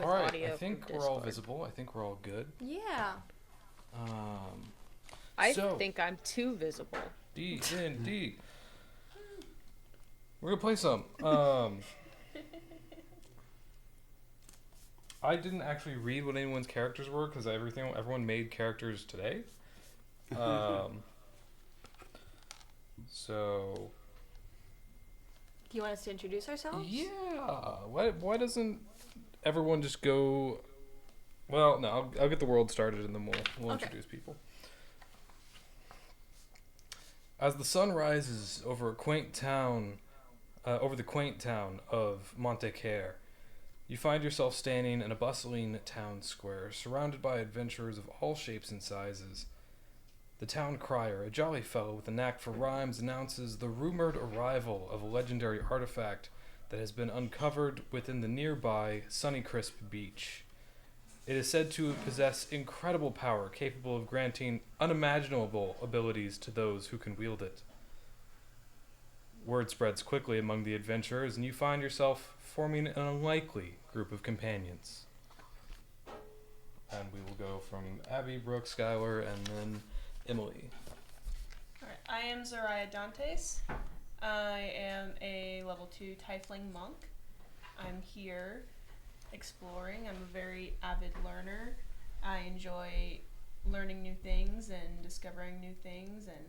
with All right, audio. I think from we're all Discord. visible. I think we're all good. Yeah. I So- think I'm too visible. D&D. We're gonna play some. I didn't actually read what anyone's characters were because everyone made characters today. So Do you want us to introduce ourselves? yeah, why doesn't everyone just go? Well, no, I'll get the world started and then we'll Okay. introduce people. As the sun rises over the quaint town of Montecaire, you find yourself standing in a bustling town square, surrounded by adventurers of all shapes and sizes. The town crier, a jolly fellow with a knack for rhymes, announces the rumored arrival of a legendary artifact that has been uncovered within the nearby Sunnycrisp beach. It is said to possess incredible power, capable of granting unimaginable abilities to those who can wield it. Word spreads quickly among the adventurers, and you find yourself forming an unlikely group of companions. And we will go from Abby, Brooke, Skylar, and then Emily. Alright, I am Zariah Dantes. I am a level 2 Tiefling monk. I'm here exploring. I'm a very avid learner. I enjoy learning new things and discovering new things, and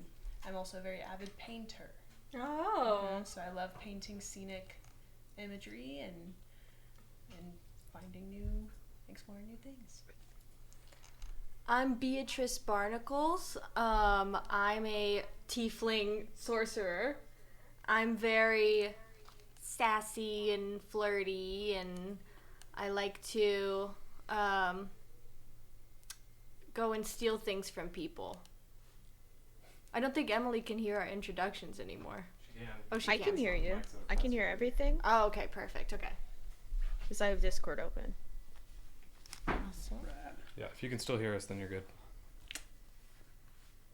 I'm also a very avid painter. Oh. So I love painting scenic imagery and exploring new things. I'm Beatrice Barnacles. I'm a tiefling sorcerer. I'm very sassy and flirty, and I like to go and steal things from people. I don't think Emily can hear our introductions anymore. She can. Oh, she I can hear you. Mike's up. I can hear everything Oh, okay, perfect. Okay. because I have Discord open. Awesome. Yeah, if you can still hear us, then you're good.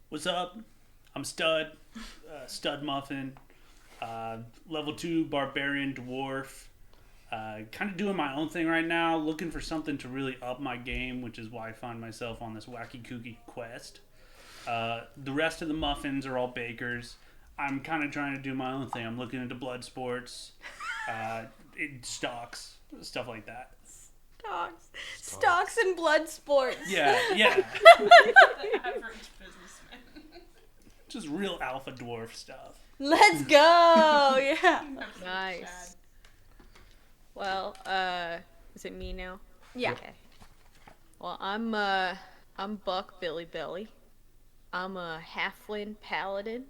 What's up? I'm Stud, Stud Muffin, level 2 Barbarian Dwarf. Kind of doing my own thing right now, looking for something to really up my game, which is why I find myself on this wacky kooky quest. The rest of the Muffins are all bakers. I'm kind of trying to do my own thing. I'm looking into blood sports, stocks, stuff like that. Stocks and blood sports. Yeah. Average businessman. Just real alpha dwarf stuff. Let's go. Yeah. Nice. Well, is it me now? Yeah. Okay. Well, I'm Buck Billy Billy. I'm a halfling paladin,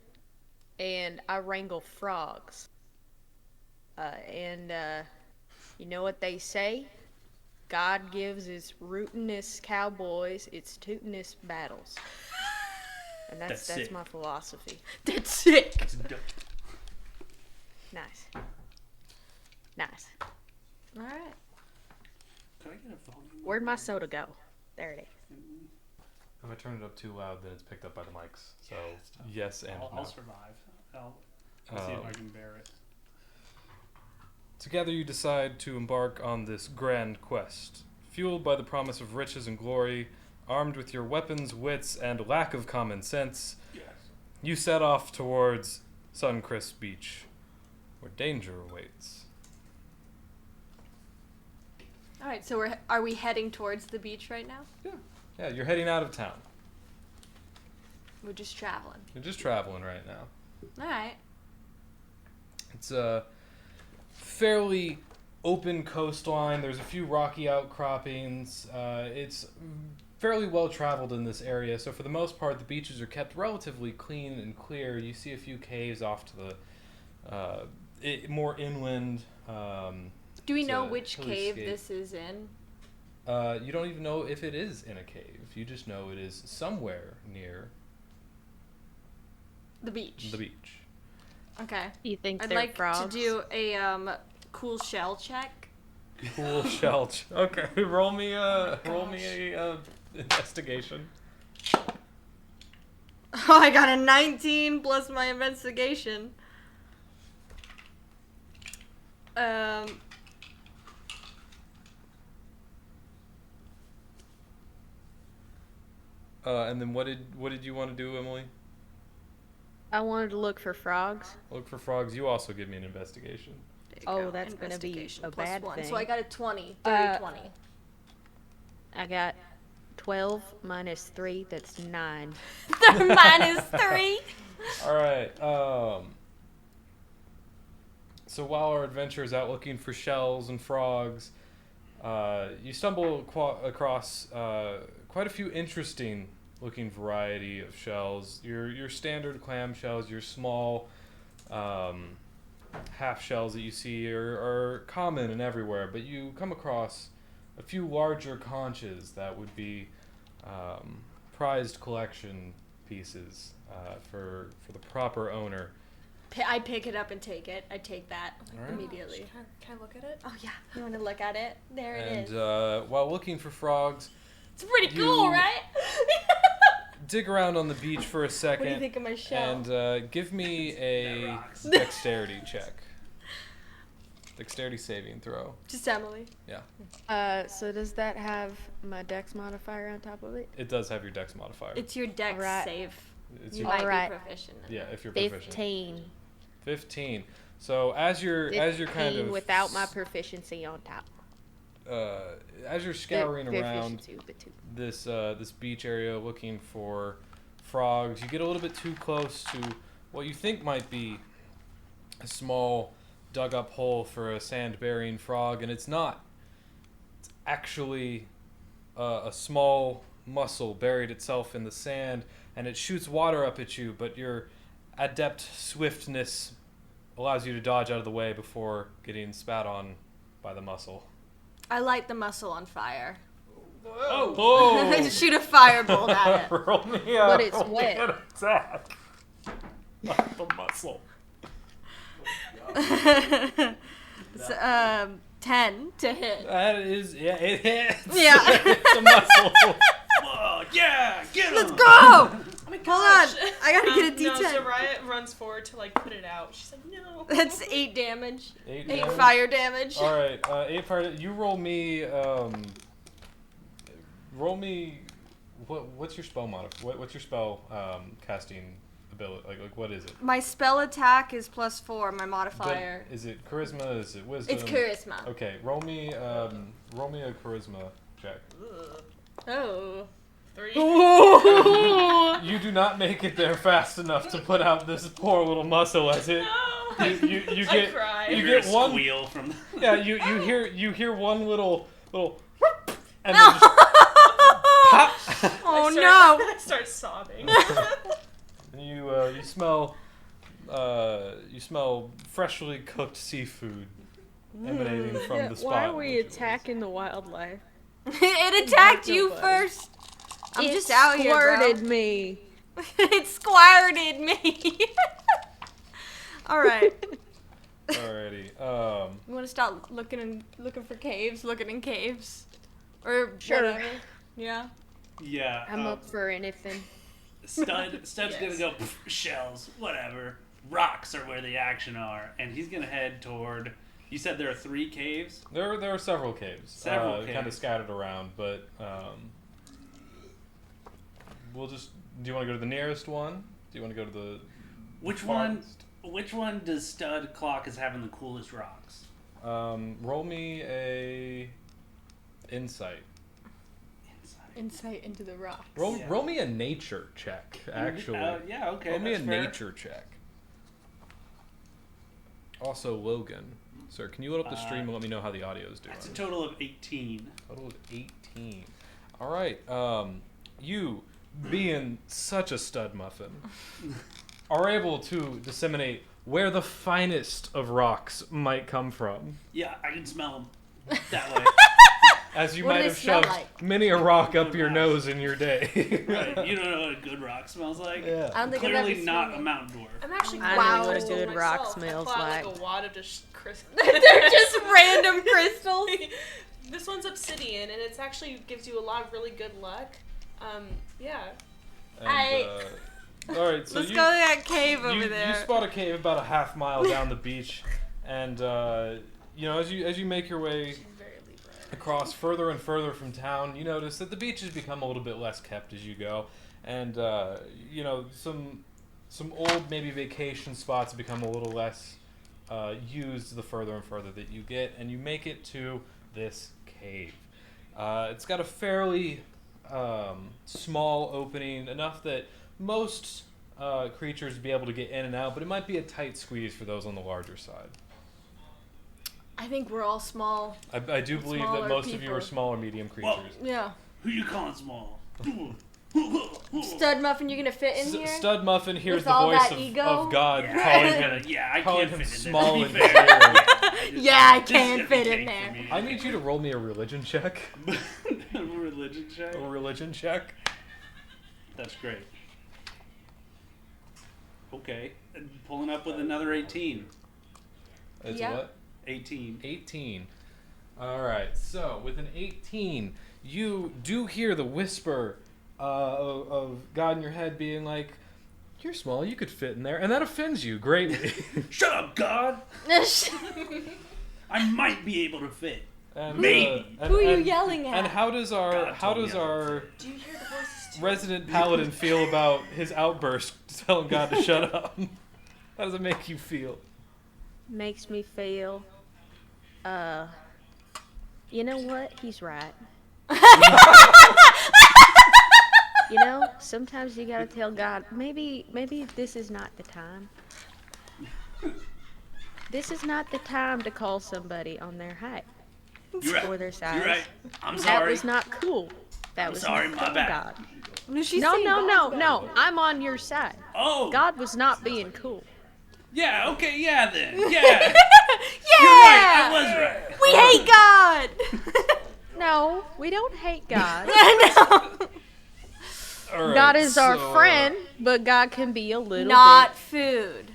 and I wrangle frogs. You know what they say? God gives his rootinest cowboys its tootinest battles. And That's that's sick. my philosophy. That's sick. That's dope. Nice. Nice. All right. Can I get a volume? Where'd my soda go? There it is. If I turn it up too loud, then it's picked up by the mics. So Yeah, it's tough. yes and I'll no. survive. I'll see if I can bear it. Together you decide to embark on this grand quest. Fueled by the promise of riches and glory, armed with your weapons, wits, and lack of common sense, Yes. you set off towards Suncrisp Beach, where danger awaits. All right. So are we heading towards the beach right now? Yeah, you're heading out of town. We're just traveling. You're just traveling right now. All right. It's a fairly open coastline. There's a few rocky outcroppings. It's fairly well traveled in this area, so for the most part, the beaches are kept relatively clean and clear. You see a few caves off to the more inland. Do we It's know a which hilly cave scape. this is in? You don't even know if it is in a cave. You just know it is somewhere near The beach. the beach. Okay. You think I'd they're like frogs? to do a cool shell check. Cool shelch. Okay, roll me a investigation. Oh, I got a 19 plus my investigation. And then what did you want to do, Emily? I wanted to look for frogs. Look for frogs. You also give me an investigation. There you Oh, go. that's gonna be Investigation a plus bad 1. thing. So I got a 20. 30, 20. I got 12 minus 3. That's 9. Minus 3. All right. So while our adventure is out looking for shells and frogs, you stumble across quite a few interesting looking variety of shells. Your standard clam shells, your small half shells that you see are common and everywhere, but you come across a few larger conches that would be prized collection pieces for the proper owner. I pick it up and take it. I take that All right. immediately. Can I look at it? Oh yeah, you want to look at it? There it And is. while looking for frogs, It's pretty cool, you- right? dig around on the beach for a second. What do you think of my shell? And give me a That rocks. dexterity check. Dexterity saving throw. Just Emily. So does that have my dex modifier on top of it? It does have your dex modifier. It's your dex Alright. save. It's You your, might Alright. be proficient. In yeah, it. if you're proficient. 15. 15. So as you're kind 15 of without my proficiency on top. as you're scouring around Proficiency, but 2. this beach area looking for frogs, you get a little bit too close to what you think might be a small dug up hole for a sand bearing frog, and it's not. It's actually a small mussel buried itself in the sand, and it shoots water up at you, but your adept swiftness allows you to dodge out of the way before getting spat on by the mussel. I light the muscle on fire. Oh! Shoot a firebolt at it. Roll me But it's roll me wet. an attack. Not the muscle. It's, 10 to hit. That is, yeah, it hits. Yeah. It's a muscle. Whoa, yeah, get him. Let's go! Oh my Hold gosh. on. I gotta get a No, D10. Soraya runs forward to like put it out. She's like, no. That's 8 damage. 8 8 damage. fire damage. All right, 8 fire. You roll me. Roll me. What's your spell what's your spell casting ability? Like what is it? My spell attack is +4. My modifier. Is it charisma? Is it wisdom? It's charisma. Okay, roll me a charisma check. Oh. 3. You do not make it there fast enough to put out this poor little muscle as it. No. You I get cry. you You hear a get one. squeal from the Yeah, you hear one little and No. then just pop. Oh I no. I start sobbing. You smell freshly cooked seafood emanating from the spot. Why are we attacking the wildlife? It attacked you Nobody. first. I'm It just out here, bro. squirted me. It squirted me. All right. Alrighty. You want to start looking for caves? Looking in caves, or Sure. whatever. Yeah. Yeah. I'm up for anything. Stud's Yes. gonna go "Pff, shells, whatever. Rocks are where the action are, and he's gonna head toward. You said there are 3 caves. There are several caves. Several kind of caves. scattered around, but we'll just. Do you want to go to the nearest one? Do you want to go to the Which farthest? Which one does Stud clock as having the coolest rocks? Roll me a insight. Insight into the rocks. Yeah. Roll me a nature check. Actually, Yeah. Okay. roll me a that's fair. nature check. Also, Logan, sir, can you load up the stream and let me know how the audio is doing? That's a total of 18. Total of 18. All right. You, being such a stud muffin, are able to disseminate where the finest of rocks might come from. Yeah, I can smell them that way. As you What do might they have smell shoved like? many a rock up Good your rock. nose in your day. Right. You don't know what a good rock smells like. Yeah. I don't think I've Clearly ever not seen a it. mountain dwarf. I'm actually I know wow. what a good rock smells I like. like a wad of just crystals. They're just random crystals. This one's obsidian, and it's actually gives you a lot of really good luck. Yeah. And, all right. So Let's you, go to that cave over you there. spot a cave about a half mile down the beach, and as you make your way She's very Libra. across further and further from town, you notice that the beaches become a little bit less kept as you go, and some old maybe vacation spots become a little less used the further and further that you get, and you make it to this cave. It's got a fairly small opening, enough that most creatures would be able to get in and out, but it might be a tight squeeze for those on the larger side. I think we're all small. I do believe that Smaller most of you people. are small or medium creatures. Yeah. Who you calling small? Stud Muffin, you gonna fit in here? Stud Muffin hears With the all voice that ego? of God I calling can't him fit in small there. and To be fair. fair. Yeah, I This is can gonna fit be in cake there. for me. I need you to roll me a religion check. A religion check. A religion check. That's great. Okay, and pulling up with another 18. It's Yeah. what? 18. 18. All right. So with an 18, you do hear the whisper of God in your head being like, "You're small. You could fit in there," and that offends you greatly. Shut up, God! I might be able to fit. And, Maybe. Who are you yelling at? And how does our God told me I could Do you hear the voices too? resident paladin feel about his outburst telling God to shut up? How does it make you feel? Makes me feel, you know what? He's right. You know, sometimes you gotta tell God, maybe this is not the time. This is not the time to call somebody on their height You're right. or their size. You're right. I'm That sorry. was not cool. That I'm was sorry, not my cool, bad. God. No, she's No, saying no, God's no, better. no. I'm on your side. Oh! God was not being cool. Yeah, okay, yeah then. Yeah. Yeah! You're right, I was right. We hate God! No, we don't hate God. I know. All right, God is our so, friend, but God can be a little Not food.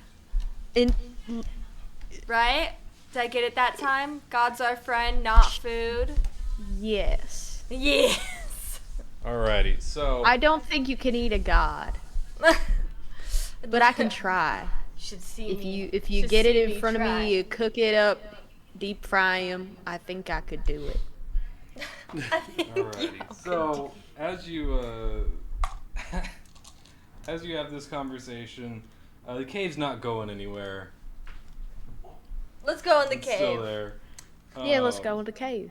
bit. Right? Did I get it that time? God's our friend, not food. Yes. Yes. Alrighty, so I don't think you can eat a God, but I can try. Should see If you Should get it see in me front of try. me, you cook it up, deep fry them. I think I could do it. alrighty. So as you as you have this conversation, the cave's not going anywhere. Let's go in the It's cave. still there. Yeah, let's Um, go in the cave.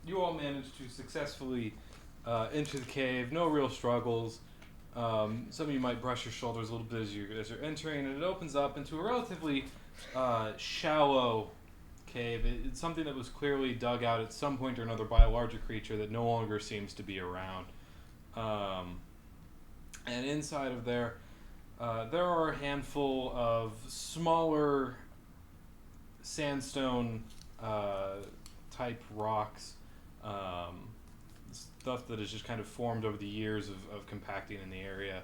You all managed to successfully enter the cave. No real struggles. Some of you might brush your shoulders a little bit as you're entering, and it opens up into a relatively shallow cave. It's something that was clearly dug out at some point or another by a larger creature that no longer seems to be around. And inside of there, there are a handful of smaller sandstone type rocks, stuff that has just kind of formed over the years of compacting in the area.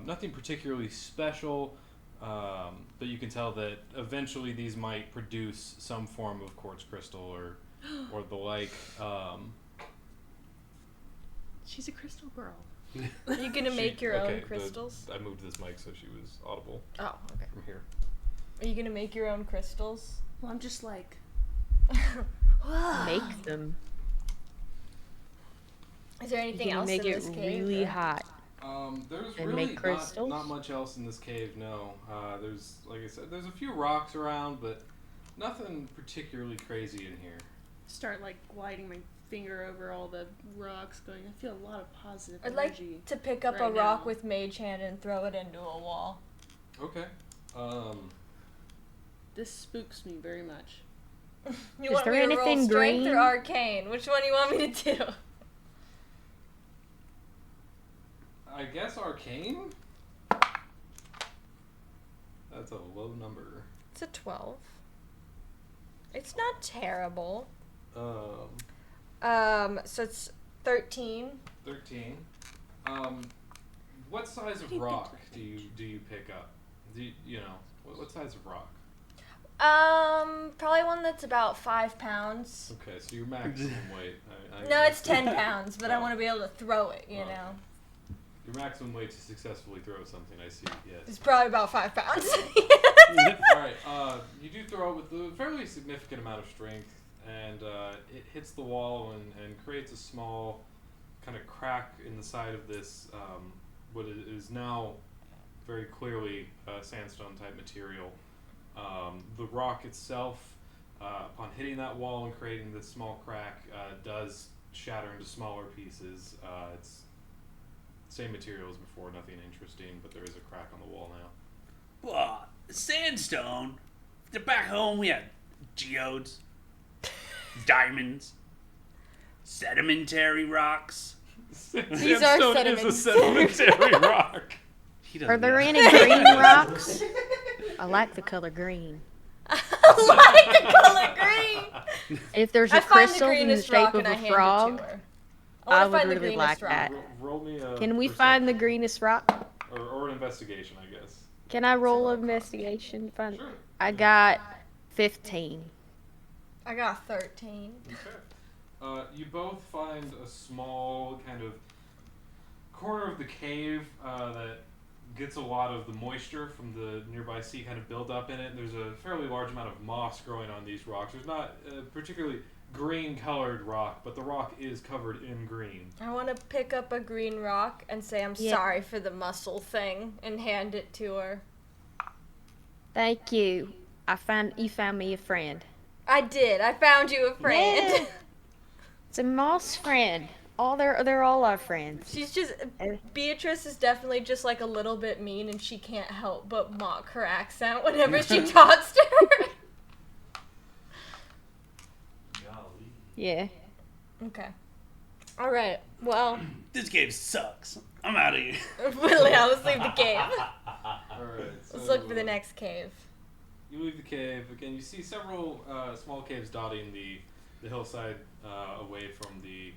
Nothing particularly special, but you can tell that eventually these might produce some form of quartz crystal or the like. She's a crystal girl. Are you gonna make your okay, own crystals? I moved this mic so she was audible Oh, okay. from here. Are you gonna make your own crystals? Well, I'm just like, Make them. Is there You anything can else make in it this cave? really or- hot. There's And really make crystals? not much else in this cave, no. There's, like I said, there's a few rocks around, but nothing particularly crazy in here. start like gliding my finger over all the rocks, going, I feel a lot of positive I'd like energy. to pick up a right rock now. with mage hand and throw it into a wall. Okay. This spooks me very much. You Is want there me to roll anything strength green? or arcane? Which one do you want me to do? I guess arcane? That's a low number. It's a 12. It's not terrible. So it's 13. 13. What size of rock do you pick up? You know, what size of rock? Probably one that's about 5 pounds. Okay, so your maximum weight. No, it's 10 pounds, but I Oh. want to be able to throw it, you Oh. know. Your maximum weight to successfully throw something, I see, yes. It's probably about 5 pounds. Alright, you do throw it with a fairly significant amount of strength, and it hits the wall and creates a small kind of crack in the side of this, what is now very clearly sandstone type material. The rock itself, upon hitting that wall and creating this small crack, does shatter into smaller pieces. It's same material as before, nothing interesting, but there is a crack on the wall now. Well, sandstone. Back home, we had geodes, diamonds, sedimentary rocks. These are Sandstone sediments. is a sedimentary rock. He doesn't Are there know. any green rocks? I like the color green. I like the color green. If there's I a find the crystal in the greenest shape rock of and I a hand it frog, to her. I wanna would find the really greenest like rock. that. Roll me a Can we perception. find the greenest rock? Or an investigation, I guess. Can I roll an investigation? Find. Sure. I got 15. I got 13. Okay. You both find a small kind of corner of the cave that gets a lot of the moisture from the nearby sea kind of build up in it. There's a fairly large amount of moss growing on these rocks. There's not a particularly green colored rock, but the rock is covered in green. I want to pick up a green rock and say I'm Yeah. sorry for the muscle thing and hand it to her. Thank you. You found me a friend. I did. I found you a friend. Yeah. It's a moss friend. They're all our friends. She's just Beatrice is definitely just like a little bit mean, and she can't help but mock her accent whenever she talks to her. Golly. Yeah. Okay. All right. Well, This game sucks. I'm out of here. really, let's leave the cave. Alright, Let's look for the next cave. You leave the cave. Again, you see several small caves dotting the hillside away from the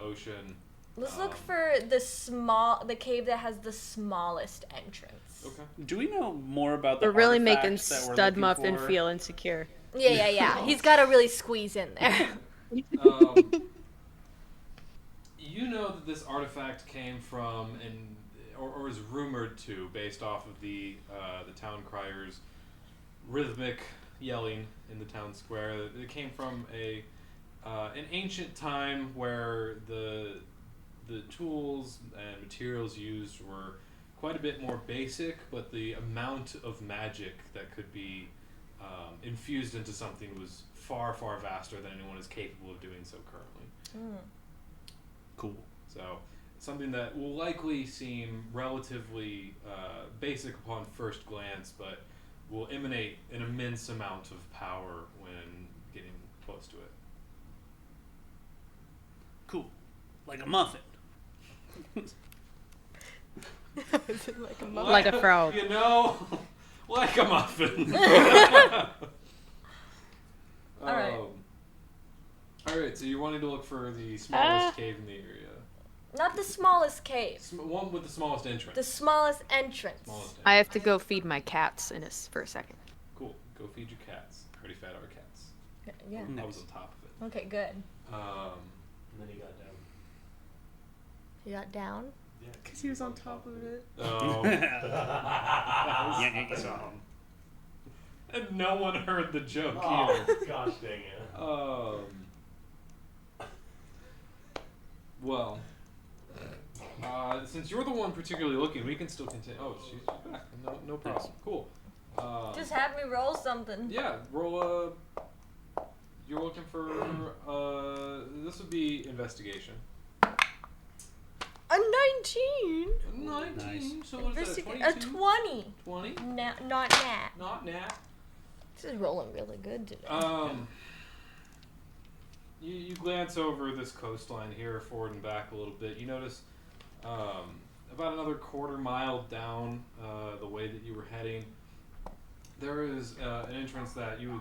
ocean. Let's look for the cave that has the smallest entrance. Okay. Do we know more about the We're really making artifacts that we're Stud looking Muffin for? feel insecure. Yeah. He's got to really squeeze in there. You know that this artifact came from, or is rumored to, based off of the town crier's rhythmic yelling in the town square. It came from an ancient time where the tools and materials used were quite a bit more basic, but the amount of magic that could be infused into something was far, far vaster than anyone is capable of doing so currently. Cool. So, something that will likely seem relatively basic upon first glance, but will emanate an immense amount of power when getting close to it. Cool. Like a muffin. Like a frog. You know, like a muffin. Alright. Alright, so you're wanting to look for the smallest cave in the area. Not the smallest cave. One with the smallest entrance. The smallest entrance. Smallest I entrance. have to go feed my cats for a second. Cool. Go feed your cats. Already fed our cats. Yeah. I was on top of it. Okay, good. And then he got down. You got down? Yeah. Because he was on top of it. Oh. Yeah, you saw him. And no one heard the joke Oh, either. gosh dang it. Well, since you're the one particularly looking, we can still continue. Oh, she's back. No problem. Cool. Just have me roll something. Yeah, roll a. You're looking for. This would be investigation. A 19. 19. Nice. So what is that? A 22? 20. 20. Not nat. Not nat. This is rolling really good today. You glance over this coastline here, forward and back a little bit. You notice about another quarter mile down the way that you were heading, there is an entrance that you would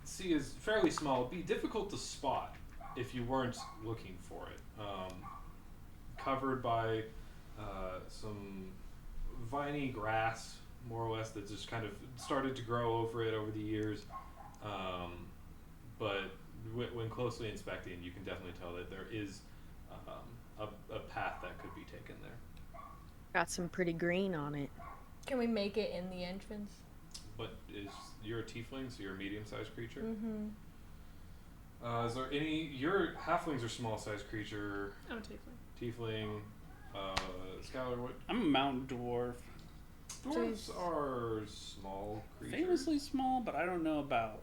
see is fairly small. It'd be difficult to spot if you weren't looking for it. Covered by some viney grass, more or less, that just kind of started to grow over it over the years. But when closely inspecting, you can definitely tell that there is a path that could be taken there. Got some pretty green on it. Can we make it in the entrance? But you're a tiefling, so you're a medium-sized creature. Mm-hmm. Is there any? Your halfling's are small-sized creature. I'm a tiefling. Tiefling. Skylar, what? I'm a mountain dwarf. Dwarves are small creatures. Famously small, but I don't know about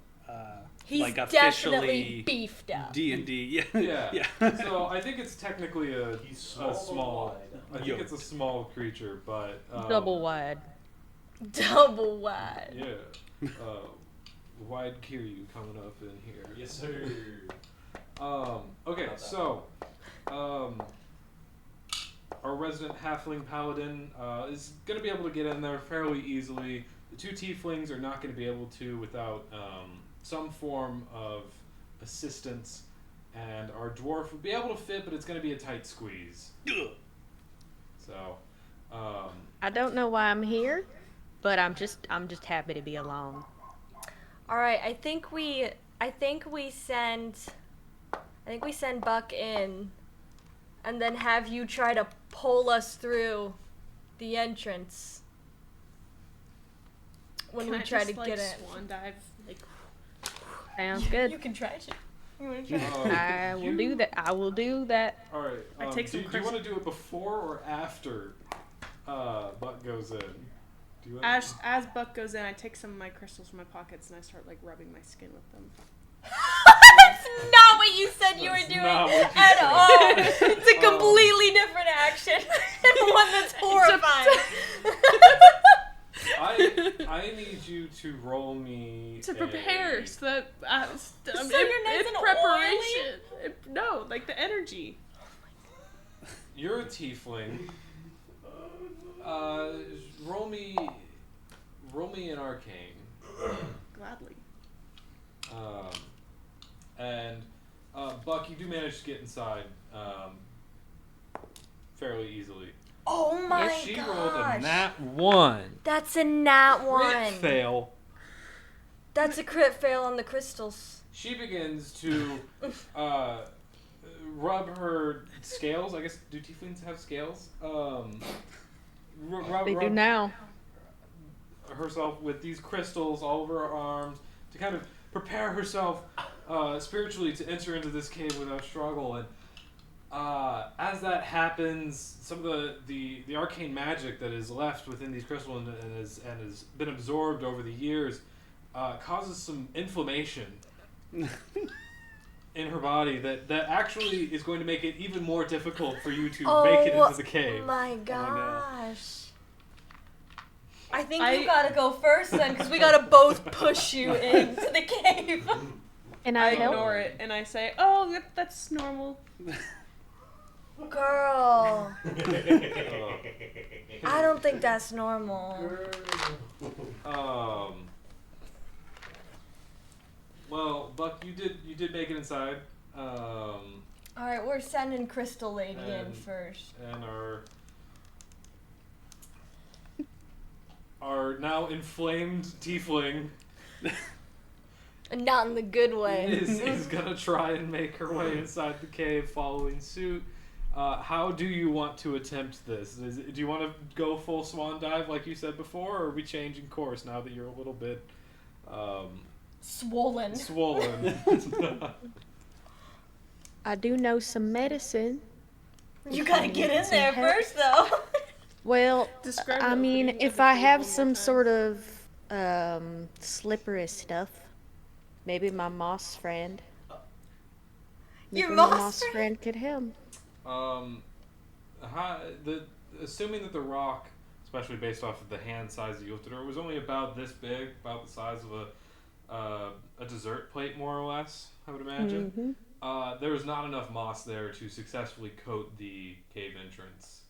He's like definitely officially beefed up. D&D. Yeah. Yeah. So I think it's technically a He's small, a small. but I think it's a small creature, but Double wide. Double wide. Yeah. Wide Kiryu coming up in here. Yes, sir. Okay, so our resident halfling paladin is going to be able to get in there fairly easily. The two tieflings are not going to be able to without some form of assistance, and our dwarf would be able to fit, but it's going to be a tight squeeze. So, I don't know why I'm here, but I'm just happy to be along. All right, I think we send Buck in, and then have you try to pull us through the entrance when Can we I try just, to like, get in. swan dive? Like, Sounds good. You can try it. You want to try? I will do that. I will do that. all right. I take some do you want to do it before or after Buck goes in? Do you want as Buck goes in, I take some of my crystals from my pockets and I start like rubbing my skin with them. That's not what you said you were That's doing not what you at said. all. It's a completely different action and one that's horrifying. I need you to roll me To prepare, a- so that So you're nice and preparation. No, like the energy. You're a tiefling. Roll me an arcane. Gladly. And Buck, you do manage to get inside fairly easily. Oh my Yes, she gosh. rolled a nat 1. That's a nat Crit one. fail. That's a crit fail on the crystals. She begins to rub her scales. I guess, do tieflings have scales? They do now. Herself with these crystals all over her arms to kind of prepare herself spiritually to enter into this cave without struggle. And as that happens, some of the arcane magic that is left within these crystals and has been absorbed over the years causes some inflammation in her body that actually is going to make it even more difficult for you to make it into the cave. My God. gosh. I think you gotta go first then, because we gotta both push you into the cave. And I I help. ignore it and I say, "Oh, that's normal." Girl, I don't think that's normal. Well, Buck, you did make it inside. Alright, we're sending Crystal Lady in And- first. And our now inflamed tiefling And not in the good way. is gonna try and make her way inside the cave following suit. How do you want to attempt this? Do you want to go full swan dive like you said before, or are we changing course now that you're a little bit Swollen. swollen? I do know some medicine. You gotta get in there first, though. Well, Describe I the mean, opening of if the I cave have one more some time. sort of slippery stuff, maybe my moss friend. Your Maybe my moss moss friend? friend could help. Assuming that the rock, especially based off of the hand size that you lifted her, was only about this big, about the size of a dessert plate, more or less, I would imagine. There was not enough moss there to successfully coat the cave entrance.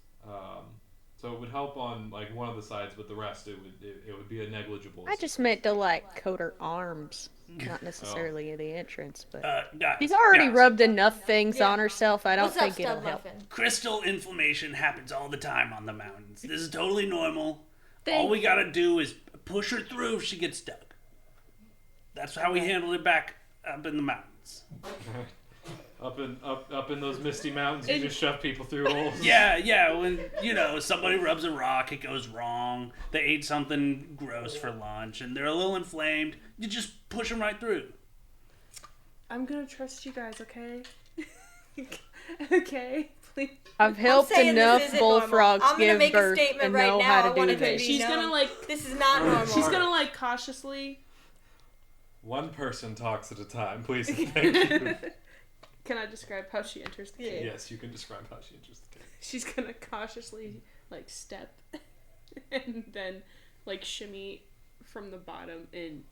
So it would help on like one of the sides, but the rest it would be a negligible. I just meant to like coat her arms, not necessarily the entrance. But Guys, she's already guys, rubbed enough things Yeah. on herself. I don't What's up, think it'll Stud help. Muffin? Crystal inflammation happens all the time on the mountains. This is totally normal. Thank All we gotta do is push her through if she gets stuck. That's how we handled it back up in the mountains. Up in those misty mountains, you just shove people through holes. Yeah, when, somebody rubs a rock, it goes wrong. They ate something gross for lunch, and they're a little inflamed. You just push them right through. I'm gonna trust you guys, okay? Okay, please. I've helped saying this enough isn't bullfrogs normal. I'm gonna give make a birth statement and right know now. how I to do want it to this. be She's gonna known. like. This is not normal. She's gonna like cautiously. One person talks at a time, please. And thank you. Can I describe how she enters the cave? Yes, you can describe how she enters the cave. She's gonna cautiously like step, and then like shimmy from the bottom in.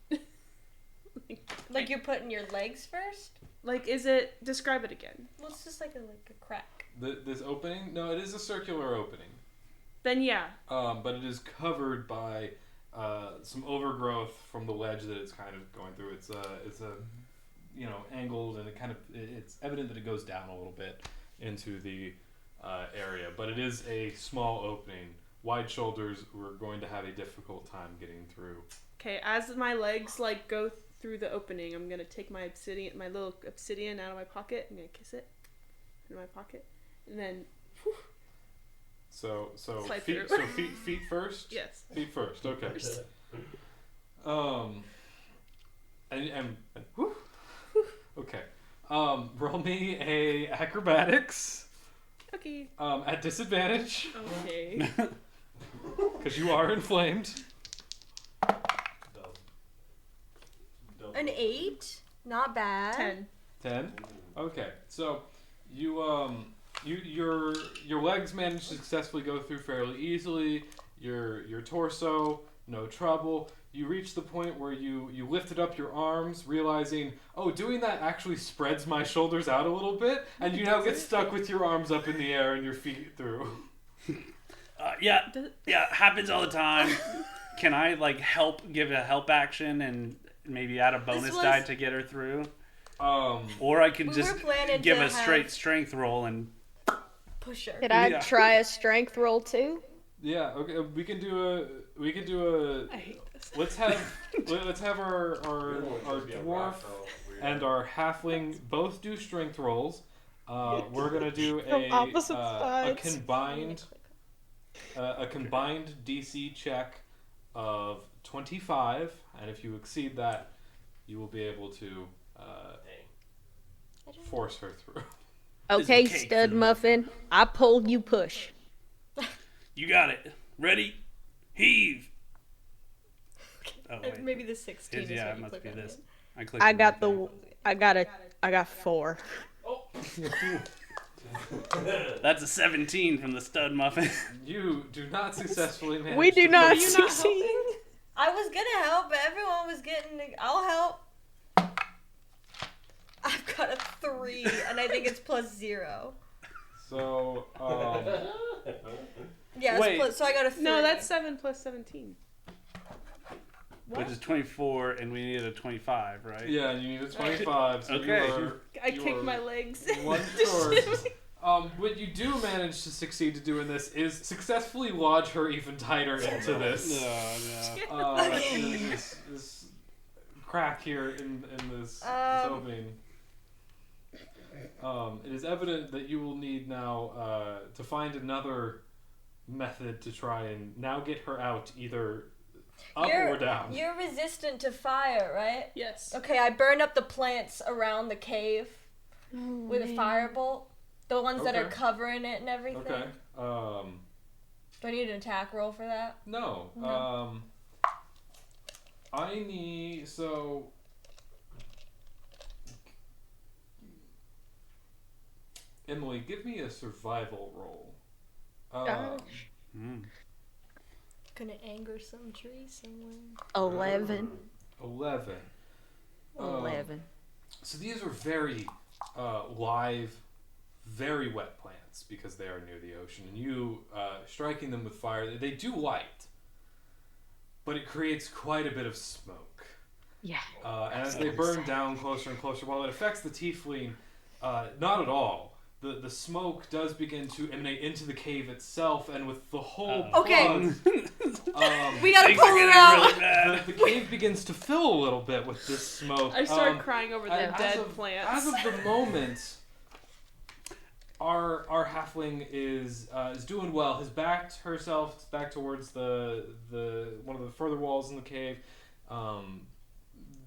Like you're putting your legs first? Like, is it? Describe it again. Well, it's just like a crack. This opening? No, it is a circular opening. Then yeah. But it is covered by some overgrowth from the ledge that it's kind of going through. It's a angled, and it's evident that it goes down a little bit into the area. But it is a small opening. Wide shoulders, we're going to have a difficult time getting through. Okay, as my legs like go through the opening, I'm gonna take my little obsidian out of my pocket. I'm gonna kiss it in my pocket, and then So Slide feet through. feet first? yes. Feet first, okay. And whew. Okay. Roll me a acrobatics Okay. at disadvantage Okay. because you are inflamed. An 8? Not bad. 10. 10. Okay. So your legs manage to successfully go through fairly easily. Your torso, no trouble. You reach the point where you lifted up your arms, realizing, oh, doing that actually spreads my shoulders out a little bit, and you now get stuck with your arms up in the air and your feet through. Yeah, happens all the time. Can I like give a help action and maybe add a bonus was- die to get her through? Or I can We just were planning give to a straight have- strength roll and Push her. Could I Yeah. try a strength roll too? Yeah. Okay. We can do a. I hate this. Let's have our dwarf and our halfling both do strength rolls. We're gonna do From a opposite sides. combined DC check of 25, and if you exceed that, you will be able to force her through. Okay, cake stud food. muffin. I pull, you push. you got it. Ready? Heave. Oh wait. Maybe the 16 is Yeah, what it you must click be on this. it. I clicked I it got right I got 4. That's a 17 from the stud muffin. You do not successfully manage. We do to not push- succeed. I was gonna help, but everyone was getting. I'll help. I've got a 3, and I think it's plus 0. So Yeah, it's Wait. so I got a 3. No, that's 7 plus 17. Which is 24, and we needed a 25, right? yeah, you need a 25. So Okay. I you kicked are my legs. one short. What you do manage to succeed to do in this is successfully lodge her even tighter into this. No. This crack here in this opening. It is evident that you will need now to find another method to try and now get her out either up or down. You're resistant to fire, right? Yes. Okay, I burned up the plants around the cave with a firebolt. The ones that are Okay. covering it and everything. Okay. Do I need an attack roll for that? No. No. I need Emily, give me a survival roll. Gosh. Gonna anger some tree somewhere. 11. 11. 11. So these are very live, very wet plants because they are near the ocean, and you striking them with fire, they do light, but it creates quite a bit of smoke. Yeah. And as they burn down closer and closer, while it affects the tiefling, not at all. The smoke does begin to emanate into the cave itself, and with the whole Okay. plug, We gotta Things pull are her getting out. really bad. the cave begins to fill a little bit with this smoke. I start crying over the and dead as of, plants. As of the moment, our halfling is doing well. Has backed herself back towards the one of the further walls in the cave.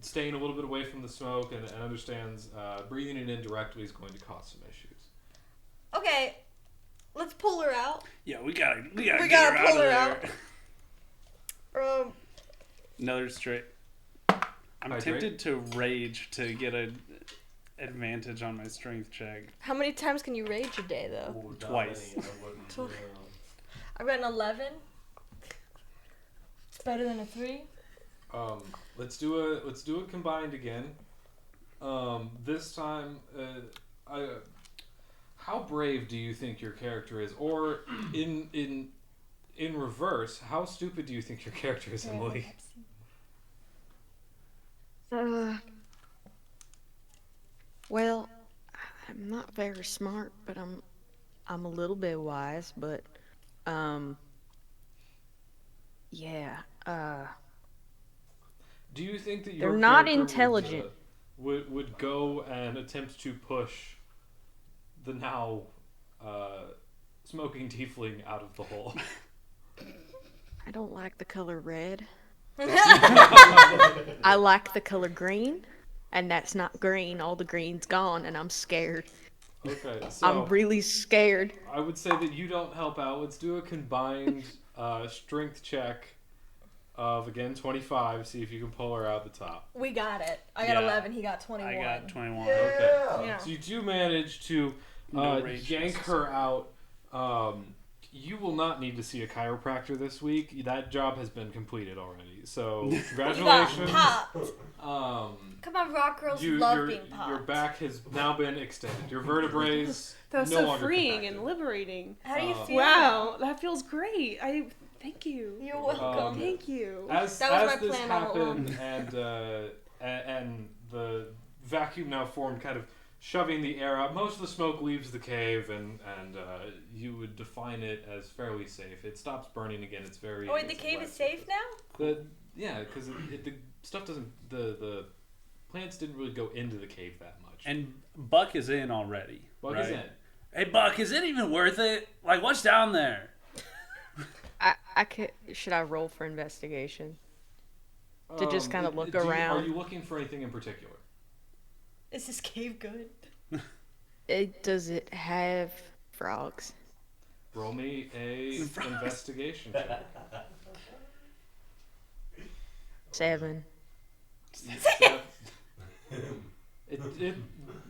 staying a little bit away from the smoke and understands breathing it in directly is going to cause some issues. Okay, let's pull her out. Yeah, we gotta get gotta her pull her out of there. Um, Another straight. I'm Hydrate? tempted to rage to get an advantage on my strength check. how many times can you rage a day, though? Ooh, not Twice. many, I wouldn't, Twice. I've got an 11. It's better than a 3. Let's do it combined again. This time, how brave do you think your character is, or in reverse, how stupid do you think your character is, Emily? Well, I'm not very smart, but I'm a little bit wise, but yeah. Do you think that your They're not character intelligent. would go and attempt to push the now smoking tiefling out of the hole? I don't like the color red. I like the color green, and that's not green. All the green's gone, and I'm scared. Okay, so I'm really scared. I would say that you don't help out. Let's do a combined strength check of, again, 25. See if you can pull her out the top. We got it. I got Yeah. 11. He got 21. I got 21. Okay. Yeah. So you do manage to No rage yank necessary. her out. You will not need to see a chiropractor this week. That job has been completed already. So He got congratulations. popped. Come on, rock girls You, love your, being popped. your back has now been extended. Your vertebrae That was no so longer freeing compacted. and liberating. How do you feel? Wow, that feels great. Thank you. You're welcome. Thank you. As, That was as my this plan all along. happened, and the vacuum now formed, kind of shoving the air out. Most of the smoke leaves the cave, and you would define it as fairly safe. It stops burning again. It's very. Oh wait, the it's a cave wet is safe surface. now? Yeah, because the stuff doesn't. The plants didn't really go into the cave that much. And Buck is in already. Buck right? is in. Hey, Buck, is it even worth it? Like, what's down there? Should I roll for investigation? To just kinda look Are around. you looking for anything in particular? Is this cave good? Does it have frogs? Roll me a investigation check. 7.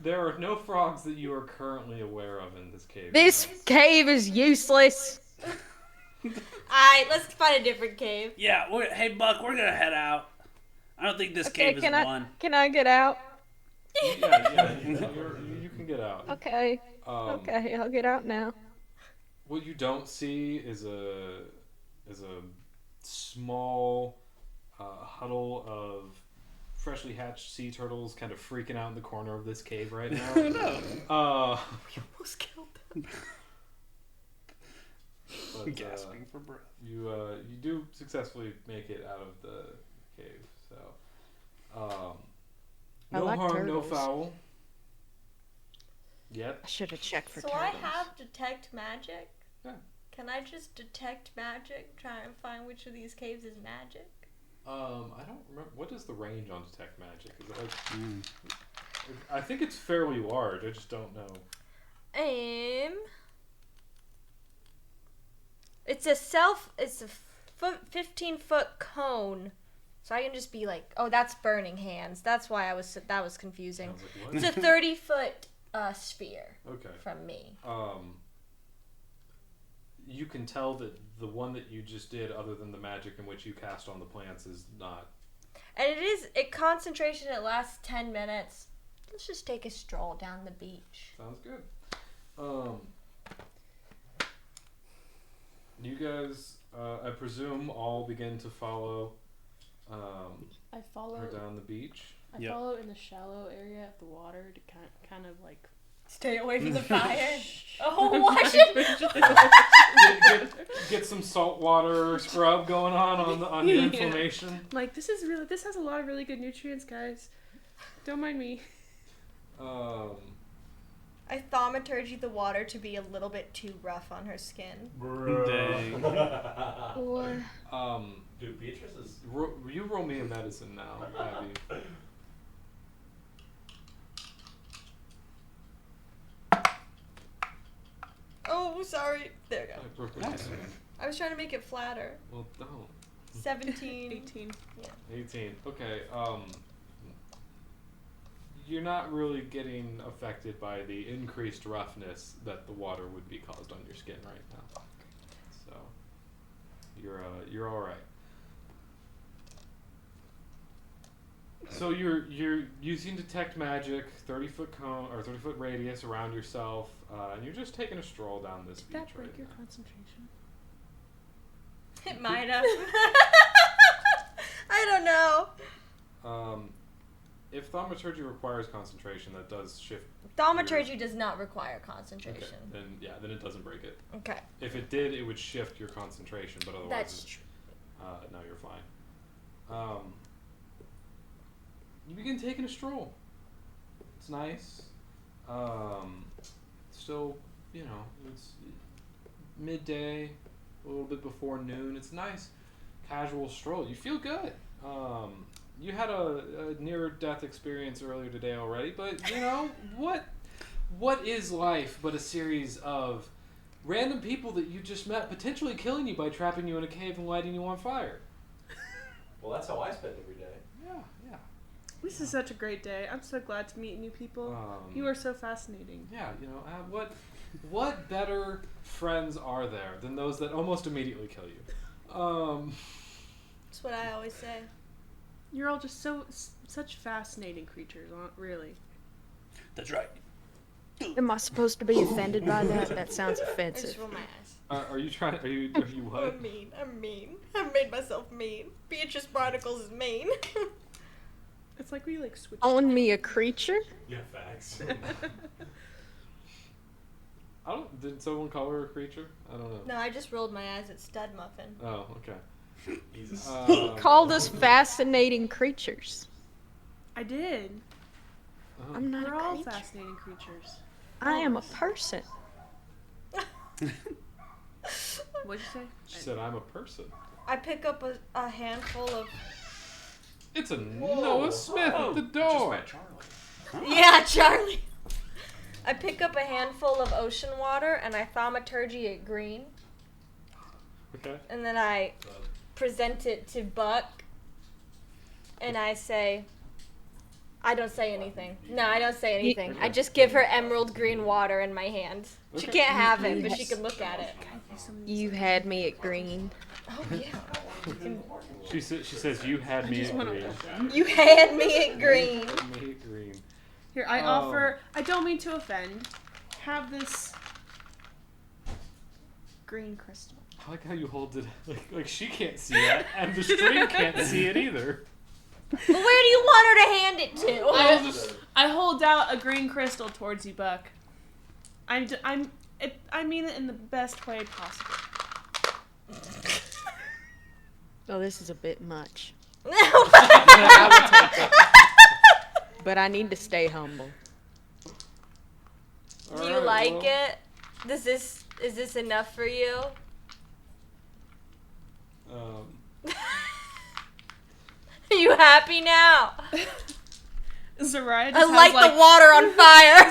There are no frogs that you are currently aware of in this cave. This cave is useless. Alright, let's find a different cave. Yeah, hey, Buck, we're gonna head out. I don't think this cave is one. Can I get out? Yeah, you can get out. Okay. Um, Okay, I'll get out now. What you don't see is a small huddle of freshly hatched sea turtles, kind of freaking out in the corner of this cave right now. Almost killed them. But, Gasping for breath. you do successfully make it out of the cave. So I no like harm, no turtles. foul. Yet. I should have checked for So turtles. I have detect magic. Yeah. Can I just detect magic? Try and find which of these caves is magic? I don't remember. What is the range on detect magic? Is it like? I think it's fairly large. I just don't know. It's a 15-foot cone. So I can just be like, oh, that's burning hands. That's why that was confusing. Sounds like It's what? a 30-foot sphere Okay. from me. You can tell that the one that you just did, other than the magic in which you cast on the plants, is not. And concentration, it lasts 10 minutes. Let's just take a stroll down the beach. Sounds good. You guys, I presume, all begin to follow I follow. her down the beach. I Yep. follow in the shallow area of the water to kind of like. Stay away from the fire. Oh, watch it! Get some saltwater scrub going on your Yeah. inflammation. Like this has a lot of really good nutrients, guys. Don't mind me. I thaumaturgy the water to be a little bit too rough on her skin. Dang. Or Dude, Beatrice is. You roll me a medicine now, Abby. sorry. There we I go. broke my Nice. hand. I was trying to make it flatter. Well, don't. 17. 18. 18. Okay. You're not really getting affected by the increased roughness that the water would be caused on your skin right now. So you're all right. So you're using detect magic, 30-foot cone or 30-foot radius around yourself, and you're just taking a stroll down this Did beach that break right your now. concentration? It might have. I don't know. If thaumaturgy requires concentration, that does shift. Thaumaturgy does not require Okay, concentration. then it doesn't break it. Okay. If it did, it would shift your concentration, but otherwise, That's true. no, you're fine. You begin taking a stroll. It's nice. Still, it's midday, a little bit before noon. It's a nice, casual stroll. You feel good. You had a near-death experience earlier today already, but what is life but a series of random people that you just met potentially killing you by trapping you in a cave and lighting you on fire? Well, that's how I spend every day. Yeah. This is such a great day. I'm so glad to meet new people. You are so fascinating. Yeah, what better friends are there than those that almost immediately kill you? That's what I always say. You're all just such fascinating creatures, aren't really? That's right. Am I supposed to be offended by that? That sounds I just offensive. roll my eyes. Are you what? I'm mean. I'm mean. I've made myself mean. Beatrice Barnacles is mean. It's like we switch. Calling me a creature? Yeah, facts. Did someone call her a creature? I don't know. No, I just rolled my eyes at Stud Muffin. Oh, okay. Jesus. He called us fascinating creatures. I did. I'm not We're a all creature. fascinating creatures. I am a person. What'd you say? She said, "I'm a person." I pick up a handful of. It's a Noah Smith at the door. Just met Charlie. Yeah, Charlie. I pick up a handful of ocean water and I thaumaturgy it green, Okay. and then I present it to Buck, and I say. I don't say anything. No, I don't say anything. I just give her emerald green water in my hand. She Okay. can't have it, but she can look at it. You had me at green. Oh yeah. She says, "You had me at green." You had me at green. Me at green. Here, I offer. I don't mean to offend. Have this green crystal. I like how you hold it. Like she can't see it, and the stream can't see it either. Well, where do you want her to hand it to? I hold out a green crystal towards you, Buck. I mean it in the best way possible. Oh, this is a bit much. No. I will take it. But I need to stay humble. Do you like it? Is this enough for you? Are you happy now? Zariah just I has light the water on fire.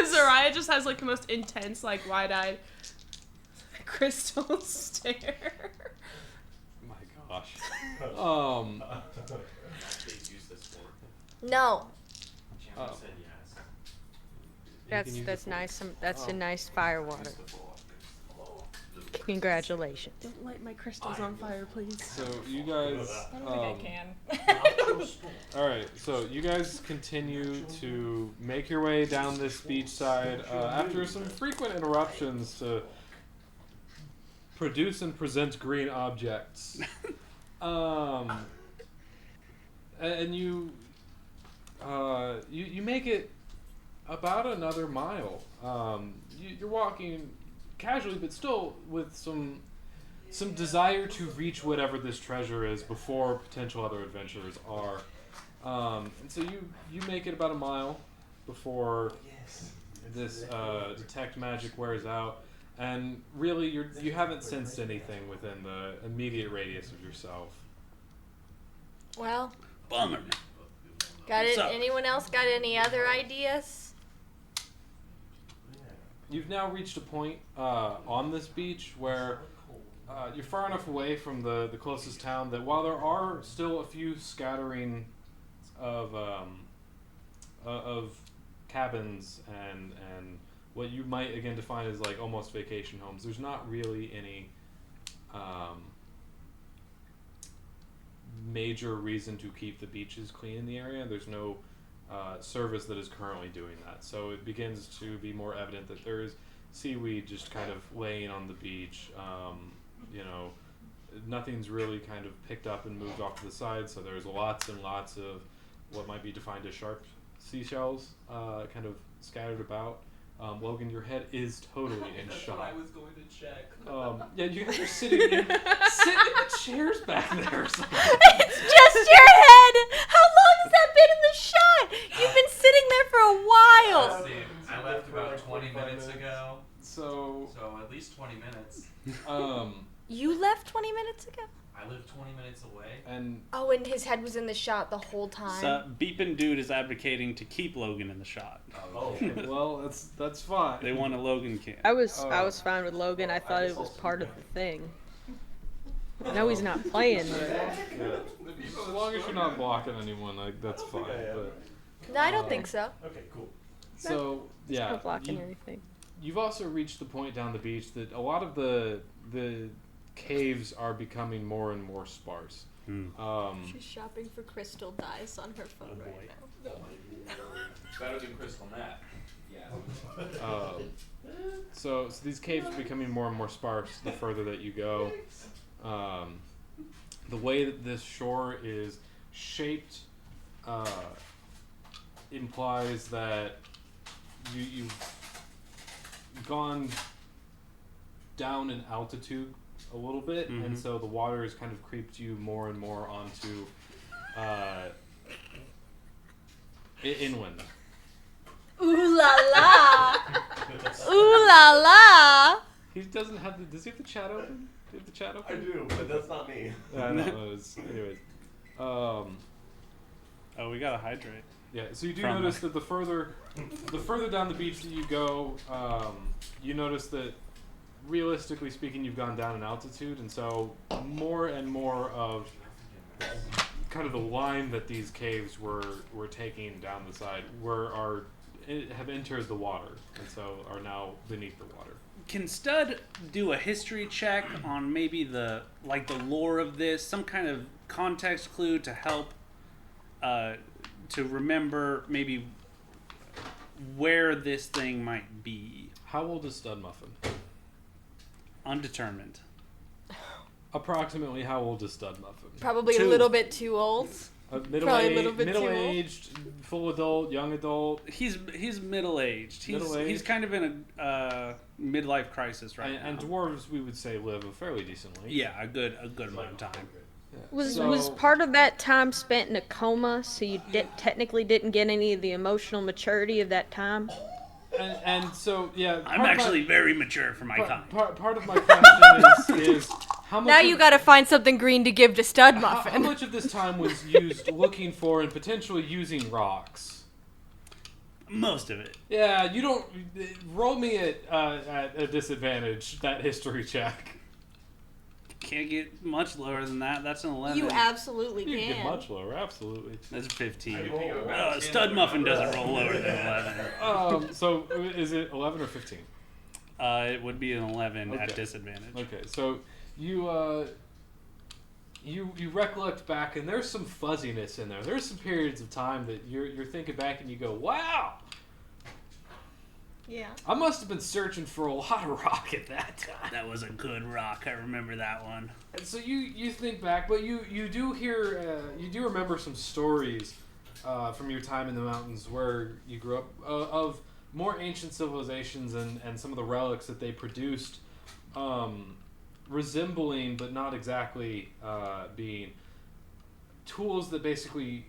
Zariah just has the most intense, wide-eyed crystal stare. My gosh. Please use this for. No. Champion said yes. You can use That's it for- nice. That's a nice fire water. Congratulations. Don't light my crystals on fire, please. So you guys. I don't think I can. All right. So you guys continue to make your way down this beach side after some frequent interruptions to produce and present green objects. And you make it about another mile. You're walking casually, but still with some desire to reach whatever this treasure is before potential other adventurers are. And so you make it about a mile before this detect magic wears out, and really you haven't sensed anything within the immediate radius of yourself. Well, Bummer. got What's it. up? Anyone else got any other ideas? you've now reached a point on this beach where you're far enough away from the closest town that while there are still a few scattering of cabins and what you might again define as like almost vacation homes, there's not really any major reason to keep the beaches clean in the area. There's no service that is currently doing that, so it begins to be more evident that there is seaweed just kind of laying on the beach. You know, nothing's really kind of picked up and moved off to the side, so there's lots and lots of what might be defined as sharp seashells kind of scattered about. Logan, your head is totally in That's shock. what I was going to check. Yeah, you guys are sitting in the chairs back there or something. It's just your head! How long has that been in the shot? You've been sitting there for a while! Let's see. I left about 20 minutes ago. So, at least 20 minutes. You left 20 minutes ago? I live 20 minutes away. and Oh, and his head was in the shot the whole time. So Beepin' Dude is advocating to keep Logan in the shot. Oh. well, that's fine. They want a Logan can. I was fine with Logan. I thought it was part of the thing. No, he's not playing. Yeah. As long as you're not blocking anyone, like that's fine. But No, I don't think so. Okay, cool. so He's yeah, not blocking you, anything. you've also reached the point down the beach that a lot of the caves are becoming more and more sparse. She's shopping for crystal dice on her phone Oh, right boy. now. Better than crystal meth. Yeah. So these caves are becoming more and more sparse the further that you go. The way that this shore is shaped implies that you've gone down in altitude a little bit, and so the water has kind of creeped you more and more onto inland. Ooh la la! Ooh la la! He doesn't have the. Does he have the chat open? Do you have the chat I open? do, but that's not me. I know. Anyways, Oh, we gotta hydrate. yeah. So you do From notice that the further down the beach that you go, you notice that realistically speaking, you've gone down in altitude, and so more and more of kind of the line that these caves were taking down the side have entered the water, and so are now beneath the water. Can Stud do a history check on maybe the lore of this, some kind of context clue to help to remember maybe where this thing might be? How old is Stud Muffin? Undetermined. Approximately how old is Stud Muffin? Probably a 2. little bit too old. Probably a little bit too old. Middle-aged, full adult, young adult. He's middle-aged. Middle-aged. He's kind of in a midlife crisis right now. And dwarves, we would say, live a fairly decently. Yeah, a good amount of time. Was part of that time spent in a coma, so you technically didn't get any of the emotional maturity of that time? And so, yeah. I'm actually very mature for my kind. Part of my question is how much. Now you gotta find something green to give to Stud how Muffin. much of this time was used looking for and potentially using rocks? Most of it. Yeah, you don't roll me at a disadvantage that history check. Can't get much lower than that. That's an 11. You absolutely You can get can. much lower, absolutely. That's 15. I think about Stud Muffin doesn't roll lower than 11. So is it 11 or 15? It would be an 11 at Okay. disadvantage. Okay, so you recollect back, and there's some fuzziness in there. There's some periods of time that you're thinking back, and you go, "Wow, Yeah. I must have been searching for a lot of rock at that time." That was a good rock. I remember that one. And so you think back, but you do hear you do remember some stories from your time in the mountains where you grew up of more ancient civilizations and some of the relics that they produced. Resembling, but not exactly being tools that basically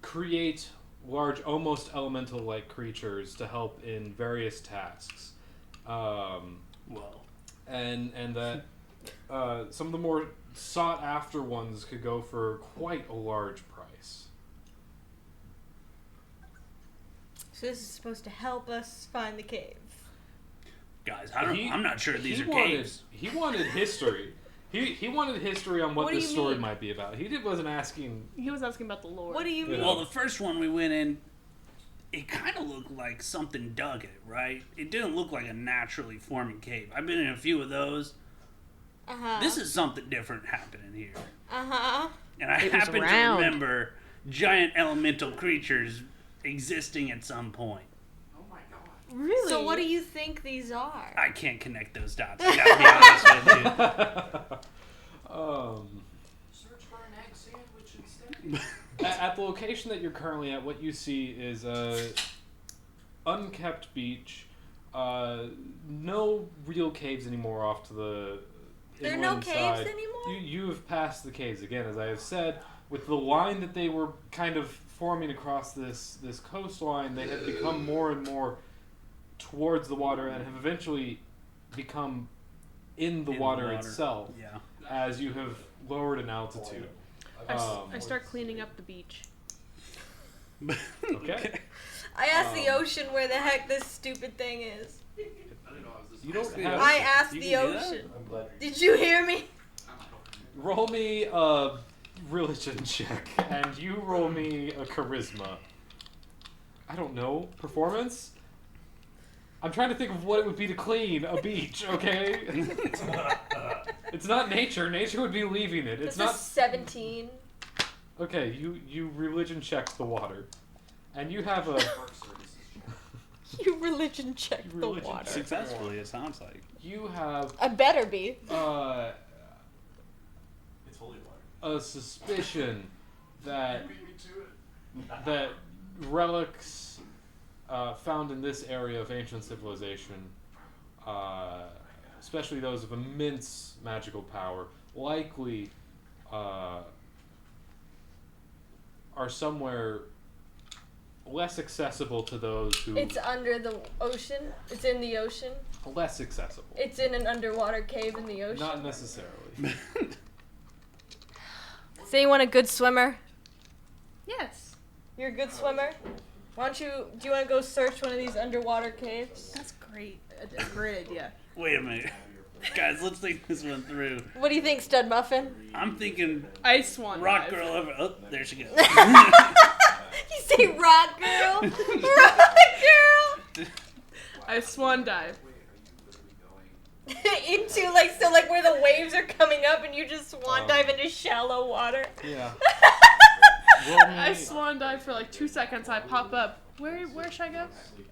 create large, almost elemental-like creatures to help in various tasks, Well, and that some of the more sought-after ones could go for quite a large price. So this is supposed to help us find the cave. guys. I'm not sure these are wanted, caves. He wanted history. He wanted history on what What do this you story mean? might be about. He wasn't asking. He was asking about the lore. What do you mean? Yeah. Well, the first one we went in, it kind of looked like something dug it, right? It didn't look like a naturally forming cave. I've been in a few of those. Uh-huh. This is something different happening here. Uh-huh. And I It was happen to round. remember giant elemental creatures existing at some point. Really? So what do you think these are? I can't connect those dots. I gotta be honest with you. Search for an egg sandwich instead. At the location that you're currently at, what you see is a unkept beach. No real caves anymore off to the There are no inland caves side. anymore? You have passed the caves again, as I have said. With the line that they were kind of forming across this coastline, they have become more and more towards the water and have eventually become in the water itself Yeah. as you have lowered in altitude. I start cleaning up the beach. Okay. I asked the ocean where the heck this stupid thing is. You don't have. I asked You the can do that? ocean. Did you hear me? Roll me a religion check, and you roll me a charisma. I don't know. Performance? I'm trying to think of what it would be to clean a beach, okay? It's not nature. Nature would be leaving it. It's This not. is 17. Okay, you religion checked the water. And you have a. You religion checked You the religion water. Successfully, it sounds like. You have I better be. It's holy water. a suspicion that relics found in this area of ancient civilization, especially those of immense magical power, likely are somewhere less accessible to those who It's under the ocean. It's in the ocean. less accessible. It's in an underwater cave in the ocean. Not necessarily. Is anyone a good swimmer? Yes. You're a good swimmer? Why don't you, do you want to go search one of these underwater caves? That's great. A great idea. Wait a minute. Guys, let's think this one through. What do you think, Stud Muffin? I'm thinking Ice Swan Rock dive. Girl over. Oh, there she goes. You say rock girl? Rock girl! Ice Swan dive. Into like where the waves are coming up and you just swan dive into shallow water. Yeah. I swan dive for like 2 seconds. I pop up. Where should I go?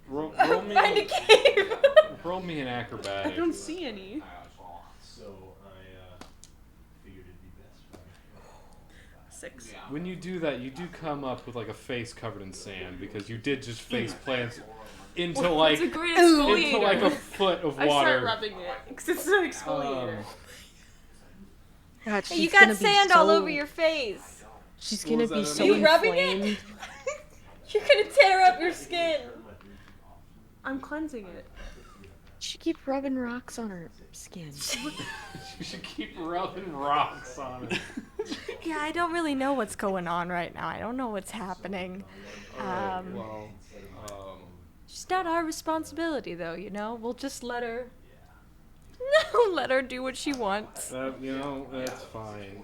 Roll Find a me, cave. roll me an I acrobatic. don't see any. So I figured it'd be best for 6. When you do that, you do come up with like a face covered in sand because you did just face plant into like It's a great into exfoliator. like a foot of I water. start rubbing it because it's an exfoliator. God, Hey, you got sand all over your face. She's What gonna was be that so You rubbing it? inflamed. You're gonna tear up your skin. I'm cleansing it. She keep rubbing rocks on her skin. You should keep rubbing rocks on it. Yeah, I don't really know what's going on right now. I don't know what's happening. Well, It's not our responsibility, though, you know? We'll just let her... let her do what she wants. that's fine.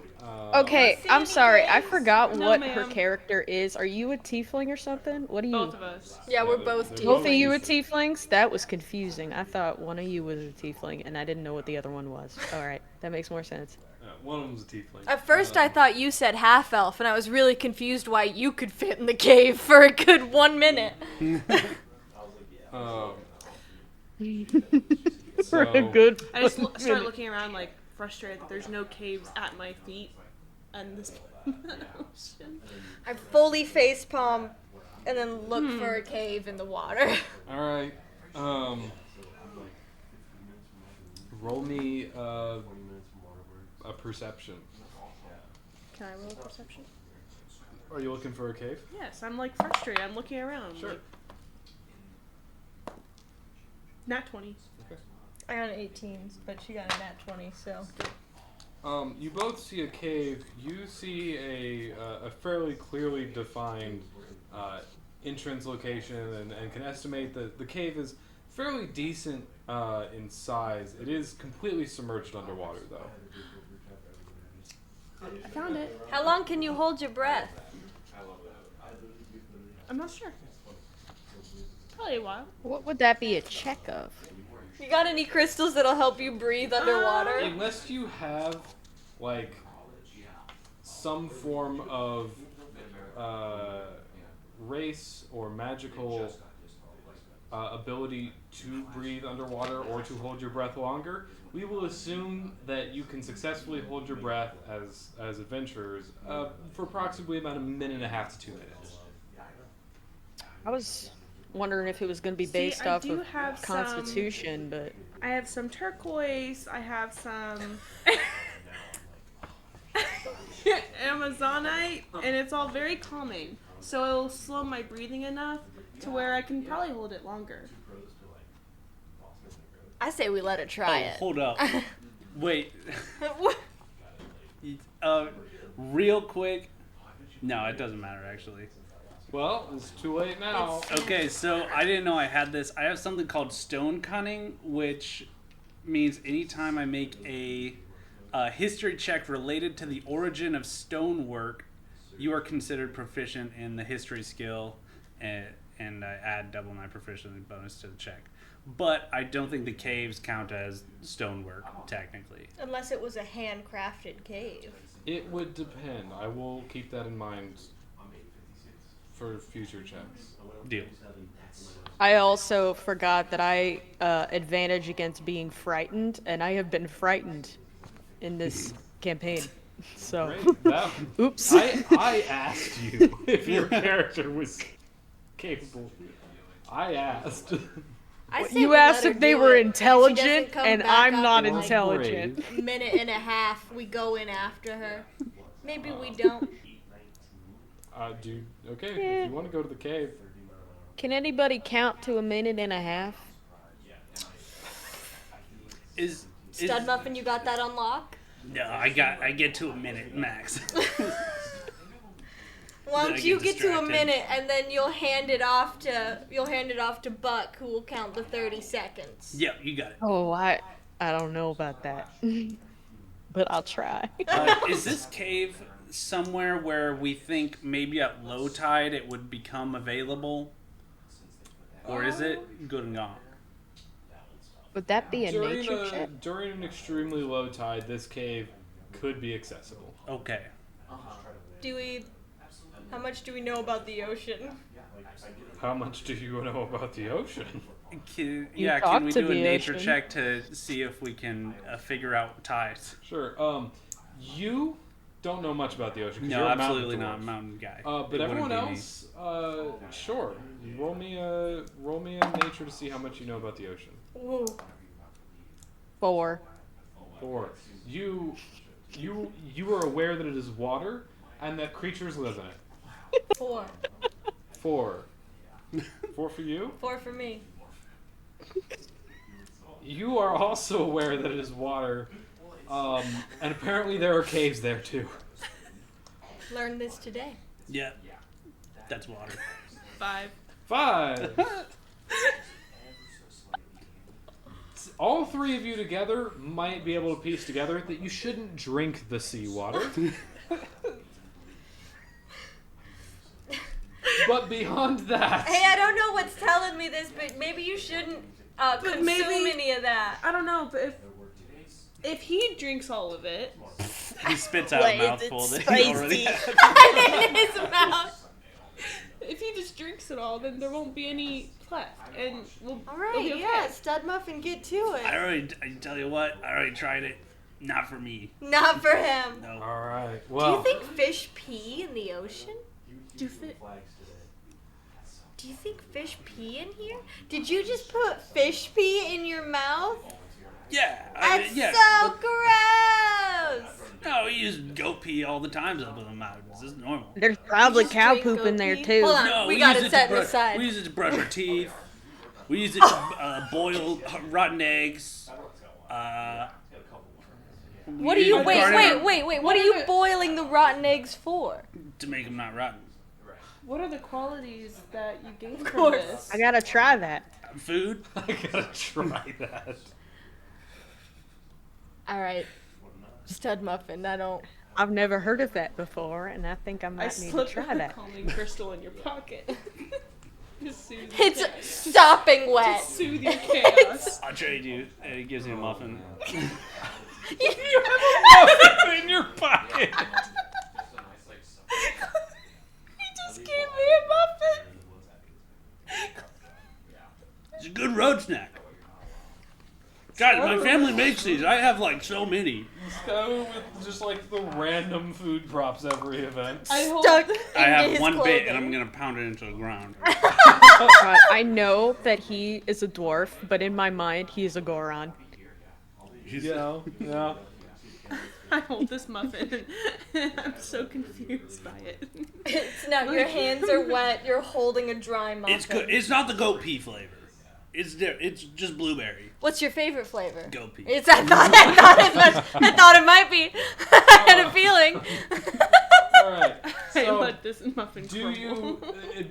Okay, See I'm any sorry. I caves? forgot No, what her ma'am. character is. Are you a tiefling or something? What are you? Both of us. Yeah, we're both they're Both of tieflings. you are tieflings? That was confusing. I thought one of you was a tiefling, and I didn't know what the other one was. All right, that makes more sense. One of them's a tiefling. At first, I thought you said half-elf, and I was really confused why you could fit in the cave for a good 1 minute. For a So- good. I just start looking around like frustrated that there's no caves at my feet and this ocean. I fully facepalm and then look for a cave in the water. All right. Roll me a perception. Can I roll a perception? Are you looking for a cave? Yes, I'm like frustrated. I'm looking around. Sure. Like, nat 20. I got an 18, but she got a nat 20, so... You both see a cave. You see a fairly clearly defined entrance location and can estimate that the cave is fairly decent in size. It is completely submerged underwater, though. I found it. How long can you hold your breath? I'm not sure. Probably a while. What would that be a check of? You got any crystals that'll help you breathe underwater? Unless you have, like, some form of race or magical ability to breathe underwater or to hold your breath longer, we will assume that you can successfully hold your breath as adventurers for approximately about 1.5 to 2 minutes. I was wondering if it was going to be based I off do of have Constitution, but I have some turquoise. I have some Amazonite, and it's all very calming. So it'll slow my breathing enough to where I can probably hold it longer. I say we let it try it. Hold up. Wait. Real quick. No, it doesn't matter actually. Well, it's too late now. Okay, so I didn't know I had this. I have something called stone cunning, which means anytime I make a history check related to the origin of stonework, you are considered proficient in the history skill, and I add double my proficiency bonus to the check. But I don't think the caves count as stonework, technically. Unless it was a handcrafted cave. It would depend. I will keep that in mind for future checks. Deal. I also forgot that I advantage against being frightened, and I have been frightened in this campaign. So, Great. oops. I asked you if your character was capable. I asked. I say You we asked let her if they do were it. If she doesn't intelligent, come and back I'm up not in, like, intelligent. a minute and a half, we go in after her. Maybe we don't. Dude, okay, Yeah. if you want to go to the cave. Can anybody count to 1.5 minutes? Is Stud Muffin, you got that unlocked? No, I get to a minute max. Why Then I don't you get get to a distracted. minute and then you'll hand it off to Buck, who will count the 30 seconds. Yeah, you got it. Oh, I don't know about that. But I'll try. Is this cave somewhere where we think maybe at low tide it would become available? Or is it good and gone? Would that be a During nature check? during an extremely low tide, this cave could be accessible. Okay. How much do we know about the ocean? How much do you know about the ocean? Can talk we to do a the nature ocean. check to see if we can figure out tides? Sure. You don't know much about the ocean. 'Cause No, you're a absolutely mountain not. dwarf. I'm a mountain guy. But It everyone wouldn't be me. else, sure. Roll me a nature to see how much you know about the ocean. Ooh. 4. 4. You are aware that it is water and that creatures live in it. 4. 4. 4 for you. 4 for me. You are also aware that it is water, and apparently there are caves there too. Learned this today. Yeah. That's water. 5. 5. All 3 of you together might be able to piece together that you shouldn't drink the seawater. But beyond that, Hey, I don't know what's telling me this, but maybe you shouldn't consume maybe- any of that. I don't know, but if he drinks all of it, He spits out a mouthful that he already had. In his mouth. if he just drinks it all, then there won't be any left, and we'll All it'll right, be okay. yeah, Stud Muffin, get to it. I tell you what, I already tried it. Not for me. Not for him. No. all right. Do Well, you think fish pee in the ocean? Do fit. Do you think fish pee in here? Did you just put fish pee in your mouth? Yeah. That's yeah. so but- gross. No, we use goat pee all the time up in the mountains. This is normal. There's probably just cow drink poop in goat there pee? too. Hold on. No, we we got use it it set to aside. We use it to brush our teeth. We use it to boil rotten eggs. What are you? Wait. What What are are you the- boiling the rotten eggs for? To make them not rotten. What are the qualities that you gain from course. this? I gotta try that. Food? I gotta try that. All right, stud muffin. I don't. I've never heard of that before, and I think I I might need to slipped try a that. calming crystal in your pocket. Just soothe your It's chaos. stopping wet. Just soothe your chaos. I'll trade you. And he gives you a muffin. You have a muffin in your pocket. He just gave me a muffin. It's a good road snack. God, my family makes these. I have like so many. Go with just like the random food props every event. I hold Stuck I into have his one bit clothing. and I'm gonna pound it into the ground. God, I know that he is a dwarf, but in my mind, he is a Goron. Yeah, yeah. I hold this muffin. I'm so confused by it. It's not. Your hands are wet. You're holding a dry muffin. It's good. It's not the goat pea flavor. It's just blueberry. What's your favorite flavor? Goat pea. It's. I thought as much. I thought it might be. I had a feeling. All right. I So, let this muffin do crumble. you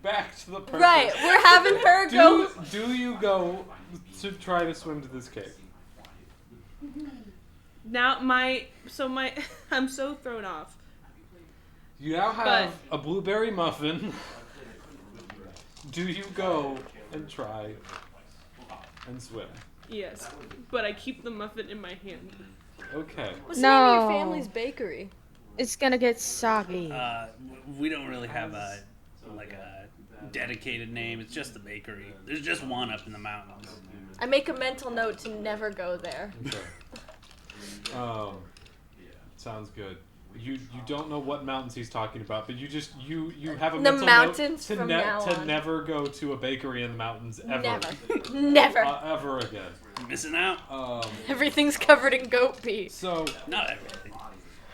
back to the purpose? Right. We're having her go. Do you go to try to swim to this cave? Now I'm so thrown off. You now have a blueberry muffin. Do you go and try and swim? Yes, but I keep the muffin in my hand. Okay. What's the name of your No. family's bakery? It's gonna get soggy. We don't really have a dedicated name. It's just the bakery. There's just one up in the mountains. I make a mental note to never go there. Okay. Sounds good. You don't know what mountains he's talking about, but you have a The mental mountains note from now to on. never go to a bakery in the mountains ever. Never. Ever again. Missing out? Everything's covered in goat pee. So Not everything.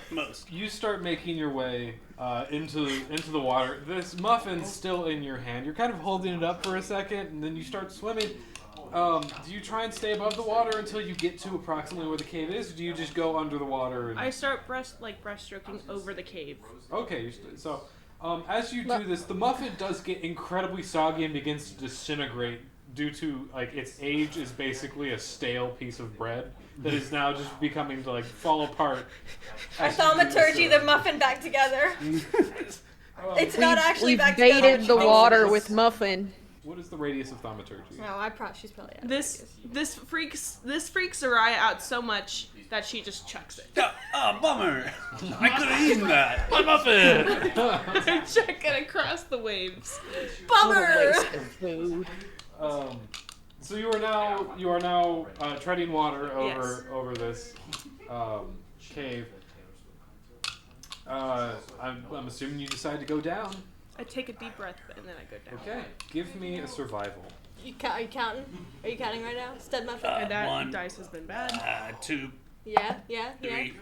Most. you start making your way into the water. This muffin's still in your hand. You're kind of holding it up for a second, and then you start swimming. Do you try and stay above the water until you get to approximately where the cave is, or do you just go under the water? And... I start breaststroking over the cave. Okay, so as you do this, the muffin does get incredibly soggy and begins to disintegrate due to like its age is basically a stale piece of bread that is now just becoming to like fall apart. I as you do this, thaumaturgy the muffin back together. It's not actually We've back together. baited the She water thinks with muffin. What is the radius of thaumaturgy? it is. No, she's probably out. This freaks Soraya out so much that she just chucks it. Bummer. I could have eaten that. My muffin. I chuck it across the waves. Bummer. Food. So you are now treading water Yes. over this cave. I'm assuming you decide to go down. I take a deep breath and then I go down. Okay, give me a survival. Are you counting? Are you counting right now? Stud muffin. And that One. dice has been bad. 2, Yeah. 3,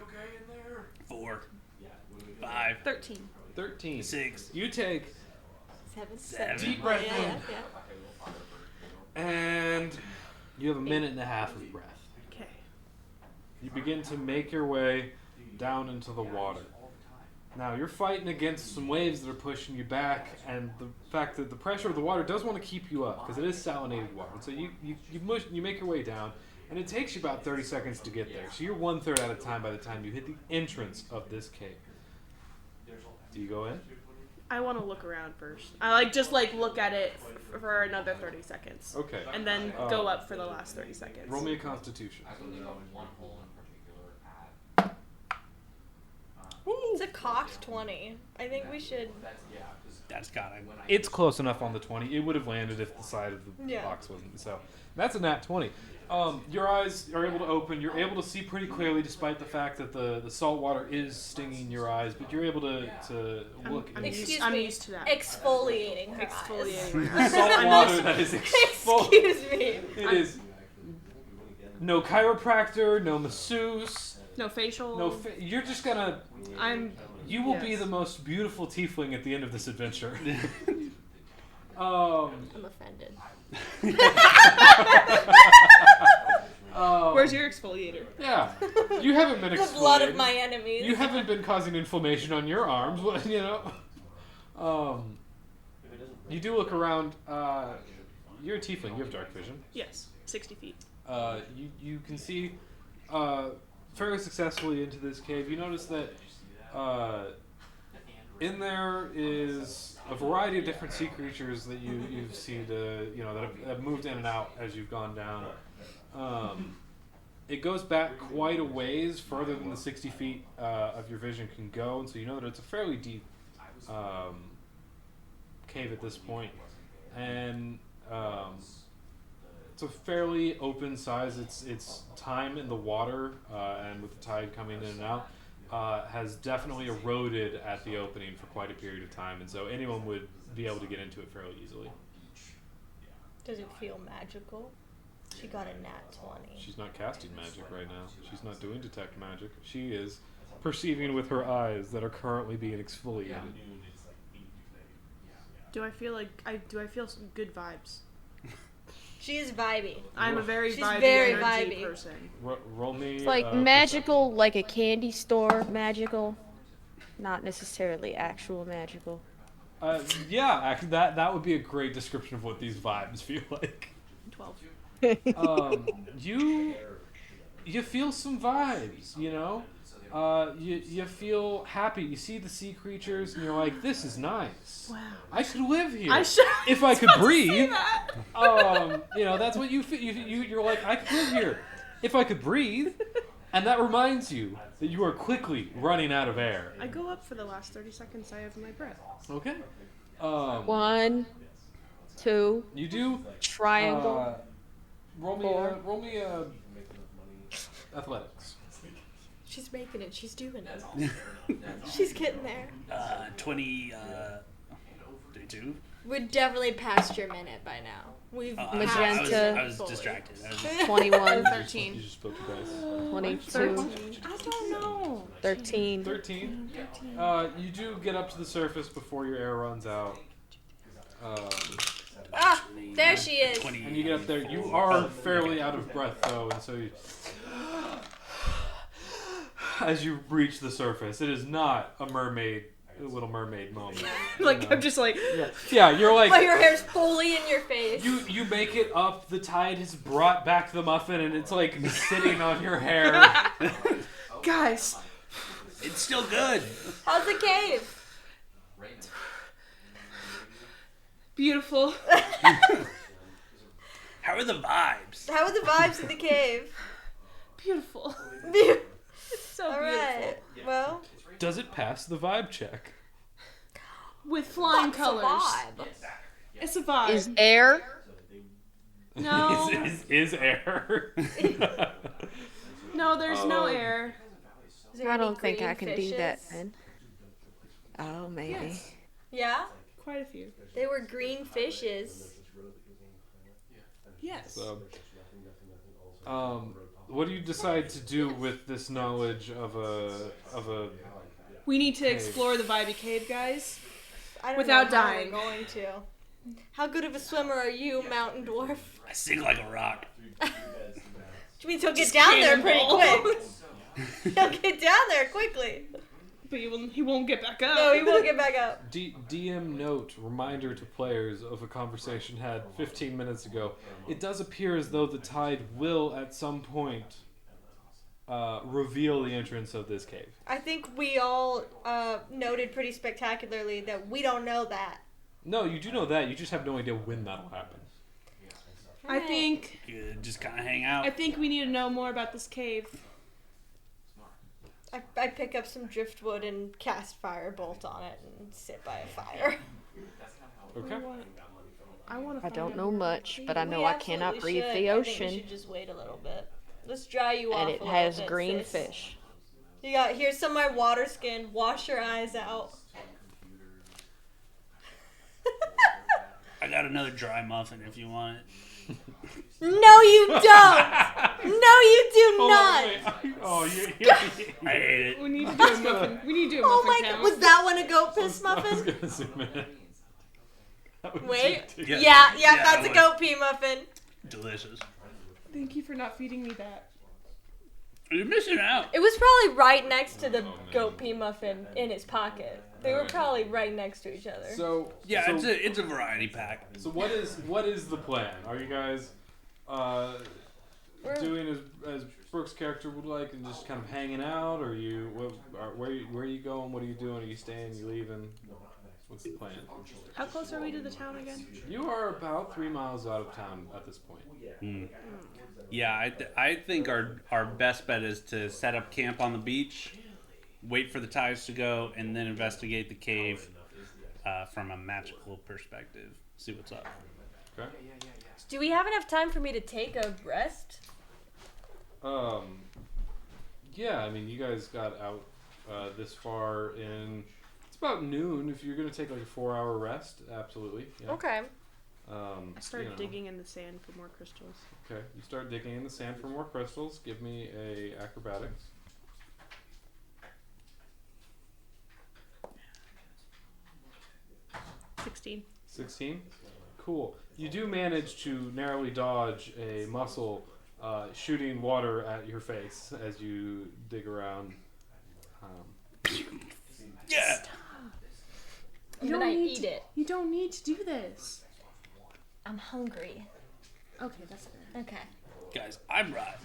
4, 5, 13. 13. 6, You take 7. deep breath in, Yeah. and you have a minute and a half of breath. Okay. You begin to make your way down into the water. Now, you're fighting against some waves that are pushing you back, and the fact that the pressure of the water does want to keep you up, because it is salinated water. So you make your way down, and it takes you about 30 seconds to get there. So you're 1/3 out of time by the time you hit the entrance of this cave. Do you go in? I want to look around first. I just look at it for another 30 seconds. Okay. And then go up for the last 30 seconds. Roll me a Constitution. It's a cocked 20. I think we should. That's got it. It's close enough on the 20. It would have landed if the side of the Yeah. box wasn't. So that's a nat 20. Your eyes are able to open. You're able to see pretty clearly, despite the fact that the salt water is stinging your eyes. But you're able to look. I'm in Excuse I'm me. used to that. Exfoliating her Exfoliating. eyes. salt water that is exfoliating. Excuse me. It is no chiropractor, no masseuse, No facial. you're just gonna. You will be Yes. the most beautiful tiefling at the end of this adventure. I'm offended. Where's your exfoliator? Yeah, you haven't been The blood of exfoliated. my enemies. You haven't been causing inflammation on your arms, you know. You do look around. You're a tiefling. You have dark vision. Yes, 60 feet. You can see fairly successfully into this cave. You notice that in there is a variety of different sea creatures that you've seen that have moved in and out as you've gone down. It goes back quite a ways, further than the 60 feet of your vision can go, and so you know that it's a fairly deep cave at this point. And it's a fairly open size. Its time in the water and with the tide coming in and out has definitely eroded at the opening for quite a period of time, and so anyone would be able to get into it fairly easily. Does it feel magical? She got a nat 20. She's not casting magic right now. She's not doing detect magic. She is perceiving with her eyes that are currently being exfoliated. Do I feel some good vibes? She is vibey. I'm a very She's vibey very energy vibey. person. Roll me. It's like magical, like a candy store magical, not necessarily actual magical. Yeah, actually, that would be a great description of what these vibes feel like. 12. You feel some vibes, you know. You feel happy. You see the sea creatures, and you're like, "This is nice. Wow. I could live here If I could breathe." That's what you feel. You're like, "I could live here if I could breathe," and that reminds you that you are quickly running out of air. I go up for the last 30 seconds I have my breath. Okay. 1, 2, You do. triangle. Roll me athletics. She's making it. She's doing it. She's getting there. 22. We're definitely past your minute by now. We've Magenta. I was distracted. 21, 13. You just spoke to guys. 22, I don't know. 13. 13. You do get up to the surface before your air runs out. Ah, there she is. 20. And you get up there. You are fairly out of breath, though, and so you... As you reach the surface, it is not a Little Mermaid moment. I'm just like... Yeah, you're like... But your hair's fully in your face. You make it up, the tide has brought back the muffin, and it's like sitting on your hair. Guys, It's still good. How's the cave? beautiful. How are the vibes? How are the vibes in the cave? Beautiful. So All beautiful. right. Well, Does it pass the vibe check? With flying it's a colors. vibe. It's a vibe. Is air? No. Is air? No, there's no air. Is there I any don't think I green can do that fishes? then. Oh, maybe. Yes. Yeah, Quite a few. they were green fishes. Yes. So, what do you decide to do with this knowledge of a? We need to explore the Vibey Cave, guys. I don't Without know how dying. we're going to. How good of a swimmer are you, Mountain Dwarf? I sink like a rock. Which means he'll get down there pretty quick. He'll get down there quickly. But he won't get back up. No, he won't get back up. DM note, reminder to players of a conversation had 15 minutes ago. It does appear as though the tide will, at some point, reveal the entrance of this cave. I think we all noted pretty spectacularly that we don't know that. No, you do know that. You just have no idea when that'll happen. I think You just kind of hang out. we need to know more about this cave. I pick up some driftwood and cast firebolt on it and sit by a fire. Okay. I don't know much, but I know We I cannot absolutely breathe should. the I think we ocean, should just wait a little bit. Let's dry you off and a it little has bit, green sis. fish. Here's some of my water skin. Wash your eyes out. I got another dry muffin if you want it. No, you don't. No, you do not. Oh, I hate it. We need to do a muffin. We need to do a Oh muffin my count. god, was that one a goat piss I was muffin? gonna zoom in. That was Wait. ridiculous. Yeah, that's it a was goat pea muffin. Delicious. Thank you for not feeding me that. You're missing out. It was probably right next to the goat pea muffin in his pocket. They were probably right next to each other. So Yeah, so, it's a variety pack. so what is the plan? Are you guys doing as Brooke's character would like and just kind of hanging out, or where are you going? What are you doing? Are you staying? Are you leaving? What's the plan? How close are we to the town again? You are about 3 miles out of town at this point. Yeah, I think our best bet is to set up camp on the beach, wait for the tides to go, and then investigate the cave from a magical perspective. See what's up. Okay. Do we have enough time for me to take a rest? Yeah, I mean, you guys got out this far in. It's about noon. If you're gonna take like a 4-hour rest, absolutely. Yeah. Okay. Start digging in the sand for more crystals. Okay, you start digging in the sand for more crystals. Give me a acrobatics. 16. Cool. You do manage to narrowly dodge a mussel shooting water at your face as you dig around. Yeah. And then I eat it. You don't need to do this. I'm hungry. Okay, that's fair. Okay. Guys, I brought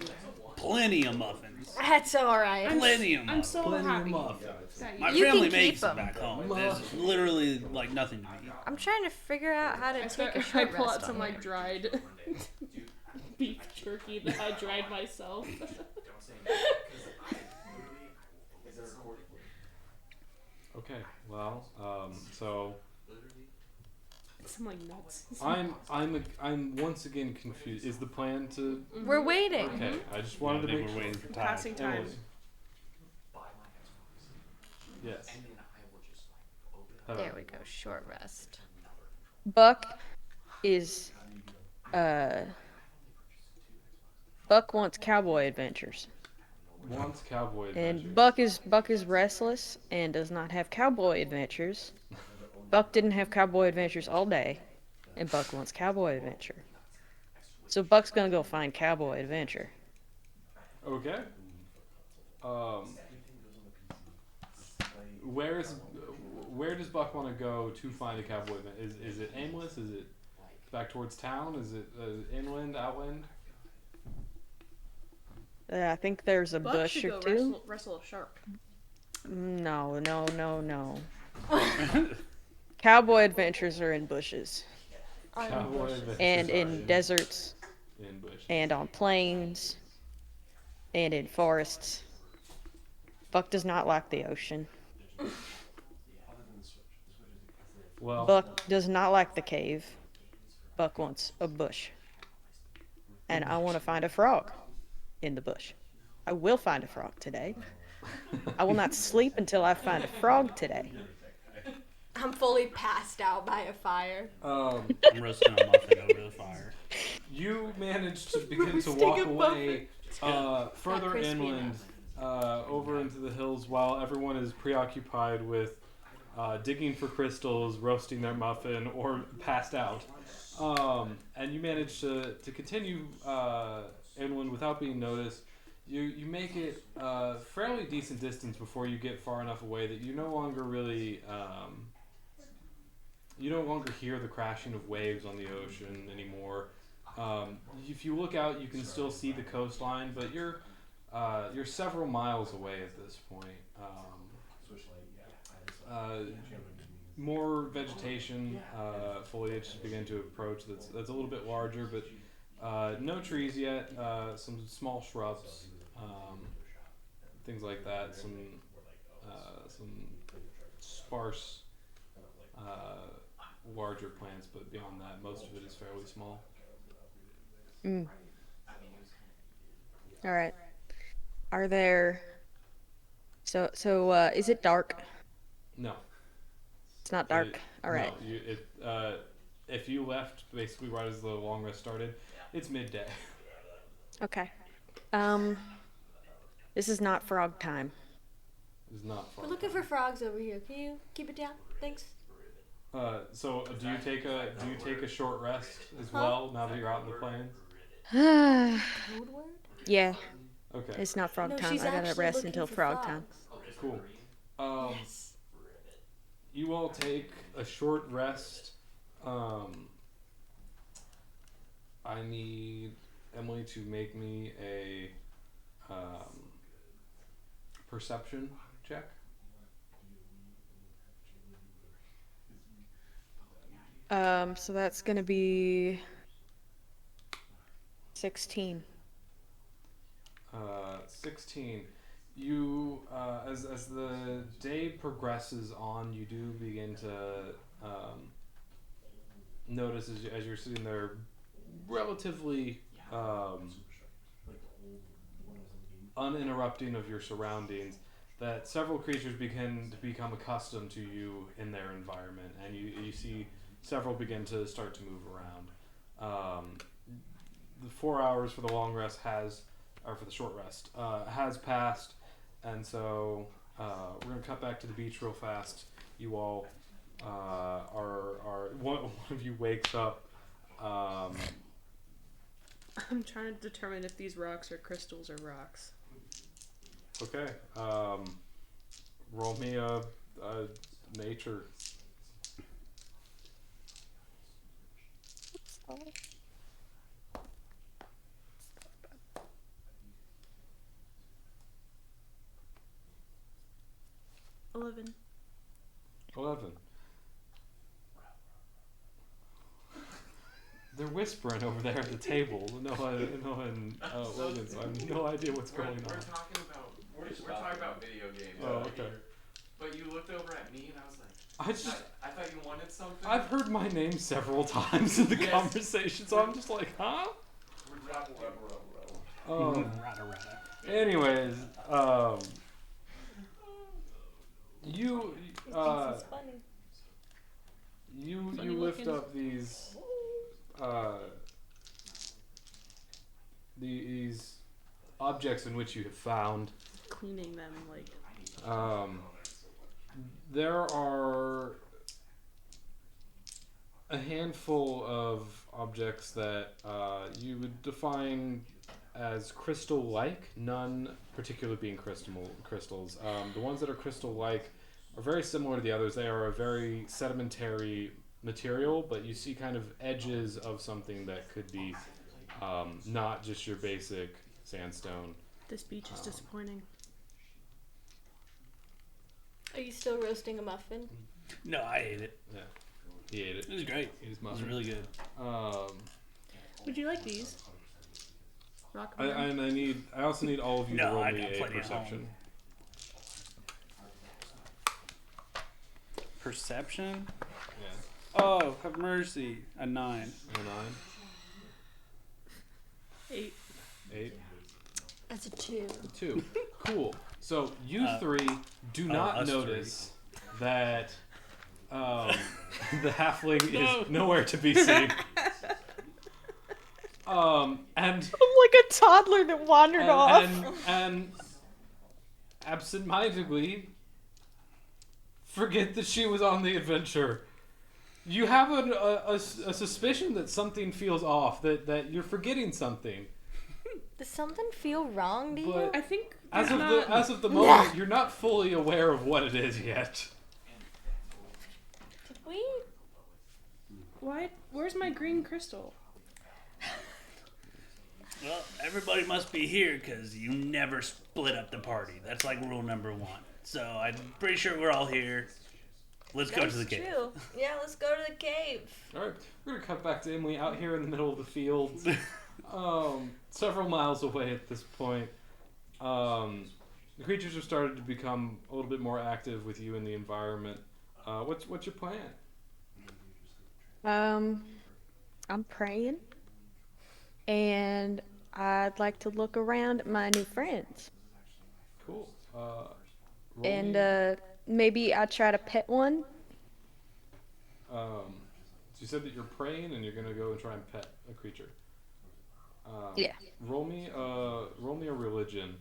plenty of muffins. That's alright. Plenty of I'm muffins. so Plenty happy of muffins. that My You can family keep makes them them. back home. There's literally like nothing to eat. I'm trying to figure out how to I take a I short pull rest out some on like there. dried beef jerky that I dried myself. Okay. Well, so Some like nuts. I'm once again confused. Is the plan to? We're waiting. Okay. I just wanted to I think make we're sure. waiting for time. Passing time. Emily. Yes. Hello. There we go. Short rest. Buck is Buck wants cowboy adventures. Wants cowboy adventures. And Buck is restless and does not have cowboy adventures. Buck didn't have cowboy adventures all day, and Buck wants cowboy adventure. So Buck's gonna go find cowboy adventure. Okay. Where does Buck want to go to find a cowboy event? Is it aimless? Is it back towards town? Is it inland, outland? I think there's a Buck bush should or go two. wrestle a shark. No. Cowboy adventures are in bushes Cowboy adventures and are in deserts in bush. and on plains and in forests. Buck does not like the ocean. Well, Buck does not like the cave. Buck wants a bush. And I want to find a frog in the bush. I will find a frog today. I will not sleep until I find a frog today. I'm fully passed out by a fire. I'm roasting a muffin over the fire. you managed to begin to Roasting walk a away further crispy inland, over into the hills, while everyone is preoccupied with digging for crystals, roasting their muffin, or passed out. And you manage to continue inland without being noticed. You make it fairly decent distance before you get far enough away that you no longer really you no longer hear the crashing of waves on the ocean anymore. If you look out, you can still see the coastline, but you're several miles away at this point. More vegetation, foliage is beginning to approach. That's a little bit larger, but no trees yet. Some small shrubs, things like that. Some sparse, larger plants, but beyond that, most of it is fairly small. All right. Are there? So is it dark? No. It's not dark. All right. No, if you left basically right as the long rest started, it's midday. Okay. This is not frog time. It's not far. We're looking for frogs over here. Can you keep it down? Thanks. So do you take a short rest as well now that you're out in the plains? Code word? Yeah. Okay. It's not frog No, time. she's I gotta actually rest looking until for frog time. frogs. Cool. Yes. You all take a short rest. I need Emily to make me a perception check. So that's gonna be 16. 16. You, as the day progresses on, you do begin to notice as you're sitting there, relatively uninterrupting of your surroundings, that several creatures begin to become accustomed to you in their environment, and you see several begin to start to move around. The 4 hours for the long rest or for the short rest, has passed, and so we're gonna cut back to the beach real fast. You all are one of you wakes up. I'm trying to determine if these rocks are crystals or rocks. Okay. Roll me a nature. Oh. 11. 11. They're whispering over there at the table. Noah and Logan, so I have no idea what's going on. We're talking about video games. Oh, okay. But you looked over at me and I was like, I thought you wanted something. I've heard my name several times in the Yes. conversation, so I'm just like, huh? Rada. Anyways, you It's funny. you Funny lift looking. up these these objects in which you have found. Cleaning them, like. There are a handful of objects that you would define as crystal-like, none particularly being crystals. The ones that are crystal-like are very similar to the others. They are a very sedimentary material, but you see kind of edges of something that could be not just your basic sandstone. This beach is disappointing. Are you still roasting a muffin? No, I ate it. Yeah, he ate it. It was great. He was It was muffin. really good. Would you like these? Rock I also need all of you to No, roll I me got a plenty at perception. Perception? Yeah. Oh, have mercy. A 9. A 9. 8. 8. That's a 2. 2. Cool. So you three do not us notice that the halfling No. is nowhere to be seen. And I'm like a toddler that wandered off. and absentmindedly forget that she was on the adventure. You have a suspicion that something feels off, that you're forgetting something. Does something feel wrong to you? But I think as there's of not... as of the moment, you're not fully aware of what it is yet. Did we? Why? Where's my green crystal? Well, everybody must be here because you never split up the party. That's like rule number 1. So I'm pretty sure we're all here. Let's go to the cave. True. Yeah, let's go to the cave. All right, we're gonna cut back to Emily out here in the middle of the fields, several miles away at this point. The creatures have started to become a little bit more active with you in the environment. What's your plan? I'm praying, and I'd like to look around at my new friends, Cool. Roll and me- maybe I try to pet one. so you said that you're praying and you're gonna go and try and pet a creature. Yeah. Roll me a religion,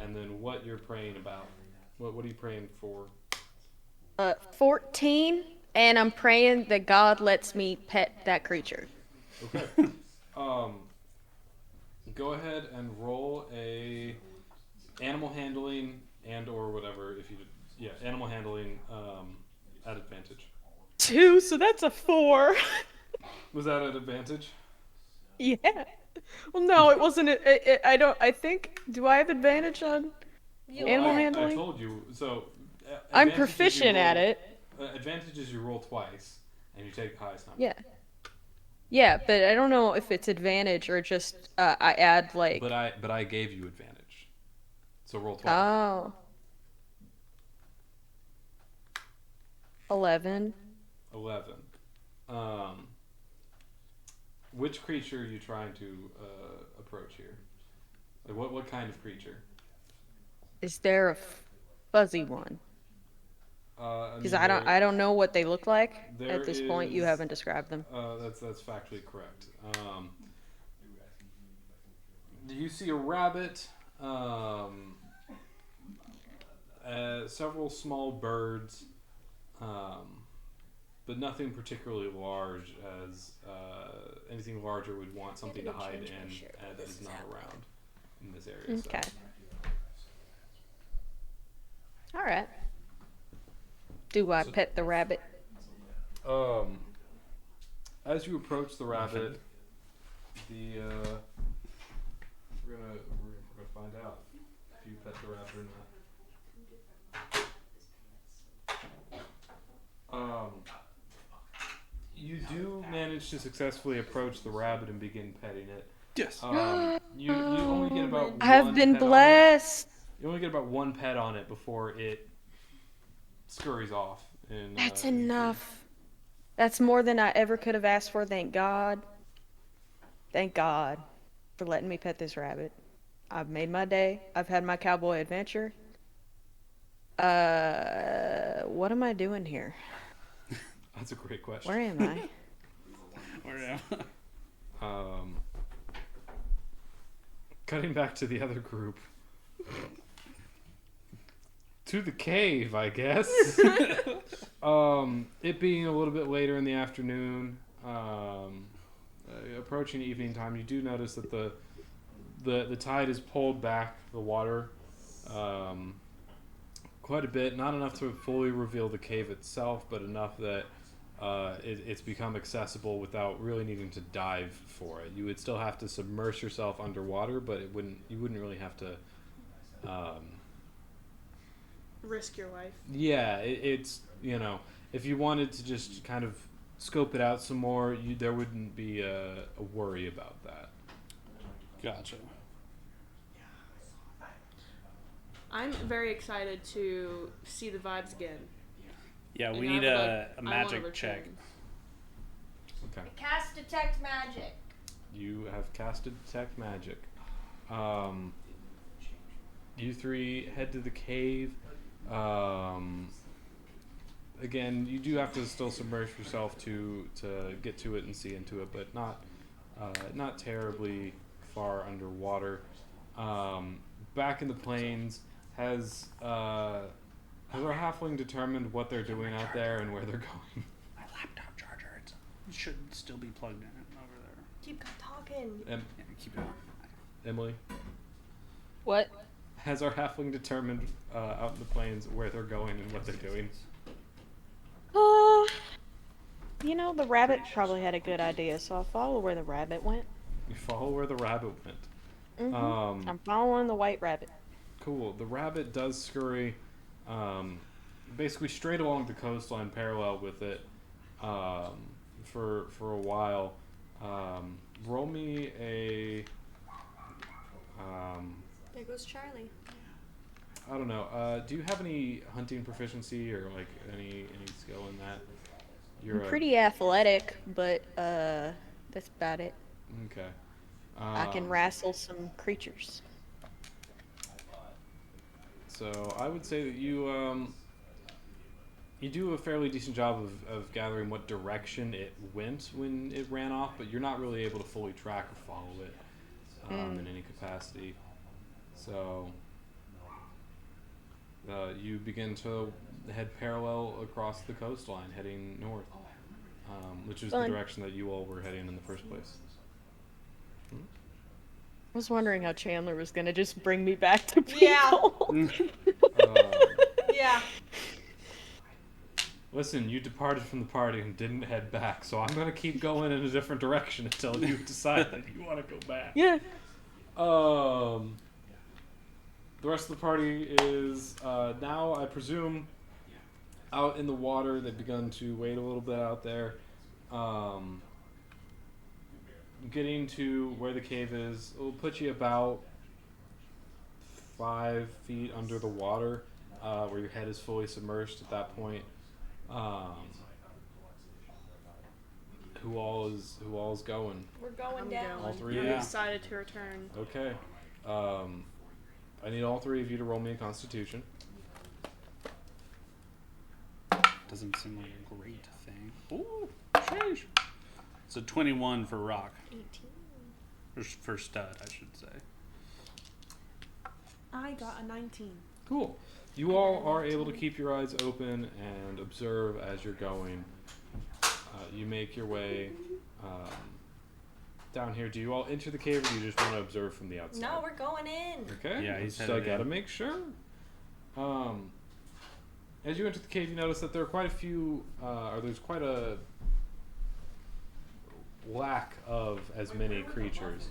and then what you're praying about. What are you praying for? 14, and I'm praying that God lets me pet that creature. Okay. Go ahead and roll a animal handling and or whatever. If you animal handling at advantage. 2, so that's a 4. Was that at advantage? Yeah. Well, no, it wasn't. I don't. I think. Do I have advantage on You animal I handling? told you. So I'm advantage is you proficient at roll- it. Advantage is you roll twice and you take the highest number. Yeah. Yeah, but I don't know if it's advantage or just I add like. But I gave you advantage. So roll twice. Oh. 11. 11. Which creature are you trying to approach here? Like what kind of creature? Is there a fuzzy one? Because I don't know what they look like there at this point. You is- haven't described them. That's factually correct. Do you see a rabbit? Several small birds, but nothing particularly large. As anything larger would want something to hide in that is not around in this area. Okay. All right. Do I pet the rabbit? As you approach the rabbit, we're gonna find out if you pet the rabbit or not. You do manage to successfully approach the rabbit and begin petting it. Yes. You only get about I have one been pet on it. blessed. You only get about one pet on it before it scurries off. That's enough. That's more than I ever could have asked for. Thank God. Thank God for letting me pet this rabbit. I've made my day. I've had my cowboy adventure. What am I doing here? That's a great question. Where am I? Where am Cutting back to the other group. To the cave, I guess. It being a little bit later in the afternoon, approaching evening time, you do notice that the tide has pulled back the water quite a bit. Not enough to fully reveal the cave itself, but enough that it's become accessible without really needing to dive for it. You would still have to submerge yourself underwater, but you wouldn't really have to. Risk your life. Yeah, it's if you wanted to just kind of scope it out some more, there wouldn't be a worry about that. Gotcha. I'm very excited to see the vibes again. Yeah, we And need I would a I wanna magic check. return. Okay. Cast detect magic. You have casted detect magic. You three head to the cave. Again, you do have to still submerge yourself to get to it and see into it, but not terribly far underwater. Back in the plains, has our halfling determined what they're doing out there and where they're going? My laptop charger. It should still be plugged in over there. Keep talking. Yeah, keep it on. Emily, What? has our halfling determined out in the plains where they're going and what they're doing? The rabbit probably had a good idea, so I'll follow where the rabbit went. You follow where the rabbit went. I'm following the white rabbit. Cool. The rabbit does scurry basically straight along the coastline parallel with it for a while. Roll me a... There goes Charlie. I don't know. Do you have any hunting proficiency or like any skill in that? I'm pretty athletic, but that's about it. Okay. I can wrestle some creatures. So I would say that you do a fairly decent job of gathering what direction it went when it ran off, but you're not really able to fully track or follow it in any capacity. So you begin to head parallel across the coastline, heading north, which is the Fun. direction that you all were heading in the first place. was wondering how Chandler was gonna just bring me back to Yeah. people. Yeah. Listen, you departed from the party and didn't head back, so I'm gonna keep going in a different direction until you decide that you want to go back. Yeah. The rest of the party is now, I presume, out in the water. They've begun to wait a little bit out there. Getting to where the cave is, it will put you about 5 feet under the water, where your head is fully submerged at that point. Who all is going? We're going I'm down. All going. three of I'm you? excited to return. Okay. I need all 3 of you to roll me a Constitution. Doesn't seem like a great thing. Ooh, sheesh. It's a 21 for Rock. 18. For Stud, I should say. I got a 19. Cool. You all are able to keep your eyes open and observe as you're going. You make your way down here. Do you all enter the cave, or do you just want to observe from the outside? No, we're going in. Okay. Yeah, he's so I headed gotta in. make sure. As you enter the cave, you notice that there are quite a few, or there's quite a lack of as many creatures.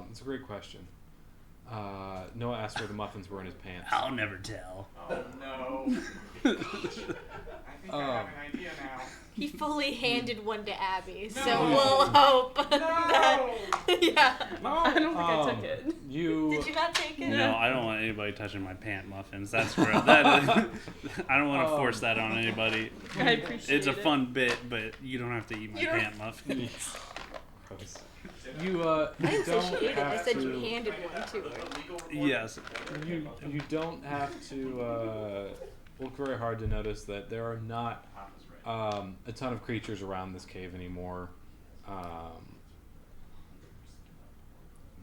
It's a great question. Noah asked where the muffins were in his pants. I'll never tell. Oh no. I think I have an idea now. He fully handed one to Abby, so No. we'll hope No. that. Yeah. I don't think I took it. Did You you not take it? No, I don't want anybody touching my pant muffins. That's real. I don't want to force that on anybody. I appreciate It's a it. fun bit, but you don't have to eat my You don't- pant muffins. you I don't appreciate it. I have said to. you handed one to her. Yes. You don't have to look very hard to notice that there are not a ton of creatures around this cave anymore.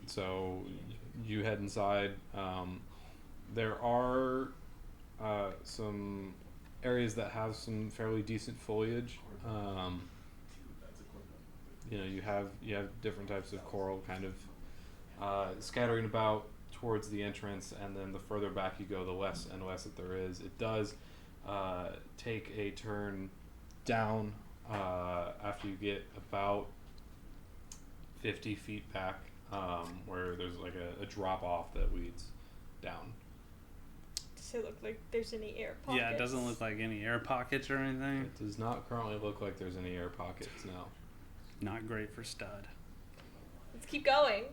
So you head inside. There are some areas that have some fairly decent foliage. You have different types of coral kind of scattering about towards the entrance, and then the further back you go, the less and less that there is. It does take a turn down after you get about 50 feet back, where there's like a drop off that leads down. Does it look like there's any air pockets? Yeah, it doesn't look like any air pockets or anything. It does not currently look like there's any air pockets now. Not great for Stud. Let's keep going.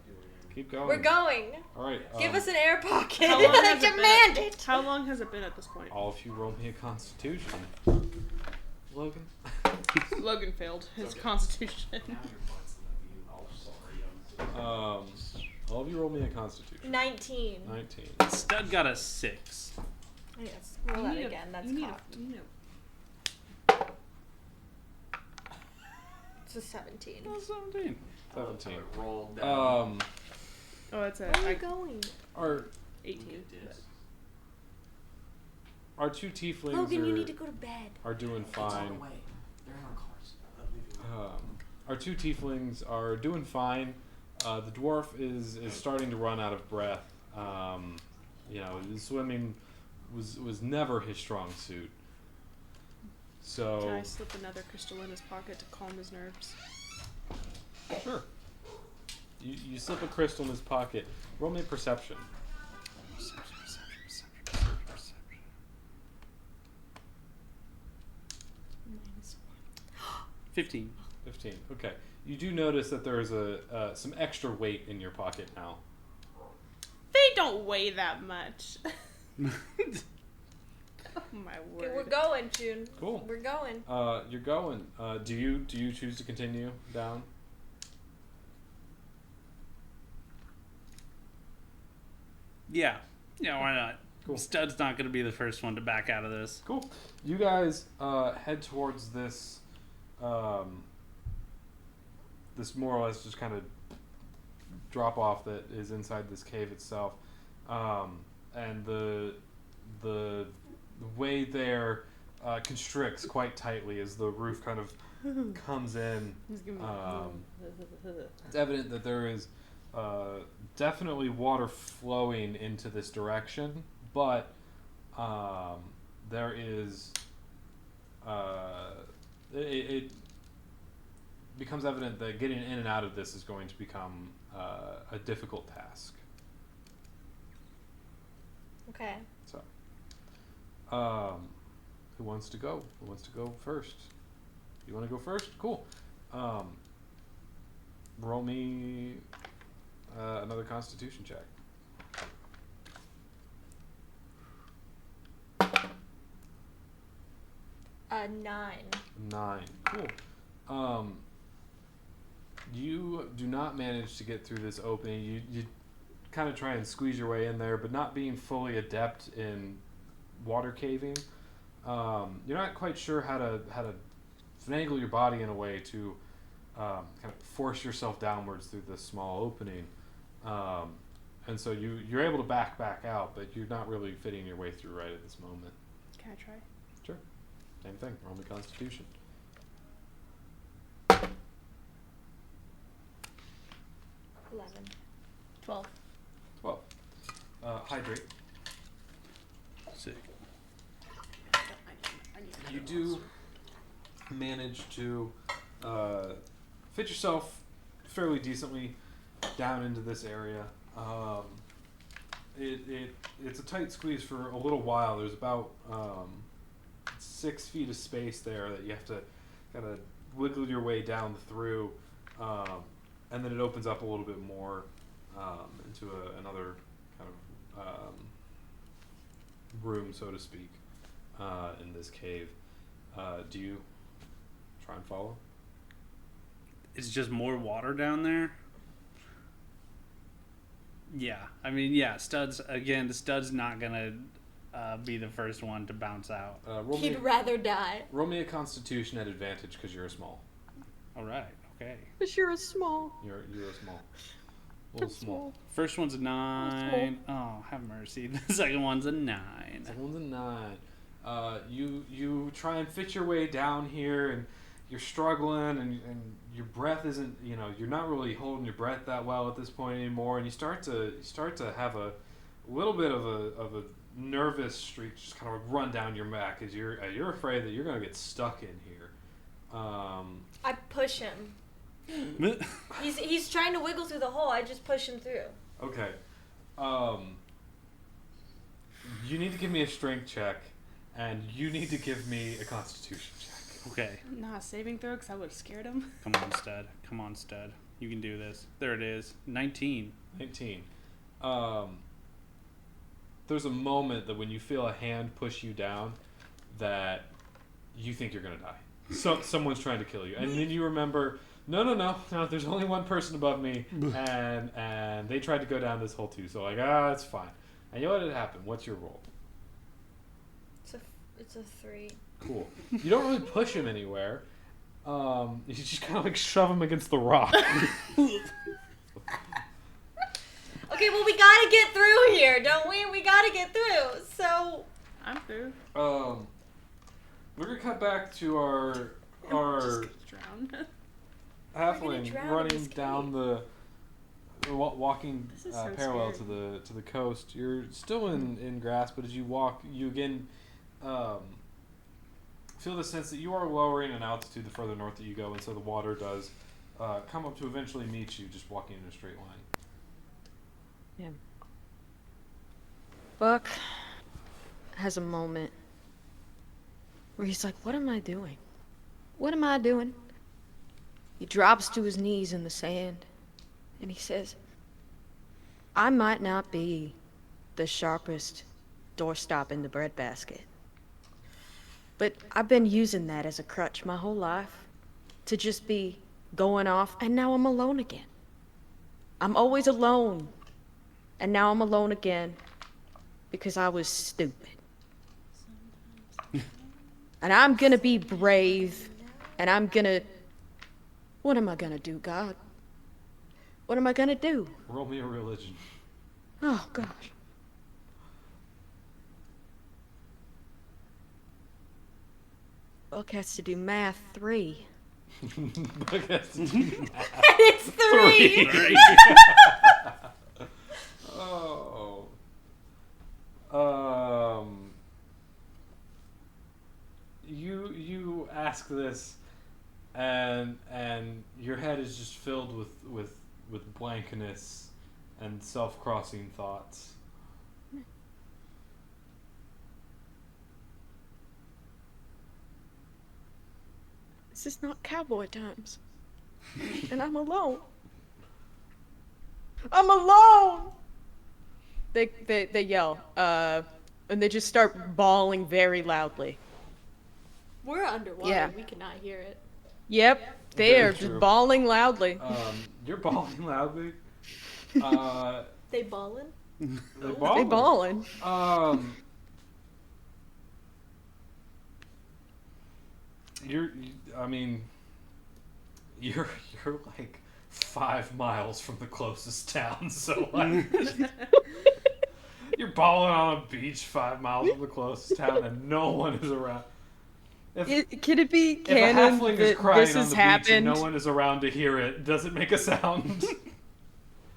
Keep going. We're going. All right. Give us an air pocket. How long I has it been? demand it. How long has it been at this point? all of you roll me a Constitution. Logan. Logan failed his constitution. All of you roll me a Constitution. 19. 19. Stud got a 6. Yes. Roll that again. That's cocked. It's a 17. 17. 17. Roll down. Oh, it's a Where are you going? Our 18. our 2 tieflings Logan, you need to go to bed. are doing It's on fine. the way. They're in our cars. Our 2 tieflings are doing fine. The dwarf is starting to run out of breath. The swimming was never his strong suit. Can I So slip another crystal in his pocket to calm his nerves? sure, you slip a crystal in his pocket. Roll me a perception. 15. 15. Okay. You do notice that there is some extra weight in your pocket now. They don't weigh that much. Oh my Okay, word. we're going, June. Cool. We're going. You're going. Do you choose to continue down? Yeah. Yeah, why not? Cool. Stud's not going to be the first one to back out of this. Cool. You guys head towards this, this more or less just kind of drop off that is inside this cave itself, and the way there constricts quite tightly as the roof kind of comes in. He's giving me It's evident that there is definitely water flowing into this direction, but there is it becomes evident that getting in and out of this is going to become a difficult task. Okay. So, who wants to go? Who wants to go first? You want to go first? Cool. Roll me another Constitution check. 9. 9. Cool. You do not manage to get through this opening. You kind of try and squeeze your way in there, but not being fully adept in water caving, you're not quite sure how to finagle your body in a way to kind of force yourself downwards through this small opening, and so you're able to back out, but you're not really fitting your way through right at this moment. Can I try? Sure. Same thing. Roll me Constitution. 11. 12. 12. Hydrate. Sick. You do manage to fit yourself fairly decently down into this area. It's a tight squeeze for a little while. There's about 6 feet of space there that you have to kind of wiggle your way down through, and then it opens up a little bit more into another kind of room, so to speak, in this cave. Do you try and follow? It's just more water down there. Yeah, I mean, yeah. Studs again. The stud's not gonna be the first one to bounce out. He'd rather die. Roll me a Constitution at advantage because you're a small. All right. Okay. Because you're a small. You're a small. A little small. First one's a 9. Oh, have mercy. The second one's a 9. Second one's a 9. You try and fit your way down here, and you're struggling, and your breath isn't, you're not really holding your breath that well at this point anymore, and you start to have a little bit of a nervous streak just kind of run down your back as you're afraid that you're going to get stuck in here. I push him. He's trying to wiggle through the hole. I just push him through. Okay. You need to give me a strength check, and you need to give me a Constitution check. Okay. Not a saving throw because I would have scared him. Come on, stud. You can do this. There it is. 19. 19. There's a moment that when you feel a hand push you down that you think you're going to die. Someone's trying to kill you. And then you remember, no, there's only one person above me, and they tried to go down this hole too. So it's fine. And you let it happen. What's your roll? It's a 3. Cool. You don't really push him anywhere. You just kind of shove him against the rock. Okay, well, we gotta get through here, don't we? We gotta get through, so... I'm through. We're gonna cut back to our Just gonna drown. halfling drown in running this down the walking This is so parallel scary. to the coast. You're still in grass, but as you walk, you again feel the sense that you are lowering in altitude the further north that you go, and so the water does come up to eventually meet you, just walking in a straight line. Yeah. Buck has a moment where he's like, what am I doing? What am I doing? He drops to his knees in the sand and he says, I might not be the sharpest doorstop in the breadbasket, but I've been using that as a crutch my whole life to just be going off, and now I'm alone again. I'm always alone. And now I'm alone again because I was stupid. And I'm gonna be brave, and what am I gonna do, God? What am I gonna do? Roll me a religion. Oh, gosh. Buck has to do math 3. I guess And it's 3! ask this, and your head is just filled with blankness and self-crossing thoughts. This is not cowboy times. And I'm alone. I'm alone! They yell, and they just start bawling very loudly. We're underwater. Yeah. We cannot hear it. Yep, they Very are true. just bawling loudly. You're bawling loudly. They ballin'? They They bawling. You're like 5 miles from the closest town, so like you're bawling on a beach 5 miles from the closest town, and no one is around. Can it be If a canon halfling is that crying this on has the beach and happened? no one is around to hear it, does it make a sound?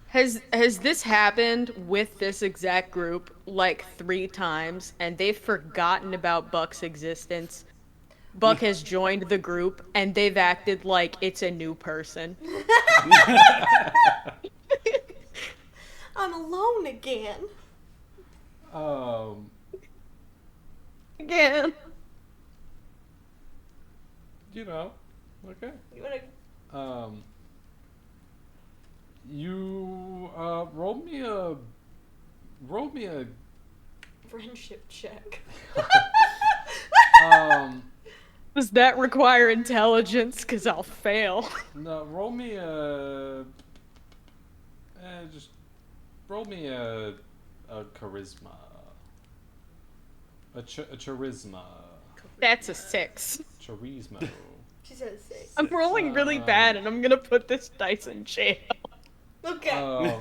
Has this happened with this exact group like 3 times, and they've forgotten about Buck's existence? Buck has joined the group, and they've acted like it's a new person. I'm alone again. Again. You know, okay. You wanna... You roll me a friendship check. Does that require intelligence? Cause I'll fail. no, roll me a just roll me a charisma. A charisma. That's a 6. Charisma. She said 6. I'm rolling really bad, and I'm gonna put this dice in jail. Okay.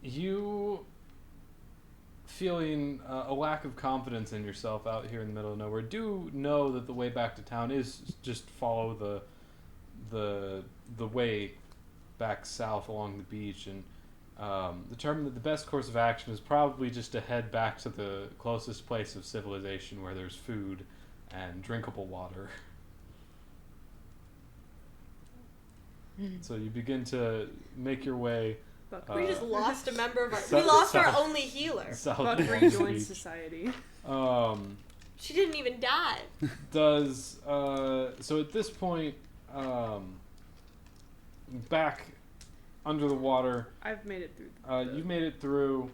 You feeling a lack of confidence in yourself out here in the middle of nowhere do know that the way back to town is just follow the way back south along the beach, and determine that the best course of action is probably just to head back to the closest place of civilization where there's food and drinkable water. So you begin to make your way. We just lost a member of our... so- we lost so- our only healer. South Buck along the rejoins beach. society. She didn't even die. Does so at this point, back under the water, I've made it through. you've made it through.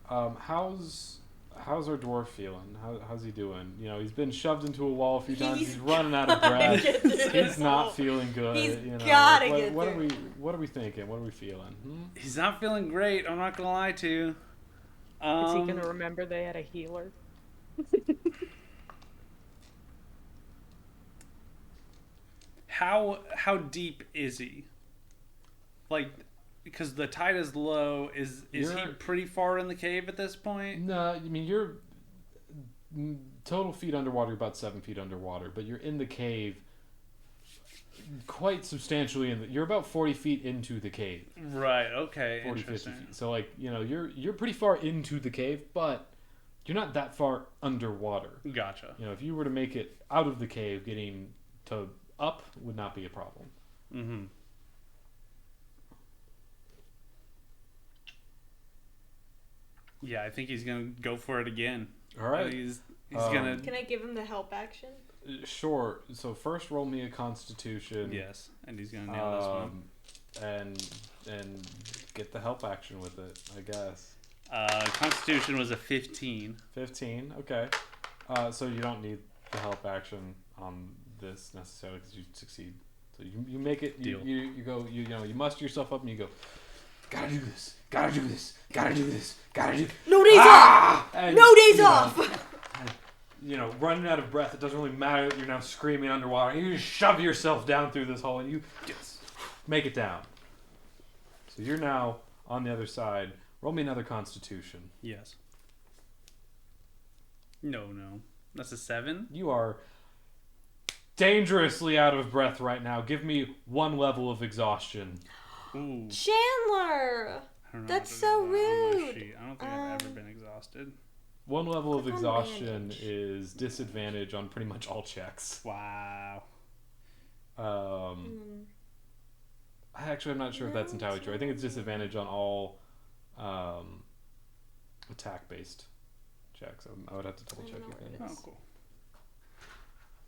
How's our dwarf feeling? How's he doing? You know, he's been shoved into a wall a few times. He's running out of breath. Get through this He's not hole. feeling good. He's you know, gotta what, get what through. What are we thinking? What are we feeling? He's not feeling great. I'm not gonna lie to you. Is he gonna remember they had a healer? How deep is he? Like, because the tide is low. Is he pretty far in the cave at this point? No, I mean you're total feet underwater, about 7 feet underwater, but you're in the cave quite substantially. You're about 40 feet into the cave. Right. Okay. 40, 50 Interesting. feet. So like you're pretty far into the cave, but you're not that far underwater. Gotcha. You know, if you were to make it out of the cave, getting to up would not be a problem. Mm-hmm. Yeah, I think he's gonna go for it again. All right. He's gonna. Can I give him the help action? Sure. So first, roll me a Constitution. Yes, and he's gonna nail this one. And get the help action with it, I guess. Constitution was a 15. 15. Okay. So you don't need the help action on this necessarily because you succeed. So you make it. You go. You know you muster yourself up and you go. Gotta do this. Gotta do this. Gotta do this. Gotta do. No days off. And, No days you know, off. You know, running out of breath. It doesn't really matter that you're now screaming underwater. You just shove yourself down through this hole and you make it down. So you're now on the other side. Roll me another Constitution. Yes. No. That's a 7. You are dangerously out of breath right now. Give me 1 level of exhaustion. Ooh. Chandler. I don't know That's what to so do with that on my rude. sheet. I don't think I've ever been exhausted. 1 level of Click on exhaustion bandage. is disadvantage on pretty much all checks. Wow. Actually, I'm not sure if that's entirely true. I think it's disadvantage on all attack-based checks. I would have to double I check don't know again. what it Oh, is. cool.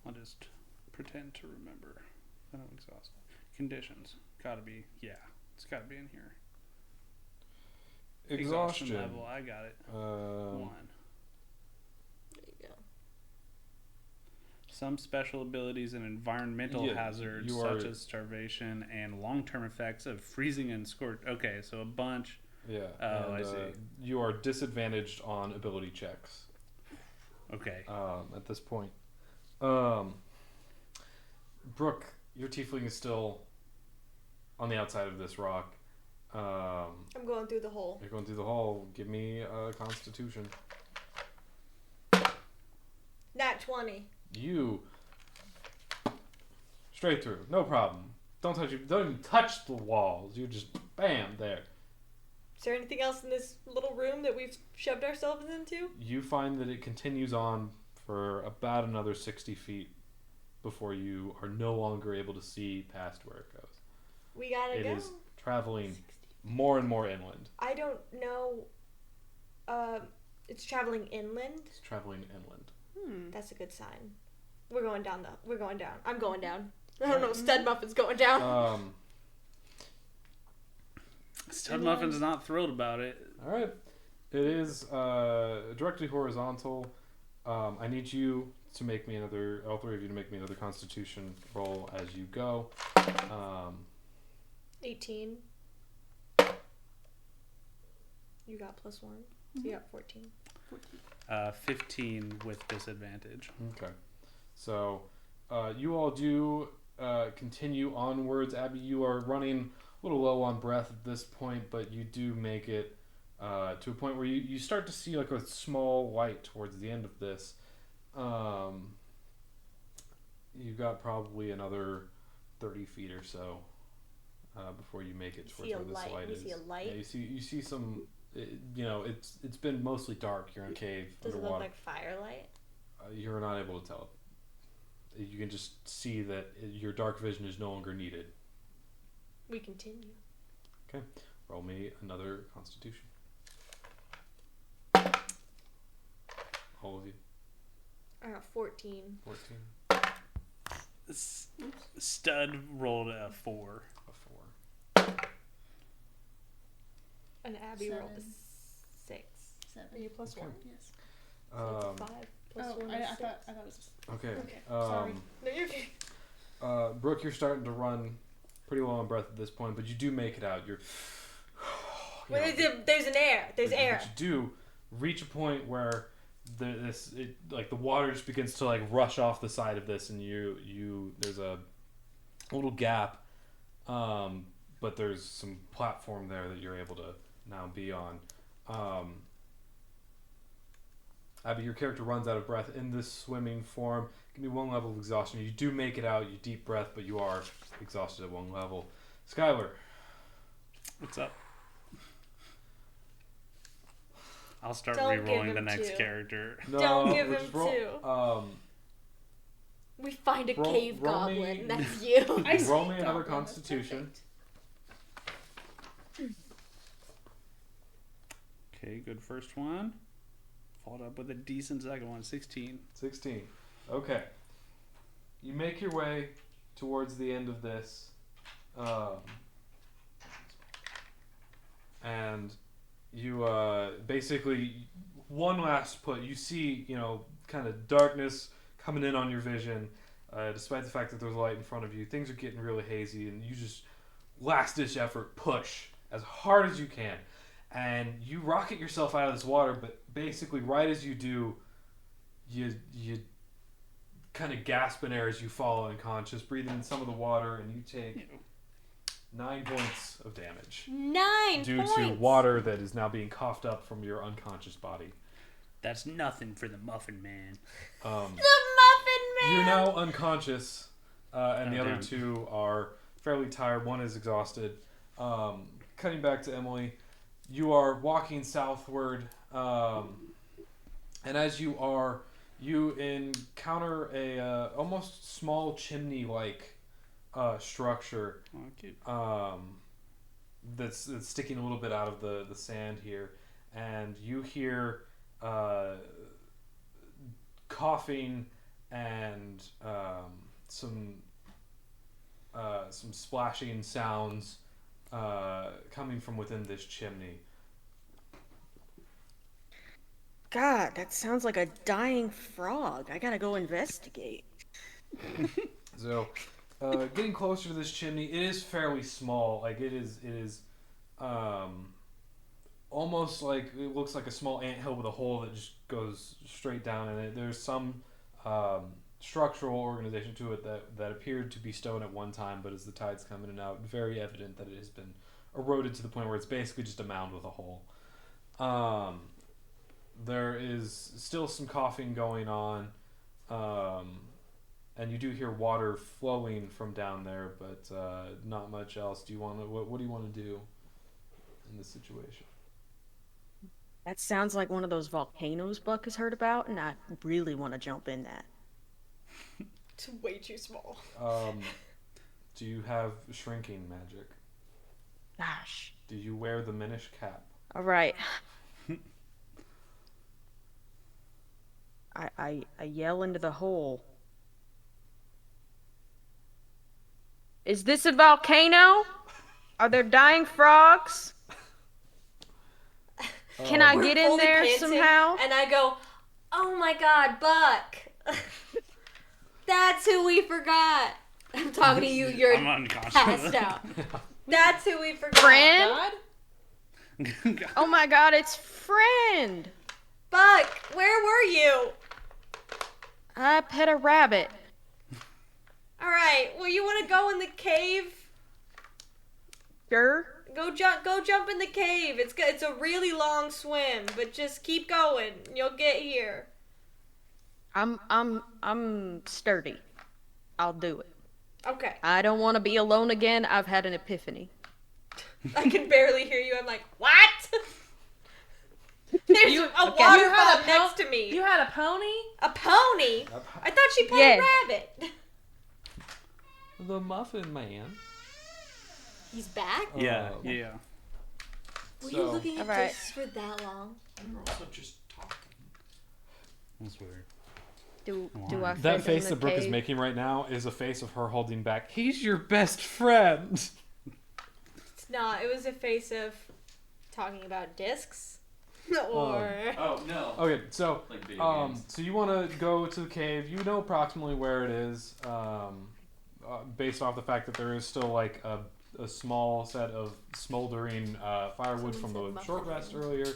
I'll just pretend to remember. I don't exhaust. Conditions. Gotta be. Yeah. It's gotta be in here. Exhaustion. level. I got it. 1. There you go. Some special abilities and environmental Yeah, hazards you such are- as starvation and long-term effects of freezing and scorch. Okay, so a bunch. Yeah. Oh, and, I see. You are disadvantaged on ability checks Okay. at this point. Brooke, your tiefling is still on the outside of this rock. I'm going through the hole. You're going through the hall. Give me a constitution. Nat 20. You straight through, no problem. Don't even touch the walls. You just bam there. Is there anything else in this little room that we've shoved ourselves into? You find that it continues on for about another 60 feet before you are no longer able to see past where it goes. We gotta It go. is traveling more and more inland. I don't know. It's traveling inland. It's traveling inland. That's a good sign. We're going down. I'm going down. I don't know. Stud Muffin's going down. Stud Muffin's not thrilled about it. All right. It is directly horizontal. I need you to make me all 3 of you to make me another Constitution roll as you go. 18. You got +1. So you got 14. 15 with disadvantage. Okay. So you all do continue onwards. Abby, you are running a little low on breath at this point, but you do make it to a point where you start to see like a small light towards the end of this. You've got probably another 30 feet or so before you make it towards where this light You is. see a light? Yeah, you see some. It's been mostly dark. You're in a cave Does it look underwater. like firelight? You're not able to tell. You can just see that your dark vision is no longer needed. We continue. Roll me another Constitution. All of you. I got 14. 14. Stud rolled a 4. A 4. And Abby rolled a 7. 6. 7. Are you +1? Yes. So it's a 5 plus Oh, 1 I is thought 6. it was. Okay. Okay, sorry. No, you're okay. Brooke, you're starting to run pretty low on breath at this point, but you do make it out. You're. There's an air. There's but air. you do reach a point where the water just begins to like rush off the side of this, and there's a little gap, but there's some platform there that you're able to now be on. Abby, your character runs out of breath in this swimming form. Give me 1 level of exhaustion. You do make it out. You deep breath, but you are exhausted at 1 level. Skylar. What's up? I'll start Don't give re-rolling him the next 2. character. No, Don't give we'll him just roll, 2. We find a cave roll goblin. me- That's you. roll me another Constitution. Okay, good first one. Followed up with a decent second one. 16. 16. Okay. You make your way towards the end of this. And you basically, one last put, you see, kind of darkness coming in on your vision. Despite the fact that there's a light in front of you, things are getting really hazy, and you just last-ditch effort push as hard as you can. And you rocket yourself out of this water, but basically right as you do, you kind of gasp in air as you fall unconscious, breathing in some of the water, and you take 9 points of damage. 9 due points. to water that is now being coughed up from your unconscious body. That's nothing for the Muffin Man. The Muffin Man. You're now unconscious, and the Oh, other damn. 2 are fairly tired. One is exhausted. Cutting back to Emily, you are walking southward, And as you encounter a almost small chimney-like structure Okay. that's sticking a little bit out of the sand here, and you hear coughing and some splashing sounds coming from within this chimney. God, that sounds like a dying frog. I gotta go investigate. So, getting closer to this chimney, it is fairly small. Like it is, almost like it looks like a small anthill with a hole that just goes straight down in it. There's some structural organization to it that appeared to be stone at one time, but as the tide's coming in and out, very evident that it has been eroded to the point where it's basically just a mound with a hole. There is still some coughing going on, and you do hear water flowing from down there, but not much else. Do you want to? What do you want to do in this situation? That sounds like one of those volcanoes Buck has heard about, and I really want to jump in that. It's way too small. Do you have shrinking magic? Gosh. Do you wear the Minish cap? All right. I yell into the hole. Is this a volcano? Are there dying frogs? Can I We're get in fully there panting, somehow? And I go, oh my god, Buck. That's who we forgot. I'm talking to you, you're I'm unconscious. passed out. That's who we forgot. Friend? God? Oh my god, it's friend. Buck, where were you? I pet a rabbit. Alright, well you wanna go in the cave? Sure. Go jump in the cave. It's a really long swim, but just keep going. You'll get here. I'm sturdy. I'll do it. Okay. I don't want to be alone again. I've had an epiphany. I can barely hear you. I'm like, what? There's You- a okay. water You had frog a next to me. You had a pony? A pony? I thought she put Yeah. a rabbit. The Muffin Man. He's back? Yeah, Um, yeah. Were so- you looking at Alright. this for that long? We're also just talking. That's weird. Do I fit That in face the that Brooke is cave? making right now is a face of her holding back. He's your best friend. It's not. It was a face of talking about discs. Or Oh no. Okay, so Like video games. so you want to go to the cave. You know approximately where it is, based off the fact that there is still like a small set of smoldering firewood from Someone the said short muffin. rest earlier,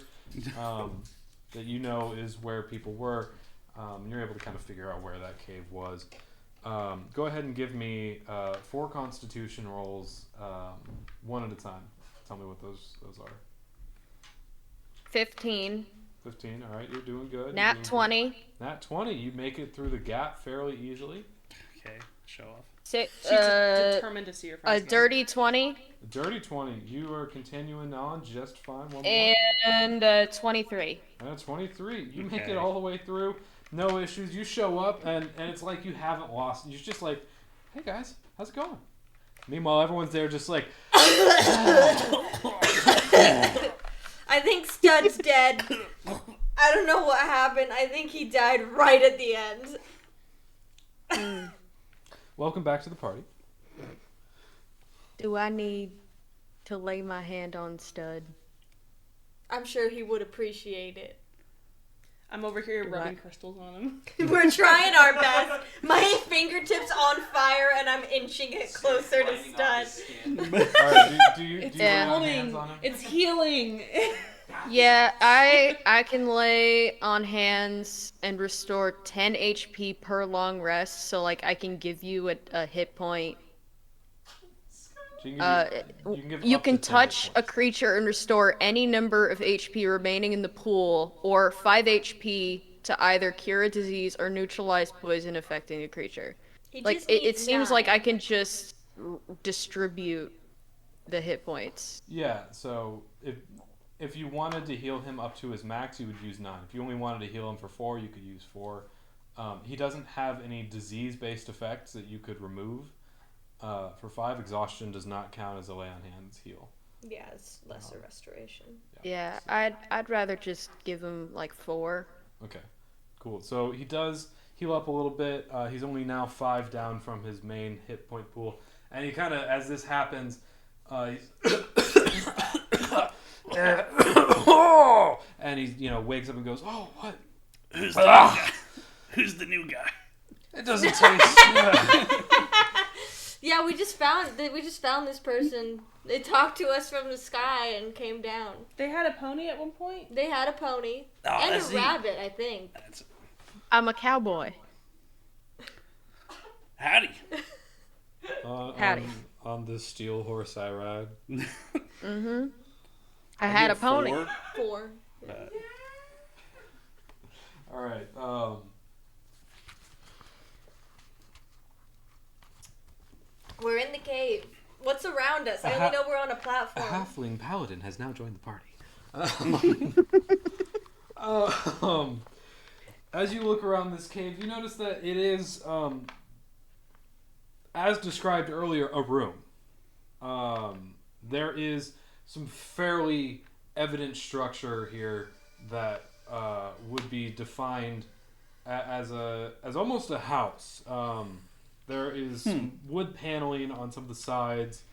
that you know is where people were. And you're able to kind of figure out where that cave was. Go ahead and give me 4 Constitution rolls, one at a time. Tell me what those are. 15. 15. All right, you're doing good. Nat You're doing 20. good. Nat 20. You make it through the gap fairly easily. Okay, show off. Six, She's determined to see her a friends. again. dirty 20. A dirty 20. You are continuing on just fine. One more. And 23. 23. You make Okay. it all the way through. No issues. You show up, and it's like you haven't lost. You're just like, hey guys, how's it going? Meanwhile, everyone's there just like, I think Stud's dead. I don't know what happened. I think he died right at the end. welcome back to the party. Do I need to lay my hand on Stud? I'm sure he would appreciate it. I'm over here Do rubbing I- crystals on him. We're trying our best. My fingertips on fire, and I'm inching it closer to Sliding off Stud. his skin. All right, do you Yeah. lay hands on him? It's healing. Yeah, I can lay on hands and restore 10 HP per long rest, so like I can give you a hit point. So you can give You up can to 10 hit touch a points. creature and restore any number of HP remaining in the pool, or 5 HP to either cure a disease or neutralize poison affecting a creature. He Like just it needs seems like 9. I can just distribute the hit points. Yeah. So if you wanted to heal him up to his max, you would use 9. If you only wanted to heal him for 4, you could use 4. He doesn't have any disease-based effects that you could remove. For 5, exhaustion does not count as a lay on hands heal. Yeah, it's lesser restoration. Yeah, I'd rather just give him like 4. Okay, cool. So he does heal up a little bit. He's only now 5 down from his main hit point pool, and he kind of, as this happens, he's and he wakes up and goes, "Oh, what? Who's the new guy? Who's the new guy? It doesn't taste." Yeah, we just found this person. They talked to us from the sky and came down. They had a pony at one point? They had a pony and a rabbit, I think. I'm a cowboy. Howdy. Howdy. On this steel horse I ride. Mm-hmm. I had a pony. 4. All right. We're in the cave. What's around us? I only know we're on a A platform. halfling paladin has now joined the party. As you look around this cave, you notice that it is, as described earlier, a room. There is some fairly evident structure here that would be defined as almost a house. There is some wood paneling on some of the sides.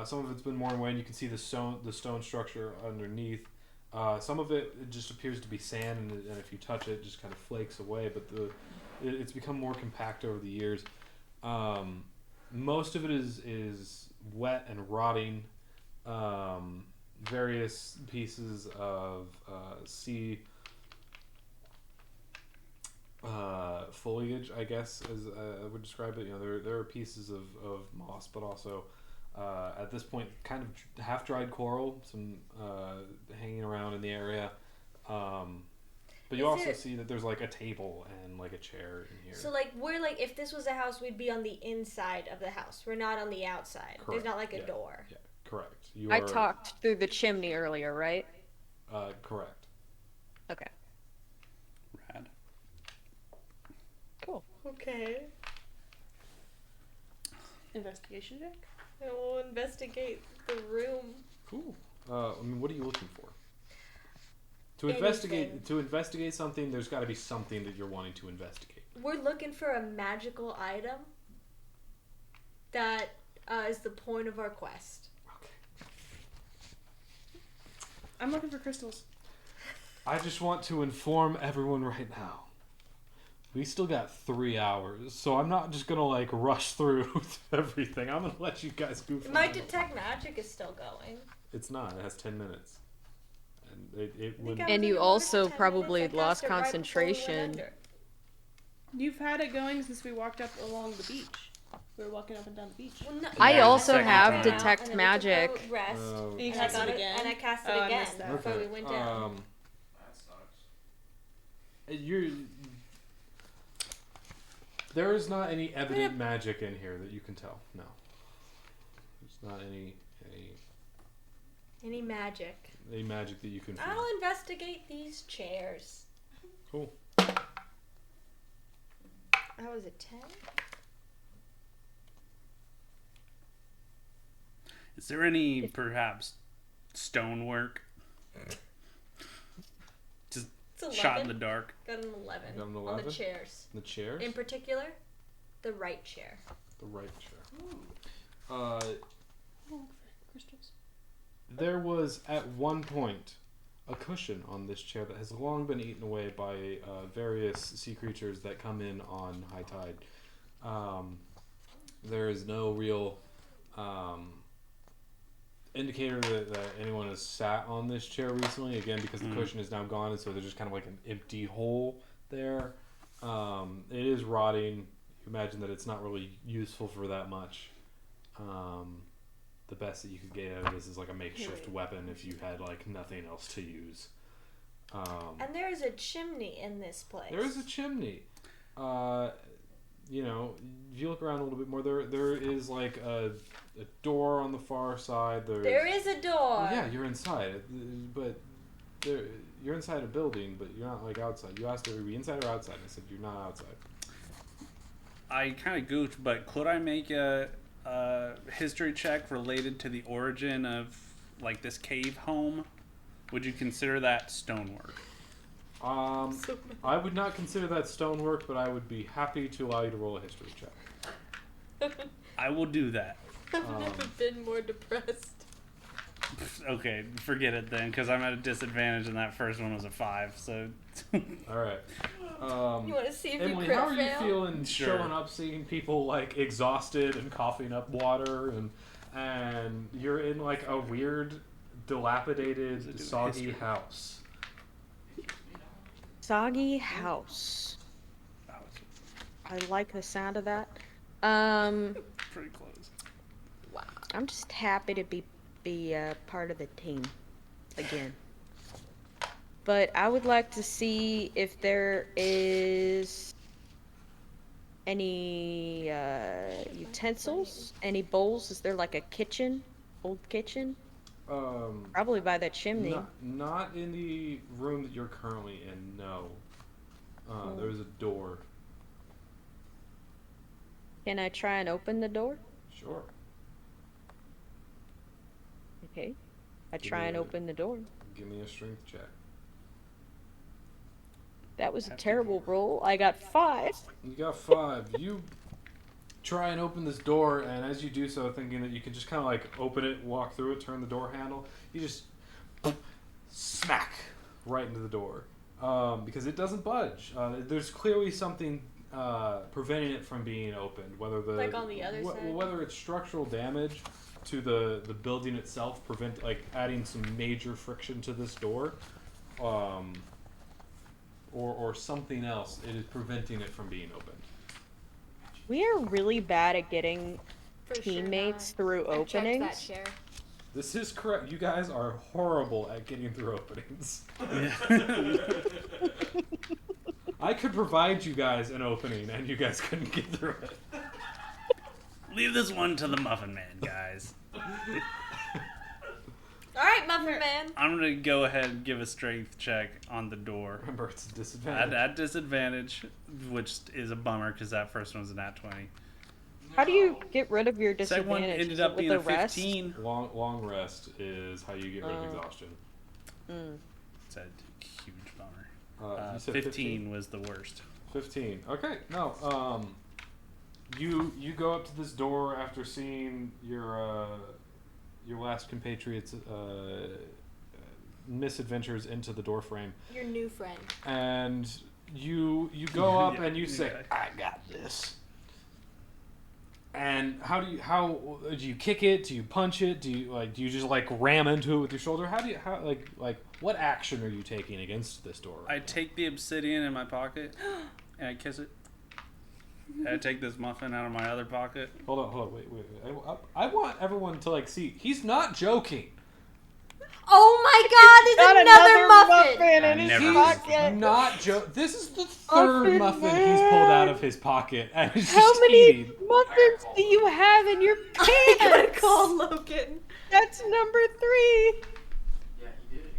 Some of it's been worn away, and you can see the stone structure underneath. Some of it just appears to be sand, and if you touch it, it just kind of flakes away. But it's become more compact over the years. Most of it is wet and rotting. Various pieces of sea foliage, I guess, as I would describe it. There are pieces of moss, but also at this point, kind of half-dried coral, some hanging around in the area. But you also see that there's like a table and like a chair in here. So we're if this was a house, we'd be on the inside of the house. We're not on the outside. Correct. There's not like a door. Yeah, correct. I talked through the chimney earlier, right? Correct. Okay. Rad. Cool. Okay. Investigation check? And we'll investigate the room. Cool. What are you looking for? Anything. To investigate something, there's got to be something that you're wanting to investigate. We're looking for a magical item that is the point of our quest. Okay. I'm looking for crystals. I just want to inform everyone right now. We still got 3 hours, so I'm not just gonna rush through everything. I'm gonna let you guys goof My around. detect magic is still going. It's not. It has 10 minutes, and it would. I And was you like, also "What, 10 probably minutes? I lost cast it right before we went concentration. under." You've had it going since we walked up along the beach. We were walking up and down the beach. Well, no, I yeah, also second have time. detect And then we magic. took a rest. Oh, You And cast I got it again? And I cast it Oh, I again missed that. before we went down. That sucks. There is not any evident magic in here that you can tell. No. There's not any Any magic? magic that you can feel. I'll investigate these chairs. Cool. That was a 10. Is there any, perhaps, stonework? Just It's 11. shot in the dark. Got an 11. Got an On 11? the chairs. The chairs? In particular, the right chair. The right chair. Crystals. There was, at one point, a cushion on this chair that has long been eaten away by various sea creatures that come in on high tide. There is no real indicator that anyone has sat on this chair recently, again, because the cushion is now gone, and so there's just kind of like an empty hole there. It is rotting. You imagine that it's not really useful for that much. The best that you could get out of this is like a makeshift weapon if you had nothing else to use. And there is a chimney in this place. There is a chimney. If you look around a little bit more, there is a door on the far side. There is a door. Well, yeah, you're inside, but you're inside a building, but you're not like outside. You asked if we be inside or outside. I said you're not outside. I kind of goofed, but could I make a history check related to the origin of like this cave home? Would you consider that stonework? I would not consider that stonework, but I would be happy to allow you to roll a history check. I will do that. I've never been more depressed. Okay, forget it then, because I'm at a disadvantage, and that first one was a 5. So. All right. You want to see if Emily, you crit how are you fail? feeling Sure. showing up, seeing people like exhausted and coughing up water, and you're in like a weird, dilapidated, soggy house. Soggy house. Oh, I like the sound of that. pretty close. Wow. I'm just happy to be part of the team again. But I would like to see if there is any utensils, any bowls. Is there like a kitchen, old kitchen? Probably by that chimney. Not in the room that you're currently in. No. There's a door. Can I try and open the door? Sure. Okay. I try and open the door. Give me a strength check. That was a terrible roll. I got 5. You got 5. You try and open this door, and as you do so, thinking that you can just kind of like open it, walk through it, turn the door handle, you just smack right into the door because it doesn't budge. There's clearly something preventing it from being opened, whether the Like on the other side? whether it's structural damage to the building itself, adding some major friction to this door, or something else. It is preventing it from being opened. We are really bad at getting For sure teammates not. through I checked that openings. chair. This is correct. You guys are horrible at getting through openings. I could provide you guys an opening, and you guys couldn't get through it. Leave this one to the Muffin Man, guys. Alright, Muffin Man. I'm gonna go ahead and give a strength check on the door. Remember, it's a disadvantage. At disadvantage, which is a bummer because that first one was a nat 20. How do you get rid of your Second one disadvantage? ended Is up it being with a the rest? 15. Long rest is how you get rid of Oh. exhaustion. It's a huge bummer. You said 15 was the worst. 15. Okay, no. You go up to this door after seeing your last compatriots' misadventures into the door frame, Your new friend. and you go up Yeah, and you new say, guy. "I got this." And how do you kick it? Do you punch it? Do you just like ram into it with your shoulder? How what action are you taking against this door? I take the obsidian in my pocket and I kiss it. And I take this muffin out of my other pocket. Hold on, wait. I want everyone to like see. He's not joking. Oh my god, there's another muffin! in his never- pocket. Not joke. This is the third muffin he's pulled out of his pocket, and he's How just many eating. muffins do you have in your I gotta pants? call Logan. That's number 3. Yeah, he did it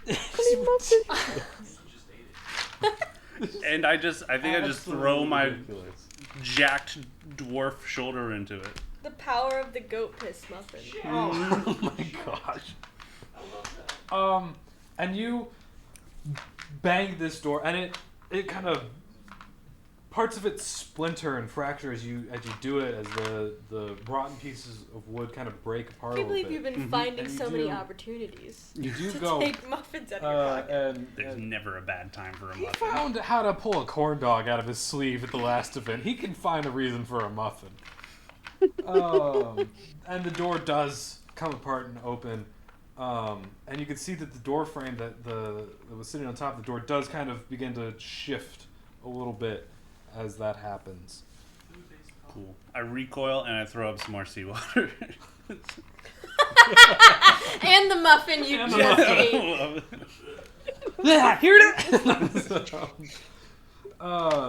again. How many muffins? He just ate it. And I think I just throw Absolutely my ridiculous. jacked dwarf shoulder into it. The power of the goat piss muffin. Oh my gosh. And you bang this door, and it kind of parts of it splinter and fracture as you do it, as the rotten pieces of wood kind of break apart I a can't little believe bit. you've been finding And you so many do- opportunities You do to go. take muffins out of your pocket. There's never a bad time for a He muffin. found how to pull a corn dog out of his sleeve at the last event. He can find a reason for a muffin. And the door does come apart and open. And you can see that the door frame that was sitting on top of the door does kind of begin to shift a little bit as that happens. Cool. I recoil and I throw up some more seawater. And the muffin you And the just muffin. ate. Yeah, hear it?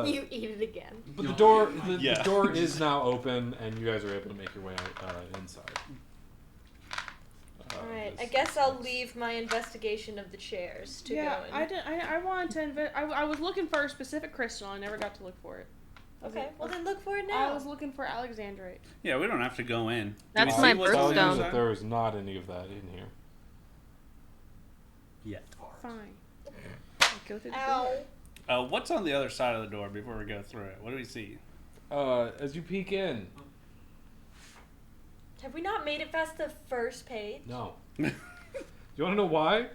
You eat it again. But the door Yeah. the door is now open, and you guys are able to make your way inside. Alright. I guess I'll leave my investigation of the chairs to Yeah, go in. I did. I wanted to. I was looking for a specific crystal. I never got to look for it. Okay, well then look for it I now. was looking for Alexandrite. Yeah, we don't have to go in. That's Do we my see what's on the birthstone. other that side? there is not any of that in here. Yet. Fine. I go through the Ow. door. What's on the other side of the door before we go through it? What do we see? As you peek in, Have we not made it past the first page? no. You want to know why?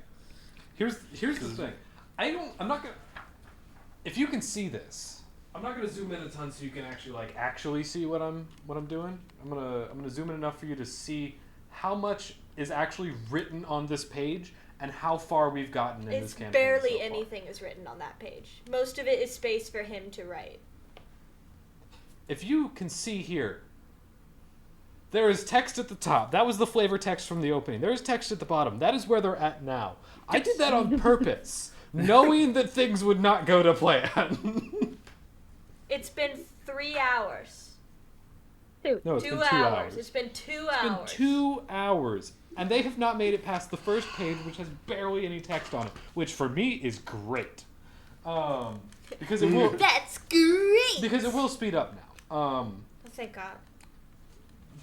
Here's the thing. I'm not gonna. If you can see this, I'm not gonna zoom in a ton so you can actually see what I'm doing. I'm gonna zoom in enough for you to see how much is actually written on this page and how far we've gotten in this It's campaign. barely so far. anything is written on that page. Most of it is space for him to write. If you can see here, there is text at the top. That was the flavor text from the opening. There is text at the bottom. That is where they're at now. I did that on purpose, knowing that things would not go to plan. It's been 3 hours. No, it's 2 been 2 hours. It's been 2 It's been hours. 2 hours. And they have not made it past the first page, which has barely any text on it, which for me is great. Because it will That's great! because it will speed up now. Oh, thank God.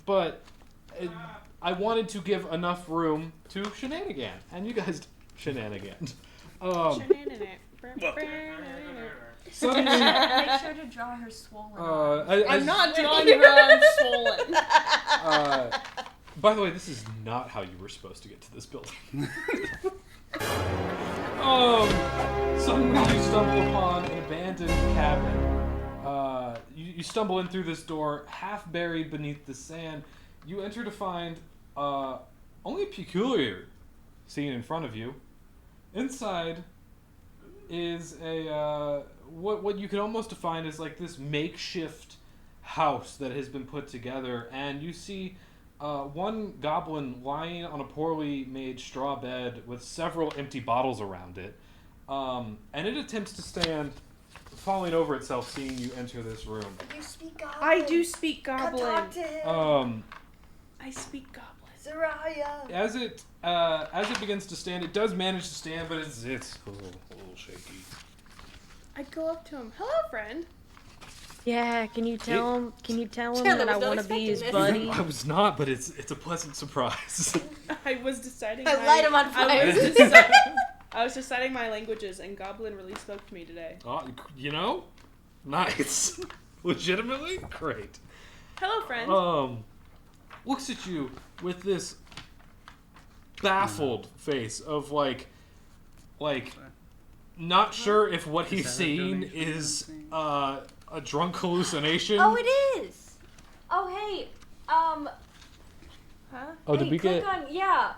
But I wanted to give enough room to shenanigan, and you guys shenanigan. Suddenly, Make sure to draw her swollen. I'm not drawing her arms swollen. By the way, this is not how you were supposed to get to this building. Suddenly you stumble upon an abandoned cabin. You stumble in through this door, half buried beneath the sand. You enter to find only a peculiar scene in front of you. Inside is a what you could almost define as like this makeshift house that has been put together, and you see one goblin lying on a poorly made straw bed with several empty bottles around it, and it attempts to stand, falling over itself, seeing you enter this room. You speak Goblin. I do speak Come Goblin. talk to him. I speak Goblin. Zariah. As it begins to stand, it does manage to stand, but it's a little shaky. I go up to him. Hello, friend. Yeah, can you tell him? Can you tell him Taylor that I was not want to be his expecting buddy? I was not, but it's a pleasant surprise. I was deciding. I light him on I was deciding my languages, and Goblin really spoke to me today. Nice, legitimately great. Hello, friend. Looks at you with this baffled face of like not sure if what he's that a seeing donation is or a drunk hallucination. Oh, it is. Oh, hey. Huh? Oh, hey, did we click get? on, yeah,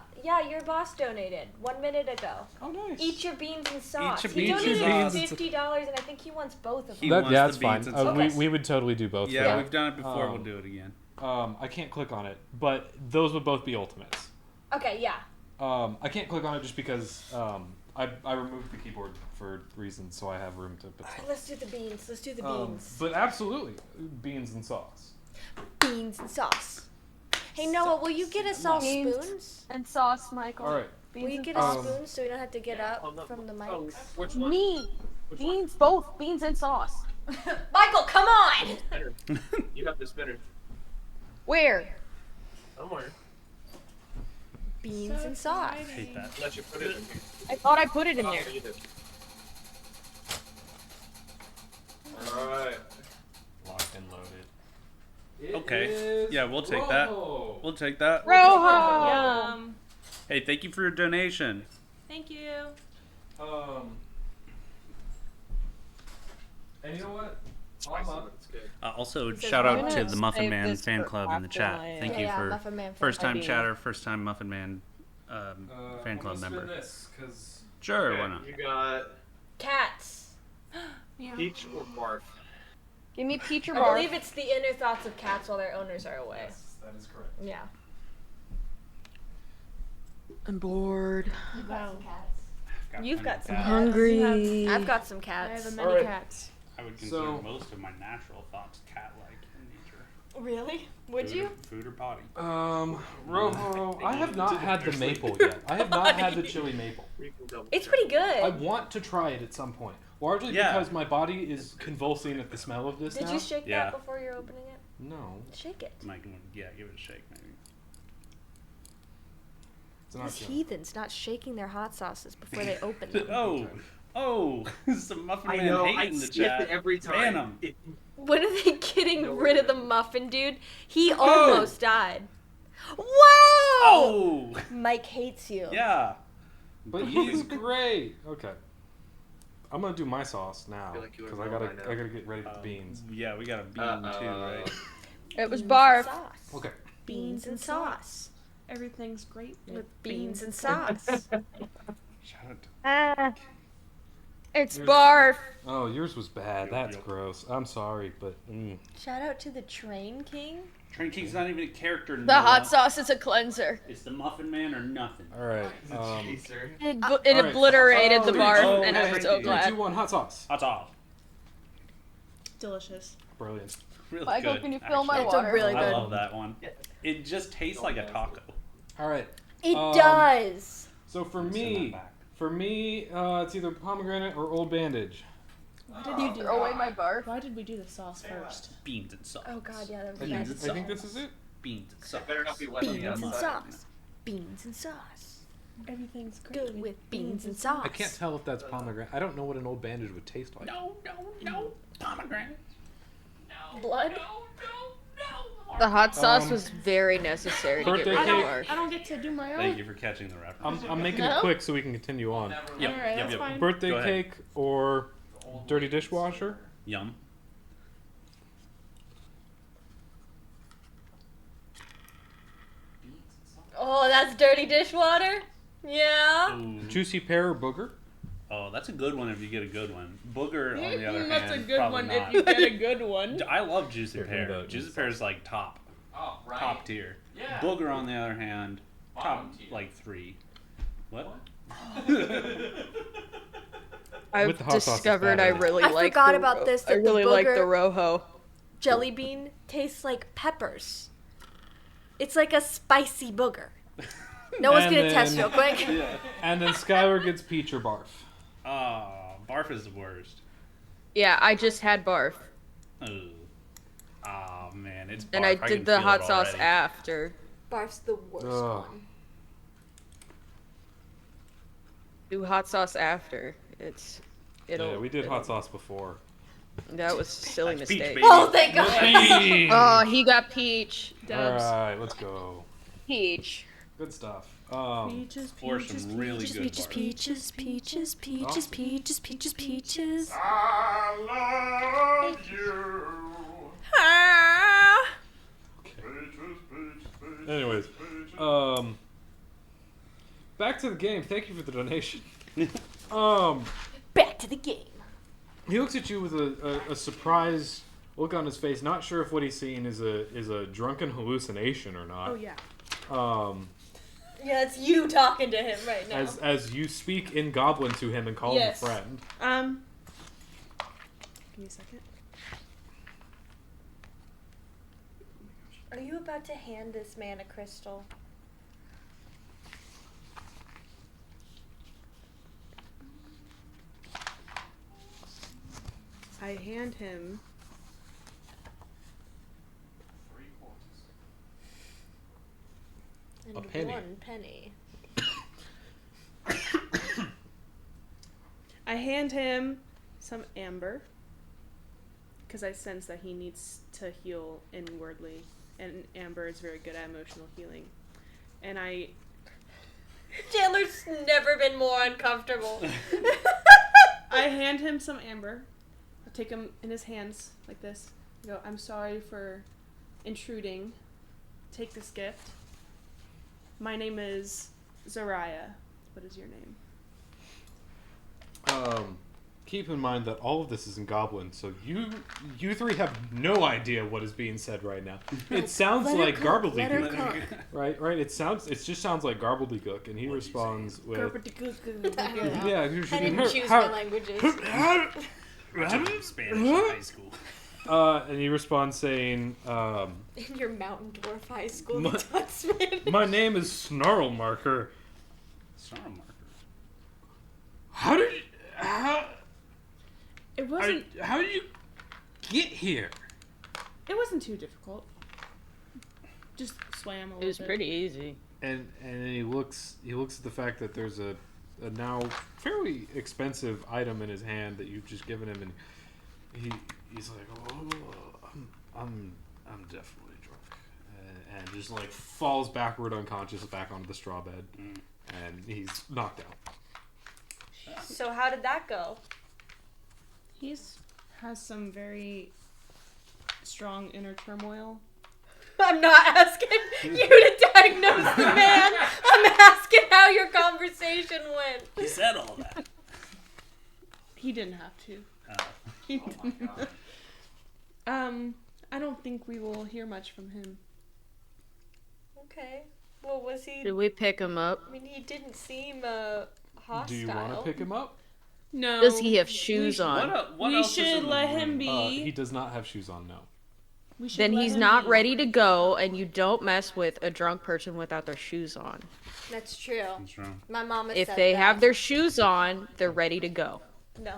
your boss donated 1 minute ago. Oh, nice. Eat your beans and sauce. Eat your He beans and donated sauce. $50, and I think he wants both of them. He wants that's the beans fine. and sauce. We would totally do both. Yeah, for that. we've done it before. Um, We'll do it again. I can't click on it, but those would both be ultimates. Okay, yeah. I can't click on it just because I removed the keyboard for reasons, so I have room to put All right, stuff. let's do the beans. Let's do the beans. But absolutely, beans and sauce. Beans and sauce. Hey, Noah, will you get us all Beans. spoons? And sauce, Michael. All right. Will you get us spoons so we don't have to get up from the mics? Which one? Me. Beans, both beans and sauce. Michael, come on! You have the spinner. Where? Somewhere. Beans and sauce. I hate that. Unless you put it in here. I thought I put it in Oh, there. you did. Alright. Locked and loaded. Okay. Yeah, we'll take that. We'll take that. Rojo! Hey, thank you for your donation. Thank you. And you know what? It's good. Also, says shout I'm out to gonna the Muffin save Man this fan for club in the after chat. my, Thank Yeah, you yeah, for Muffin Man fan first time club. chatter, first time Muffin Man fan club member. This, cause Sure, Okay, why not? You got Cats. peach or barf? Give me peach or I barf. believe it's the inner thoughts of cats while their owners are away. yes, that is correct. Yeah. I'm bored. Wow. You've got some cats. Hungry. I've got some I cats. have a many Alright. cats. I would consider So- most of my natural thoughts cat-like in nature. Really? Would you? Food or potty? Rojo, I have not had the maple yet. I have not had the chili maple. It's pretty good. I want to try it at some point. Largely because my body is convulsing at the smell of this Did now. you shake that before you're opening it? No. Shake it. Mike, give it a shake, maybe. It's not These good. heathens not shaking their hot sauces before they open them. Oh, some Muffin I Man know, hating I the skip chat. it every Ban time. him. When are they getting rid of the muffin, dude? He almost died. Whoa! Oh! Mike hates you. Yeah. But he's great. Okay. I'm gonna do my sauce now I feel like you because would I know gotta by now. get ready for the beans. Yeah, we got a bean too, right? It was Beans barf. and sauce. Okay. Beans and sauce. Everything's great With beans and sauce. Shout out to It's barf. Oh, yours was bad. That's Yep. gross. I'm sorry, but Shout out to the Train King. Train King's not even a character. The hot sauce is a cleanser. It's the Muffin Man or nothing. all right. Chaser. It all right. obliterated the barf, oh, and I'm hey, so hey, glad. 3, 2, 1, hot sauce. Hot sauce. Delicious. Brilliant. Really Michael, good. can you fill my actually. It's a water? really I good. love that one. It just tastes like a taco. All right. It Um, does. So for Send me, that back. it's either pomegranate or Old Bandage. Why did you do Throw away my barf. Why did we do the sauce first? Beans and sauce. Oh god, yeah, that was I nice. think this is it. Beans and sauce. It better not be wet on the Beans and outside. sauce. Beans and sauce. Everything's great. Good with beans and sauce. I can't tell if that's pomegranate. I don't know what an Old Bandage would taste like. No. Pomegranate. Blood. The hot sauce was very necessary to get Birthday rid of cake. barf. I don't get to do my own. Thank you for catching the reference. I'm making No? it quick so we can continue on. Yep, Alright, that's fine. Birthday Go ahead. cake or dirty dishwasher? Yum. Oh, that's dirty dishwater? Yeah. Ooh. Juicy pear or booger? Oh, that's a good one if you get a good one. Booger, on the other hand, That's a good probably one not. if you get a good one. I love juicy Here, pear. about Juicy this. pear is like top Oh, right. top tier. Yeah. Booger, on the other hand, top Bottom tier. like 3. What? I've With the hot sauce, it's discovered I better. really I like forgot the about ro- this, I that the really like the booger- rojo. Jelly bean tastes like peppers. It's like a spicy booger. No one's And gonna test then- real quick. And then Skylar gets peach or barf. Oh, barf is the worst. Yeah, I just had barf, Ugh. Oh man, it's barf. and I can did the feel hot it sauce already. after. Barf's the worst Ugh. one. Do hot sauce after. It'll. Yeah, we did it'll- hot sauce before. That was a silly That's peach, mistake. baby. Oh, thank God. Oh, he got peach. Dubs. Alright, let's go. Peach. Good stuff. Peaches, Or peaches, some really peaches, good Peaches, barf. peaches, peaches, peaches, peaches, peaches, peaches. I love you. Ah. Anyways, back to the game. Thank you for the donation. Back to the game. He looks at you with a surprised look on his face, not sure if what he's seeing is a drunken hallucination or not. Oh yeah. Yeah, it's you talking to him right now. As you speak in Goblin to him and call Yes. him a friend. Give me a second. Are you about to hand this man a crystal? I hand him. And A penny. 1 penny. I hand him some amber because I sense that he needs to heal inwardly, and amber is very good at emotional healing. And I Chandler's never been more uncomfortable. I hand him some amber. I take him in his hands like this. I go, I'm sorry for intruding. Take this gift. My name is Zariah. What is your name? Keep in mind that all of this is in Goblin, so you three have no idea what is being said right now. It sounds Let her like cook, let her gobbledygook, cook. right? It just sounds like gobbledygook, and he responds with, I "Yeah, didn't choose my languages. I took Spanish in high school. And he responds saying, In your mountain dwarf high school, My- the Tutsman. "My name is Snarlmarker. Snarlmarker. How did you, how It wasn't. how did you get here?" It wasn't too difficult. Just swam a little It was bit. pretty easy. And then he looks at the fact that there's a now fairly expensive item in his hand that you've just given him, and he's like, "Oh, I'm definitely drunk," and just like falls backward unconscious back onto the straw bed, and he's knocked out. So how did that go? He's has some very strong inner turmoil. I'm not asking you to diagnose the man. I'm asking how your conversation went. He said all that. He didn't have to. He Oh my didn't. god. I don't think we will hear much from him. Okay. Well, was he? Did we pick him up? I mean, he didn't seem hostile. Do you want to pick him up? No. Does he have shoes What, on? what We else is should in the let room? him be. He does not have shoes on. No. We should Then let he's him not be. ready to go, and you don't mess with a drunk person without their shoes on. That's true. That's wrong. My mama If said they that. have their shoes on, they're ready to go. No.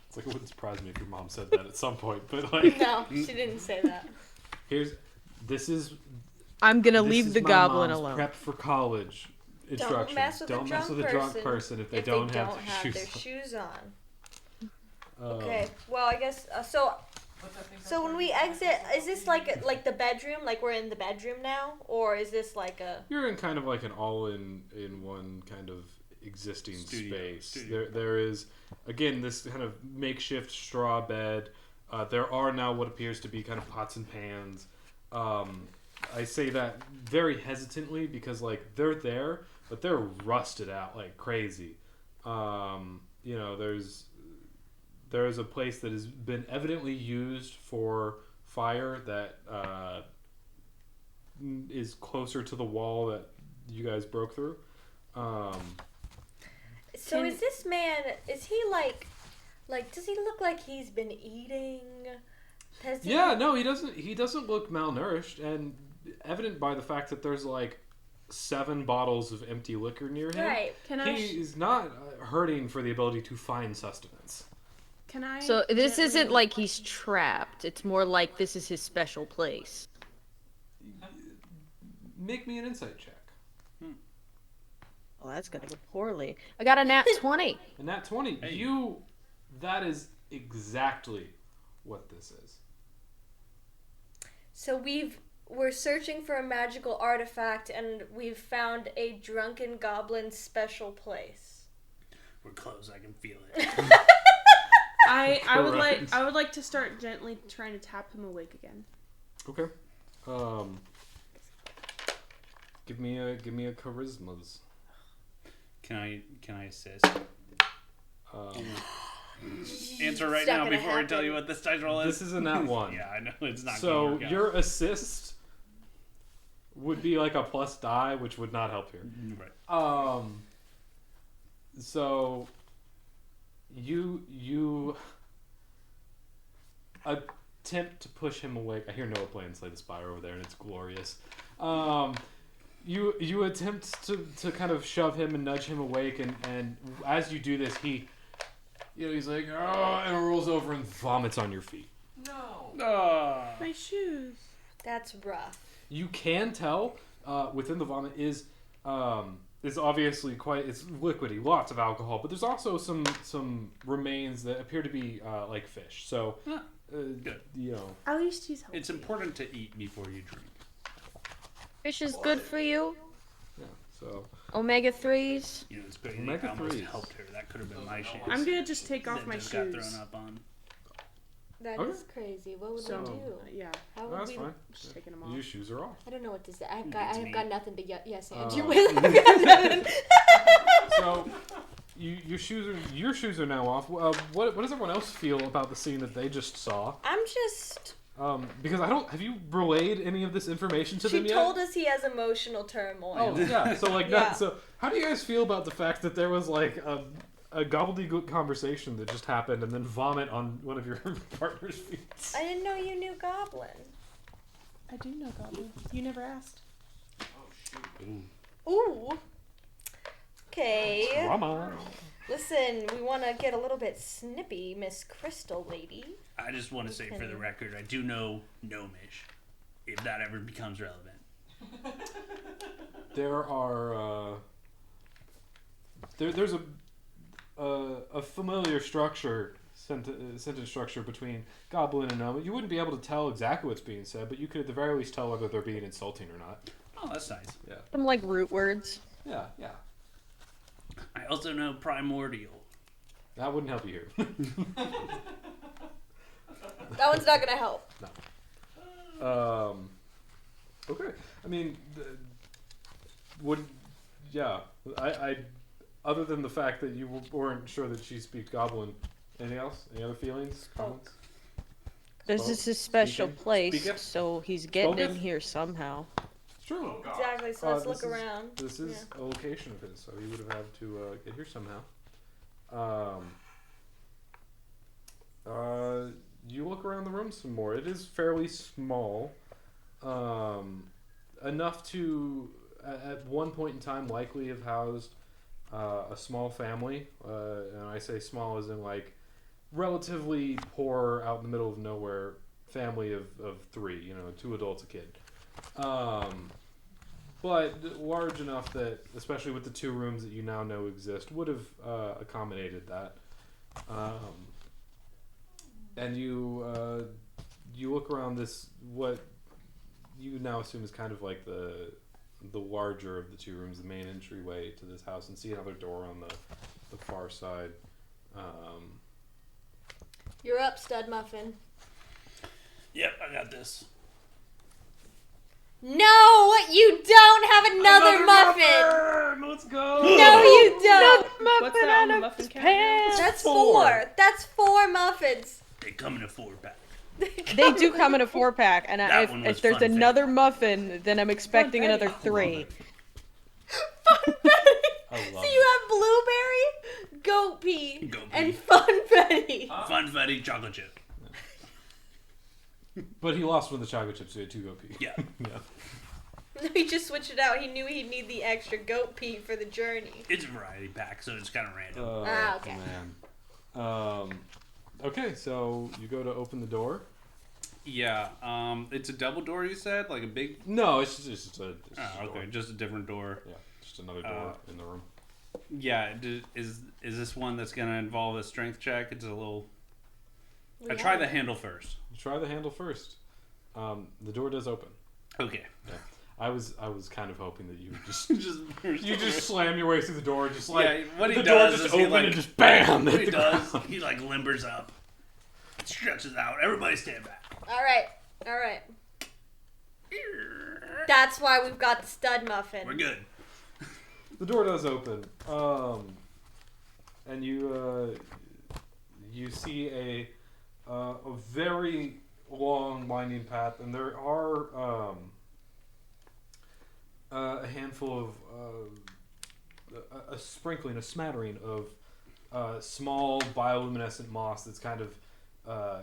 It's like it wouldn't surprise me if your mom said that at some point, but like No, she didn't say that. this is I'm gonna this leave is the my goblin mom's alone. Prep for college instructions. Don't mess with Don't a mess drunk with a drunk person person if they if don't they have don't their have shoes their on. shoes on. Um, Okay. Well, I guess so. What's that thing So called? when we exit, is this like the bedroom? Like we're in the bedroom now, or is this like a? You're in kind of like an all-in one kind of existing space. Studio. There is, again, this kind of makeshift straw bed. There are now what appears to be kind of pots and pans. I say that very hesitantly because like they're there, but they're rusted out like crazy. You know, there is a place that has been evidently used for fire that is closer to the wall that you guys broke through. So is this man? Is he like? Does he look like he's been eating? Has he- Yeah, no, he doesn't. He doesn't look malnourished, and evident by the fact that there's like 7 bottles of empty liquor near him. Right. Can I? He's not hurting for the ability to find sustenance. Can I? So this gently- isn't like he's trapped. It's more like this is his special place. Make me an insight check. Well, that's gonna go poorly. I got a nat 20. And that 20, Hey. that is exactly what this is. So we're searching for a magical artifact, and we've found a drunken goblin's special place. We're close. I can feel it. I would Correct. like to start gently trying to tap him awake again. Okay. Give me a charismas. Can I assist? Answer right It's not now gonna before we tell happen. you what this dice roll is. This is a nat 1. Yeah, I know it's not. So gonna work your assist would be like a plus die, which would not help here. out. Right. So you attempt to push him awake. I hear Noah playing Slay the Spire over there, and it's glorious. You attempt to kind of shove him and nudge him awake, and as you do this, he's like, oh, and rolls over and vomits on your feet. No. My shoes. That's rough. You can tell within the vomit is obviously it's liquidy, lots of alcohol, but there's also some remains that appear to be like fish. So, Good. you know, At least he's healthy. It's important to eat before you drink. Fish is good for you. yeah. So Omega 3s. You know, it's crazy. Omega I almost 3s. helped her. That could have been my shoes. I'm gonna just take off that my just got shoes. thrown up on. That Okay. is crazy. What would So we do? yeah, How well, would that's we? fine. just taking them off. Your shoes are off. I don't know what to say. I It's have me. got nothing to yes and Oh. you with. I've got nothing. So your shoes are now off. What does everyone else feel about the scene that they just saw? I'm just. Because have you relayed any of this information to She them yet? told us he has emotional turmoil. Oh yeah. So like Yeah. that. So how do you guys feel about the fact that there was like a gobbledygook conversation that just happened and then vomit on one of your partner's feet. I didn't know you knew Goblin. I do know Goblin. You never asked. Ooh. Okay. Drama. Listen, we want to get a little bit snippy, Miss Crystal Lady. I just want to say for the record, I do know Gnomish, if that ever becomes relevant. There are there's a familiar structure sentence structure between goblin and gnome. You wouldn't be able to tell exactly what's being said, but you could at the very least tell whether they're being insulting or not. Oh, that's nice. Yeah. Some like root words. Yeah. I also know primordial. That wouldn't help you here. That one's not gonna help. Okay. I mean, I other than the fact that you weren't sure that she speaks goblin, anything else? Any other feelings? Comments? This is his special Speaking? place, Speaketh? so he's getting in Spoketh? here somehow. It's true. Exactly, so let's This look is- around. This is a location of his, so he would have had to get here somehow. You look around the room some more. It is fairly small, enough to, at one point in time, likely have housed a small family. And I say small as in like relatively poor, out in the middle of nowhere family of three. 2 adults, a kid. But large enough that, especially with the 2 rooms that you now know exist, would have accommodated that. And you look around this, what you now assume is kind of like the larger of the 2 rooms, the main entryway to this house, and see another door on the far side. You're up, Stud Muffin. Yep, I got this. No, you don't have another muffin. Let's go! No, you don't. What's that on the muffin counter? That's 4. That's 4 muffins. They come in a 4-pack. They do come in a 4-pack, and That one was if there's fun another muffin, then I'm expecting another 3. So you have blueberry, goat pea, and funfetti. Funfetti chocolate chip. But he lost one of the chocolate chips, so he had 2 goat pea. Yeah. Yeah. He just switched it out. He knew he'd need the extra goat pea for the journey. It's a variety pack, so it's kind of random. Okay. Man. Okay, so you go to open the door. Yeah, it's a double door, you said? Like a big... No, it's just a okay, door. just a different door. Yeah, just another door in the room. Yeah, is this one that's going to involve a strength check? It's a little... I try the handle first. You try the handle first. The door does open. Okay. Yeah. I was kind of hoping that you would just you just slam your way through the door, just like yeah, what he the does door just is he, open like, and just bam. What he does, he like limbers up, stretches out. Everybody stand back. All right. That's why we've got the Stud Muffin. We're good. The door does open, and you see a very long winding path, and there are a handful of a sprinkling, a smattering of small bioluminescent moss that's kind of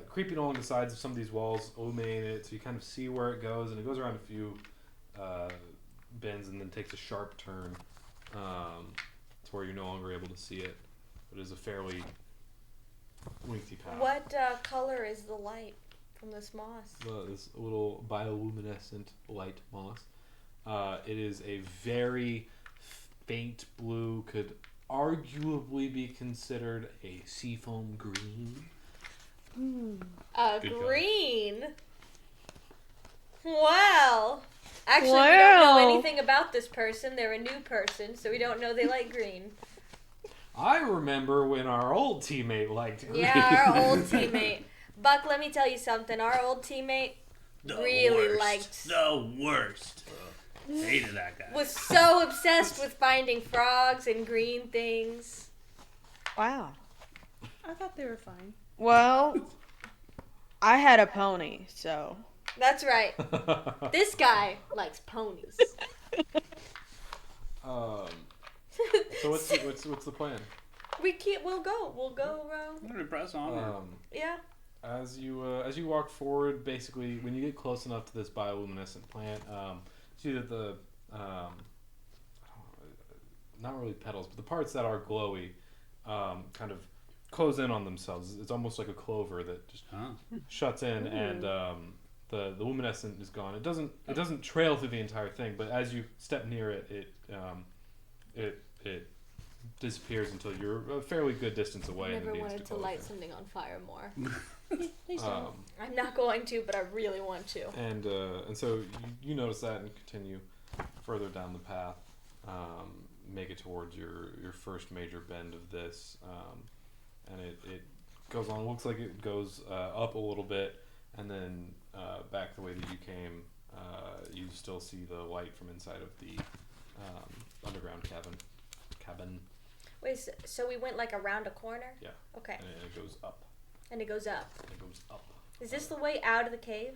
creeping along the sides of some of these walls, illuminating it, so you kind of see where it goes, and it goes around a few bends and then takes a sharp turn to where you're no longer able to see it. It is a fairly lengthy path. What color is the light from this moss? This little bioluminescent light moss. It is a very faint blue, could arguably be considered a seafoam green. Good Green. Wow. Actually, we don't know Wow. anything about this person. They're a new person, so we don't know they like green. I remember when our old teammate liked green. Yeah, our old teammate. Buck, let me tell you something. Our old teammate really liked... The worst. Hated that guy. Was so obsessed with finding frogs and green things. Wow. I thought they were fine. Well, I had a pony, so. That's right. This guy likes ponies. So what's the plan? We'll go. We'll go. I'm gonna press on. Yeah. As you walk forward, basically, when you get close enough to this bioluminescent plant, see that the not really petals, but the parts that are glowy, kind of close in on themselves. It's almost like a clover that just shuts in, and the luminescent is gone. It doesn't trail through the entire thing, but as you step near it, it disappears until you're a fairly good distance away. I never and it wanted to light something on fire more. Please don't. I'm not going to, but I really want to. And so you notice that and continue further down the path, make it towards your first major bend of this, and it goes on. Looks like it goes up a little bit, and then back the way that you came. You still see the light from inside of the underground cabin. Wait, so we went like around a corner? Yeah. Okay. And it goes up. And it goes up. It goes up. Is this the way out of the cave?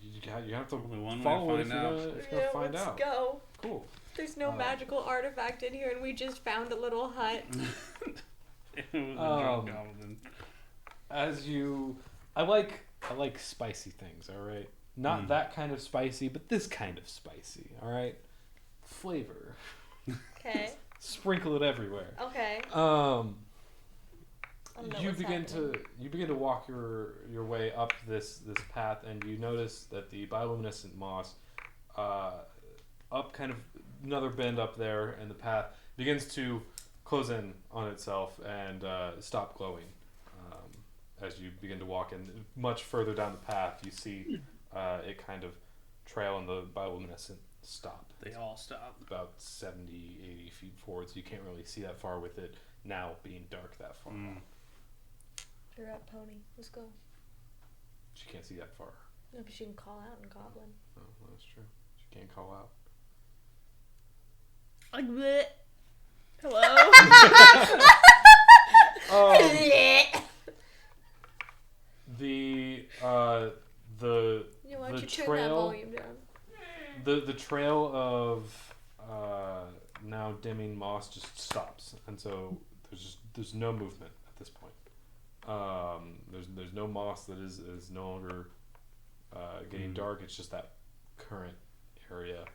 You have to Only one way to follow it find out. if you're gonna find let's out. go. Cool. There's no magical artifact in here, and we just found a little hut. It was a drunk goblin. I like spicy things. All right, not that kind of spicy, but this kind of spicy. All right, flavor. Okay. Sprinkle it everywhere. Okay. You begin to walk your way up this path, and you notice that the bioluminescent moss, up kind of another bend up there, and the path begins to close in on itself and stop glowing. As you begin to walk in much further down the path, you see it kind of trail, and the bioluminescent stop. They all stop. About 70, 80 feet forward, so you can't really see that far with it now being dark that far. You're up, pony. Let's go. She can't see that far. No, but she can call out in Goblin. Oh, well, that's true. She can't call out. Like bleh. Hello. The You know, why don't the you turn that trail volume down? the trail of now dimming moss just stops, and so there's no movement at this point. There's no moss that is no longer getting dark. It's just that current area,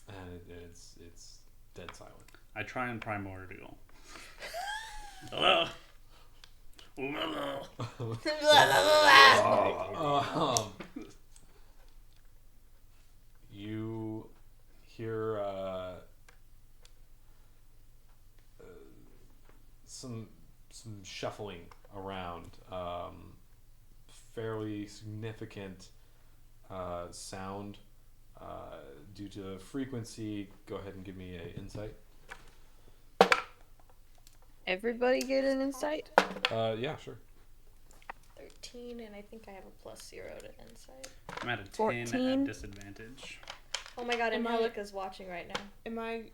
and it's dead silent. I try and primordial. Hello. You hear some shuffling around, fairly significant sound due to frequency. Go ahead and give me an insight. Everybody get an insight? Yeah, sure. 13, and I think I have a +0 to insight. I'm at a 10 14. at disadvantage. Oh my god, Am I- Angelica's watching right now. Am I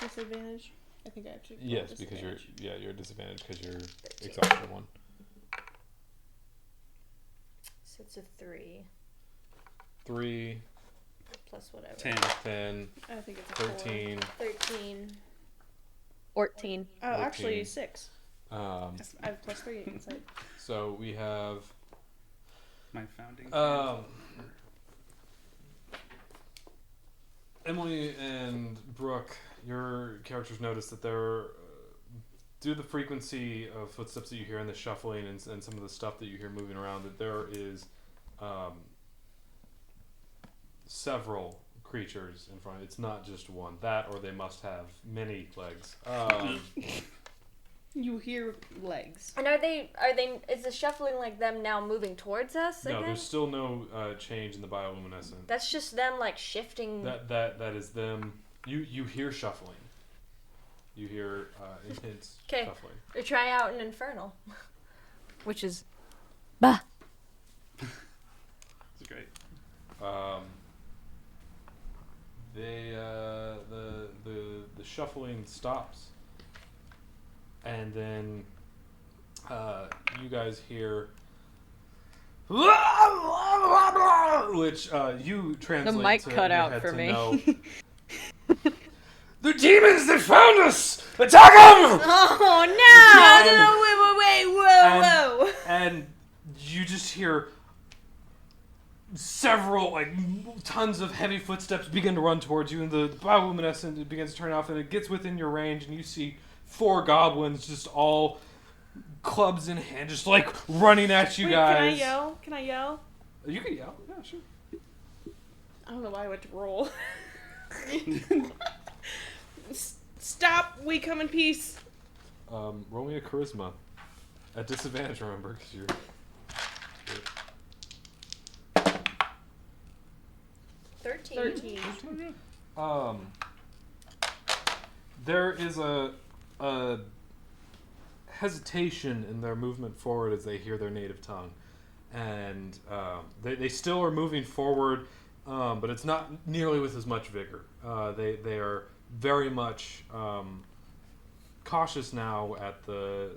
disadvantaged? I think I have to. Yes, because you're disadvantaged because you're exhausted one. So it's a 3. 3, Plus whatever. 10, I think it's a 13. 13. 14. Oh, actually 14. 6. I have +3 insight. So we have My founding. Emily and Brooke. Your characters notice that there, due to the frequency of footsteps that you hear and the shuffling and some of the stuff that you hear moving around, that there is several creatures in front. It's not just one. That, or they must have many legs. You hear legs. And is the shuffling like them now moving towards us No, again? there's still no change in the bioluminescent. That's just them like shifting. That is them. You hear shuffling. You hear intense Okay. shuffling. They're trying out an infernal. Which is It's great. The shuffling stops, and then you guys hear, which you translate mic to cut your out head for to me. know demons that found us! Attack them! Oh no! Whoa! And you just hear several, like, tons of heavy footsteps begin to run towards you, and the bioluminescent begins to turn off, and it gets within your range, and you see 4 goblins just all clubs in hand, just like running at you guys. Can I yell? You can yell, yeah, sure. I don't know why I went to roll. Stop! We come in peace. Roll me a charisma. At disadvantage, remember, because you're 13. There is a hesitation in their movement forward as they hear their native tongue, and they still are moving forward, but it's not nearly with as much vigor. They are very much cautious now at the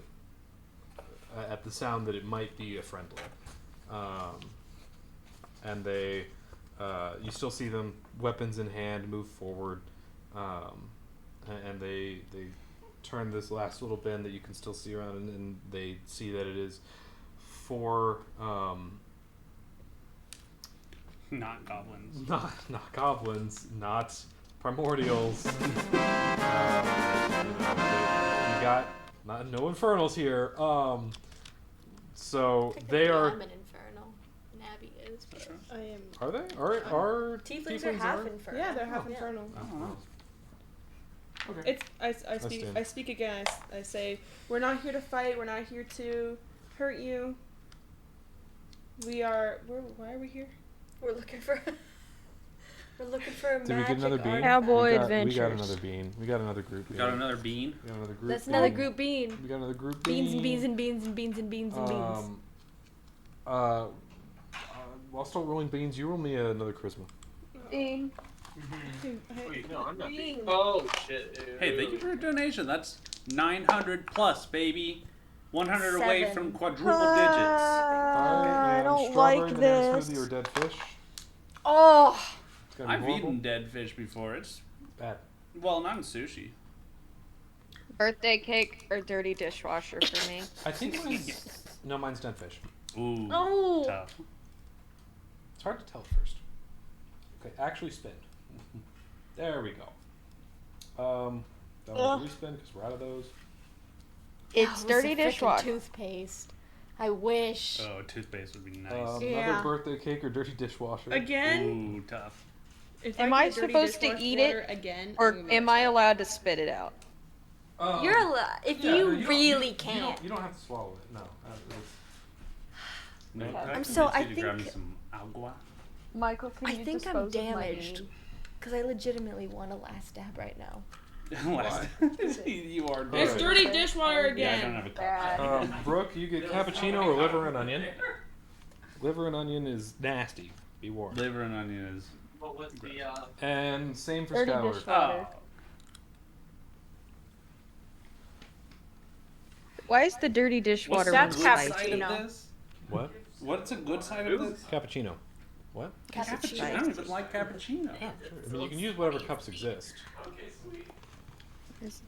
sound that it might be a friendly, and they you still see them, weapons in hand, move forward, and they turn this last little bend that you can still see around, and they see that it is 4 Not goblins. not goblins, not primordials. You got no infernals here. So they are. I'm an infernal. And Abby is. I am. Are they? Are Tieflings are half infernal. Yeah, they're half Yeah. infernal. I don't know. Okay. It's I speak stand. I speak again. I say we're not here to fight. We're not here to hurt you. Why are we here? We're looking for. We're looking for a Did we magic get another bean? art. Cowboy We got Adventures. another bean. We got another group bean. Got another bean. We got another group. That's bean. another group bean. We got another group bean. Beans and beans and beans and beans and beans and beans. I'll start rolling beans. You roll me another charisma. Bean. Wait, no, I'm not being. Oh shit, dude. Hey, thank you for a donation. That's 900 plus, baby. 100 away 7. from quadruple digits. I don't strawberry like banana this. smoothie or dead fish. Oh! It's gonna be I've horrible. eaten dead fish before. It's Bad. well, not in sushi. Birthday cake or dirty dishwasher for me. I think mine's mine's dead fish. Ooh, No! tough. It's hard to tell at first. Okay, actually spin. There we go. That was a respin because we're out of those. It's dirty dishwasher. Toothpaste. I wish. Oh, toothpaste would be nice. Yeah. Another birthday cake or dirty dishwasher. Again? Ooh, tough. If Am get I dirty supposed to dishwasher eat it, water again? Or I'm gonna be am I upset. allowed to spit it out? You're allowed. If you really can't. You don't have to swallow it. No. No, I'm so- I to grab me think- some agua. Michael, can I you think dispose I'm of my damaged. bean? Because I legitimately want a last stab right now. Last- you are It's It's Alright. dirty dishwater Yeah, I again. don't have a cup. Bad. Brooke, you get cappuccino or liver and onion. Liver and onion is nasty. Be warned. Liver and onion is. What was the And same for Dirty Skyward. dishwater. Oh. Why is the dirty What's dishwater the one That's good spicy? side of cappuccino. this? What? What's a good side of this? Cappuccino. What? Cappuccino. I don't even like cappuccino. Sure. I mean, you can use whatever cups exist. Okay, sweet.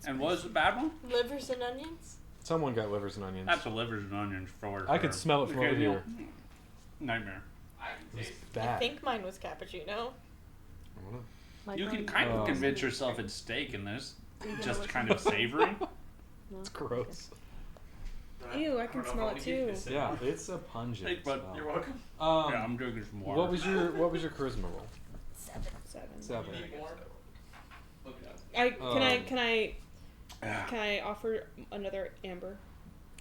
And what was the bad one? Livers and onions? Someone got livers and onions. That's a livers and onions for. I could smell it from over Okay, here. Nightmare. It's I bad. think mine was cappuccino. I don't know. You Michael, can kind of Oh. convince yourself it's steak and this just kind of savory. It's gross. Ew, I can smell it too. Yeah, it's a pungent Hey, bud, smell. You're welcome. Yeah, I'm drinking some water. What was your charisma roll? 7. 7. Look it up. Can I offer another amber?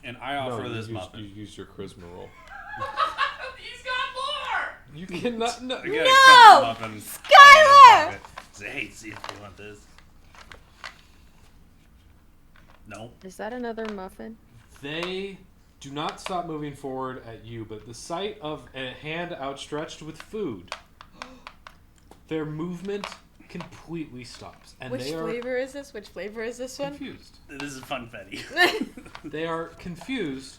And I offer no, this you muffin. You use your charisma roll. He's got more! You cannot. No. You gotta No! cut the muffin. Skylar! Say, hey, see if you want this. No. Is that another muffin? They do not stop moving forward at you, but the sight of a hand outstretched with food, their movement completely stops, and Which they are flavor is this? Which flavor is this one? confused. This is funfetti. They are confused,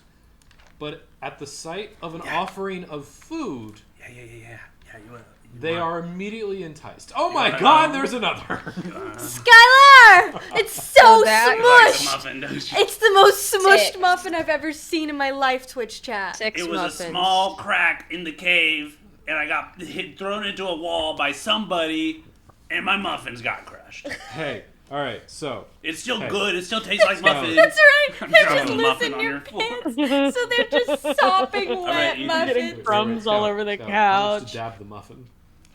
but at the sight of an Yeah. offering of food, Yeah. They are immediately enticed. Oh my god, there's another. Skylar! It's so that- You like the smushed! muffin, don't you? It's the most smushed Six. muffin I've ever seen in my life, Twitch chat. 6 It was muffins. a small crack in the cave, and I got thrown into a wall by somebody, and my muffins got crushed. Hey, alright, so. It's still Hey. good. It still tastes like muffins. That's right. I'm They're dropping just the muffin losing on your your floor. pants, so they're just sopping wet eat it. muffins. Getting crumbs all over the How much couch. to dab the muffin?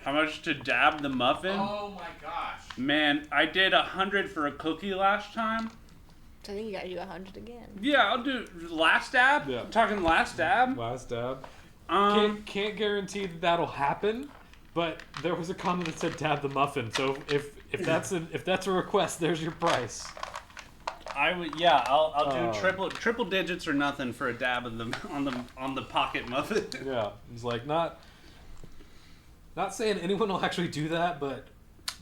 How much to dab the muffin? Oh my gosh. Man, I did 100 for a cookie last time. I think you gotta do 100 again. Yeah, I'll do last dab. Yeah. I'm talking last dab. Last dab. Um, Can't guarantee that that'll happen, but there was a comment that said dab the muffin. So if that's a request, there's your price. I'll do Oh. triple digits or nothing for a dab of the on the pocket muffin. Yeah, it's like not saying anyone will actually do that, but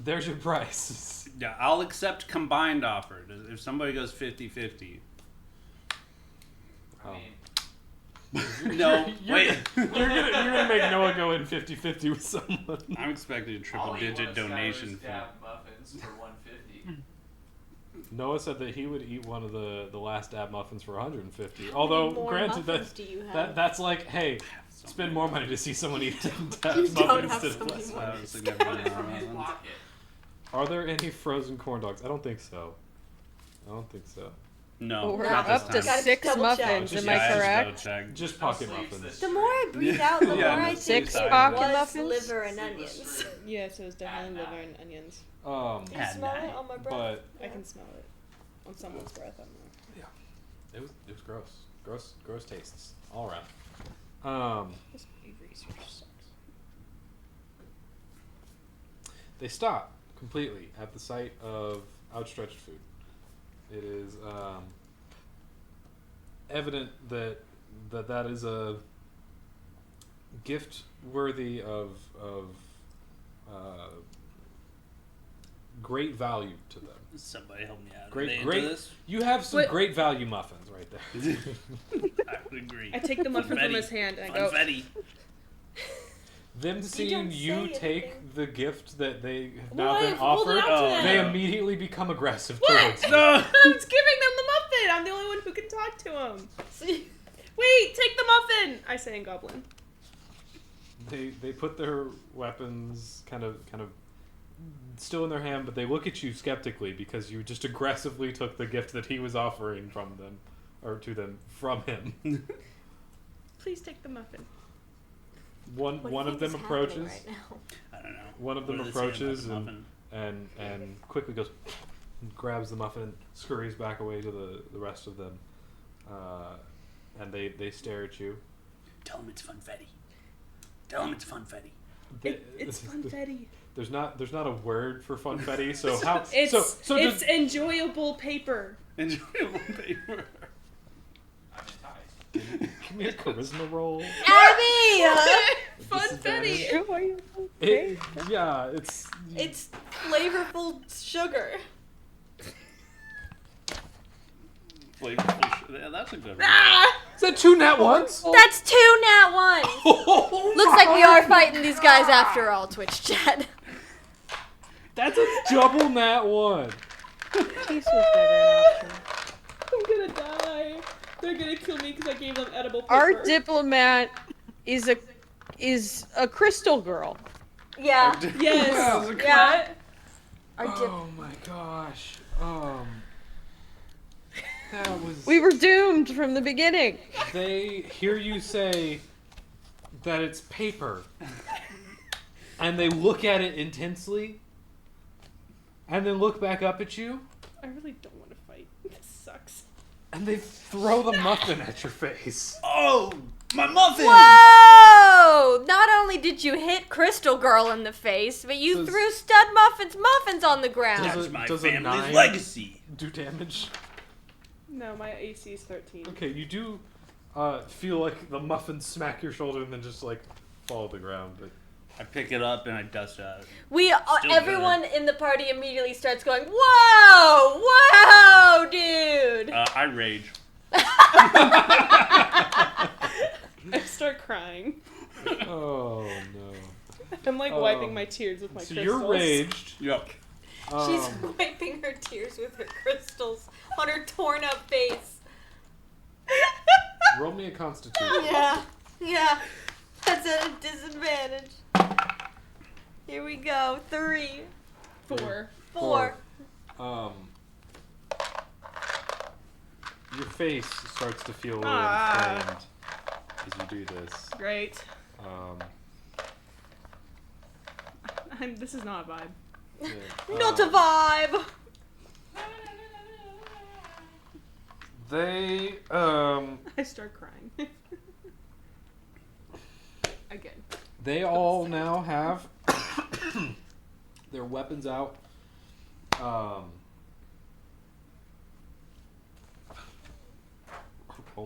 there's your price. Yeah, I'll accept combined offer if somebody goes 50-50. Oh. No, wait. You're gonna make Noah go in 50-50 with someone. I'm expecting a triple I'll eat digit one of donation Skylar's fee. dab muffins for 150. Noah said that he would eat one of the last dab muffins for 150. Although, more granted, muffins do you have? that's like, hey, spend more money to see someone eat dab You muffins don't have instead of so less many money. That was significant. Put it from his pocket. Are there any frozen corn dogs? I don't think so. No, Well, we're not up this to time. Gotta 6 double check. muffins, Just- am I yeah, just correct? double check. Just No pocket sleeps muffins. this The year. more I breathe out, the Yeah, more no, I think 6 it pocket was muffins? liver and Sleepless onions. for- Yes, it was definitely liver and onions. Can you At smell night. it on my breath? but I can smell it on someone's breath. I don't know. it was gross tastes all around. This pig research sucks. They stop completely at the sight of outstretched food. It is evident that is a gift worthy of great value to them. Somebody help me out. Are Great, they into great. this? You have some What? great value muffins right there. I would agree. I take the muffin from Confetti. his hand and I go, Confetti. Them seeing don't you say take anything. the gift that they have Well, now been I've rolled it offered, out to them. they Oh. immediately become aggressive What? towards you. No. I was giving them the muffin. I'm the only one who can talk to him. Wait, take the muffin. I say in Goblin. They put their weapons kind of still in their hand, but they look at you skeptically because you just aggressively took the gift that he was offering from them, or to them from him. Please take the muffin. One What do you of think them is happening approaches. right now? I don't know. One of them What do they say about approaches the and, muffin? and quickly goes, grabs the muffin and scurries back away to the rest of them, and they stare at you. Tell him it's funfetti. Tell him it's funfetti. It's funfetti. There's not a word for funfetti, so how It's so it's does, enjoyable paper. Enjoyable paper. I'm enticed. give me a charisma roll. Abby! Funfetti. It's It's flavorful sugar. Flavorful. Yeah, that's a good one. Is that 2 nat ones? That's 2 nat 1s. Looks like we are fighting these guys after all, Twitch chat. That's a double nat 1. Peace was never an option. I'm gonna die. They're gonna kill me because I gave them edible paper. Our diplomat is a crystal girl. Yeah. Yes. Yeah. Our dip- Oh my gosh. That was. We were doomed from the beginning. They hear you say that it's paper, and they look at it intensely, and then look back up at you, I really don't want to fight. This sucks. and they throw the muffin at your face. Oh, my muffin! Whoa! Not only did you hit Crystal Girl in the face, but you Does- threw Stud muffins on the ground. Does That's a- my does a family's 9 legacy. Do damage? No, my AC is 13. Okay, you do feel like the muffins smack your shoulder and then just like fall to the ground, but I pick it up and I dust it out. We everyone in the party immediately starts going, "Whoa! Whoa, dude!" I rage. I start crying. oh no. I'm like wiping my tears with my so crystals. you're raged. Yep. She's wiping her tears with her crystals on her torn up face. Roll me a Constitution. Yeah. That's at a disadvantage. Here we go. 3. 4. 4. Your face starts to feel a little inflamed as you do this. Great. This is not a vibe. Yeah. Not a vibe. They I start crying. Again. They all now have their weapons out. Roll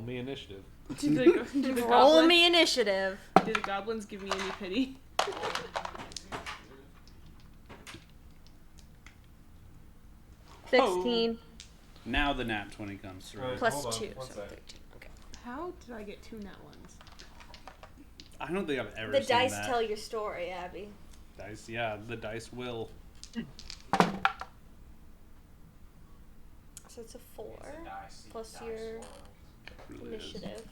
me initiative. Do the Roll me initiative. Do the goblins give me any pity? Oh. 16. Now the nat 20 comes through. Right. Plus Hold on, 2. one So sec. 13. Okay. How did I get 2 nat ones? I don't think I've ever The seen dice that. tell your story, Abby. Dice, yeah, the dice will. So it's a 4 plus Dice your roll. Really is. initiative.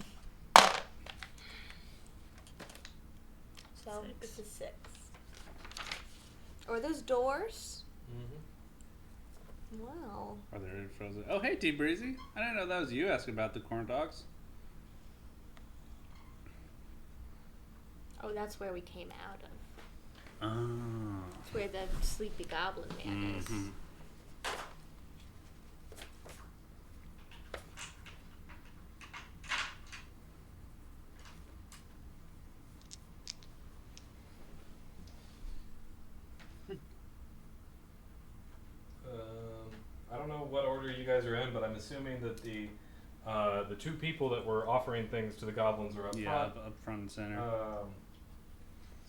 So this is 6. Are those doors? Wow. Are there frozen? Oh, hey, T Breezy. I didn't know that was you asking about the corn dogs. Oh, that's where we came out of. Oh. That's where the sleepy goblin man is. Mhm. I don't know what order you guys are in, but I'm assuming that the 2 people that were offering things to the goblins are up Yeah, front. up front and center.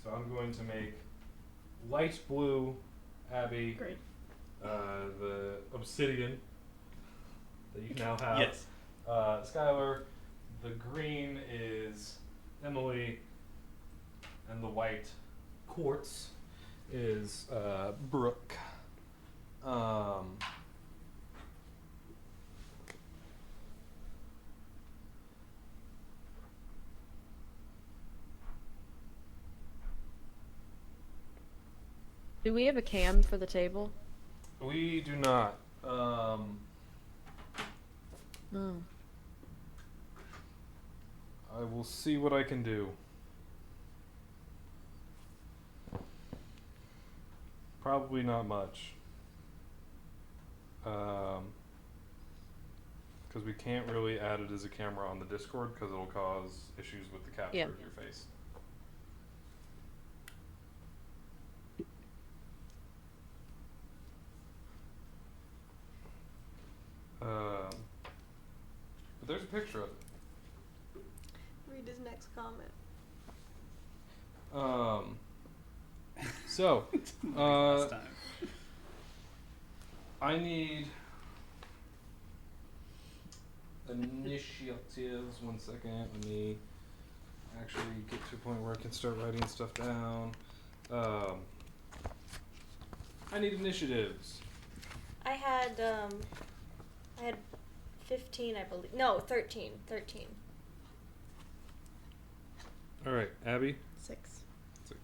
So I'm going to make light blue Abby, Great. the obsidian that you now have. Yes. Skylar, the green is Emily, and the white quartz is Brooke. Do we have a cam for the table? We do not. No. I will see what I can do. Probably not much. Because we can't really add it as a camera on the Discord because it'll cause issues with the capture Yeah. of your face. But there's a picture of it. Read his next comment. So, Last time. I need initiatives. 1 second. Let me actually get to a point where I can start writing stuff down. I need initiatives. I had 15, I believe. No, 13. 13. All right, Abby. 6. 6.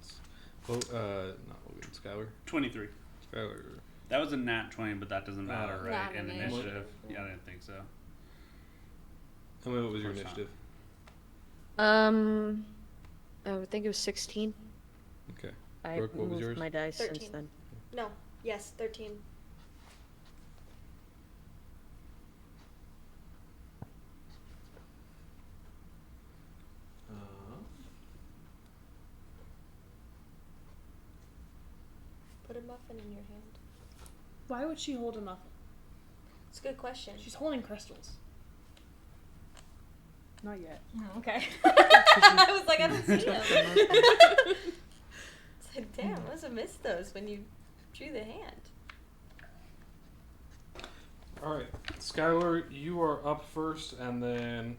Oh, not Logan. Skylar. 23. Skylar. That was a nat 20, but that doesn't matter, Not right? an In initiative. initiative. Yeah, I didn't think so. Emily, what was your Of course initiative? I think it was 16. Okay. I Brooke, what was moved yours? my dice since 13. then. No. Yes, 13. Put a muffin in your hand. Why would she hold a muffin? It's a good question. She's holding crystals. Not yet. Oh, okay. I was like, I don't see them. It's like, damn, I must have missed those when you drew the hand. All right, Skylar, you are up first, and then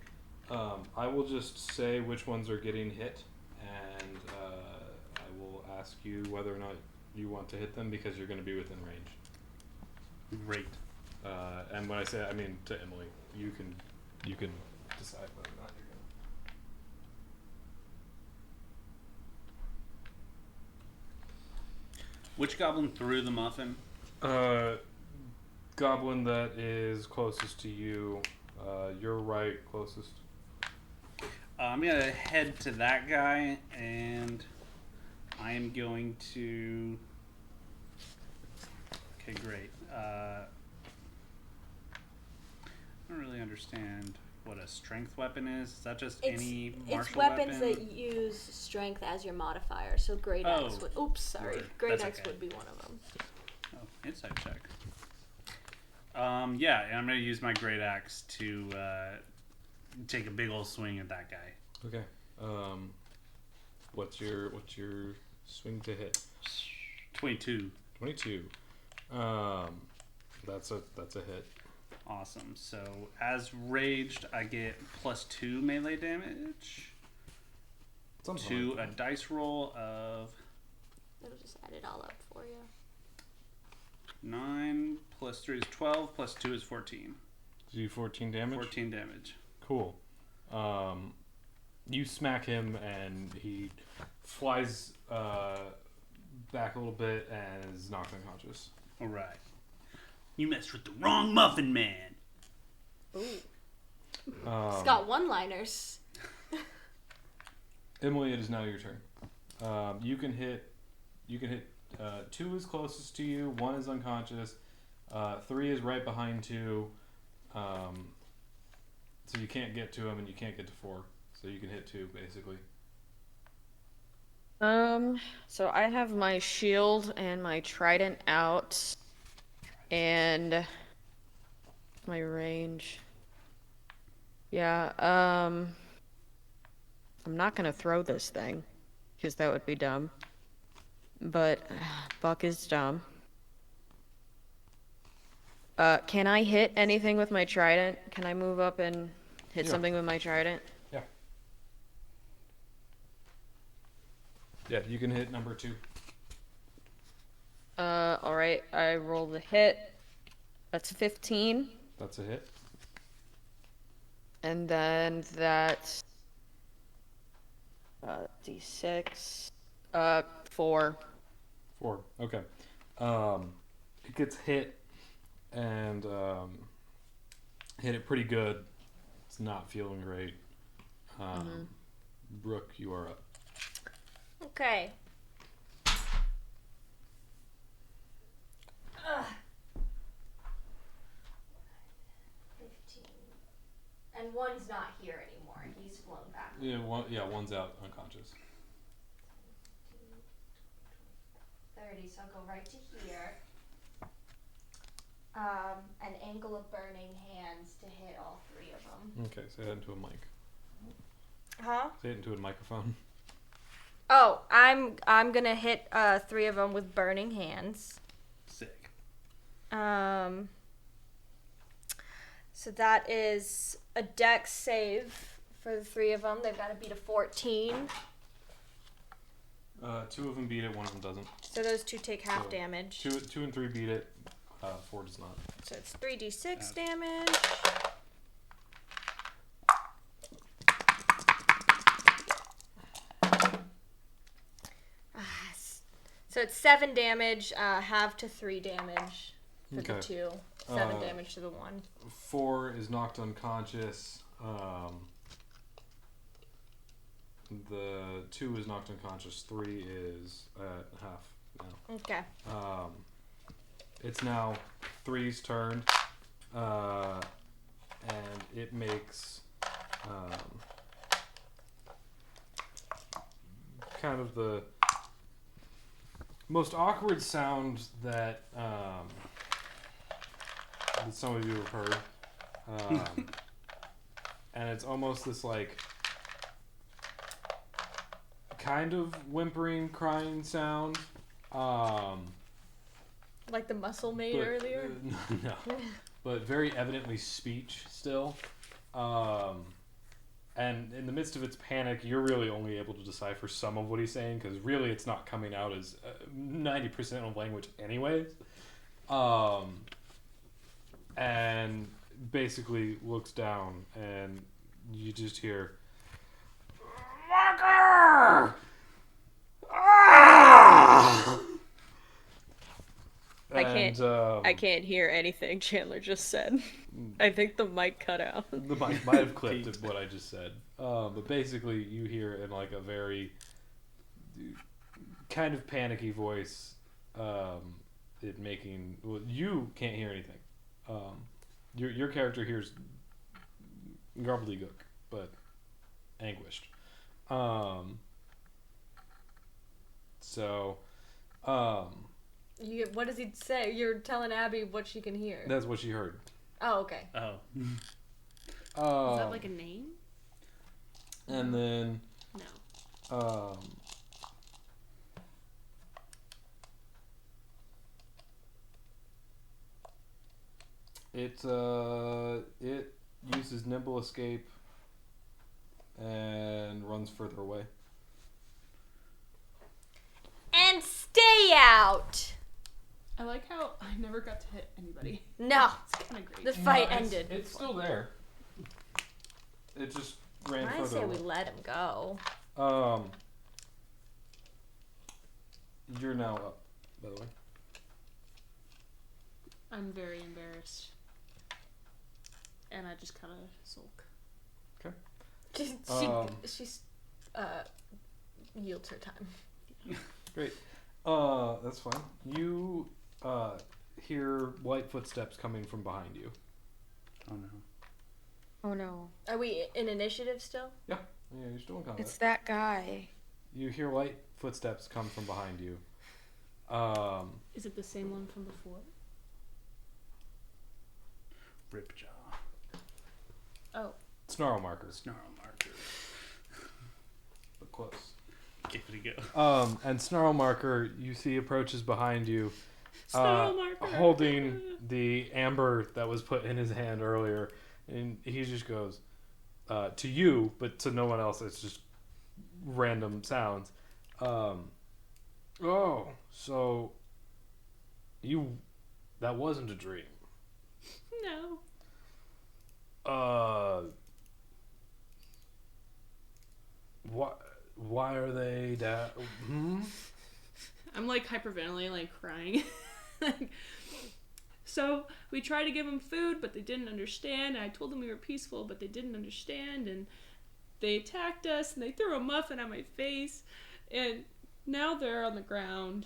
I will just say which ones are getting hit, and I will ask you whether or not you want to hit them because you're going to be within range. Great. And when I say, I mean to Emily, you can decide whether or not you're going Which goblin threw the muffin? to. Goblin that is closest to you. You're right, closest. I'm going to head to that guy, and I am going to... Okay, great. I don't really understand what a strength weapon is. Is that just any martial It's weapons weapon? that use strength as your modifier. So great axe would. Oops, sorry. word. Great That's axe okay. would be one of them. Oh, insight check. Yeah, and I'm going to use my great axe to take a big old swing at that guy. Okay. What's your swing to hit? 22. 22. That's a hit. Awesome. So, as raged, I get +2 melee damage Something to like a dice roll of It'll just add it all up for you. 9 plus 3 is 12 plus 2 is 14. Do you 14 damage? 14 damage. Cool. You smack him and he flies back a little bit and is knocked unconscious. All right. You messed with the wrong muffin man. Ooh. It's got one-liners. Emily, it is now your turn. You can hit 2 is closest to you, 1 is unconscious, 3 is right behind 2, so you can't get to him and you can't get to 4, so you can hit 2 basically. So I have my shield and my trident out, and my range. Yeah, I'm not gonna throw this thing, because that would be dumb. But Buck is dumb. Can I hit anything with my trident? Can I move up and hit something with my trident? Yeah. Yeah, you can hit number 2. Alright, I roll the hit. That's 15. That's a hit. And then that's D6. 4. 4. Okay. It gets hit and hit it pretty good. It's not feeling great. Brooke, you are up. Okay. Ugh. 15. And one's not here anymore. He's flown back. One's out unconscious. 30, so I'll go right to here. An angle of burning hands to hit all 3 of them. Okay, say that into a mic. Huh? Say it into a microphone. Oh, I'm gonna hit 3 of them with burning hands. Sick. So that is a dex save for the 3 of them. They've got to beat a 14. 2 of them beat it, 1 of them doesn't. So those 2 take half So, damage. 2 and 3 beat it, 4 does not. So it's 3d6 damage. So it's 7 damage, half to 3 damage for the 2. 7 damage to the 1. 4 is knocked unconscious. The 2 is knocked unconscious. 3 is at half now. Okay. It's now 3's turn, and it makes kind of the most awkward sound that some of you have heard, and it's almost this like kind of whimpering, crying sound. Like the muscle made But, earlier? No. But very evidently speech still. And in the midst of its panic, you're really only able to decipher some of what he's saying, because really it's not coming out as 90% of language anyways. And basically looks down, and you just hear, Walker! Ah! I can't hear anything Chandler just said. I think the mic cut out. The mic might have clipped at what I just said. But basically, you hear in like a very kind of panicky voice, it making. Well, you can't hear anything. Your character hears gobbledygook, but anguished. What does he say? You're telling Abby what she can hear. That's what she heard. Oh, okay. Oh. Is that like a name? And then No. It uses nimble escape and runs further away. And stay out. I like how I never got to hit anybody. No. It's kind of great. The fight ended. It's still there. It just ran I further say we away. let him go. You're now up, by the way. I'm very embarrassed. And I just kind of sulk. Okay. She yields her time. Great. That's fine. You hear light footsteps coming from behind you. Oh no. Oh no. Are we in initiative still? Yeah, you're still in combat. It's that guy. You hear light footsteps come from behind you. Is it the same one from before? Ripjaw. Oh. Snarl marker. Snarl marker. But close. Give it a go. And Snarl marker, you see approaches behind you, Snarl marker. holding the amber that was put in his hand earlier, and he just goes to you, but to no one else. It's just random sounds. Oh, so that wasn't a dream. No. Why are they down? I'm like hyperventilating, like crying. So we tried to give them food, but they didn't understand. And I told them we were peaceful, but they didn't understand. And they attacked us, and they threw a muffin at my face. And now they're on the ground.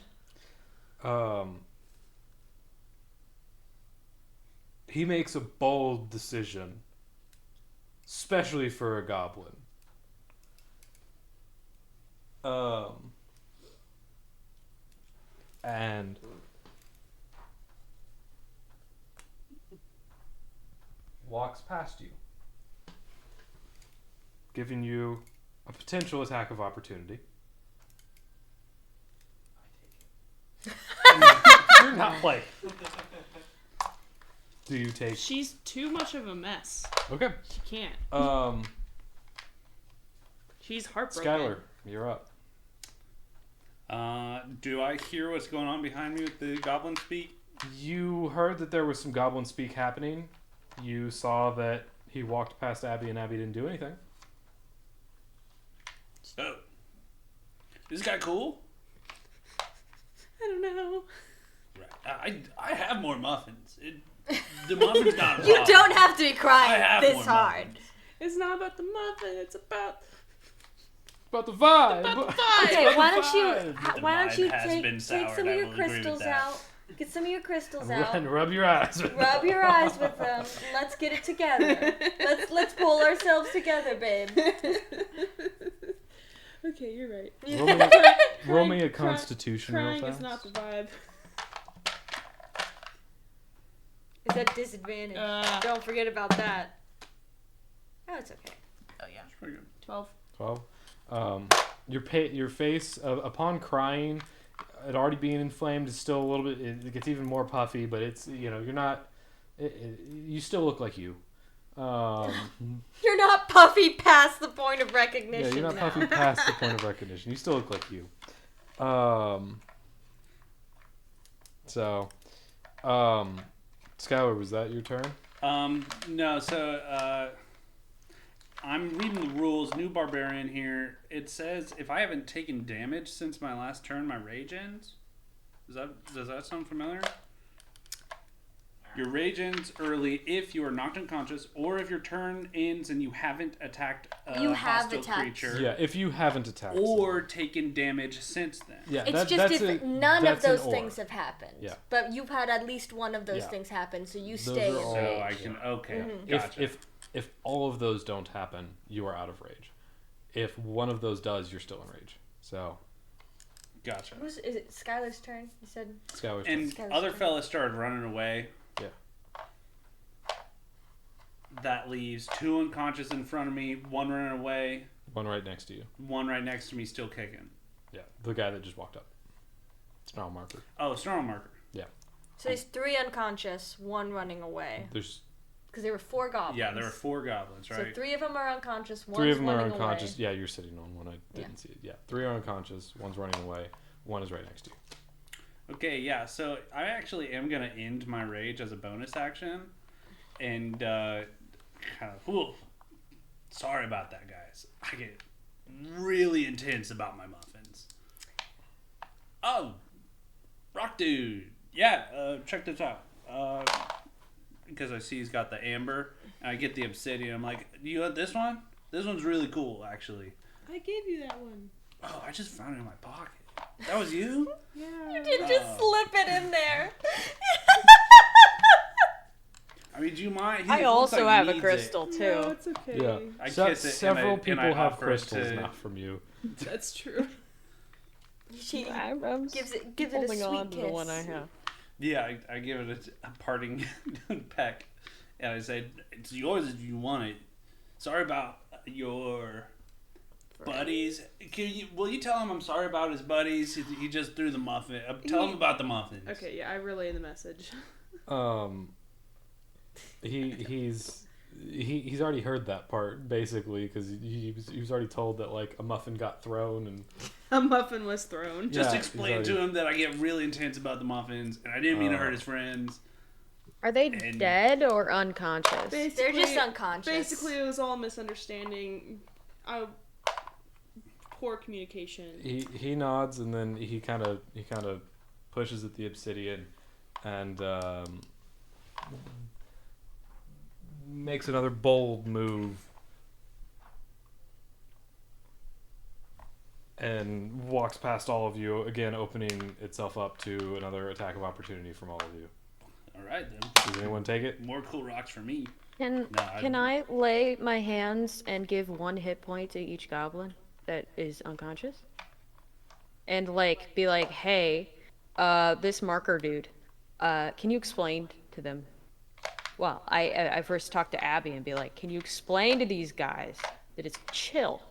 He makes a bold decision, especially for a goblin. And walks past you, giving you a potential attack of opportunity. You're not like. Do you take? She's too much of a mess. Okay. She can't. She's heartbroken. Skylar, you're up. Do I hear what's going on behind me with the goblin speak? You heard that there was some goblin speak happening. You saw that he walked past Abby and Abby didn't do anything. So, is this guy cool? I don't know. Right. I have more muffins. The muffin's not a You problem. don't have to be I crying have this more hard. muffins. It's not about the muffin. It's about the vibe. About the vibe. Okay, why don't The you vibe has take been some soured, of I your will agree with crystals that. out. Get some of your crystals out. And rub your eyes. Rub your eyes with them. Let's get it together. Let's pull ourselves together, babe. Okay, you're right. Roll me a constitution real Crying fast. is not the vibe. Is that disadvantage? Don't forget about that. Oh, it's okay. Oh yeah. It's pretty good. 12. 12. Your face upon crying, it already being inflamed, is still a little bit. It gets even more puffy, but it's you're not. You still look like you. You're not puffy past the point of recognition. Yeah, you're not now. puffy past the point of recognition. You still look like you. Skylar, was that your turn? No. So, I'm reading the rules. New barbarian here. It says if I haven't taken damage since my last turn, my rage ends. Does that sound familiar? Your rage ends early if you are knocked unconscious, or if your turn ends and you haven't attacked a You have hostile attacked. creature, Yeah, if you haven't attacked. or taken damage since then. Yeah, It's just if none of those things have happened. Yeah. But you've had at least one of those Yeah. things happen, so you Those stay are in all- So rage. I can okay. If Gotcha. if all of those don't happen, you are out of rage. If one of those does, you're still in rage. So Gotcha. Is it Skylar's turn? You said. Skylar's And Skylar's other turn. fellas started running away. Yeah. That leaves 2 unconscious in front of me, 1 running away, one right next to you. 1 right next to me still kicking. Yeah, the guy that just walked up. Snarl marker. Oh, snarl marker. So there's 3 unconscious, 1 running away. There's Because there were 4 goblins. Yeah, there were 4 goblins, right? So 3 of them are unconscious, 1's 3 of them are running unconscious. away. Yeah, you're sitting on one. I didn't see it. Yeah, 3 are unconscious. 1's running away. 1 is right next to you. Okay, yeah, so I actually am going to end my rage as a bonus action. And kind of, whew, sorry about that, guys. I get really intense about my muffins. Oh, Rock Dude. Yeah, check this out. Because I see he's got the amber, and I get the obsidian. I'm like, do you want this one? This one's really cool, actually. I gave you that one. Oh, I just found it in my pocket. That was you? Yeah. You did just slip it in there. I mean, do you mind? He I looks also like have a needs crystal it. too. No, it's okay. Yeah. I Se- kiss it several and people I have offer it crystals, to- not from you. That's true. She I'm gives it a holding sweet on kiss. to the one I have. Yeah, I give it a parting peck, and I say, "It's yours if you want it." Sorry about your buddies. Will you tell him I'm sorry about his buddies? He just threw the muffin. Tell him about the muffins. Okay, yeah, I relay the message. He's already heard that part basically because he was already told that like a muffin got thrown and A muffin was thrown. Just Yeah, explain he's to him that I get really intense about the muffins, and I didn't mean to hurt his friends. Are they And- dead or unconscious? They're just unconscious. Basically, it was all misunderstanding. Poor communication. he nods and then he kind of pushes at the obsidian and makes another bold move and walks past all of you again, opening itself up to another attack of opportunity from all of you. All right, then. Does anyone take it? More cool rocks for me. Can I lay my hands and give 1 hit point to each goblin that is unconscious? And like be like, hey, this marker dude, can you explain to them? Well, I first talk to Abby and be like, can you explain to these guys that it's chill?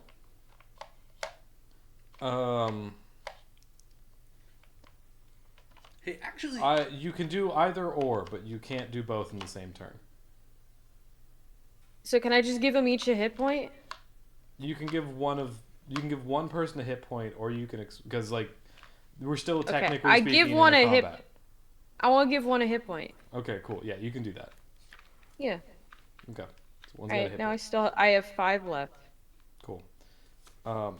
Hey, actually, You can do either or, but you can't do both in the same turn. So can I just give them each a hit point? You can give one person a hit point, or you can because like we're still technically I speaking give in one a a hit- combat. I want to give 1 a hit point. Okay, cool. Yeah, you can do that. Yeah. Okay. So one's got a Alright, hit now point. I have 5 left. Cool. No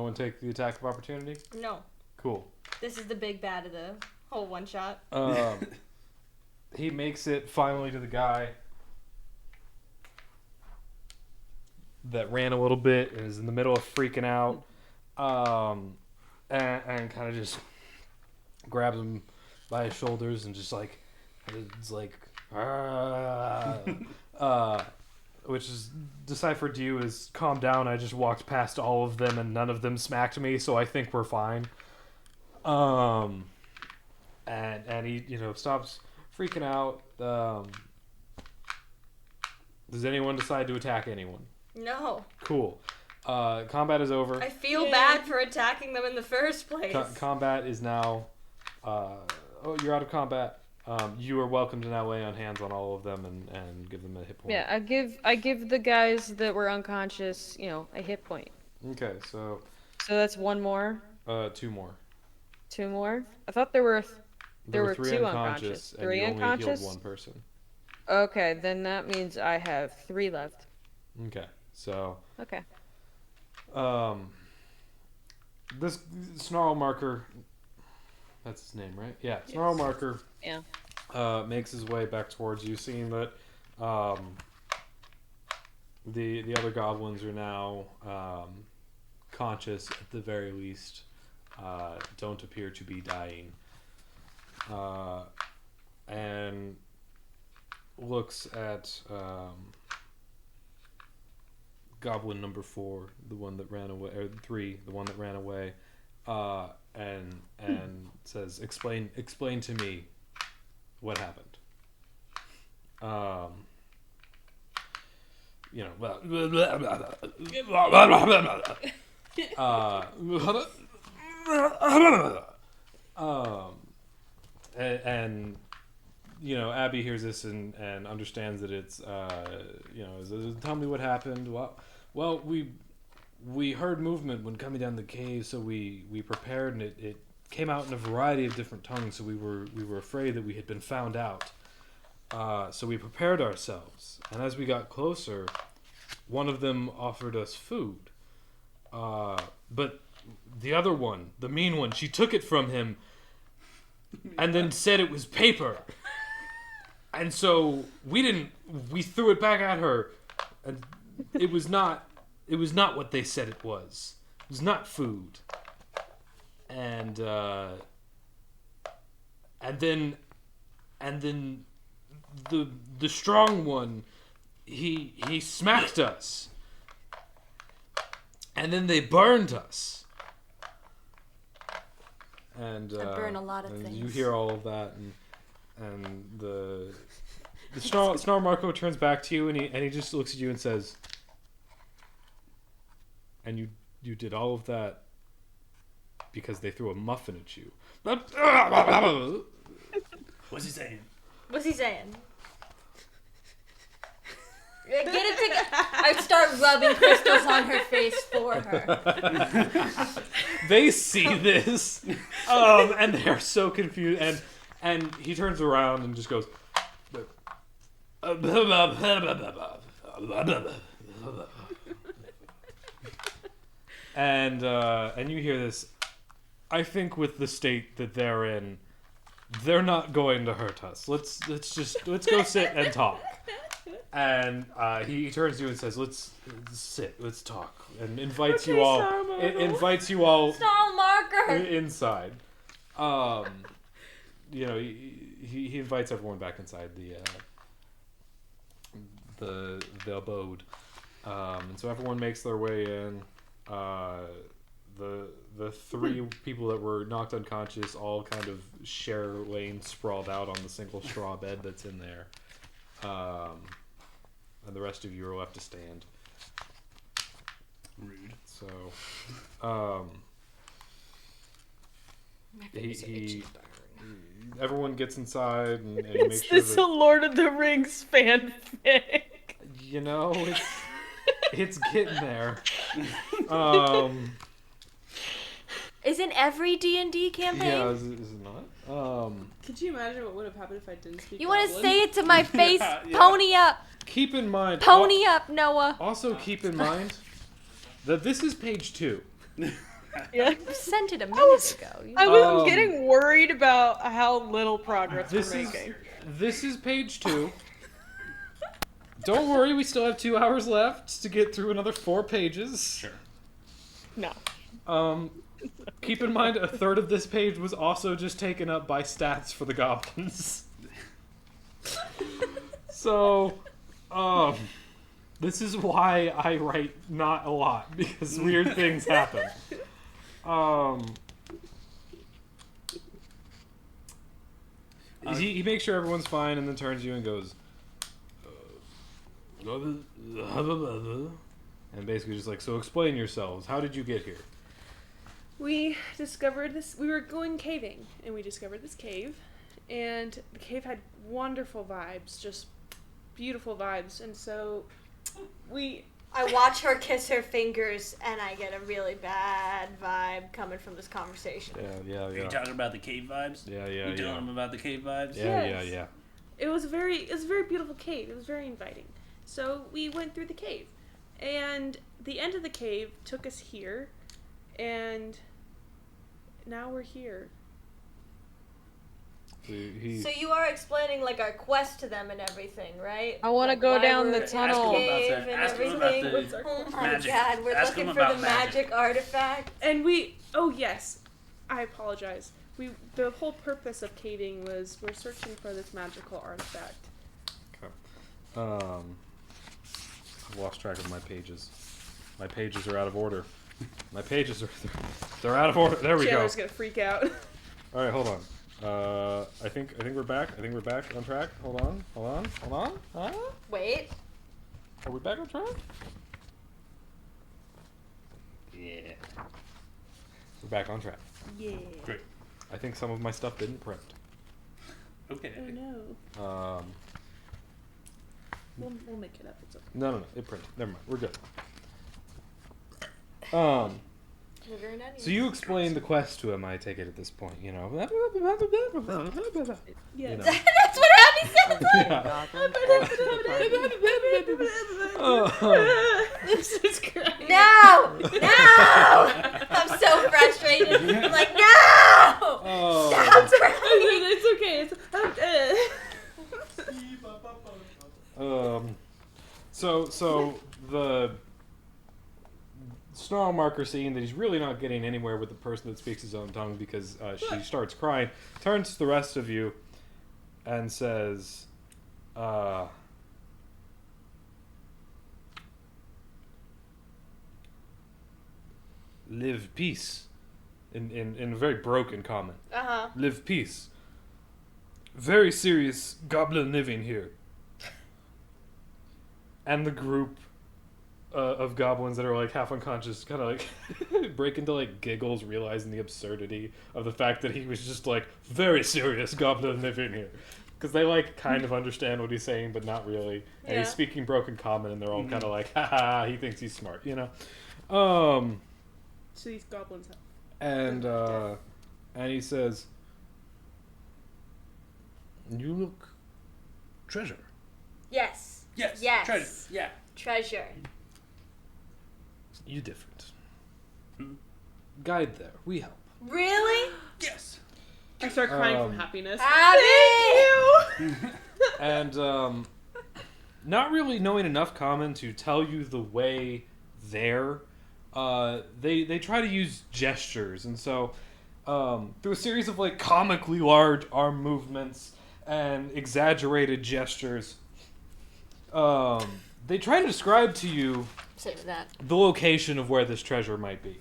one take the attack of opportunity? No, Cool. this is the big bad of the whole one shot. He makes it finally to the guy that ran a little bit and is in the middle of freaking out. And kind of just grabs him by his shoulders and just like it's like which is deciphered to you as calm down. I just walked past all of them and none of them smacked me, so I think we're fine. And he stops freaking out. Does anyone decide to attack anyone? No, Cool. Combat is over. I feel bad for attacking them in the first place. Combat is now. You're out of combat. You are welcome to now lay on hands on all of them and give them a hit point. Yeah, I give the guys that were unconscious, a hit point. Okay, so So that's one more, 2 more. 2 more. I thought there were There were 2 3 unconscious. and 3 you only unconscious. healed 1 person. Okay, then that means I have 3 left. Okay, so Okay. this Snarl Marker, that's his name, right? Yeah, Snarl Marker. Yeah. Makes his way back towards you, seeing that the other goblins are now conscious at the very least. Don't appear to be dying. And looks at goblin number 4, the one that ran away, or 3, the one that ran away, and says, "Explain to me what happened." And Abby hears this and understands that it's tell me what happened. Well, we heard movement when coming down the cave, so we prepared, and it came out in a variety of different tongues, so we were afraid that we had been found out. So we prepared ourselves, and as we got closer, one of them offered us food. But the other one, the mean one, she took it from him and then said it was paper. And so we threw it back at her, and it was not what they said it was. It was not food. And then the strong one, he smacked us, and then they burned us. And I burn a lot of things. You hear all of that, and the Snarl Marco turns back to you, and he just looks at you and says, "And you did all of that because they threw a muffin at you." What's he saying? What's he saying? Get it together. I start rubbing crystals on her face for her. They see this, and they're so confused. And he turns around and just goes, and you hear this. I think with the state that they're in, they're not going to hurt us. Let's go sit and talk. And he turns to you and says, "Let's sit. Let's talk." And invites you all. Invites you all. Snarl Marker. Inside. He invites everyone back inside the abode. And so everyone makes their way in. The 3 people that were knocked unconscious all kind of share laying sprawled out on the single straw bed that's in there. And the rest of you are left to stand. Rude. So, everyone gets inside and makes sure It's a Lord of the Rings fanfic. It's getting there. Isn't every D&D campaign? Yeah, is it not? Could you imagine what would have happened if I didn't speak? You want to Goblin? say it to my face? Yeah. Pony up. Keep in mind. Pony up, Noah. Also, keep in mind that this is page 2. Yeah. You sent it a minute ago. I was getting worried about how little progress we're This is making. this is page 2. Don't worry, we still have 2 hours left to get through another 4 pages. Sure. No. Keep in mind, a third of this page was also just taken up by stats for the goblins. So, this is why I write not a lot, because weird things happen. He makes sure everyone's fine and then turns to you and goes, and basically just like, "So explain yourselves. How did you get here?" We discovered this. We were going caving, and we discovered this cave, and the cave had wonderful vibes, just beautiful vibes, and so I watch her kiss her fingers, and I get a really bad vibe coming from this conversation. Are you talking about the cave vibes? Yeah. You telling them about the cave vibes? Yeah. It was a very beautiful cave. It was very inviting. So we went through the cave, and the end of the cave took us here, and now we're here. So you are explaining like our quest to them and everything, right? I want to Like, go why down we're the in tunnel. cave and Ask them about everything. the Oh my magic. god, we're Ask looking them for the about magic. magic artifact. And oh yes, I apologize. The whole purpose of caving was we're searching for this magical artifact. I've lost track of my pages. My pages are out of order. My pages they're out of order. There we Chandler's go. gonna freak out. All right, hold on. I think we're back. I think we're back on track. Hold on. Huh? Wait. Are we back on track? Yeah. We're back on track. Yeah. Great. I think some of my stuff didn't print. Okay. Oh no. We'll make it up. It's okay. No. It printed. Never mind. We're good. So you explained the quest to him, I take it at this point, you know. Yeah. You know. That's what Abby sounds like. This is great. No! I'm so frustrated. I'm like, no! Stop crying! It's okay. So the snarl marker, seeing that he's really not getting anywhere with the person that speaks his own tongue because she starts crying, turns to the rest of you and says, live peace. In a very broken comment. Uh-huh. Live peace. Very serious goblin living here. And the group of goblins that are like half unconscious kind of like break into like giggles, realizing the absurdity of the fact that he was just like very serious goblin living here. Because they like kind of understand what he's saying, but not really. And he's speaking broken common, and they're all kind of like, haha, he thinks he's smart, you know? So these goblins have. And he says, you look treasure. Yes. Yes. Yes. Yeah. Treasure. You different. Guide there. We help. Really? Yes. I start crying from happiness. Abby! And not really knowing enough common to tell you the way there, they try to use gestures, and so through a series of like comically large arm movements and exaggerated gestures, they try to describe to you the location of where this treasure might be.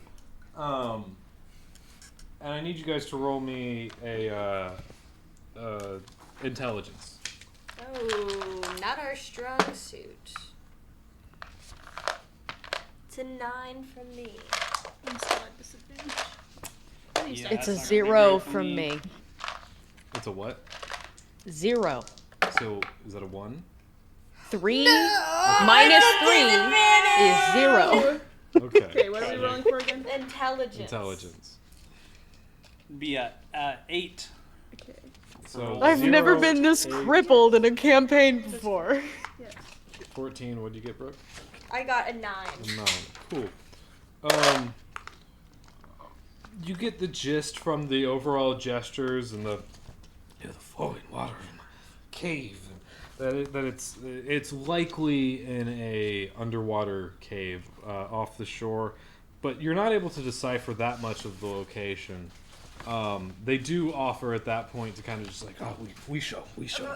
And I need you guys to roll me a intelligence. Oh, not our strong suit. It's a 9 from me. I'm still at disadvantage. Yeah, It's a that's not 0 gonna be great from me. It's a what? 0. So is that a 1? 3 minus 3 is 0. Okay. Okay, what are we rolling for again? Intelligence. Intelligence. Be 8. Okay. So I've never 0, been this 8, crippled in a campaign before. 14. What'd you get, Brooke? I got a 9. A 9. Cool. You get the gist from the overall gestures and the flowing water in the cave. That it's likely in a underwater cave off the shore, but you're not able to decipher that much of the location. They do offer at that point to kind of just like, oh, we show.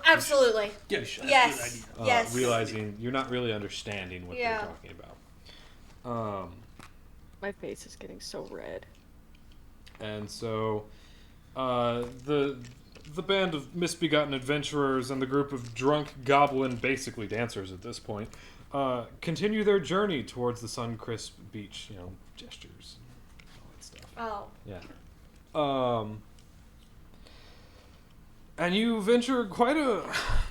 Absolutely. Yeah, Yes. Yes. Realizing you're not really understanding what they're talking about. My face is getting so red. And so, the band of misbegotten adventurers and the group of drunk goblin, basically dancers at this point, continue their journey towards the sun-crisp beach. You know, gestures, all that stuff. Oh. Yeah. And you venture quite a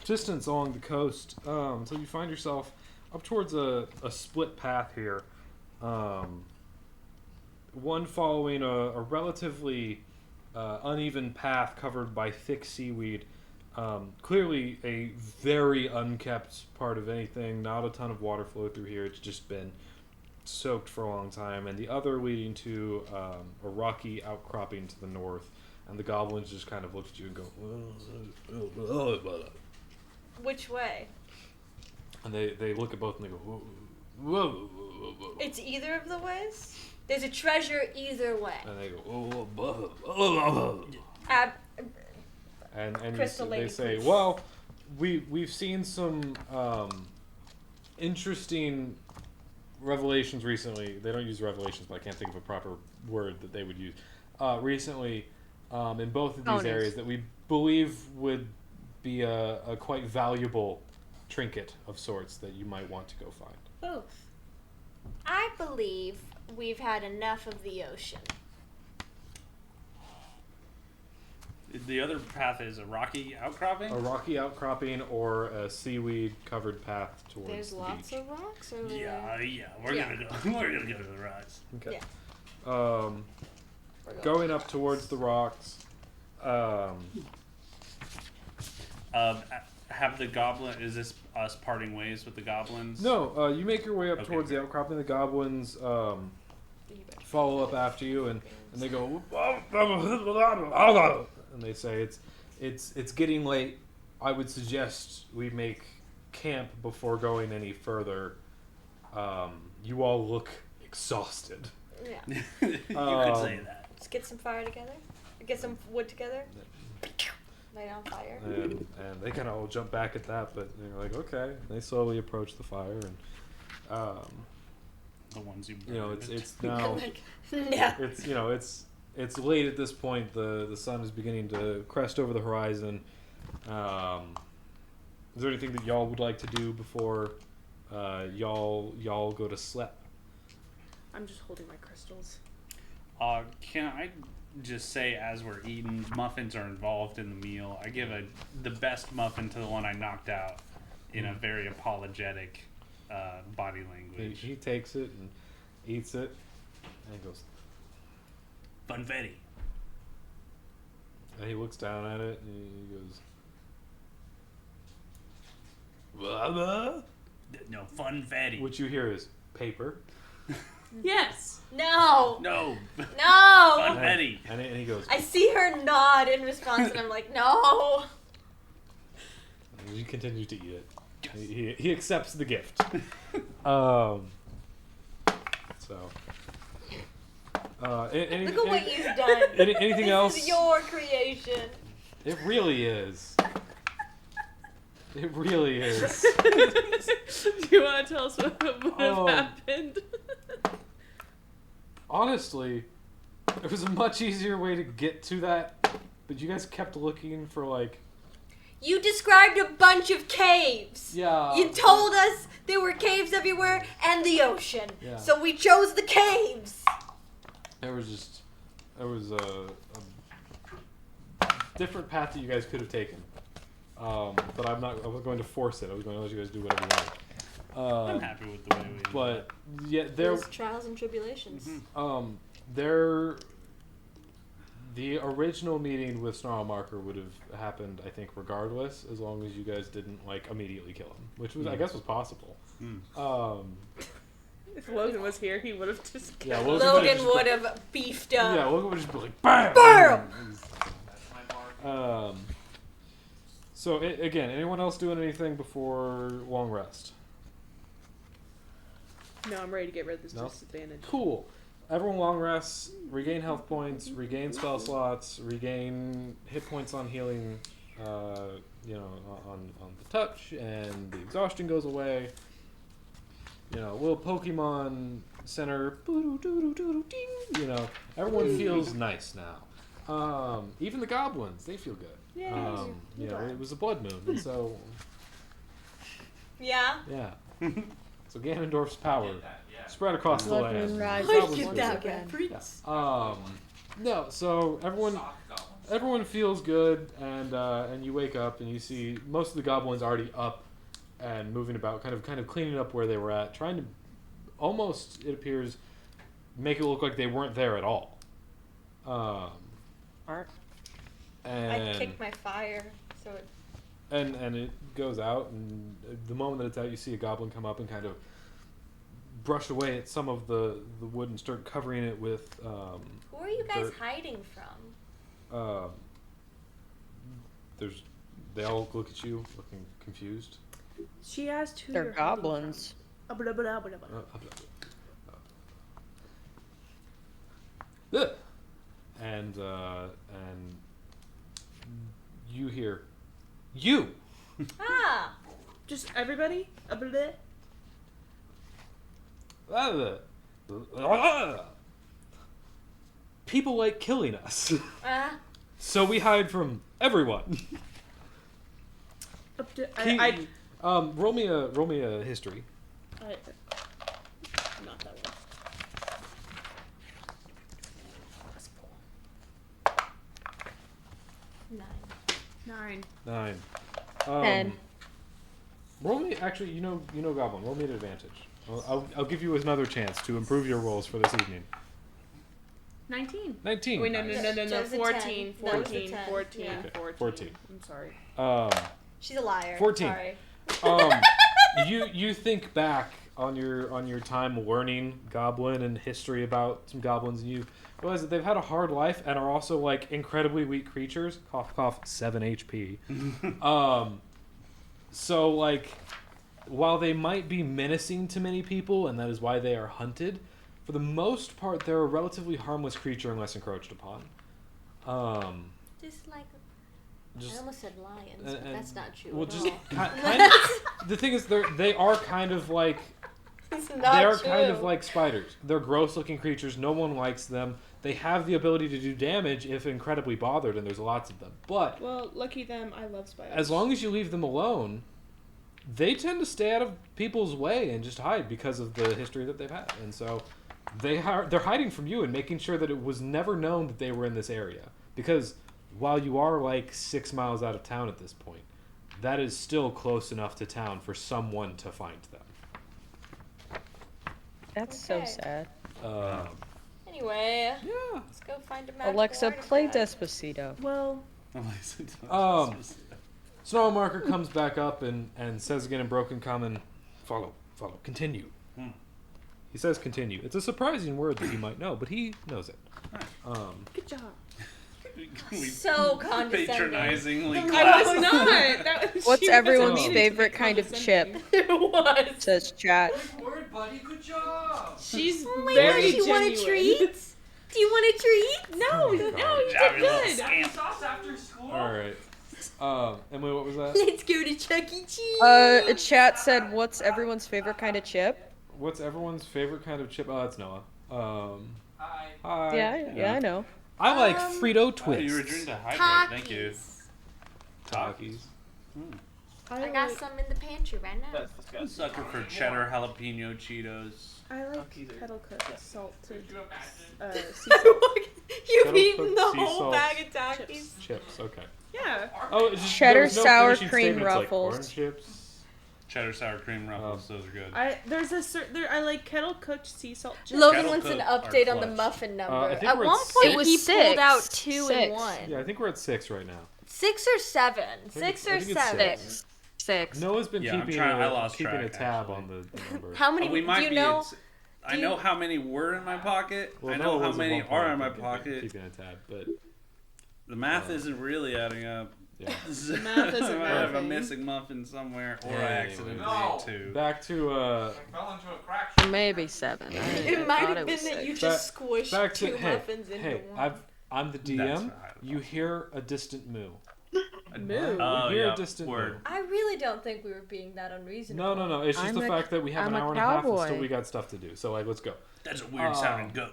distance along the coast until you find yourself up towards a split path here. One following a relatively uneven path covered by thick seaweed. Clearly a very unkept part of anything. Not a ton of water flow through here. It's just been soaked for a long time. And the other leading to a rocky outcropping to the north. And the goblins just kind of look at you and go, Which way? and they look at both and they go, whoa, whoa, whoa, whoa. It's either of the ways? There's a treasure either way. And they go, whoa, whoa, whoa. And Crystal they Lady, say, please. well, we've seen some interesting revelations recently. They don't use revelations, but I can't think of a proper word that they would use. Recently, in both of these areas that we believe would be a quite valuable trinket of sorts that you might want to go find. Both. I believe we've had enough of the ocean. The other path is a rocky outcropping? A rocky outcropping or a seaweed-covered path towards There's the lots beach. of rocks over Yeah, there. we're gonna go. We're gonna go to the rocks. Okay. We're Going up towards the rocks. Have the goblin? Is this us parting ways with the goblins? No, you make your way up Okay. towards the outcropping. The goblins follow up after you, and they go, and they say it's getting late. I would suggest we make camp before going any further. You all look exhausted. Yeah. You could say that. Let's get some fire together. Get some wood together. Light on fire. And they kind of all jump back at that, but they're like, okay. They slowly approach the fire, and The ones you it's now No. it's late at this point. The sun is beginning to crest over the horizon. Is there anything that y'all would like to do before y'all go to sleep? I'm just holding my crystals. Can I just say, as we're eating, muffins are involved in the meal. I give the best muffin to the one I knocked out in a very apologetic body language. He takes it and eats it, and he goes. Funfetti. And he looks down at it and he goes. Blah, blah. No, funfetti. What you hear is paper. Yes. No. No. No. Funfetti. And he goes. I see her nod in response, and I'm like, no. And he continues to eat it. He accepts the gift. Look at what you've done. Anything this else? is your creation. It really is. It really is. Do you want to tell us what would have happened? Honestly, there was a much easier way to get to that, but you guys kept looking for like. You described a bunch of caves. Yeah. You told us there were caves everywhere and the ocean. Yeah. So we chose the caves. There was a different path that you guys could have taken, but I wasn't going to force it. I was going to let you guys do whatever you wanted. I'm happy with the way we. But yeah, There's trials and tribulations. The original meeting with Snarl Marker would have happened, I think, regardless, as long as you guys didn't like immediately kill him, which was I guess was possible. If Logan was here, he would have just Yeah, killed Logan would have beefed up. Yeah, Logan would just be like, BAM! BAM! That's my mark. So again, anyone else doing anything before long rest? No, I'm ready to get rid of this No? disadvantage. Cool. Everyone long rests, regain health points, regain spell slots, regain hit points on healing, on the touch, and the exhaustion goes away. Little Pokemon Center, ding, everyone feels nice now. Even the goblins, they feel good. It was a blood moon, and so, Yeah. yeah. So Ganondorf's power spread across the Blood land. moon rise. I Goblins get feel that good. reference. No, so everyone everyone feels good, and you wake up and you see most of the goblins already up and moving about, kind of cleaning up where they were at, trying to almost, it appears, make it look like they weren't there at all. Art. And I kick my fire, so it. and it goes out, and the moment that it's out, you see a goblin come up and kind of brush away at some of the wood and start covering it with. Who are you guys dirt. hiding from? They all look at you, looking confused. She asked who They're you're hiding goblins. from. Blah, blah, blah, blah, blah. Ugh. And you hear, you. Ah! Just everybody? Blah. People like killing us, Uh, so we hide from everyone. Roll me a history. Not that one. Nine. 9. 9. 10. Roll me. Actually, you know, Goblin. Roll me an advantage. I'll give you another chance to improve your rolls for this evening. 19. 19. Wait, no. That was a 14. 10. That was a 14. 10. 14. Yeah. 14. 14. I'm sorry. She's a liar. 14. Sorry. You think back on your time learning goblin and history about some goblins, and you realize that they've had a hard life and are also like incredibly weak creatures. Cough cough. 7 HP. So like, while they might be menacing to many people, and that is why they are hunted, for the most part they're a relatively harmless creature unless encroached upon. Just like. Just, I almost said lions, but that's not true. Well, at just all. kind of. The thing is, they are kind of like. It's not They are true. kind of like spiders. They're gross-looking creatures. No one likes them. They have the ability to do damage if incredibly bothered, and there's lots of them. But Well, lucky them. I love spiders. as long as you leave them alone, they tend to stay out of people's way and just hide because of the history that they've had. And so they're hiding from you and making sure that it was never known that they were in this area. Because while you are like 6 miles out of town at this point, that is still close enough to town for someone to find them. That's so Okay. sad. Anyway, Yeah. let's go find a magical Alexa, play artifact. Despacito. Well, Snow Marker comes back up and says again in broken common, follow, continue. He says continue. It's a surprising word that you might know, but he knows it. good job. So condescending. Patronizingly I clap. was not. That was, What's she wasn't everyone's meaning to be favorite kind of chip? condescending. It was. Says chat. Good word, buddy. Good job. She's Wait, very do you want a genuine. treat? Do you want a treat? No, you Job, you little did good. scamp. Sauce after school. Alright. Emily, what was that? Let's go to Chuck E. Cheese. Chat said, "What's everyone's favorite kind of chip?" What's everyone's favorite kind of chip? Oh, that's Noah. Hi. Hi. Yeah, I know. I like Frito Oh, Twists. you were drinking to hydrate. Thank you. Takis. I got some in the pantry right now. That's disgusting. Sucker for cheddar jalapeno Cheetos. I like Cookies are- kettle cooked salted Could you imagine? sea salt. You've Kettle eaten cooked the sea whole salt bag of Takis. Chips, okay. Yeah. Oh, it's just, Cheddar there was no sour finishing cream statements like ruffles. corn chips. Cheddar sour cream ruffles. Those are good. There's a certain I like kettle cooked sea salt chips. Logan Kettle wants an cooked are update on the clutch. muffin number. I think At we're one at point, six. he It was pulled out 6. 2 6. and 1. Yeah, I think we're at 6 right now. 6 or 7? think 6 it- I or think it's 7? 6. Noah's been Yeah, I'm keeping trying- I a, lost keeping a track, tab actually. on the number. How many? we might do you be. know? I know how many were in my pocket. Well, I Noah know how was at many one point are in my keeping- pocket. Keeping a tab, but The math isn't really adding up. yeah. The math isn't I might have a mathing. missing muffin somewhere, or I Anyway. accidentally No. ate 2. Back to I fell into a crack. Maybe 7. It might have been that you just squished back to 2 hey, muffins into hey, one. I'm the That's DM. right. You hear a distant moo. Moo. Oh, You hear yeah. a distant Word. moo. I really don't think we were being that unreasonable. No. It's just I'm the a- fact that we have I'm an a hour and a half and cowboy. still we got stuff to do. So like, let's go. That's a weird sounding goat.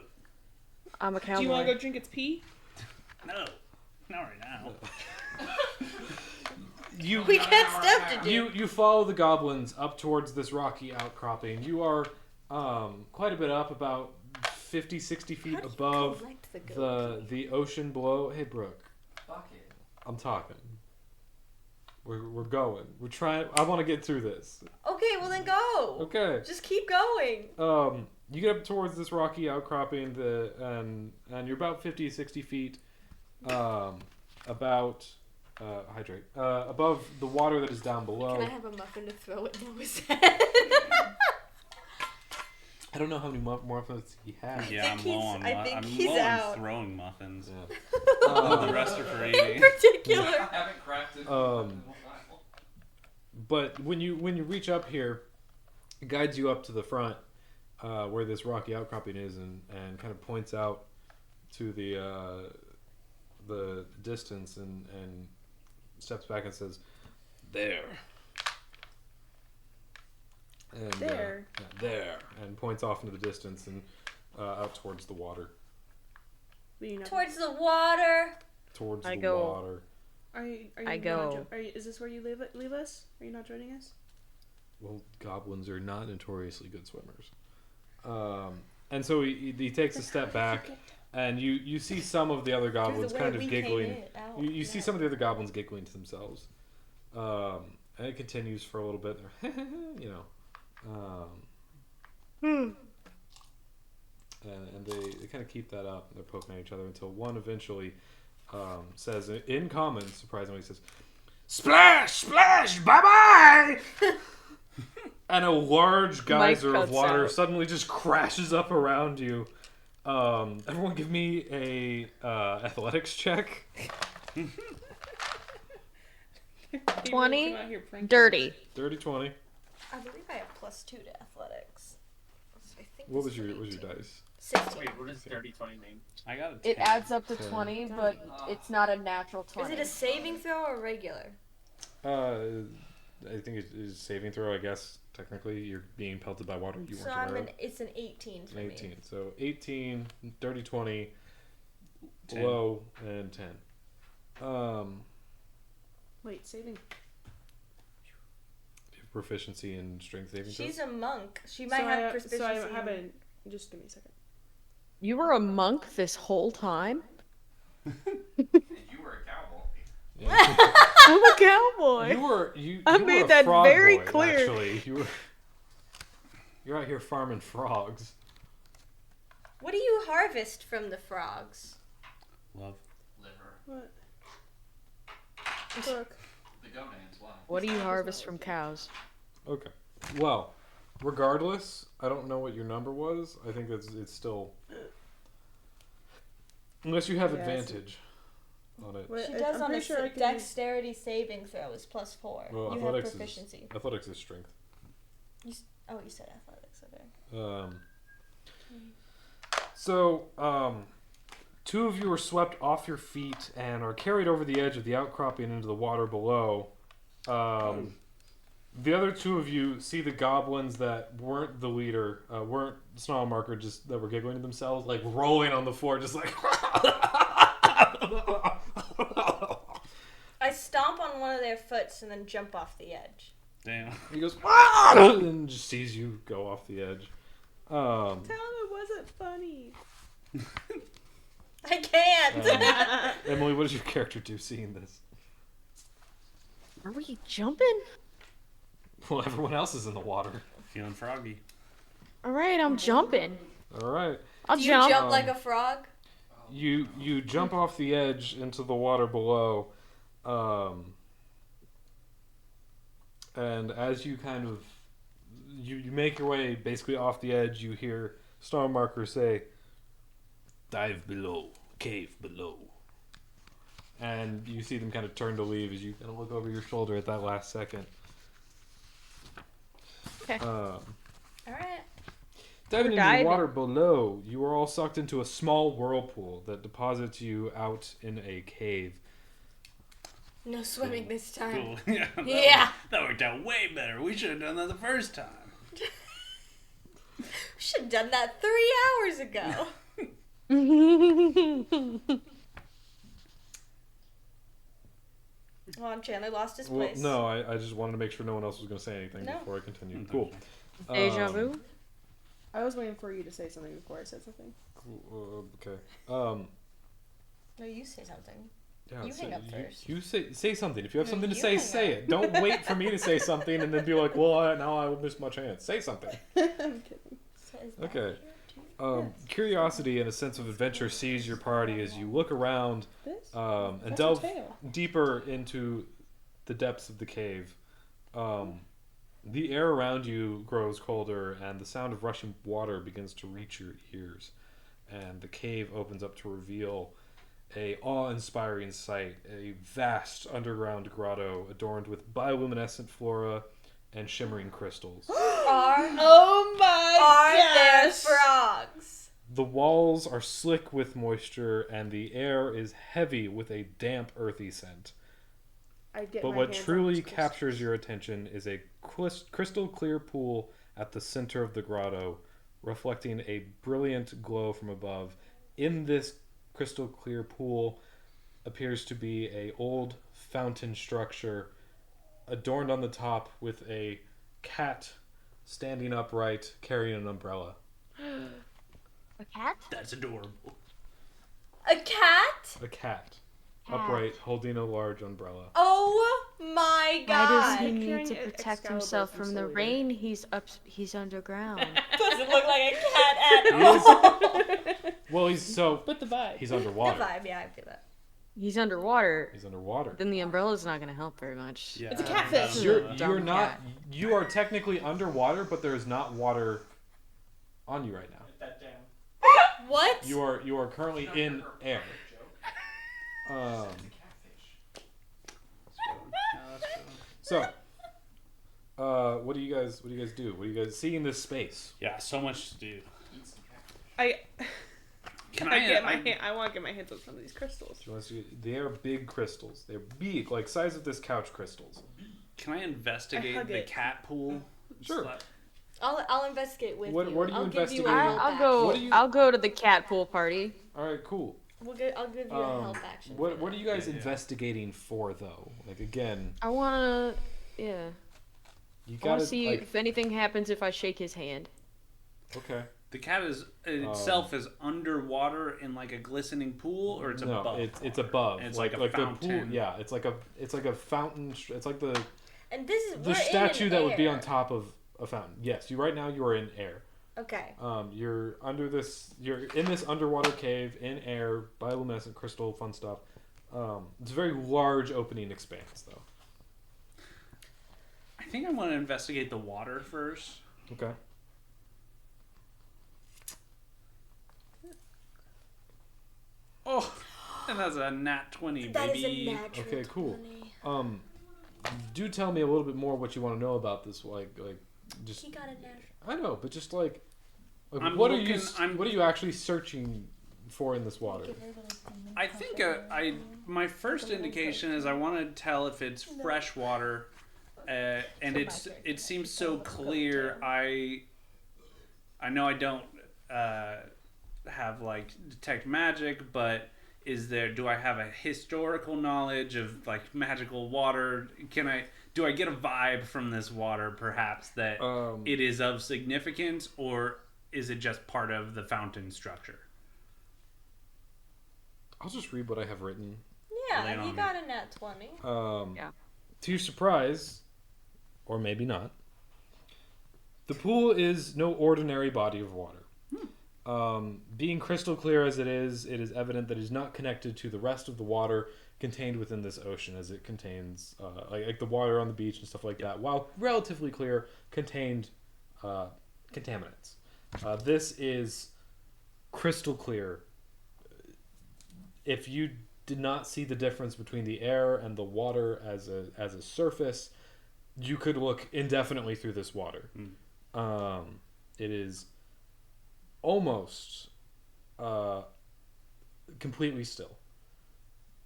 I'm a Do you want cowboy. to go drink its pee? No, not right now. You We got stuff to do. you follow the goblins up towards this rocky outcropping. You are quite a bit up, about 50, 60 feet How do you above collect the goat? the ocean below. Hey, Brooke. I'm talking. We're going. We're trying. I want to get through this. Okay, well then go. Okay. Just keep going. You get up towards this rocky outcropping, and you're about 50, 60 feet, above the water that is down below. Can I have a muffin to throw at Noah's head? I don't know how many muffins he has. Yeah, I'm low on. I'm he's low out. on throwing muffins. Yeah. The rest are for In eating. particular. I haven't crafted in a while. But when you reach up here, it guides you up to the front, where this rocky outcropping is, and kind of points out to the distance, and steps back and says, "There." And, There. there, and points off into the distance and out towards the water. Towards the water. Towards I the go- water. Are you I not go. is this where you leave us? Are you not joining us? Well, goblins are not notoriously good swimmers. And so he takes a step back, and you see some of the other goblins kind of giggling. You see some of the other goblins giggling to themselves. And it continues for a little bit. You know. And they kind of keep that up. They're poking at each other until one eventually says, in common, surprisingly, says, "Splash, splash, bye-bye!" And a large geyser of cuts water out. suddenly just crashes up around you. Everyone give me a athletics check. 20, dirty. Dirty 20. I believe I have +2 to athletics. So I think What it's was your 22. dice? 16. Wait, what does dirty 20 mean? I got a 10. It adds up to Okay. 20, but it's not a natural Is 20. it a saving throw or regular? I think it is saving throw, I guess. Technically, you're being pelted by water. You So weren't aware of. it's an 18 for An me. 18. So 18, dirty 20, 10. low, and 10. Wait, saving. Proficiency in strength saving throws? She's a monk. She might have proficiency. So I haven't. Just give me a second. You were a monk this whole time? You were a cowboy. Yeah. I'm a cowboy. You I were made a that frog very boy, clear. Actually, you're out here farming frogs. What do you harvest from the frogs? Love. Liver. What? Look. The gonads, why? What do you harvest from cows? Okay. Well, regardless, I don't know what your number was. I think it's still, unless you have Yeah, it's- advantage on it. What? She does I'm on a pretty sure I can dexterity saving throw is +4. Well, you have athletics proficiency. Athletics is strength. You said athletics. Okay. So, two of you are swept off your feet and are carried over the edge of the outcropping into the water below. The other two of you see the goblins that weren't the leader, weren't Snarlmarker, just that were giggling to themselves, like rolling on the floor, just like. I stomp on one of their foots and then jump off the edge. Damn. He goes, and just sees you go off the edge. Tell him it wasn't funny. I can't. Emily, what does your character do seeing this? Are we jumping? Well, everyone else is in the water. Feeling froggy. All right, I'm jumping. All right. I'll Do you jump. jump like a frog? You jump off the edge into the water below, and as you kind of you make your way basically off the edge, you hear Snarlmarker say, "Dive below, cave below," and you see them kind of turn to leave as you kind of look over your shoulder at that last second. Okay. All right. Diving into diving. the water below, you are all sucked into a small whirlpool that deposits you out in a cave. No swimming this time. Cool. Yeah. Yeah. That worked out way better. We should have done that the first time. We should have done that 3 hours ago. Hold on, Chandler lost his Well, place. no, I just wanted to make sure no one else was going to say anything No. before I continue. Cool. Deja vu? I was waiting for you to say something before I said something. Cool, okay. No, you say something. Yeah, You hang up first. You say something. If you have No, something to you say, hang say up. it. Don't wait for me to say something and then be like, well, now I will miss my chance. Say something. I'm kidding. So is that Okay. here too? Curiosity and a sense of adventure seize your party as you look around This? and That's delve a tail. deeper into the depths of the cave. The air around you grows colder, and the sound of rushing water begins to reach your ears. And the cave opens up to reveal a awe-inspiring sight, a vast underground grotto adorned with bioluminescent flora and shimmering crystals. Oh my Are there gosh! frogs? The walls are slick with moisture, and the air is heavy with a damp, earthy scent. I get But my what hands on truly these crystals. captures your attention is a crystal clear pool at the center of the grotto, reflecting a brilliant glow from above. In this crystal clear pool appears to be a old fountain structure adorned on the top with a cat standing upright carrying an umbrella. A cat? That's adorable. A cat? A cat Cat. upright holding a large umbrella. Oh my Why does god! he Picturing need to it protect Excalibur himself from from the Soul Eater. rain? He's underground. Doesn't look like a cat at He all. Well, he's But the vibe. he's The underwater. vibe, yeah, I feel that. He's underwater. He's underwater. Then the umbrella's not gonna help very much. Yeah, It's a I catfish. don't You're know. you're Dumb not. cat. You are technically underwater, but there is not water on you right now. That down. What? You are currently in air. Yeah, that's true. So, what do you guys do? What do you guys see in this space? Yeah, so much to do. I Can I get my I hand. I want to get my hands on some of these crystals. Do you want to see? They are big crystals. They're big, like size of this couch crystals. Can I I investigate hug the it. cat pool? Sure. I'll investigate with What- you. what are you I'll give you investigating? a help I'll action. go. What do you- I'll go to the cat pool party. All right, cool. I'll give you a help action. What for what are that. you guys Yeah, yeah. investigating for though? Like again, I wanna. Yeah. you I wanna gotta see like, if anything happens if I shake his hand. okay. The cat is itself is underwater in like a glistening pool, or it's no, above. it's above. It's like a the pool. fountain. Yeah, it's like a fountain. It's like the And this is we're statue in that would be air. on top of a fountain. Yes, you right now you are in air. Okay. You're under this. You're in this underwater cave in air, bioluminescent crystal, fun stuff. It's a very large opening expanse, though. I think I want to investigate the water first. Okay. Oh, and that's a nat 20, That is baby. a natural Okay, cool. 20. Do tell me a little bit more what you want to know about this. Like just. He got a natural. I know, but just like I'm what looking- are you? I'm- What are you actually searching for in this water? I think my first indication is I want to tell if it's fresh water, and it seems so clear. I know I don't have like detect magic, but do I have a historical knowledge of like magical water? Do I get a vibe from this water perhaps that it is of significance, or is it just part of the fountain structure? I'll just read what I have written. Lay it Yeah, on he me. got a nat 20. Yeah. To your surprise, or maybe not, the pool is no ordinary body of water. Being crystal clear as it is evident that it is not connected to the rest of the water contained within this ocean, as it contains, like the water on the beach and stuff like that, while relatively clear, contained contaminants. This is crystal clear. If you did not see the difference between the air and the water as a surface, you could look indefinitely through this water. It is almost completely still,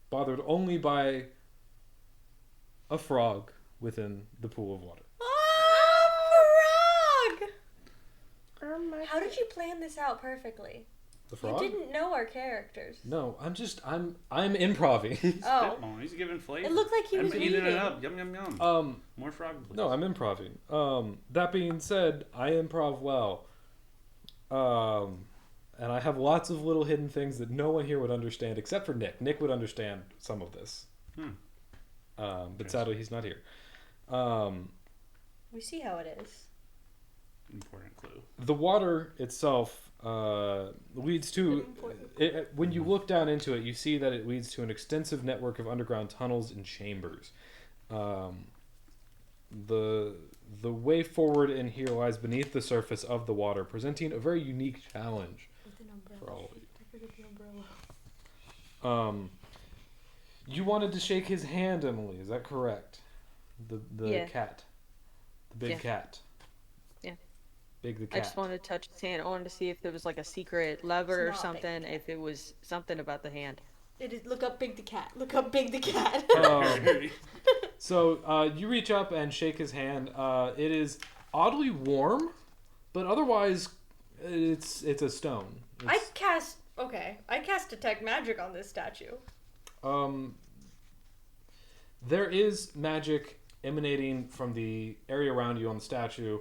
bothered only by a frog within the pool of water. Oh, frog! Oh my How did you plan this out perfectly? The frog? You didn't know our characters. No, I'm improving. Oh. Spitballing. He's giving flavor. It looked like he I'm was eating reading. it up. Yum yum yum. More frog, please. No, I'm improving. That being said, I improv well. And I have lots of little hidden things that no one here would understand except for Nick. Nick would understand some of this. But sadly, he's not here. We see how it is. Important clue. The water itself leads to... when you look down into it, you see that it leads to an extensive network of underground tunnels and chambers. The way forward in here lies beneath the surface of the water, presenting a very unique challenge for all of you. You wanted to shake his hand, Emily. Is that correct? The Yeah. cat, the big Yeah. cat. Yeah. Big the I cat. just wanted to touch his hand. I wanted to see if there was like a secret lever or It's not Big something. the If it was something about the hand. It is. Look up Big the Cat. Look up Big the Cat. So you reach up and shake his hand. It is oddly warm, but otherwise it's a stone. I cast detect magic on this statue. There is magic emanating from the area around you on the statue,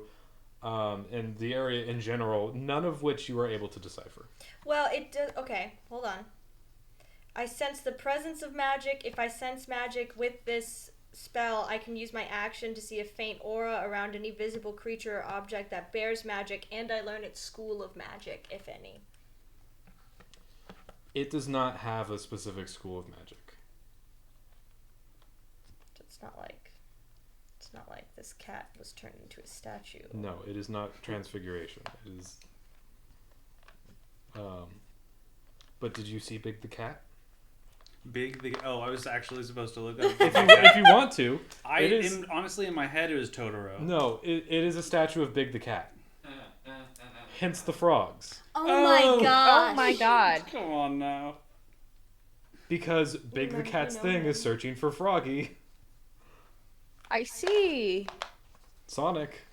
and the area in general, none of which you are able to decipher. Well, it does. Okay, hold on. I sense the presence of magic. If I sense magic with this spell, I can use my action to see a faint aura around any visible creature or object that bears magic, and I learn its school of magic, if any. It does not have a specific school of magic. It's not like this cat was turned into a statue. No, it is not transfiguration. It is. But did you see Big the cat? I was actually supposed to look up. If you want to, honestly in my head it was Totoro. No, it is a statue of Big the cat. Hence the frogs. Oh my god! Oh my god! Come on now. Because Big the cat's thing is searching for Froggy. I see. Sonic.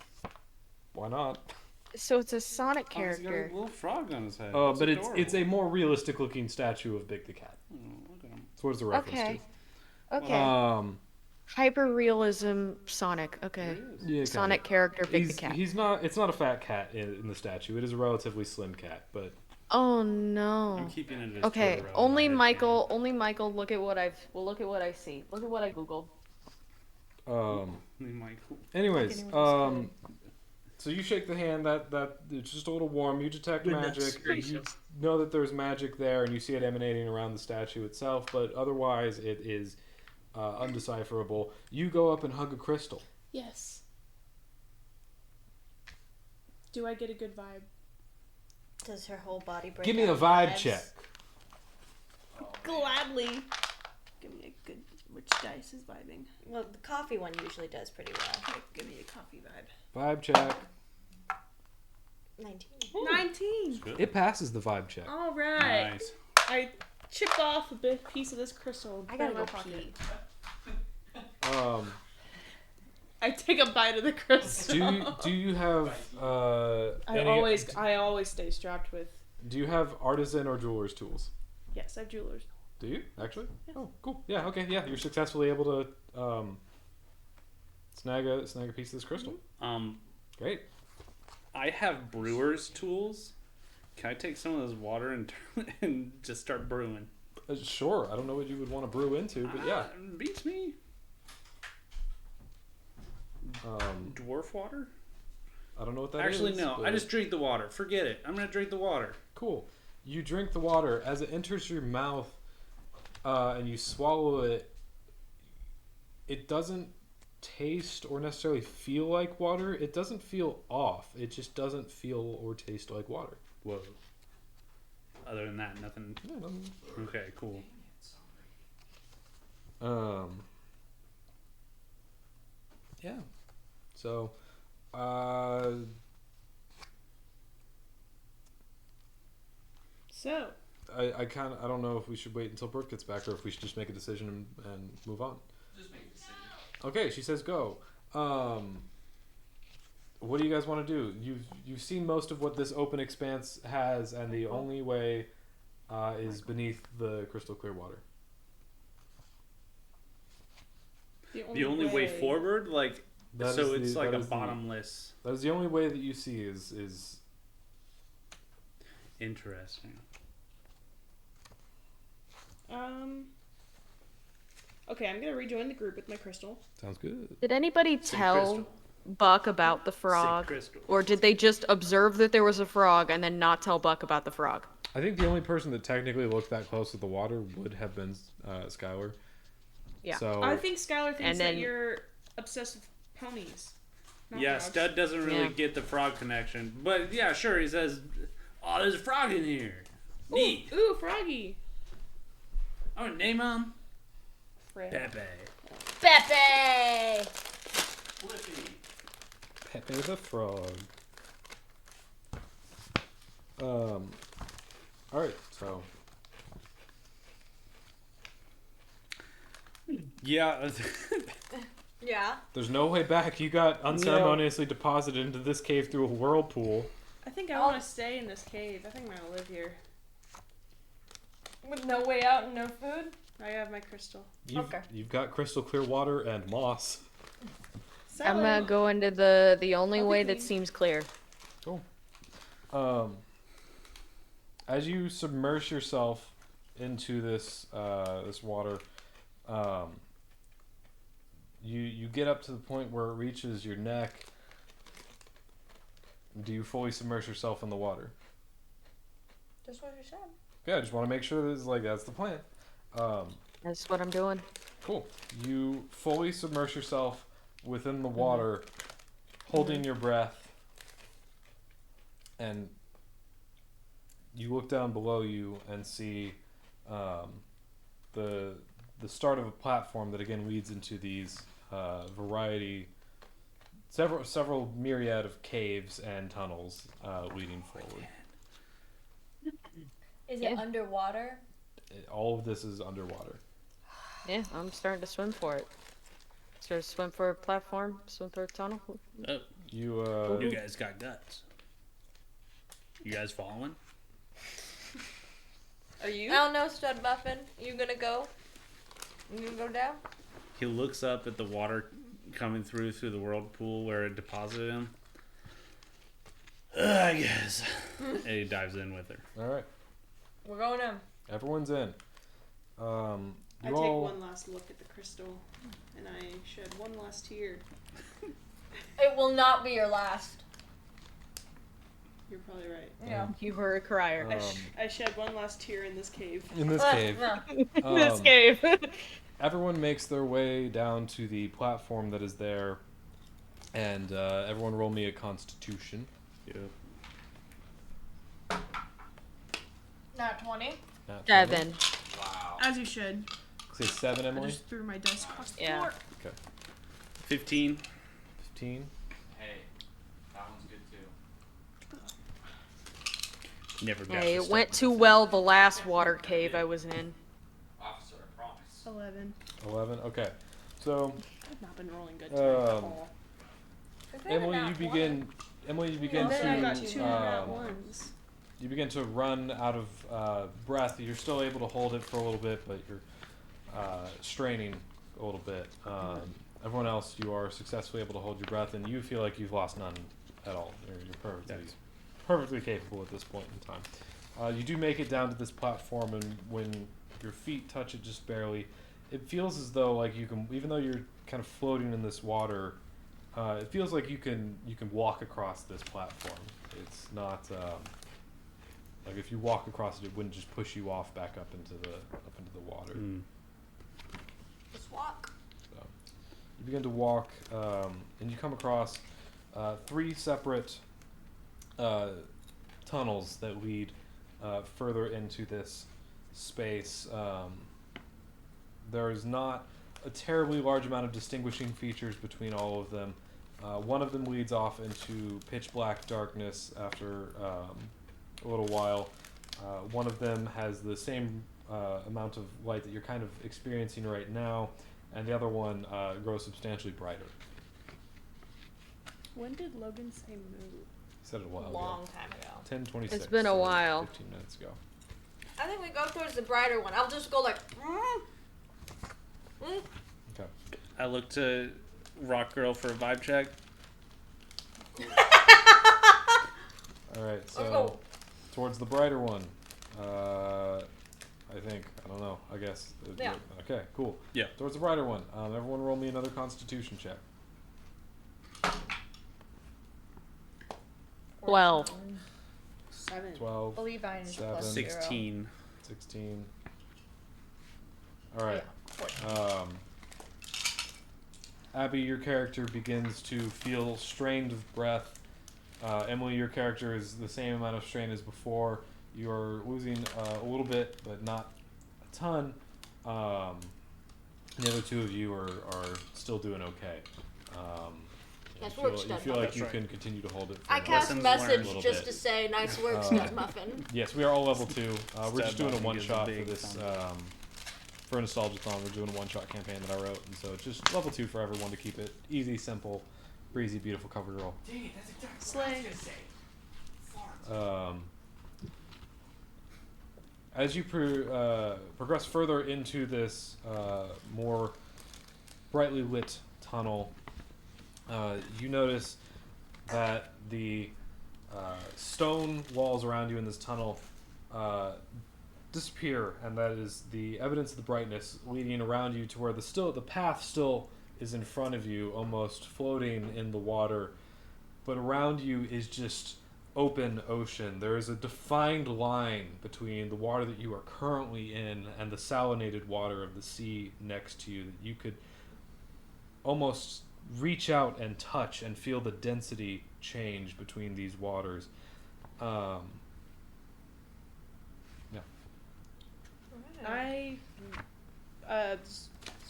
Why not? So it's a Sonic Oh, he's got a character. little frog on his head. Oh, It's but adorable. it's a more realistic looking statue of Big the cat. Look at him. That's what it's a reference Okay. to. Okay. Hyper realism Sonic. Okay. Yeah, Sonic character Big the cat. He's not. It's not a fat cat in the statue. It is a relatively slim cat, but Oh no. I'm keeping it as Okay. Totoro. Only Michael. Only Michael. Look at what I've. Well, look at what I see. Look at what I googled. Michael. Anyways, so you shake the hand. That it's just a little warm. You detect magic. You know that there's magic there, and you see it emanating around the statue itself. But otherwise, it is undecipherable. You go up and hug a crystal. Yes. Do I get a good vibe? Does her whole body break? Give me a out vibe vibes? check. Gladly. Give me a good. Which dice is vibing? Well, the coffee one usually does pretty well. Okay, give me a coffee vibe. Vibe check. 19. 19. It passes the vibe check. All right. Nice. I chipped off a bit piece of this crystal. I put it gotta in my go pocket. pee. I take a bite of the crystal. Do you have I always stay strapped with. Do you have artisan or jeweler's tools? Yes, I have jewelers. Do you actually? Yes. Oh, cool. Yeah. Okay. Yeah, you're successfully able to snag a piece of this crystal. Great. I have brewer's tools. Can I take some of this water and and just start brewing? Sure. I don't know what you would want to brew into, but yeah. Beats me. Dwarf water? I don't know what that is. Actually, no. but- I just drink the water. Forget it. I'm gonna drink the water. Cool. You drink the water. As it enters your mouth and you swallow it, it doesn't taste or necessarily feel like water. It doesn't feel off. It just doesn't feel or taste like water. Whoa. Other than that, nothing. Yeah, nothing. Okay, cool. Yeah. So, So, I don't know if we should wait until Brooke gets back or if we should just make a decision and move on. Just make a decision. Okay, she says go. What do you guys want to do? You've seen most of what this open expanse has, and the only way is beneath the crystal clear water. The only way forward, like, That so is it's the- like that a is the- bottomless. That is the only way that you see is Interesting. Okay, I'm gonna rejoin the group with my crystal. Sounds good. Did anybody tell crystal. Buck about the frog? crystal. Or did they just observe that there was a frog and then not tell Buck about the frog? I think the only person that technically looked that close to the water would have been Skylar. Yeah. So I think Skylar thinks And then- that you're obsessed with ponies. not Yeah, frogs. Stud doesn't really Yeah. get the frog connection. But yeah, sure, he says, "Oh, there's a frog in here. Neat. Ooh, froggy. I'm gonna name him Fred. Pepe." Pepe! Flippy. Pepe the frog. Alright, so Yeah. Yeah. there's no way back. You got unceremoniously deposited into this cave through a whirlpool. I think I want to stay in this cave. I think I'm gonna live here. With no way out and no food? I have my crystal. You've got crystal clear water and moss. I'm gonna go into the only I'll be way that clean. seems clear. As you submerge yourself into this this water, you get up to the point where it reaches your neck. Do you fully submerge yourself in the water? Just what you said. Yeah, I just want to make sure that's the plan. That's what I'm doing. Cool. You fully submerge yourself within the water, holding your breath, and you look down below you and see the start of a platform that again leads into these several myriad of caves and tunnels leading forward. Is Yeah. it underwater? All of this is underwater. Yeah, I'm starting to swim for it. Start to swim for a platform, swim for a tunnel. Oh, You you guys got guts. You guys following? Are you? I don't know, Stud Muffin. You gonna go? You gonna go down? He looks up at the water coming through the whirlpool where it deposited him. I guess. And he dives in with her. all right. We're going in. Everyone's in. I You take all one last look at the crystal, and I shed one last tear. It will not be your last. You're probably right. Yeah. You were a crier. I shed one last tear in this cave. in this cave. Yeah. This cave. Everyone makes their way down to the platform that is there, and everyone roll me a Constitution. Yeah. Not 20. Nat 20. 7. Wow. As you should. Say 7, I Emily. just threw my dice across the Yeah. floor. 15. 15. Hey, that one's good too. Never got Hey, this it went stuff. too well the last water cave I was in. Officer, I promise. 11. 11. Okay. So, I've not been rolling good tonight at Um, all. Emily, you begin. Emily, you begin And then I got 2 nat to. ones. You begin to run out of breath. You're still able to hold it for a little bit, but you're straining a little bit. Everyone else, you are successfully able to hold your breath, and you feel like you've lost none at all. You're perfectly capable at this point in time. You do make it down to this platform, and when your feet touch it just barely, it feels as though like you can, even though you're kind of floating in this water, it feels like you can walk across this platform. It's not like if you walk across it, it wouldn't just push you off back up into the water. Mm. Just walk. So you begin to walk, and you come across 3 separate tunnels that lead further into this space. There is not a terribly large amount of distinguishing features between all of them. One of them leads off into pitch black darkness after a little while. One of them has the same amount of light that you're kind of experiencing right now, and the other one grows substantially brighter. When did Logan say move? He said it a while Long ago. time ago. 10:26. It's been a so while. 15 minutes ago. I think we go towards the brighter one. I'll just go like. Okay. I look to Rock Girl for a vibe check. All right. Let's So go. towards the brighter one. I think. I don't know. I guess. Yeah. Okay, cool. Yeah. Towards the brighter one. Everyone roll me another Constitution check. 12. 7. 12, Levi is 7, plus 0. 16. 16. All right. Abby, your character begins to feel strained of breath. Emily, your character is the same amount of strain as before. You're losing a little bit, but not a ton. The other two of you are still doing okay. Nice you work, feel, you Stud feel Muffin. like you can continue to hold it. For I cast Lessons message learned. just to say nice work, Stud Muffin. Yes, we are all level 2. We're just Stud doing a Muffin one gives a shot for big this. thumb. For Nostalgiathon, we're doing a one shot campaign that I wrote, and so it's just level 2 for everyone to keep it easy, simple, breezy, beautiful cover girl. Dang it, that's exactly what I was gonna say. As you progress further into this more brightly lit tunnel, you notice that the stone walls around you in this tunnel disappear, and that is the evidence of the brightness leading around you to where the path still is in front of you, almost floating in the water, but around you is just open ocean. There is a defined line between the water that you are currently in and the salinated water of the sea next to you that you could almost reach out and touch and feel the density change between these waters.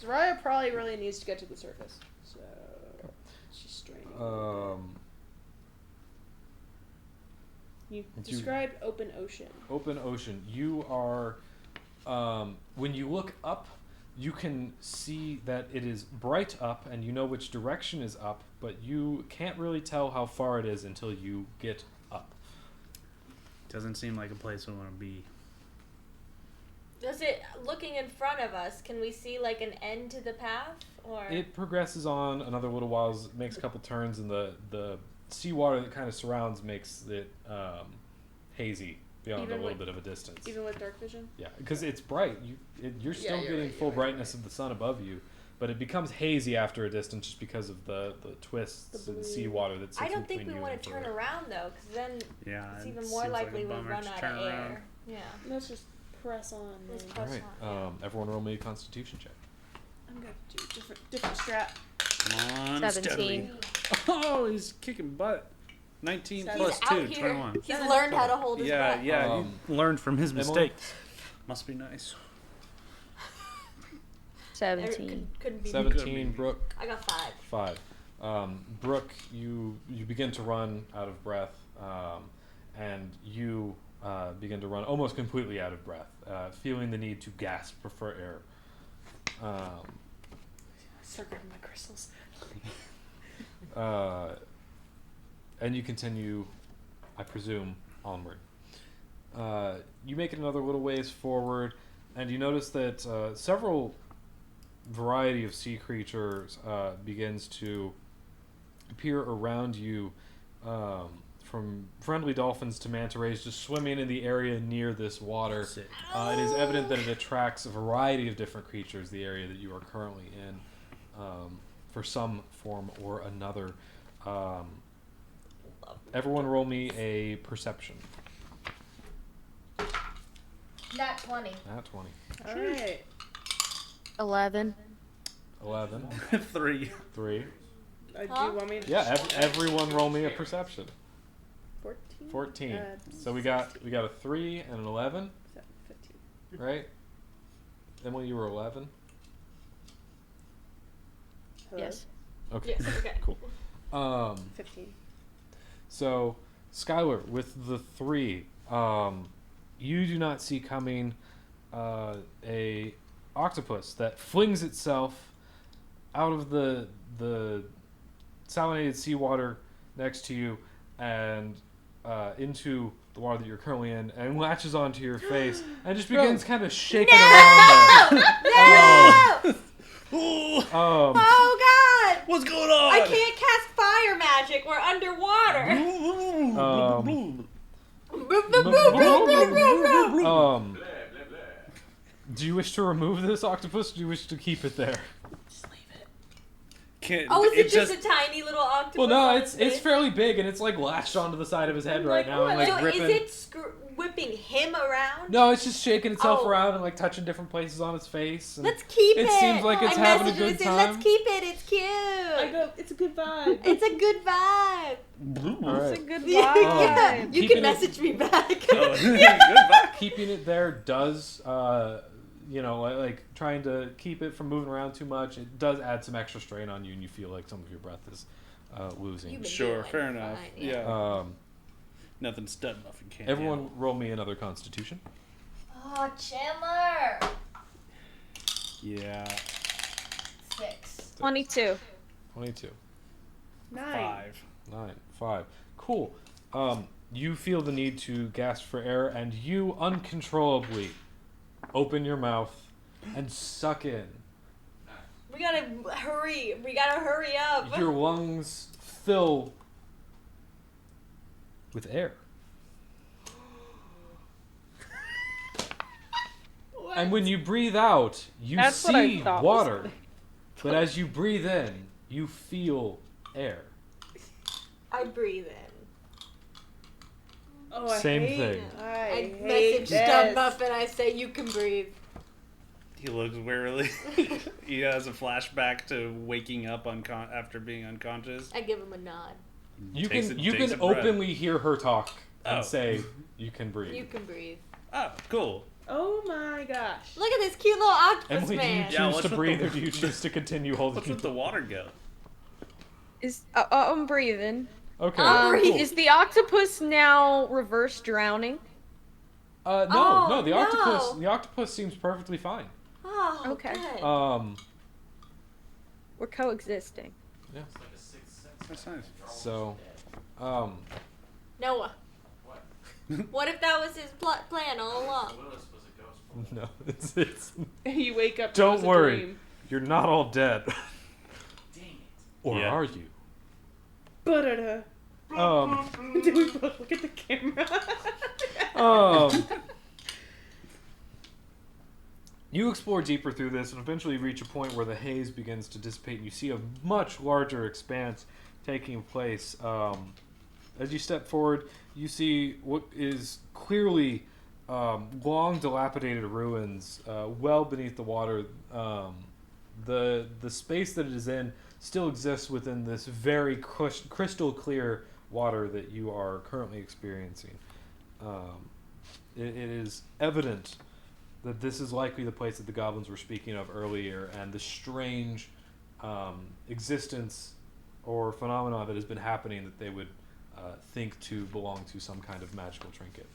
Zariah probably really needs to get to the surface, so she's straining. You described open ocean. Open ocean. You are, when you look up, you can see that it is bright up, and you know which direction is up, but you can't really tell how far it is until you get up. Doesn't seem like a place we want to be. Does it, looking in front of us, can we see like an end to the path? Or It progresses on another little while, makes a couple turns, and the seawater that kind of surrounds makes it hazy beyond Even a little with- bit of a distance. Even with dark vision? Yeah, because it's bright. You're still getting full brightness of the sun above you, but it becomes hazy after a distance just because of the twists and seawater that sits I don't think between we you want and to turn further. around though, because then Yeah, it's it even more seems like a likely we bummer run to out turn of around. air. Yeah. Let's just press on. Let's Then. press All right. on. Everyone roll me a Constitution check. I'm gonna do a different strat. Come on, 17. Oh, he's kicking butt. 19 He's plus out 2, here. 21. He's learned how to hold his Yeah, breath. yeah, he learned from his Emily? mistakes. Must be nice. 17. Couldn't be me. 17, Brooke. I got 5. 5. Brooke, you begin to run out of breath, and you begin to run almost completely out of breath, feeling the need to gasp for air. Start grabbing my crystals. And you continue, I presume, onward. You make it another little ways forward, and you notice that several variety of sea creatures begins to appear around you, from friendly dolphins to manta rays just swimming in the area near this water. It is evident that it attracts a variety of different creatures, the area that you are currently in, for some form or another. Everyone roll me a perception. Nat 20. Nat 20. Alright. 11. 11. 3. 3. Do you want me to? Yeah, everyone roll me a perception. 14? 14. So we got a 3 and an 11, 15. right? Emily, you were 11. Hello? Yes. Okay. Yes, okay. Cool. 15. So Skylar, with the 3, you do not see coming a octopus that flings itself out of the salinated seawater next to you and into the water that you're currently in, and latches onto your face and just begins kind of shaking around there. Oh God! What's going on? I can't cast fire magic. We're underwater. Do you wish to remove this octopus? Or do you wish to keep it there? Oh, is it just a tiny little octopus? Well, no, on it's his face? fairly big and it's like lashed onto the side of his head right now and like So ripping. is it whipping him around? No, it's just shaking itself Oh. around and like touching different places on its face. And Let's keep it. It seems like it's I having a messaged him good and said, time. Let's keep it. It's cute. I go, it's a good vibe. It's a good vibe. All right. It's a good Yeah, vibe. yeah. You keeping can it- message me back. Keeping it there does, like trying to keep it from moving around too much. It does add some extra strain on you, and you feel like some of your breath is losing. You've been Sure, doing fair enough. fine, Yeah. Nothing stud muffin can't. Everyone, roll me another Constitution. Oh, Chandler. Yeah. 6. 22. 22. 9. 5. Cool. You feel the need to gasp for air, and you uncontrollably open your mouth and suck in. We gotta hurry. We gotta hurry up. Your lungs fill with air. And when you breathe out, you That's what I see thought was water. But as you breathe in, you feel air. I breathe in. Oh, I Same hate thing. it. I I message hate Stud this. Muffin. I say you can breathe. He looks wearily. He has a flashback to waking up after being unconscious. I give him a nod. You Takes can a- you takes can a breath. openly hear her talk and Oh. say, "You can breathe." You can breathe. Oh, cool. Oh my gosh. Look at this cute little octopus Emily, do you man. choose Yeah, what's to with breathe the- or do you choose to continue holding? What's with the water go? I'm breathing. Okay. breathing. Is the octopus now reverse drowning? No, Oh, no. The no. octopus seems perfectly fine. Oh, Okay. good. We're coexisting. That's nice. So, Noah. What if that was his plan all along? no, it's. You wake up. Don't it was a worry. dream. You're not all dead. Dang it. Or Yeah. are you? Ba-da-da. Did we both look at the camera? You explore deeper through this and eventually reach a point where the haze begins to dissipate and you see a much larger expanse taking place. As you step forward, you see what is clearly long dilapidated ruins well beneath the water. The space that it is in still exists within this very crystal clear water that you are currently experiencing. It is evident that this is likely the place that the goblins were speaking of earlier, and the strange existence or phenomena that has been happening that they would think to belong to some kind of magical trinket.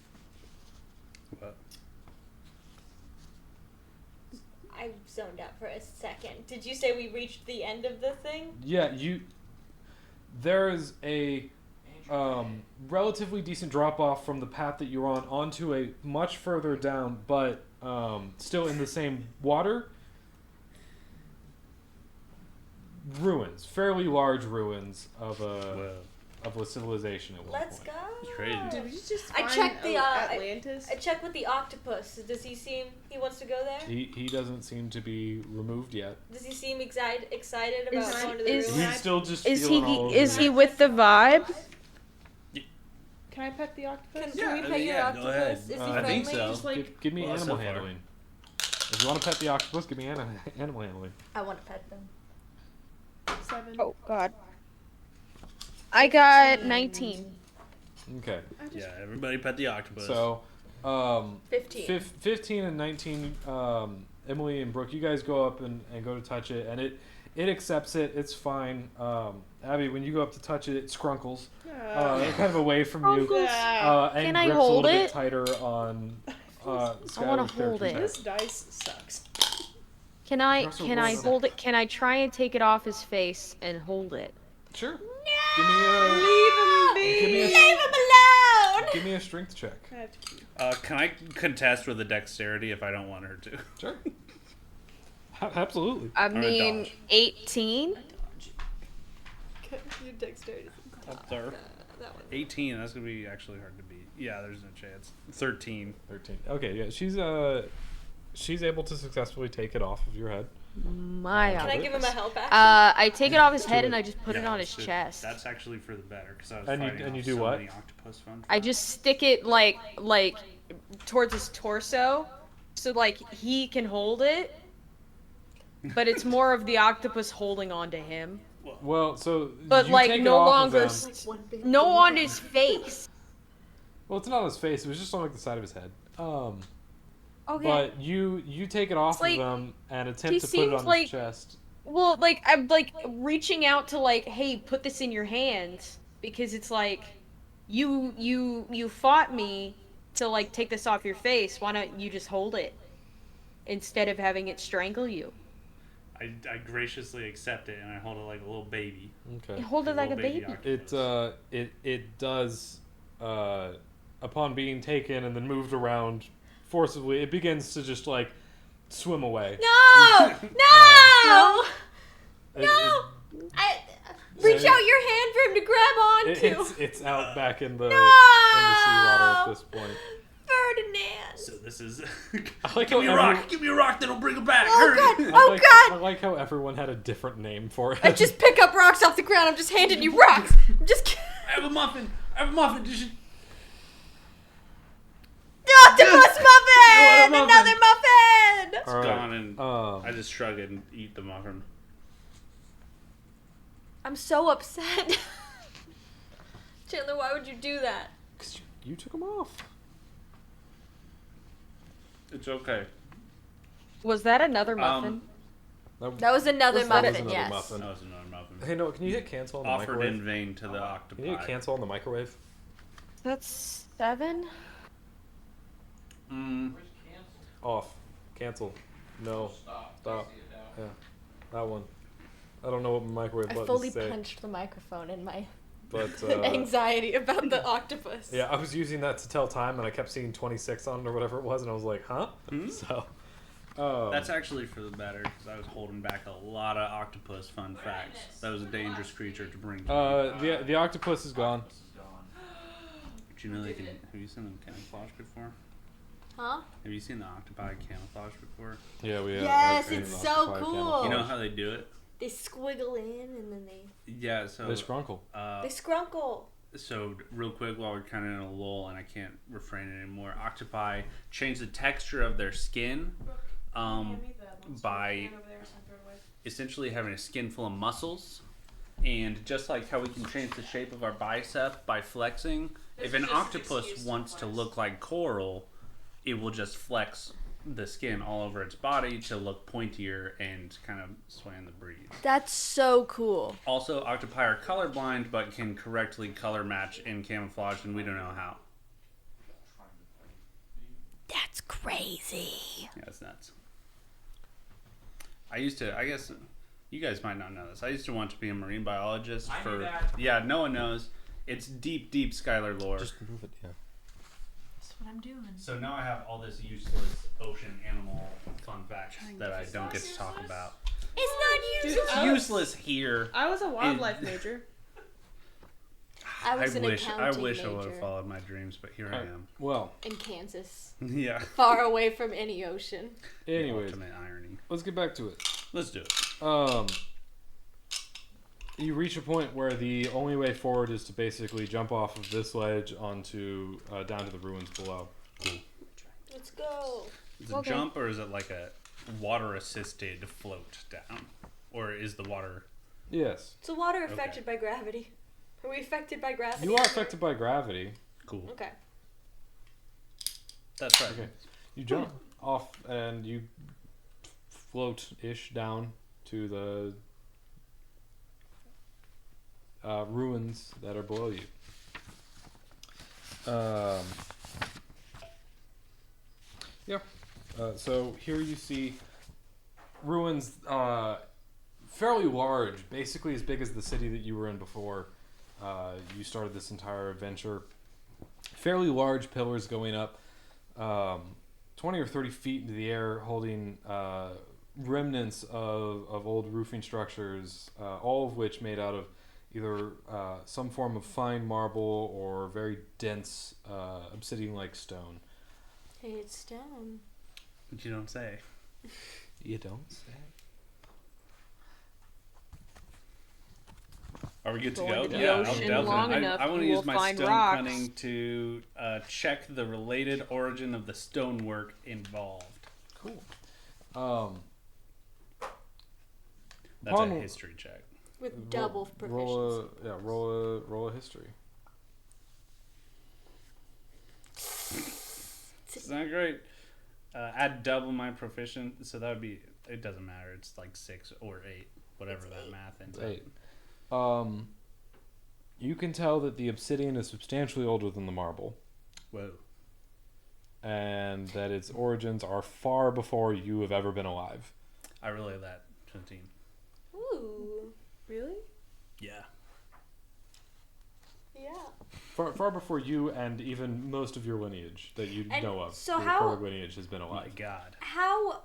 What? I zoned out for a second. Did you say we reached the end of the thing? Yeah, there's a relatively decent drop off from the path that you're on onto a much further down, but still in the same water. Ruins, fairly large ruins of a civilization at one Let's point. go. Crazy. Did we just I find checked the, Atlantis? I checked with the octopus. Does he seem he wants to go there? He doesn't seem to be removed yet. Does he seem excited about Is- going to the is- ruins? He's still just Is feeling all over is it. he with the vibe? Can I pet the octopus? Can we pet your yeah, go ahead. octopus? Is he I friendly? think so. Just like Give me Well, animal so far. handling. If you want to pet the octopus, give me animal handling. I want to pet them. 7. Oh God. I got 19. Okay. I just, Yeah, everybody pet the octopus. So, 15. 15 and 19, Emily and Brooke, you guys go up and go to touch it, and it accepts it. It's fine. Abby, when you go up to touch it, it scrunkles kind of away from you. Yeah. And Can I grips hold a little it? bit tighter on Skylar's hold character's it. back. This dice sucks. Can I Also can I roll it. hold it? Can I try and take it off his face and hold it? Sure. Give me a Leave him be. give me a Leave him alone! give me a strength check. I have to pee. Can I contest with a dexterity if I don't want her to? Sure. Absolutely. I a mean, dodge. 18. Your dexterity. Up there. That one. 18. That's gonna be actually hard to beat. Yeah, there's no chance. 13. 13. Okay, yeah, she's able to successfully take it off of your head. My Can I give him a help action? I take it off his head Do and it. I just put it on his so chest. That's actually for the better because I was And you- fighting and you off do so what? many octopus fun. I just stick it like Towards his torso, so like he can hold it, but it's more of the octopus holding on to him. Well, so But you like take it no off of longer, them. no on his face. Well, it's not on his face. It was just on like the side of his head. Okay. But you take it off like- of him and he attempt to put it seems on like- his chest. Well, like I'm like reaching out to like, hey, put this in your hands because it's like, you fought me to like take this off your face. Why don't you just hold it instead of having it strangle you? I graciously accept it and I hold it like a little baby. Okay. Hold it like a baby. octopus. It does upon being taken and then moved around forcibly, it begins to just like swim away. No! No! It- No! Reach out your hand for him to grab onto. it's out back in the No! seawater at this point. Ferdinand. So this is. I like Give me a how rock. Give me a rock that'll bring him back. Oh Hurry. god! Oh I god! like how everyone had a different name for it. I just pick up rocks off the ground. I'm just handing you rocks. I'm just. I have a muffin. I have a muffin. Did you... Octopus muffin! muffin! Another muffin! It's All right. gone and Um, I just shrug it and eat the muffin. I'm so upset. Chandler, why would you do that? 'Cause you took them off. It's okay. Was that another muffin? That was another that muffin, was another yes. muffin. That was another muffin. Hey, Noah, can you hit cancel on the Offered microwave? in vain to the Can octopi. you hit cancel on the microwave? That's 7. Mm, Off. Cancel. No. Stop. Yeah. That one. I don't know what my microwave I buttons fully say. punched the microphone in my But anxiety about the octopus. yeah, I was using that to tell time, and I kept seeing 26 on it or whatever it was, and I was like, huh? So. that's actually for the better because I was holding back a lot of octopus fun facts. That was a dangerous creature to bring. To me. the octopus is gone. Do you know they can? Have you seen them camouflage before? Huh? Have you seen the octopi camouflage before? Yeah, we. Yes, I've seen it's an so octopi cool. camouflage. You know how they do it? They squiggle in and then they Yeah. So They scrunkle. they scrunkle. So real quick, while we're kind of in a lull and I can't refrain anymore, octopi change the texture of their skin by essentially having a skin full of muscles. And just like how we can change the shape of our bicep by flexing, if an octopus wants to look like coral, it will just flex the skin all over its body to look pointier and kind of sway in the breeze. That's so cool. Also, octopi are colorblind but can correctly color match in camouflage, and we don't know how. That's crazy. Yeah, it's nuts. I guess you guys might not know this. I used to want to be a marine biologist I for. knew that. Yeah, no one knows. It's deep, deep Skylar lore. Just move it, yeah. That's what I'm doing. So now I have all this useless ocean animal fun facts that I don't get to talk about. It's not Dude, useless. It's useless here. I was a wildlife major. I was an I accounting wish I would major have followed my dreams, but here I am. Well, in Kansas, Yeah. far away from any ocean. anyways, Ultimate irony. let's get back to it. Let's do it. You reach a point where the only way forward is to basically jump off of this ledge onto down to the ruins below. Let's go. Is it a jump or is it like a water assisted float down? Or is the water. Yes, So water affected by gravity. Are we affected by gravity? you are affected by gravity. Cool. Okay. That's right. Okay, you jump off and you float-ish down to the ruins that are below you. So here you see ruins fairly large, basically as big as the city that you were in before you started this entire adventure. Fairly large pillars going up 20 or 30 feet into the air, holding remnants of old roofing structures, all of which made out of either some form of fine marble or very dense obsidian-like stone. Hey, it's stone. But you don't say. You don't say. Are we good to Go go? into the Yeah, ocean I'll long delve in. enough, I want to you use will my find stone rocks. cunning to check the related origin of the stonework involved. Cool. That's Upon- a history check. With double proficiency. Roll a history. It's not great. Add double my proficient, so that would be. It doesn't matter. It's like 6 or 8, whatever that math ends up. 8. You can tell that the obsidian is substantially older than the marble, Whoa. and that its origins are far before you have ever been alive. I relay that to the team. Ooh. Really? Yeah. Yeah. Far before you and even most of your lineage that you And know of. so your how- recorded lineage has been Oh my alive. god. How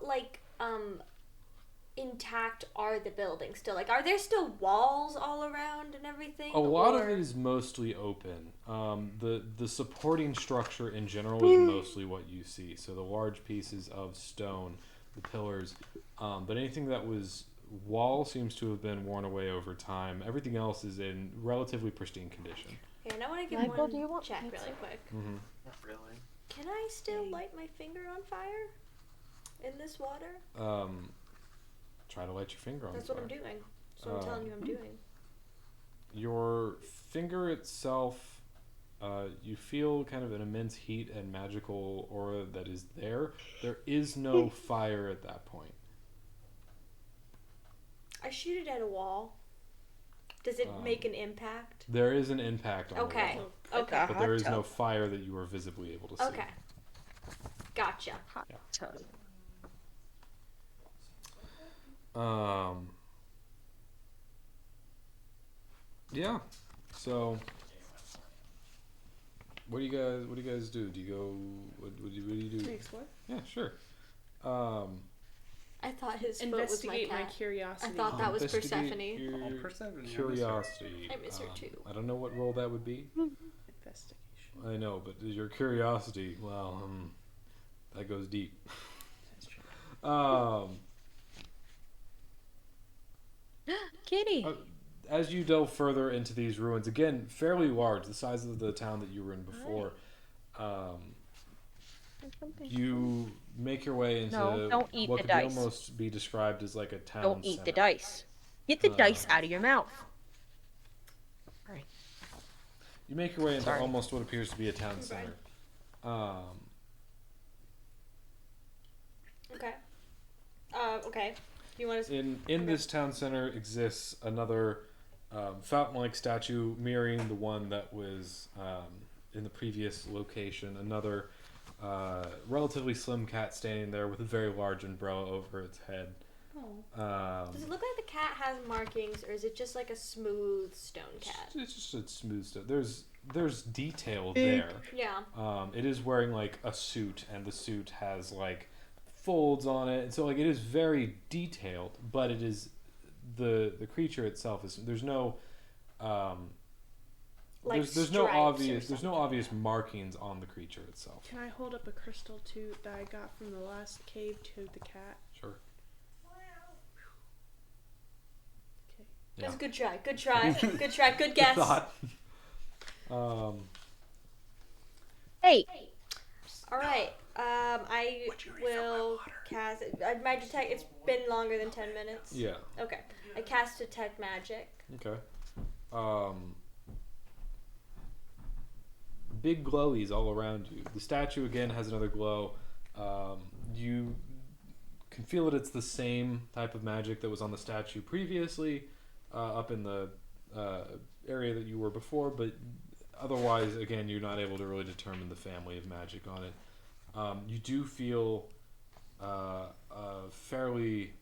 intact are the buildings still? Like, are there still walls all around and everything? A lot of or- it is mostly open. The supporting structure in general is mostly what you see. So the large pieces of stone, the pillars, but anything that was wall seems to have been worn away over time. Everything else is in relatively pristine condition. Here, and I want to give Michael, one do you want check pizza? really quick. Mm-hmm. Not really. Can I still light my finger on fire in this water? Try to light your finger on That's fire. what I'm doing. That's what I'm telling you I'm doing. Your finger itself, you feel kind of an immense heat and magical aura that is there. There is no fire at that point. I shoot it at a wall. Does it make an impact? There is an impact on Okay. the wall, Okay. but there is no fire that you are visibly able to see. Okay. Gotcha. Hot Yeah. tub. Yeah. So, what do you guys do? Do you go? What do you do? Can we explore? Yeah, sure. I thought his foot was my Investigate my cat. curiosity. I thought that was Investigate Persephone. your Persephone, I miss her. curiosity. I miss her too. I don't know what role that would be. Investigation. I know, but your curiosity, well, that goes deep. That's true. Kitty. As you delve further into these ruins, again, fairly large, the size of the town that you were in before, you make your way into No, don't eat what the could dice. almost be described as like a town Don't eat the center. dice. Get the dice out of your mouth. You make your way into Sorry. almost what appears to be a town center. Okay. Okay. Do you want to? In this town center exists another fountain-like statue mirroring the one that was in the previous location. Another relatively slim cat standing there with a very large umbrella over its head. Does it look like the cat has markings, or is it just like a smooth stone cat? It's just a smooth stuff. There's detail there. Yeah. It is wearing like a suit, and the suit has like folds on it, and so like it is very detailed. But it is the creature itself is there's no Like there's no stripes or obvious something. obvious markings on the creature itself. Can I hold up a crystal tube that I got from the last cave to the cat? Sure. Okay. That's a good try. Good try. Good try. Good guess. Thought. Hey. All right. I will cast. My detect. It's been longer than 10 minutes. Yeah. Okay. I cast detect magic. Okay. Big glowies all around you. The statue again has another glow. You can feel that it's the same type of magic that was on the statue previously, up in the area that you were before, but otherwise, again, you're not able to really determine the family of magic on it. You do feel a fairly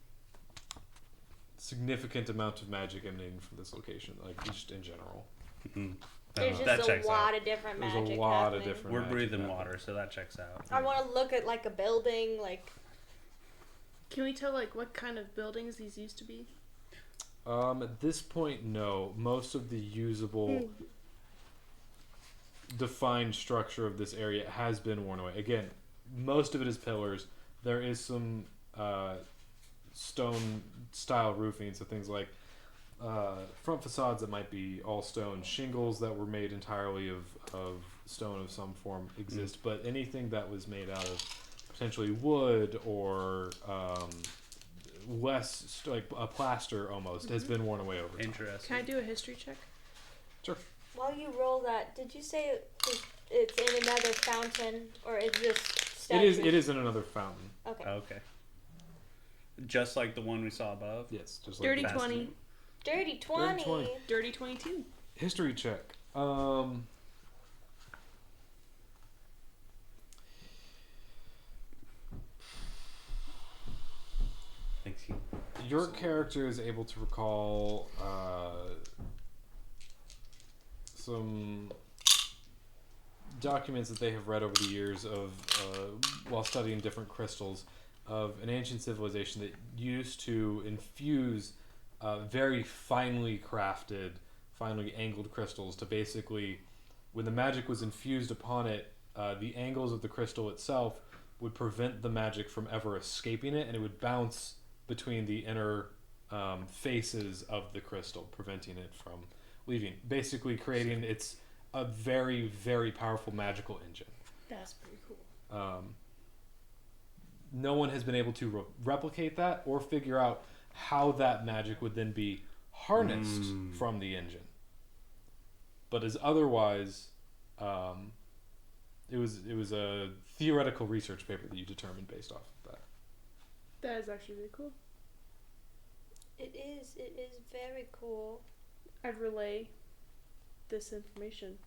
significant amount of magic emanating from this location, like just in general. There's that just a checks lot out. of different There's magic a lot happening. of different. We're magic breathing happening. water, so that checks out. I want to look at like a building, like Can we tell like what kind of buildings these used to be? At this point, no. Most of the usable, defined structure of this area has been worn away. Again, most of it is pillars. There is some stone-style roofing, so things like front facades that might be all stone, shingles that were made entirely of stone of some form exist, but anything that was made out of potentially wood or like a plaster almost has been worn away over time. Interesting. Can I do a history check? Sure. While you roll that, did you say it's in another fountain or is this statue? It is in another fountain. Okay. Okay. Just like the one we saw above? Yes, just like Dirty that. 20. Dirty 20. Dirty 20. Dirty 22. History check. Thanks, you. Your character is able to recall some documents that they have read over the years of while studying different crystals of an ancient civilization that used to infuse very finely crafted, finely angled crystals to basically, when the magic was infused upon it, the angles of the crystal itself would prevent the magic from ever escaping it, and it would bounce between the inner faces of the crystal, preventing it from leaving. Basically creating a very, very powerful magical engine. That's pretty cool. No one has been able to replicate that or figure out how that magic would then be harnessed from the engine. But as otherwise, it was a theoretical research paper that you determined based off of that. That is actually really cool. It is very cool. I'd relay this information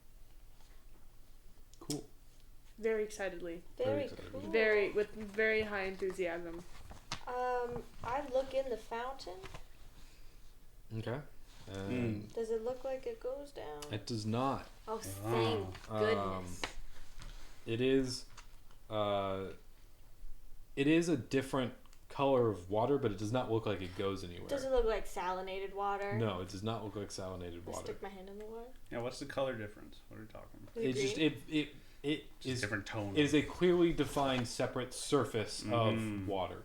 Cool. very excitedly. Very excited. cool. With very high enthusiasm. I look in the fountain. Okay. Does it look like it goes down? It does not. Oh, thank goodness. It is a different color of water, but it does not look like it goes anywhere. Does it look like salinated water? No, it does not look like salinated I water. stick my hand in the water. Yeah, what's the color difference? What are we talking about? It's just it is different tone. It is a clearly defined separate surface of water.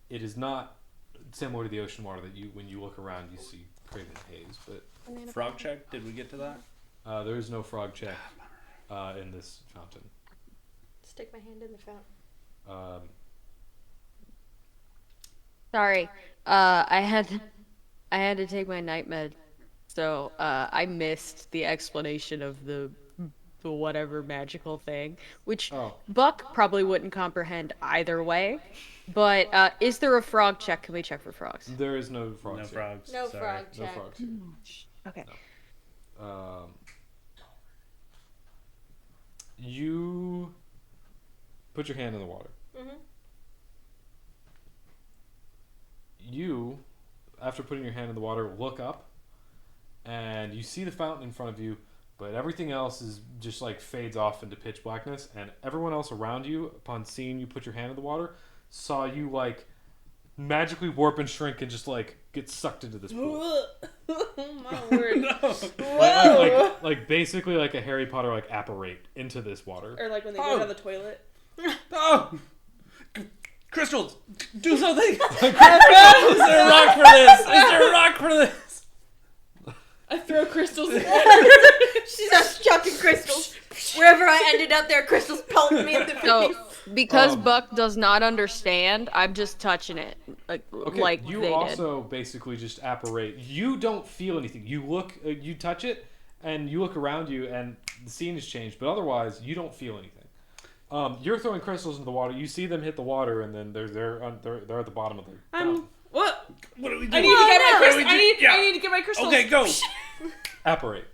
It is not similar to the ocean water that when you look around you see craven haze. But Frog check? Did we get to that? there is no frog check in this fountain. Stick my hand in the fountain. Sorry, I had to take my night med, so I missed the explanation of the whatever magical thing, which Buck probably wouldn't comprehend either way. But is there a frog check? Can we check for frogs? There is no frog No check. frogs. No sorry. frog No check. frogs. Okay. You put your hand in the water. Mhm. You, after putting your hand in the water, look up, and you see the fountain in front of you, but everything else is just like fades off into pitch blackness, and everyone else around you, upon seeing you put your hand in the water, saw you like magically warp and shrink and just like get sucked into this pool. My word. like basically like a Harry Potter like apparate into this water. Or like when they go down the toilet. Oh! Crystals! Do something! Is there a rock for this? Is there a rock for this? I throw crystals in. She starts chucking crystals. Wherever I ended up, there are crystals pelting me in the face. So because Buck does not understand, I'm just touching it like you they also basically just apparate. You don't feel anything. You look, you touch it, and you look around you, and the scene has changed. But otherwise, you don't feel anything. You're throwing crystals into the water. You see them hit the water, and then they're at the bottom of the fountain. What? What do we do? I need to get my crystals. Yeah. I need to get my crystals. Okay, go! Apparate.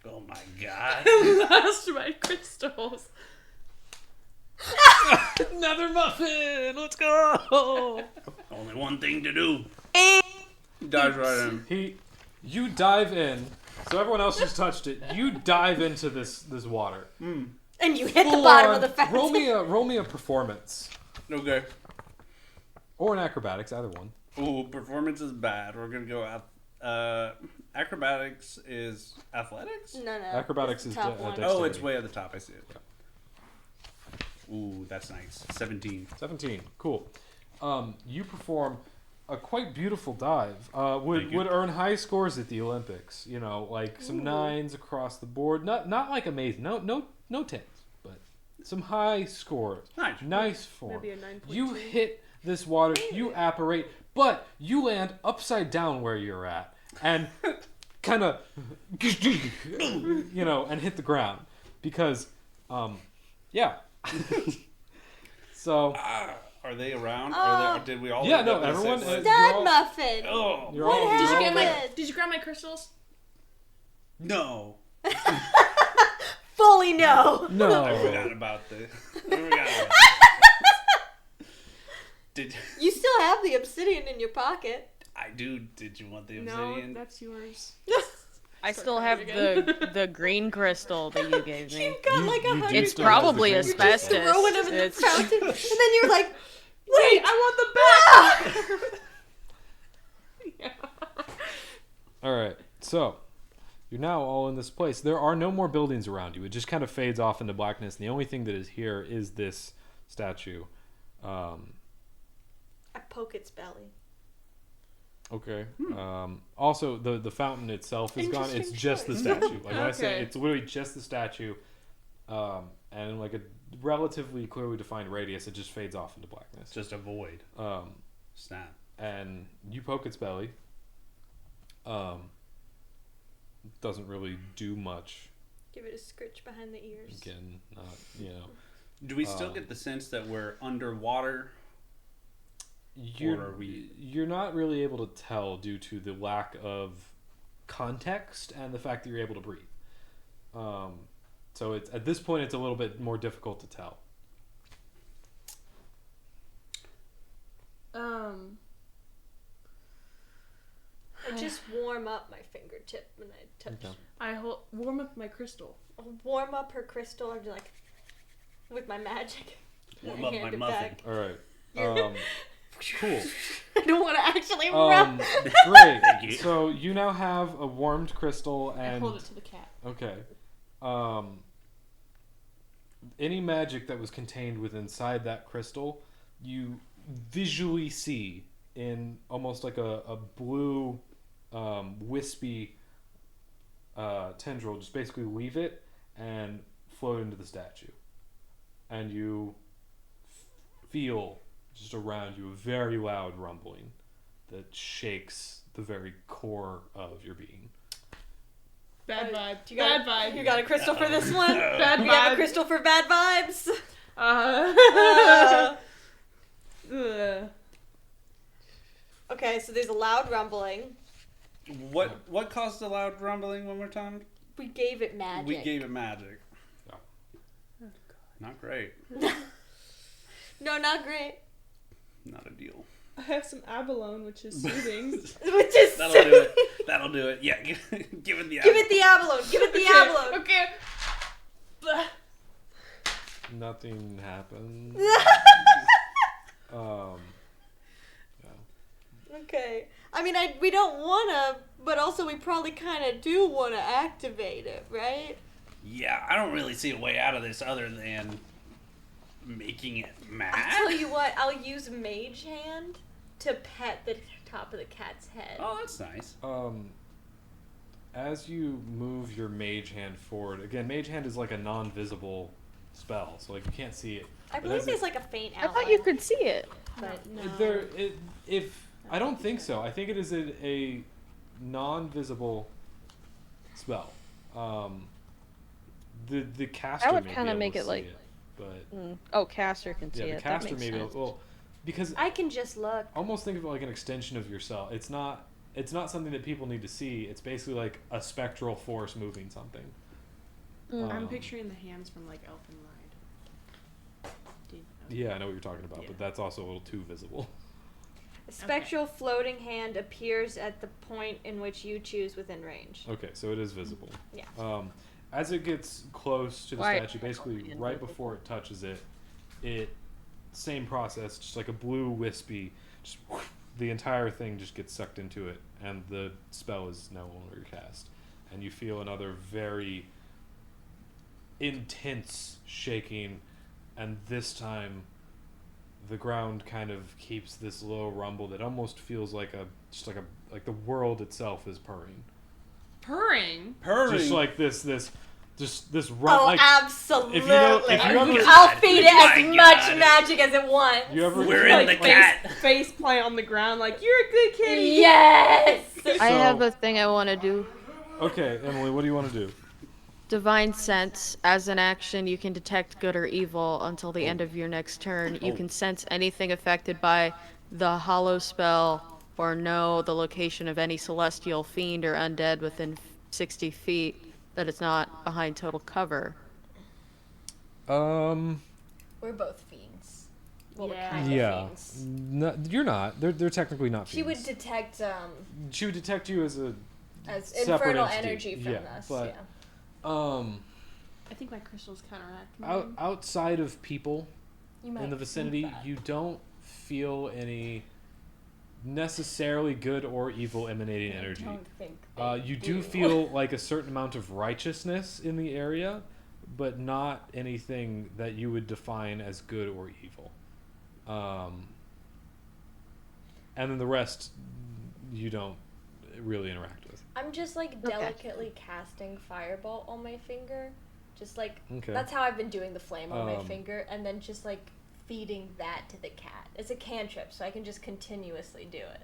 Oh my god. Lost my crystals. Another muffin. Let's go. Only one thing to do. Dives right in. You dive in. So everyone else just touched it. You dive into this water. And you hit the bottom of the fountain. Roll me a performance. Okay. Or an acrobatics, either one. Ooh, performance is bad. We're gonna go out. Acrobatics is athletics. No. Acrobatics it's is the top de- one. dexterity. Oh, it's way at the top. I see it. Ooh, that's nice. 17. 17. Cool. You perform a quite beautiful dive. Thank you. Would earn high scores at the Olympics. You know, like some 9s across the board. Not like amazing. No 10s, but some high scores. Nice form. Maybe a 9.2. You hit this water. You apparate, but you land upside down where you're at, and kind of, and hit the ground because, yeah. So. Are they around? Did we all? Yeah, end no, up in the everyone. same place? Stud muffin. Oh, You're What all. Did you you're all get there. Did you grab my crystals? no. Fully no. No. I forgot about this. Did You still have the obsidian in your pocket. I do? Did you want the No, obsidian? that's yours. I still have the green crystal that you gave me. You've got like you 100. do It's still have the probably green crystal. asbestos. Throwing them in the It's- fountain, and then you're like, Wait, I want the back. All right. So you're now all in this place. There are no more buildings around you. It just kind of fades off into blackness. And the only thing that is here is this statue. I poke its belly. Okay. Also, the fountain itself is gone. It's Interesting just the choice. statue. Like when I say, Okay. it's literally just the statue, and like a relatively clearly defined radius. It just fades off into blackness. Just a void. Snap. And you poke its belly. Doesn't really do much. Give it a scritch behind the ears. Again, Do we still get the sense that we're underwater? You're not really able to tell due to the lack of context and the fact that you're able to breathe. So it's at this point it's a little bit more difficult to tell. I just warm up my fingertip when I touch. Okay. I warm up my crystal. I'll warm up her crystal. I'd be like, with my magic. Warm I up hand my it muffin. back. All right. Cool. I don't want to actually rub. Great. Thank you. So you now have a warmed crystal I and hold it to the cat. okay. Any magic that was contained within inside that crystal, you visually see in almost like a blue, wispy tendril. Just basically leave it and float into the statue, and you feel just around you a very loud rumbling that shakes the very core of your being. Bad vibe. You got, Bad vibe. You got a crystal for this one? Bad We have a vibe. crystal for bad vibes. Okay, so there's a loud rumbling. What caused the loud rumbling one more time? We gave it magic. We gave it magic. Yeah. Not great. No, not great. Not a deal. I have some abalone, which is soothing. Which is That'll do it. That'll do it. Yeah, give it the. Give it the abalone. Give it the abalone. Okay. Blah. Nothing happened. Okay. I mean, we don't wanna, but also we probably kind of do wanna activate it, right? Yeah, I don't really see a way out of this other than making it mad. I'll tell you what. I'll use Mage Hand to pet the top of the cat's head. Oh, that's nice. As you move your mage hand forward, again, mage hand is like a non-visible spell, so like you can't see it. I But believe as there's like a faint I outline. thought you could see it. But no. I don't think so. I think it is a non-visible spell. The caster That would may be kinda able make to it see like- but Oh, caster can see yeah, it. the caster that makes may be sense. able, well, because I can just look. almost think of it like an extension of yourself. It's not something that people need to see. It's basically like a spectral force moving something. I'm Um, picturing the hands from like Elfen Lied. Yeah, I know what you're talking about, Yeah. but that's also a little too visible. A spectral floating hand appears at the point in which you choose within range. Okay, so it is visible. Yeah. As it gets close to the Why- statue, basically right before it touches it, same process, just like a blue wispy, just the entire thing just gets sucked into it, and the spell is no longer cast, and you feel another very intense shaking, and this time the ground kind of keeps this low rumble that almost feels like like the world itself is purring. Purring. Just like this run. Oh, like, absolutely. if you ever, I'll feed it as much magic as it wants. you ever, We're in the cat. Face plant on the ground, like you're a good kitty. Yes. I have a thing I want to do. Okay, Emily, what do you want to do? Divine Sense. As an action, you can detect good or evil until the end of your next turn. You can sense anything affected by the hollow spell or know the location of any celestial fiend or undead within 60 feet that is not behind total cover. We're both fiends. Well, we're kind of fiends. No, you're not. They're technically not She fiends. would detect She would detect you as a as separate infernal entity. energy from us. But, I think my crystals counteract mine. outside of people You might in the vicinity, think that. you don't feel any necessarily good or evil emanating energy. I don't think You do feel like a certain amount of righteousness in the area, but not anything that you would define as good or evil. And then the rest you don't really interact with. I'm just like delicately casting fireball on my finger. Just like Okay. that's how I've been doing the flame on my finger, and then just like feeding that to the cat. It's a cantrip, so I can just continuously do it.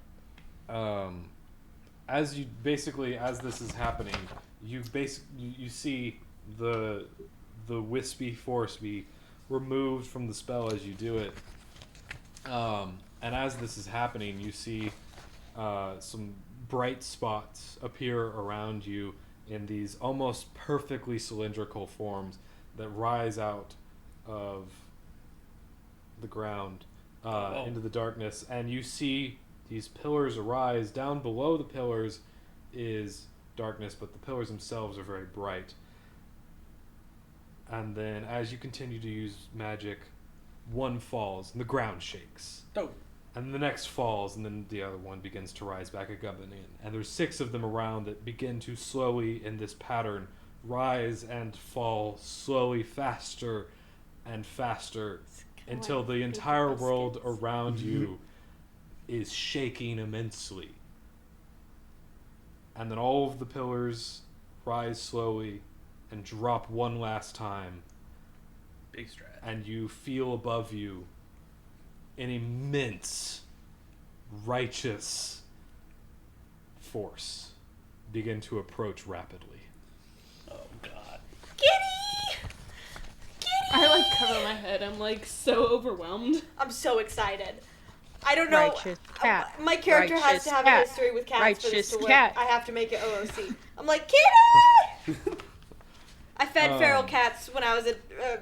As this is happening, you see the wispy force be removed from the spell as you do it. And as this is happening, you see some bright spots appear around you in these almost perfectly cylindrical forms that rise out of the ground into the darkness, and you see these pillars arise. Down below the pillars is darkness, but the pillars themselves are very bright. And then as you continue to use magic, one falls and the ground shakes. Oh. And the next falls, and then the other one begins to rise back again. And there's 6 of them around that begin to slowly, in this pattern, rise and fall slowly, faster and faster, until the entire world around you is shaking immensely. And then all of the pillars rise slowly and drop one last time. Big strat. And you feel above you an immense, righteous force begin to approach rapidly. Oh, God. Kitty! I like cover my head. I'm like so overwhelmed. I'm so excited. I don't know. Righteous cat. My character has Righteous to have cat. a history with cats for this Righteous to work. cat. I have to make it OOC. I'm like, kitty! I fed feral cats when I was a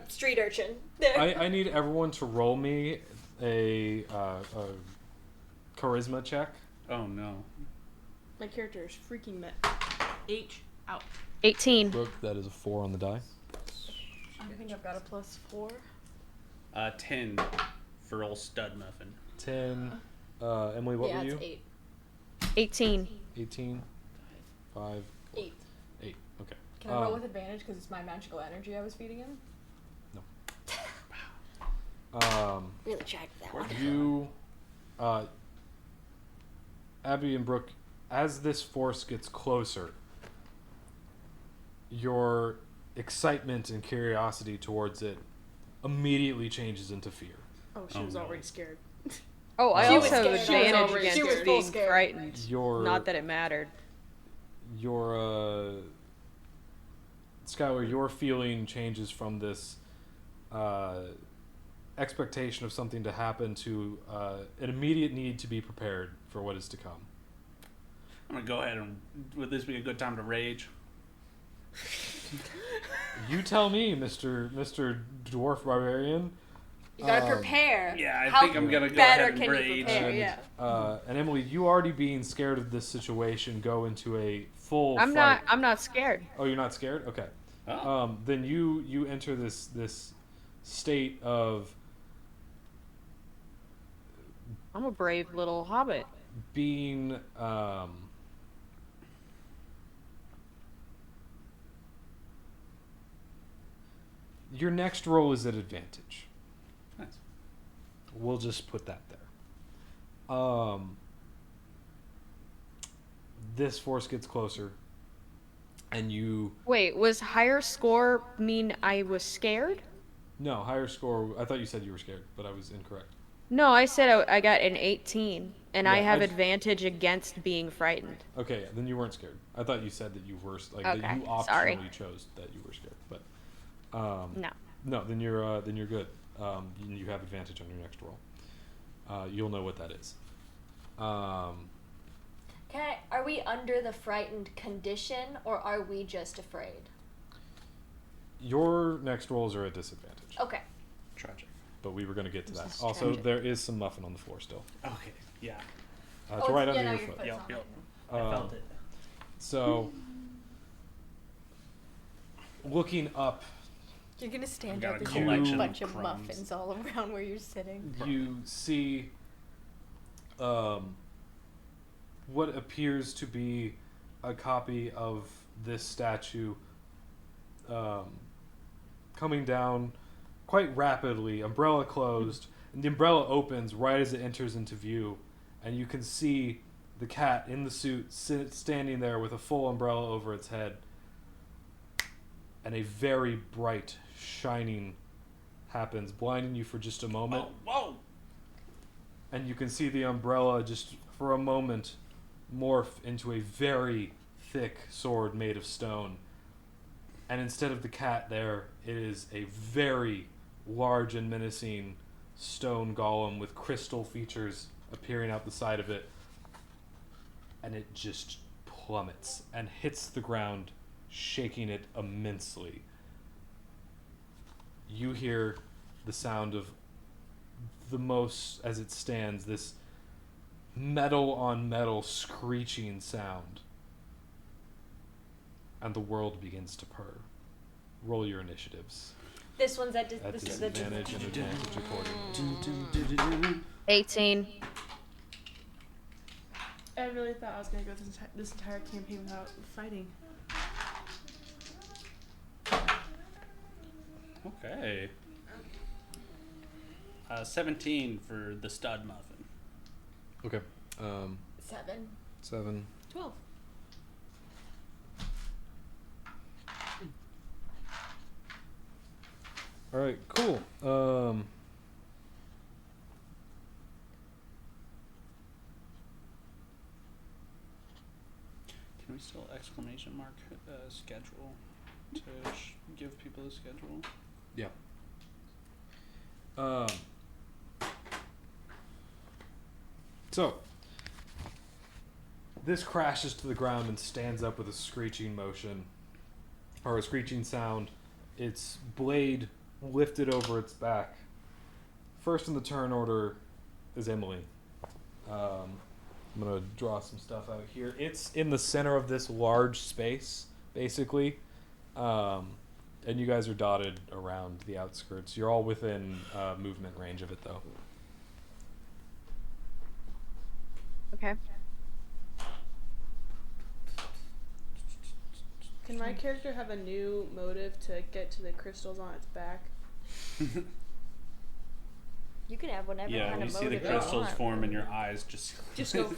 street urchin. I need everyone to roll me a charisma check. Oh, no. My character is freaking H out. 18. Brooke, that is a 4 on the die. I think I've got a +4. 10 for old stud muffin. 10. Emily, what yeah, were you? it's 8. 18. 18. 5. 8. 8. Okay. Can I roll with advantage because it's my magical energy I was feeding him? Really checked that one. You, Abby and Brooke, as this force gets closer, your excitement and curiosity towards it immediately changes into fear. Oh, she was already scared. Oh, I She was also have scared. She was advantage already- against she was full being scared. frightened. Not that it mattered. Your Skylar, your feeling changes from this expectation of something to happen to an immediate need to be prepared for what is to come. I'm gonna go ahead and would this be a good time to rage? You tell me, Mr. Dwarf Barbarian. You gotta prepare. Yeah, I How think I'm gonna go better ahead and can you rage. prepare? And, Yeah. and Emily, you already being scared of this situation, go into a full I'm fight. not scared. Oh, you're not scared? Okay. Oh. Then you enter this state of I'm a brave little hobbit. being your next roll is at advantage. Nice. We'll just put that there. This force gets closer, and you. Wait, was higher score mean I was scared? No, higher score. I thought you said you were scared, but I was incorrect. No, I said I got an 18, and I Yeah, have I- advantage against being frightened. Okay, then you weren't scared. I thought you said that you were that Okay, you optionally sorry. chose that you were scared, but No. no, then you're good. You have advantage on your next roll. You'll know what that is. Are we under the frightened condition, or are we just afraid? Your next rolls are at disadvantage, Okay. Tragic. but we were going to get to This that. is Also, tragic. there is some muffin on the floor still. Okay. Yeah. It's right under your your foot. foot's Yep. on Yep. it. I felt it. So, looking up, You're gonna stand got up a and collection there's a of bunch of crumbs. muffins all around where you're sitting. you see what appears to be a copy of this statue coming down quite rapidly, umbrella closed, and the umbrella opens right as it enters into view, and you can see the cat in the suit standing there with a full umbrella over its head, and a very bright shining happens, blinding you for just a moment. Whoa! And you can see the umbrella just for a moment morph into a very thick sword made of stone. And instead of the cat there, it is a very large and menacing stone golem with crystal features appearing out the side of it. And it just plummets and hits the ground, shaking it immensely. You hear the sound of the most, as it stands, this metal on metal screeching sound. And the world begins to purr. Roll your initiatives. This one's at At this is the disadvantage and advantage accordingly. 18. I really thought I was gonna go this entire campaign without fighting. Okay. 17 for the stud muffin. Okay. 7. 7. 12. All right, cool. Can we still exclamation mark schedule to give people a schedule? Yeah. So, this crashes to the ground and stands up with a screeching motion, or a screeching sound. Its blade lifted over its back. First in the turn order is Emily. I'm going to draw some stuff out here. It's in the center of this large space, basically. And you guys are dotted around the outskirts. You're all within movement range of it, though. Okay. Can my character have a new motive to get to the crystals on its back? You can have whatever Yeah, kind when of you see the motive you crystals want. form and your eyes just Just go, you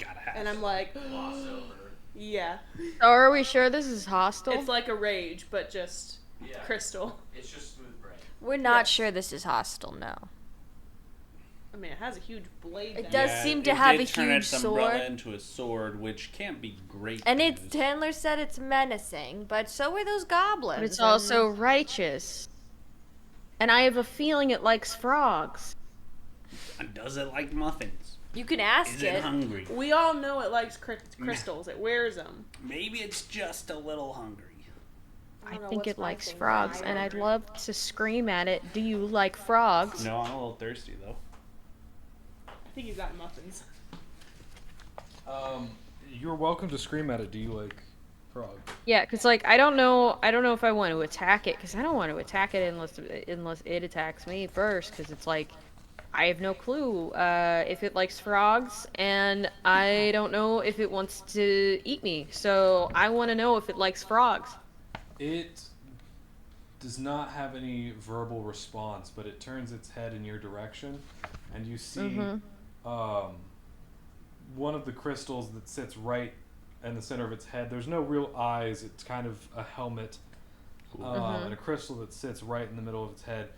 gotta have and I'm it. like, Gloss over. yeah. So are we sure this is hostile? It's like a rage, but just Yeah. crystal. It's just smooth brain. We're not Yes. sure this is hostile, no. I mean, it has a huge blade. It now. does seem to it have did a turn huge its umbrella sword. into a sword, which can't be great. And to it's use. Chandler said it's menacing, but so are those goblins. But it's and- also righteous. And I have a feeling it likes frogs. And does it like muffins? You can ask Is it. it hungry? We all know it likes crystals. It wears them. Maybe it's just a little hungry. I don't know think what's it my likes thing, frogs, but I and I'd agree. love to scream at it, do you like frogs? No, I'm a little thirsty though. I think he's got muffins. You're welcome to scream at it. Do you like frog? Yeah, because like I don't know if I want to attack it, because I don't want to attack it unless it attacks me first, because it's like I have no clue if it likes frogs, and I don't know if it wants to eat me. So I want to know if it likes frogs. It does not have any verbal response, but it turns its head in your direction, and you see one of the crystals that sits right in the center of its head. There's no real eyes. It's kind of a helmet, and a crystal that sits right in the middle of its head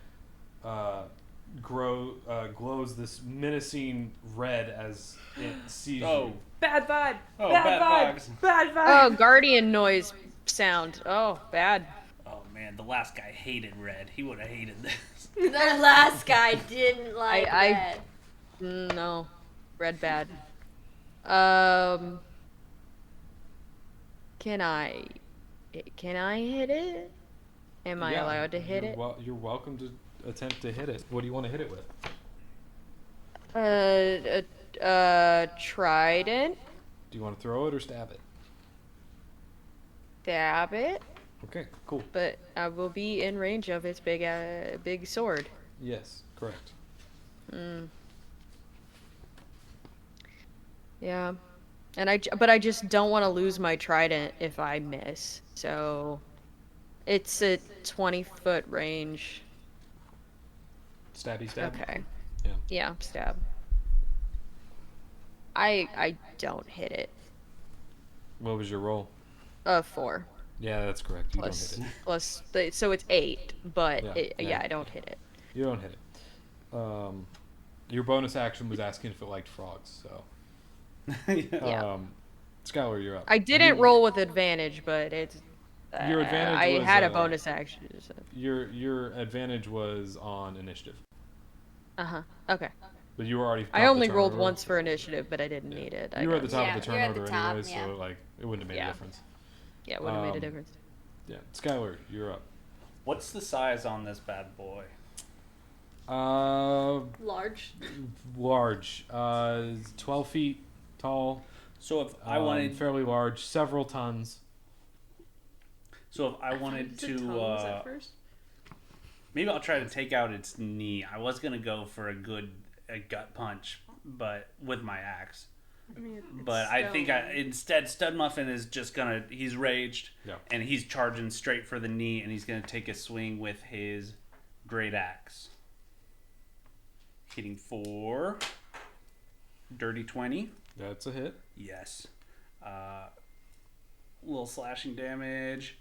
glows this menacing red as it sees you. Bad vibe. Oh, bad vibe. vibes. Bad vibe. Oh, guardian noise sound. Oh, bad. Oh man, the last guy hated red. He would have hated this. The last guy didn't like I- red. No, red bad. Can I hit it? Am I allowed to hit it? You're welcome to attempt to hit it. What do you want to hit it with? Trident. Do you want to throw it or stab it? Stab it. Okay, cool. But I will be in range of its big sword. Yes, correct. Yeah. But I just don't want to lose my trident if I miss. So it's a 20-foot range. Stabby stab. Okay. Yeah. Yeah, stab. I don't hit it. What was your roll? 4. Yeah, that's correct. You don't hit it. So it's 8, but Yeah. I don't hit it. You don't hit it. Your bonus action was asking if it liked frogs, so. Yeah. Skylar, you're up. I didn't roll with advantage, but it's. Your advantage I was, had a bonus action. So. Your advantage was on initiative, Okay. but you were already. top I of only the rolled turn order, once for initiative, but I didn't need it. You were at the top of the you're turn at the order top, anyway, yeah. so like it wouldn't have made a difference. Yeah, it would have made a difference. Yeah, Skylar, you're up. What's the size on this bad boy? Large. Large. 12 feet tall. So if I wanted, fairly large, several tons. so if I wanted You said to, tongues at first? maybe I'll try to take out its knee. I was gonna go for a gut punch, but with my axe. I mean, it's But I think stone. instead Stud Muffin is just gonna. He's raged, Yeah. and he's charging straight for the knee, and he's gonna take a swing with his great axe, hitting for dirty 20. That's a hit. Yes. Little slashing damage.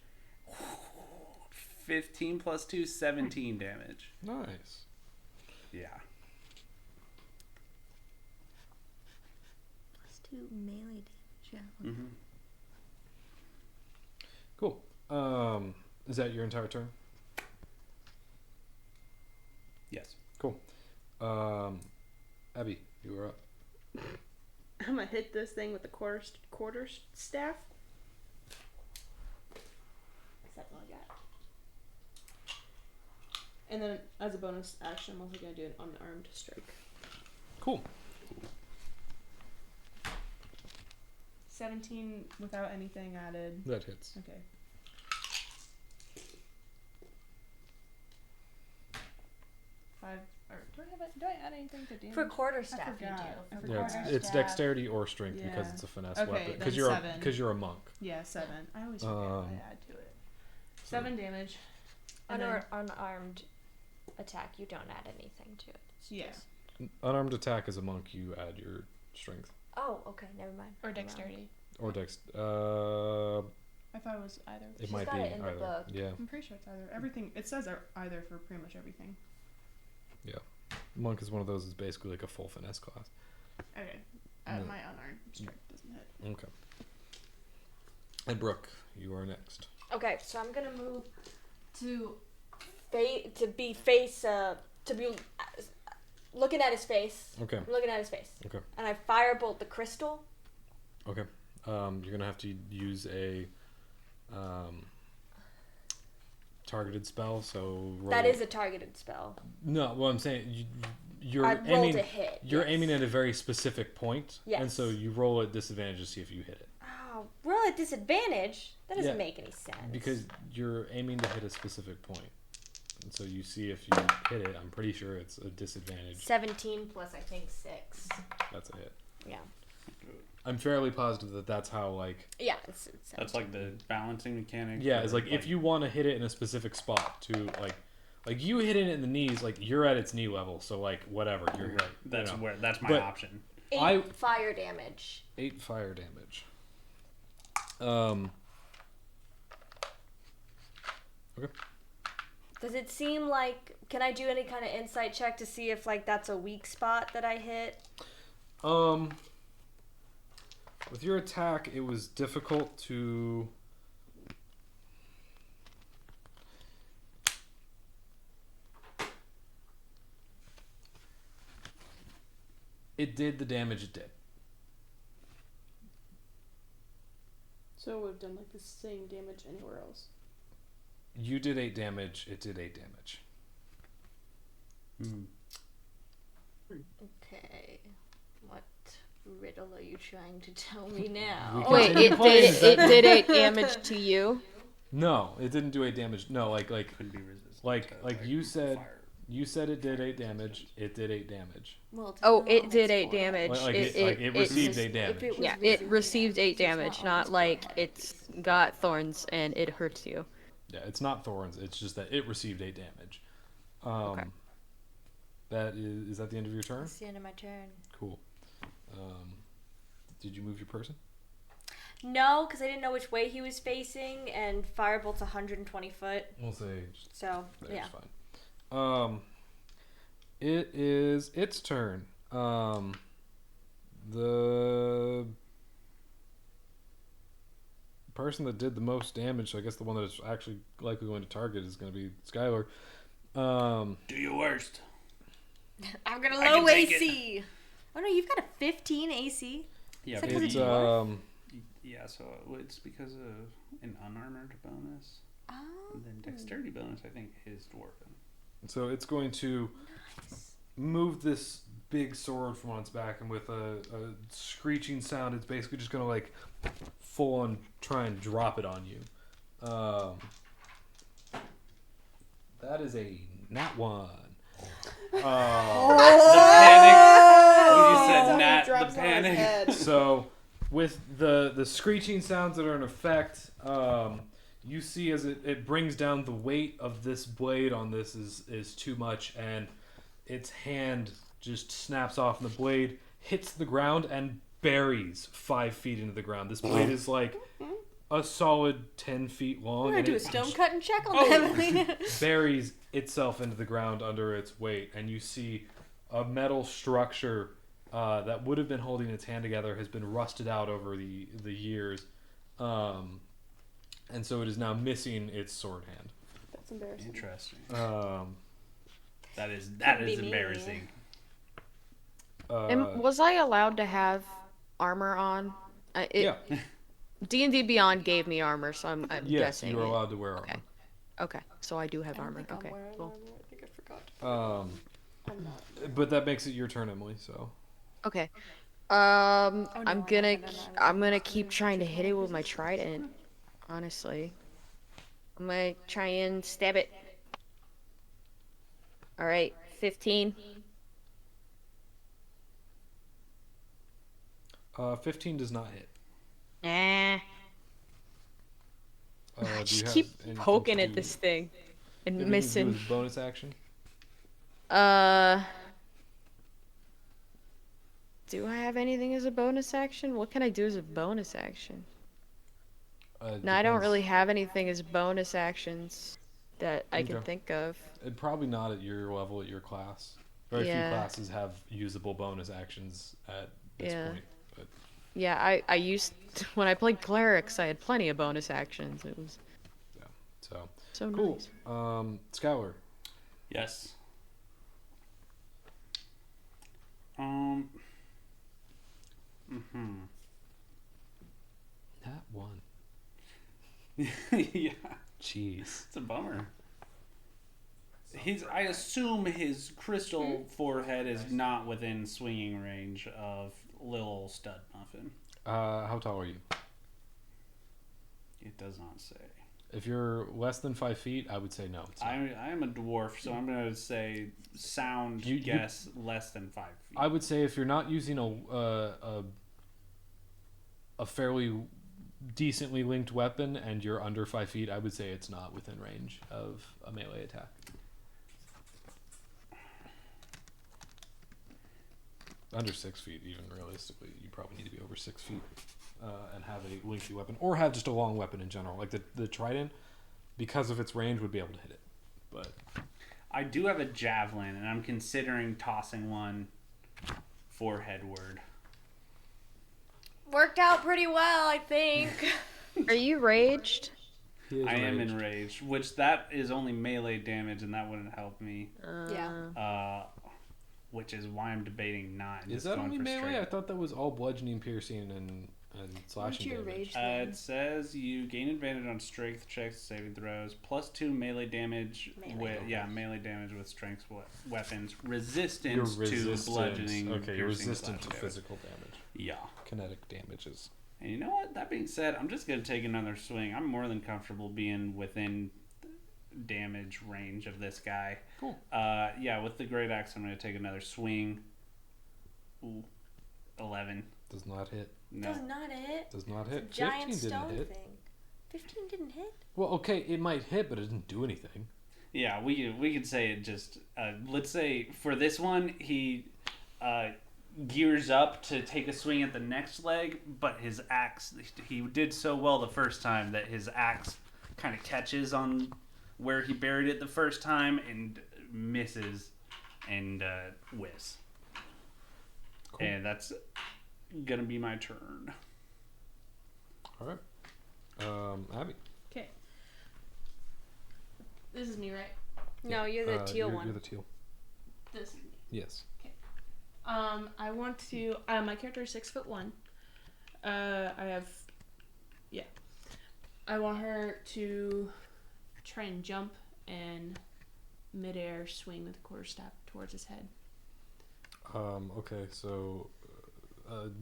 15 plus 2, 17 damage. Nice. Yeah. Plus 2 melee damage. Yeah. Mm-hmm. Cool. Is that your entire turn? Yes. Cool. Abby, you are up. I'm gonna hit this thing with the quarter staff. That's all I got. And then, as a bonus action, I'm also gonna do an unarmed strike. Cool. 17 without anything added. That hits. Okay. Or do I add anything to damage? For quarterstaff, you forgot. do. I For forgot. Yeah, it's dexterity or strength because Yeah. it's a finesse Okay, weapon. then Because 7. you're a monk. Yeah, 7. I always forget what I add to it. 7 damage. And then, Unarmed attack, you don't add anything to it. It's yeah. just- Unarmed attack as a monk, you add your strength Oh, okay, never mind. Or Never mind. dexterity. or dex. I thought it was either. It She's might got be it in the either. book. Yeah, I'm pretty sure it's either. Everything. It says either for pretty much everything. monk is one of those. Is basically like a full finesse class. Okay. Yeah. My unarmed strike doesn't hit. Okay. And Brooke, you are next. Okay, so I'm gonna move to looking at his face. Okay. I'm looking at his face. Okay. And I firebolt the crystal. Okay. You're gonna have to use a targeted spell. So roll. That is a targeted spell. No, what I'm saying, you're I rolled aiming. a hit. You're yes. aiming at a very specific point, and Yes. so you roll at disadvantage to see if you hit it. Oh, roll at disadvantage? That doesn't Yeah, make any sense. Because you're aiming to hit a specific point. And so you see if you hit it. I'm pretty sure it's a disadvantage. 17 plus I think 6. That's a hit. Yeah. I'm fairly positive that that's how, like... Yeah, it's That's like the balancing mechanic. Yeah, it's like if you want to hit it in a specific spot to, like you hit it in the knees, like you're at its knee level, so like whatever, you're right. That's you know. where that's my But option. 8 fire damage. 8 fire damage. Okay. Does it seem like, can I do any kind of insight check to see if like that's a weak spot that I hit? With your attack, it was difficult to... It did the damage it did. So it would have done like the same damage anywhere else. You did 8 damage, it did 8 damage. Okay. What riddle are you trying to tell me now? We Wait, it did 8 damage to you? No, it didn't do 8 damage. No, like Couldn't be resistant. like you said fire. you said it did 8 damage. It did 8 damage. Well, Oh, it did 8 damage. It received 8 damage. Yeah, it received 8 damage, not like it's got thorns and it hurts you. Yeah, it's not thorns. It's just that it received 8 damage. Okay. That is that the end of your turn? That's the end of my turn. Cool. Did you move your person? No, because I didn't know which way he was facing, and Firebolt's 120 foot. We'll say So, that's yeah. fine. It is its turn. The person that did the most damage, so I guess the one that is actually likely going to target is going to be Skylar. Do your worst. I'm gonna I can low take AC. Oh no, you've got a 15 AC. Yeah, It's like It's yeah. So it's because of an unarmored bonus, Oh. and then dexterity bonus. I think is dwarven. so it's going to move this big sword from on its back, and with a screeching sound, it's basically just going to like full on try and drop it on you. That is a nat 1. The panic. When you said nat, the Drops on his panic. head. So, with the screeching sounds that are in effect, you see as it brings down the weight of this blade on this is too much, and its hand just snaps off, and the blade hits the ground and buries 5 feet into the ground. This blade is like a solid 10 feet long. We're gonna and do a it stone cut and check on them. buries itself into the ground under its weight, and you see a metal structure that would have been holding its hand together has been rusted out over the years, and so it is now missing its sword hand. That's embarrassing. Interesting. That is Couldn't be me. embarrassing. And was I allowed to have armor on? Yeah. D&D Beyond gave me armor, so I'm Yes, guessing. you are allowed to wear armor. Okay. Okay, so I do have I don't armor. think I'm Okay, wearing cool. armor. I think I forgot to put it on. I'm not. But that makes it your turn, Emily. So Okay. no, I'm no. gonna keep trying to hit it with my trident. Honestly, I'm gonna try and stab it. All right, 15. 15 does not hit. Nah. Do I you just have keep anything poking to at do- this thing and anything to do missing. with bonus action. Do I have anything as a bonus action? What can I do as a bonus action? No, I don't Depends. really have anything as bonus actions that I can Okay. think of. Probably not at your level, at your class. Very few Yeah. classes have usable bonus actions at this Yeah. point. But Yeah, I used when I played clerics, I had plenty of bonus actions. It was so so cool. nice. Skylar. Yes. Nat 1. Yeah. Jeez. It's a bummer. I assume his crystal forehead is not within swinging range of little stud muffin. How tall are you? It does not say. If you're less than 5 feet, I would say no. It's not. I am a dwarf, so I'm gonna say sound You- guess less than 5 feet. I would say if you're not using a fairly decently linked weapon and you're under 5 feet, I would say it's not within range of a melee attack. Under 6 feet, even realistically, you probably need to be over 6 feet and have a lengthy weapon, or have just a long weapon in general. Like the trident, because of its range, would be able to hit it. But I do have a javelin, and I'm considering tossing one foreheadward. Worked out pretty well, I think. Are you raged? he is I am ranged. enraged, which that is only melee damage, and that wouldn't help me. Yeah. Which is why I'm debating 9. Is just that going only for melee? straight. I thought that was all bludgeoning, piercing, and slashing your damage. rage then? It says you gain advantage on strength checks, saving throws, +2 melee damage melee damage with strength weapons, resistance, You're resistant. to bludgeoning. Okay, you're piercing, resistant to slashing damage. physical damage. Yeah. Kinetic damages. And you know what? That being said, I'm just gonna take another swing. I'm more than comfortable being within damage range of this guy. Cool. Yeah, with the great axe, I'm gonna take another swing. Ooh, 11. Does not hit. No. Does not hit. Does not It's hit. a giant 15 didn't stone hit. thing. 15 didn't hit? Well, okay, it might hit, but it didn't do anything. Yeah, we could say it just. Let's say for this one, he gears up to take a swing at the next leg, but his axe. He did so well the first time that his axe kind of catches on where he buried it the first time and misses and whiffs. Cool. And that's gonna be my turn. All right. Abby. Okay. This is me, right? No, you're the teal one. You're the teal. This is me. Yes. I want to. My character is 6'1". I want her to try and jump and midair swing with a quarterstaff towards his head. Okay, so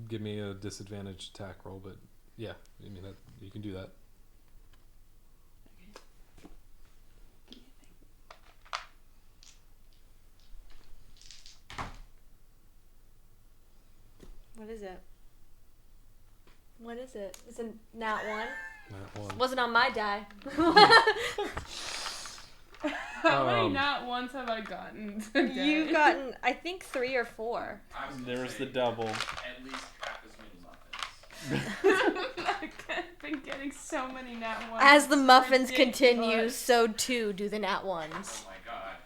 give me a disadvantaged attack roll, but yeah, I mean that you can do that. Okay. Give me a thing. What is it? What is it? It's a nat 1. That one. Wasn't on my die. How many Um, not once have I gotten? You've gotten, I think, 3 or 4. I was gonna There's say the double. At least half as many muffins. I've been getting so many nat ones. As the It's muffins ridiculous. continue, so too do the nat 1s. Oh my god.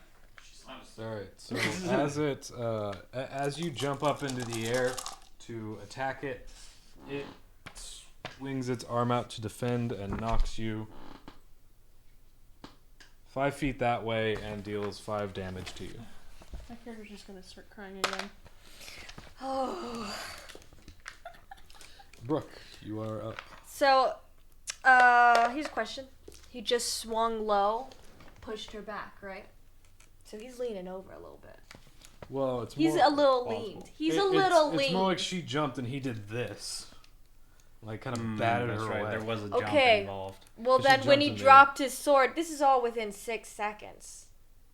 She's honest. All right. So as you jump up into the air to attack it, it swings its arm out to defend and knocks you 5 feet that way and deals 5 damage to you. My character's just gonna start crying again. Oh. Brooke, you are up. So, here's a question. He just swung low, pushed her back, right? So he's leaning over a little bit. Well, it's He's more a little plausible. leaned. He's a little leaned. It's more like she jumped and he did this, like kind of battered That's her right. away. There was a jump Okay. involved. Well, She then when jumped he in there. dropped his sword, this is all within 6 seconds,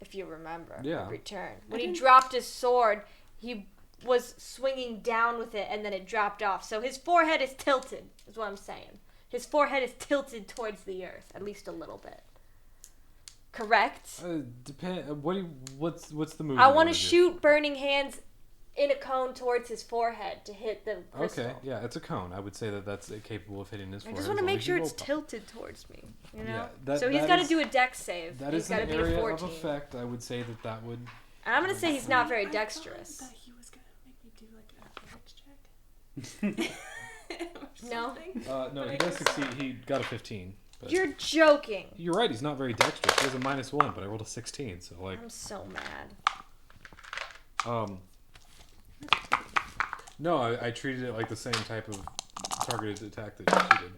if you remember. Yeah. Return. When he dropped his sword, he was swinging down with it, and then it dropped off. So his forehead is tilted, is what I'm saying. His forehead is tilted towards the earth, at least a little bit. Correct? What's the move? I you want wanna to do? shoot burning hands in a cone towards his forehead to hit the crystal. Okay, yeah, it's a cone. I would say that's capable of hitting his I forehead. just as want to long make as sure you it's roll top. tilted towards me, you know? Yeah, that- So he's that got to is- do a dex save. That He's is got to an be a area 14. of effect. I would say that would. And I'm going to say he's not very dexterous. I thought he was gonna make me do like an athletics check. Or No? something. No, But he I does guess succeed. He got a 15. But You're joking. you're right. He's not very dexterous. He has a -1, but I rolled a 16. So like, I'm so mad. no, I treated it like the same type of targeted attack that she did.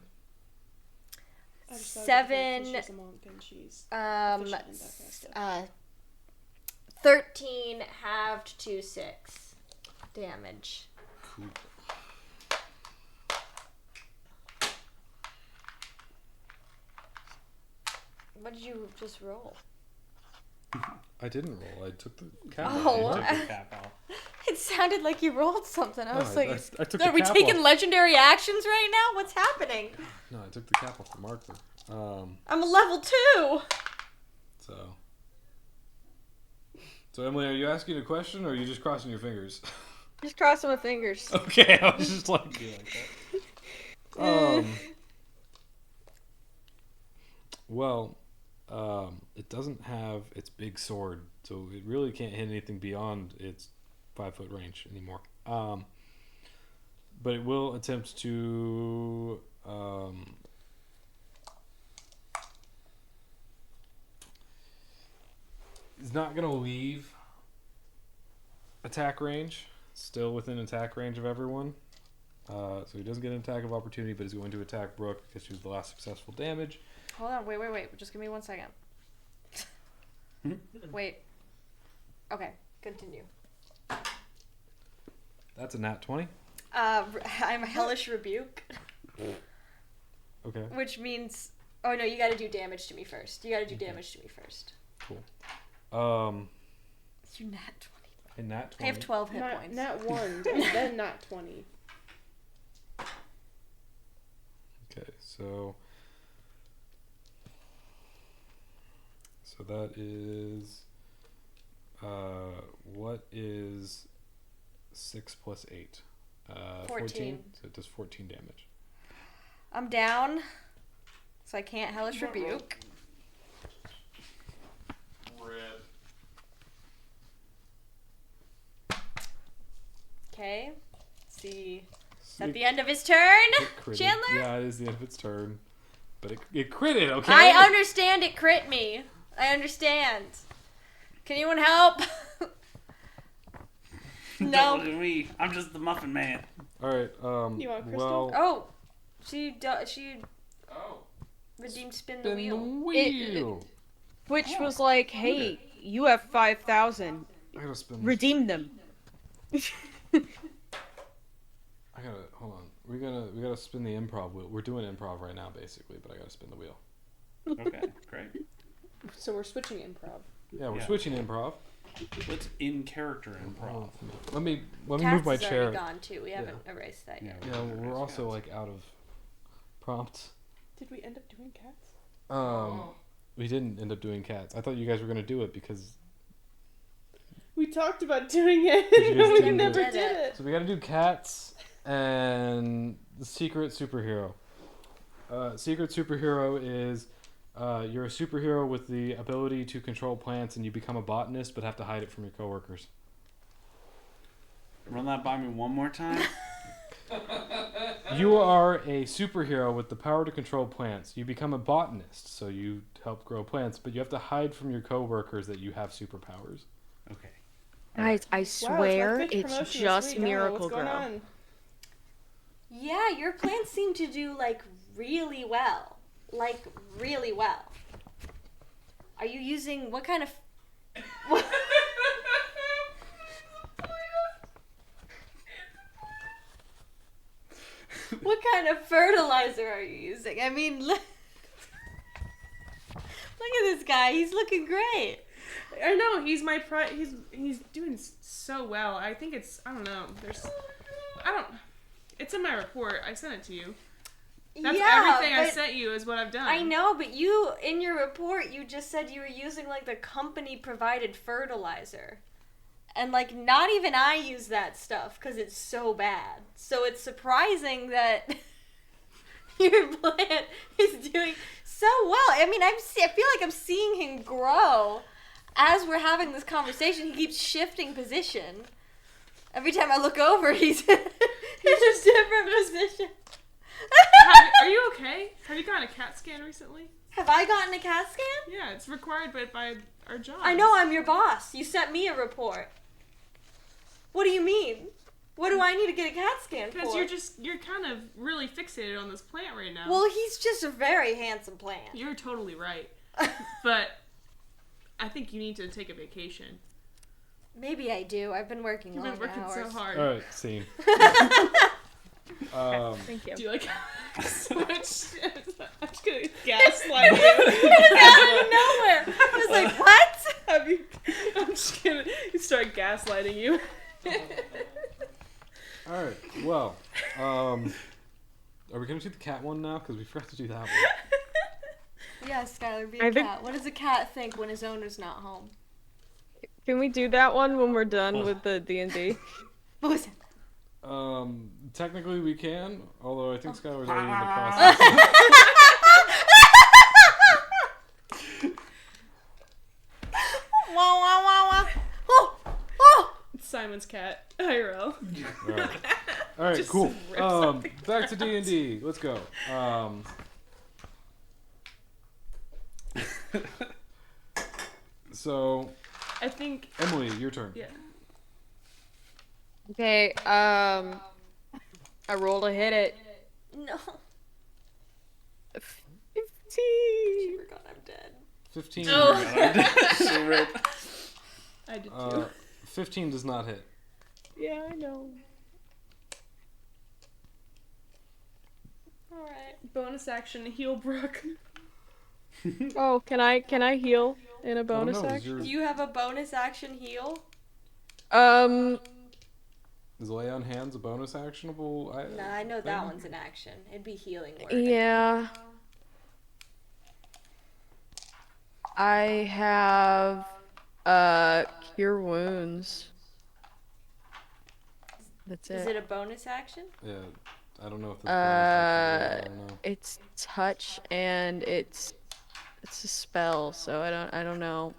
I just thought 7, she's a monk and she's Um, efficient in that kind of stuff. 13 halved to 6 damage. Cool. What did you just roll? I didn't roll. I took the cap. Oh. off. Took the cap off. It sounded like you rolled something. I No, was I like, took are the we cap taking off. legendary actions right now? What's happening? No, I took the cap off the marker. I'm a level 2. So Emily, are you asking a question or are you just crossing your fingers? Just crossing my fingers. Okay, I was just like, well, it doesn't have its big sword, so it really can't hit anything beyond its 5-foot range anymore. But it will attempt to it's not gonna leave attack range. Still within attack range of everyone. So he doesn't get an attack of opportunity, but he's going to attack Brooke because she was the last successful damage. Hold on, wait. Just give me 1 second. Wait. Okay, continue. That's a nat 20. I'm Hellish Rebuke. Okay. Which means... Oh, no, you gotta do damage to me first. You gotta do damage to me first. Cool. It's your nat 20. A nat 20. I have 12 hit points. Not 1, then not 20. Okay, so that is what is 6 plus 8? 14. So it does 14 damage. I'm down, so I can't Hellish Rebuke. Okay. Let's see. Is that the end of his turn, Chandler? Yeah, it is the end of its turn. But it critted, okay? I understand it crit me. I understand. Can anyone help? Don't No. look at me. I'm just the muffin man. Alright, You want crystal? well... Oh, she Oh. redeemed spin the Spin wheel. the wheel! Which was like, hey, you have 5,000. I gotta spin this. Redeem them. I gotta, hold on. We gotta spin the improv wheel. We're doing improv right now, basically, but I gotta spin the wheel. Okay, great. So we're switching improv. Yeah, we're Yeah. switching improv. What's in character improv? Let me Cats move my is chair. already gone too. We haven't erased that yet. Yeah, we're also like out of prompts. Did we end up doing cats? We didn't end up doing cats. I thought you guys were gonna do it because We talked about doing it, You guys and we didn't never do it. did it. so we gotta do cats and the secret superhero. Secret superhero is you're a superhero with the ability to control plants and you become a botanist but have to hide it from your coworkers. Run that by me one more time. You are a superhero with the power to control plants. You become a botanist, so you help grow plants, but you have to hide from your coworkers that you have superpowers. Okay. Guys, I Wow, swear my pitch it's promotion this just week. I don't know Miracle what's going Grow. on. Yeah, your plants seem to do like really well. Like really well. Are you using what kind of What kind of fertilizer are you using? I mean, look at this guy. He's looking great. I know he's my he's doing so well. I think it's I don't know. It's in my report. I sent it to you. That's everything I but sent you is what I've done. I know, but you in your report you just said you were using like the company provided fertilizer. And like not even I use that stuff cuz it's so bad. So it's surprising that your plant is doing so well. I mean, I feel like I'm seeing him grow as we're having this conversation. He keeps shifting position. Every time I look over, he's in a different position. Are you okay? Have you gotten a CAT scan recently? Have I gotten a CAT scan? Yeah, it's required by our job. I know, I'm your boss. You sent me a report. What do you mean? What do I need to get a CAT scan for? Because you're kind of really fixated on this plant right now. Well, he's just a very handsome plant. You're totally right. But I think you need to take a vacation. Maybe I do. I've been working You've long been working hours. so hard. All right, scene. Thank you. Do you like so much? I'm just gonna gaslight you. gaslighting you. All right. Well, are we gonna do the cat one now? Because we forgot to do that one. Yeah, Skylar, be I a think- cat. What does a cat think when his owner's not home? Can we do that one when we're done with the D&D? What was it? Technically we can, although I think Skylar's already in the process. Wah, wah, wah, wah. Oh, oh. It's Simon's cat. IRL. All right, Just cool. rips up the Back to D&D. Let's go. So, I think. Emily, your turn. Yeah. Okay, I rolled to hit it. No. 15. She forgot I'm dead. 15. I did too. 15 does not hit. Yeah, I know. Alright. Bonus action, heal Brooke. Oh, can I heal in a I don't bonus know, is action? Do you have a bonus action heal? Is lay on hands a bonus actionable? Nah, I know that thing? one's an action. It'd be healing word. Yeah. I have cure wounds. That's Is it. it a bonus action? Yeah, I don't know if that's bonus action. I don't know. It's touch and it's a spell, so I don't know.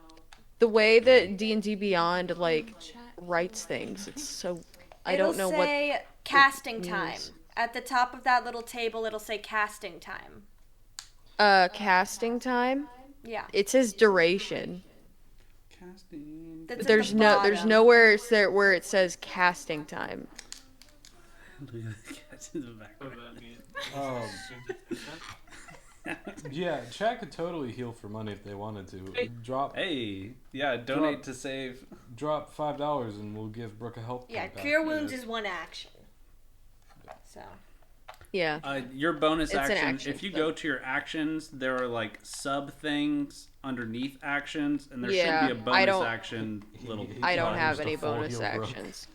The way that D&D Beyond like writes things, it's so I don't know It'll what say casting means. time. At the top of that little table, it'll say casting time. casting time. Yeah. It says duration. Casting. That's at There's the there's bottom. nowhere it's there where it says casting time. Look at the cats in the background. Yeah, chat could totally heal for money if they wanted to. Drop Hey, yeah, donate to save. drop $5 and we'll give Brooke a health. Yeah, point back. cure wounds is one action. So. Yeah. Your bonus It's an action, action, if you but- go to your actions, there are like sub things underneath actions, and there Yeah, should be a bonus I don't- action little. I don't Yeah, have just any a full bonus heal, Brooke. actions.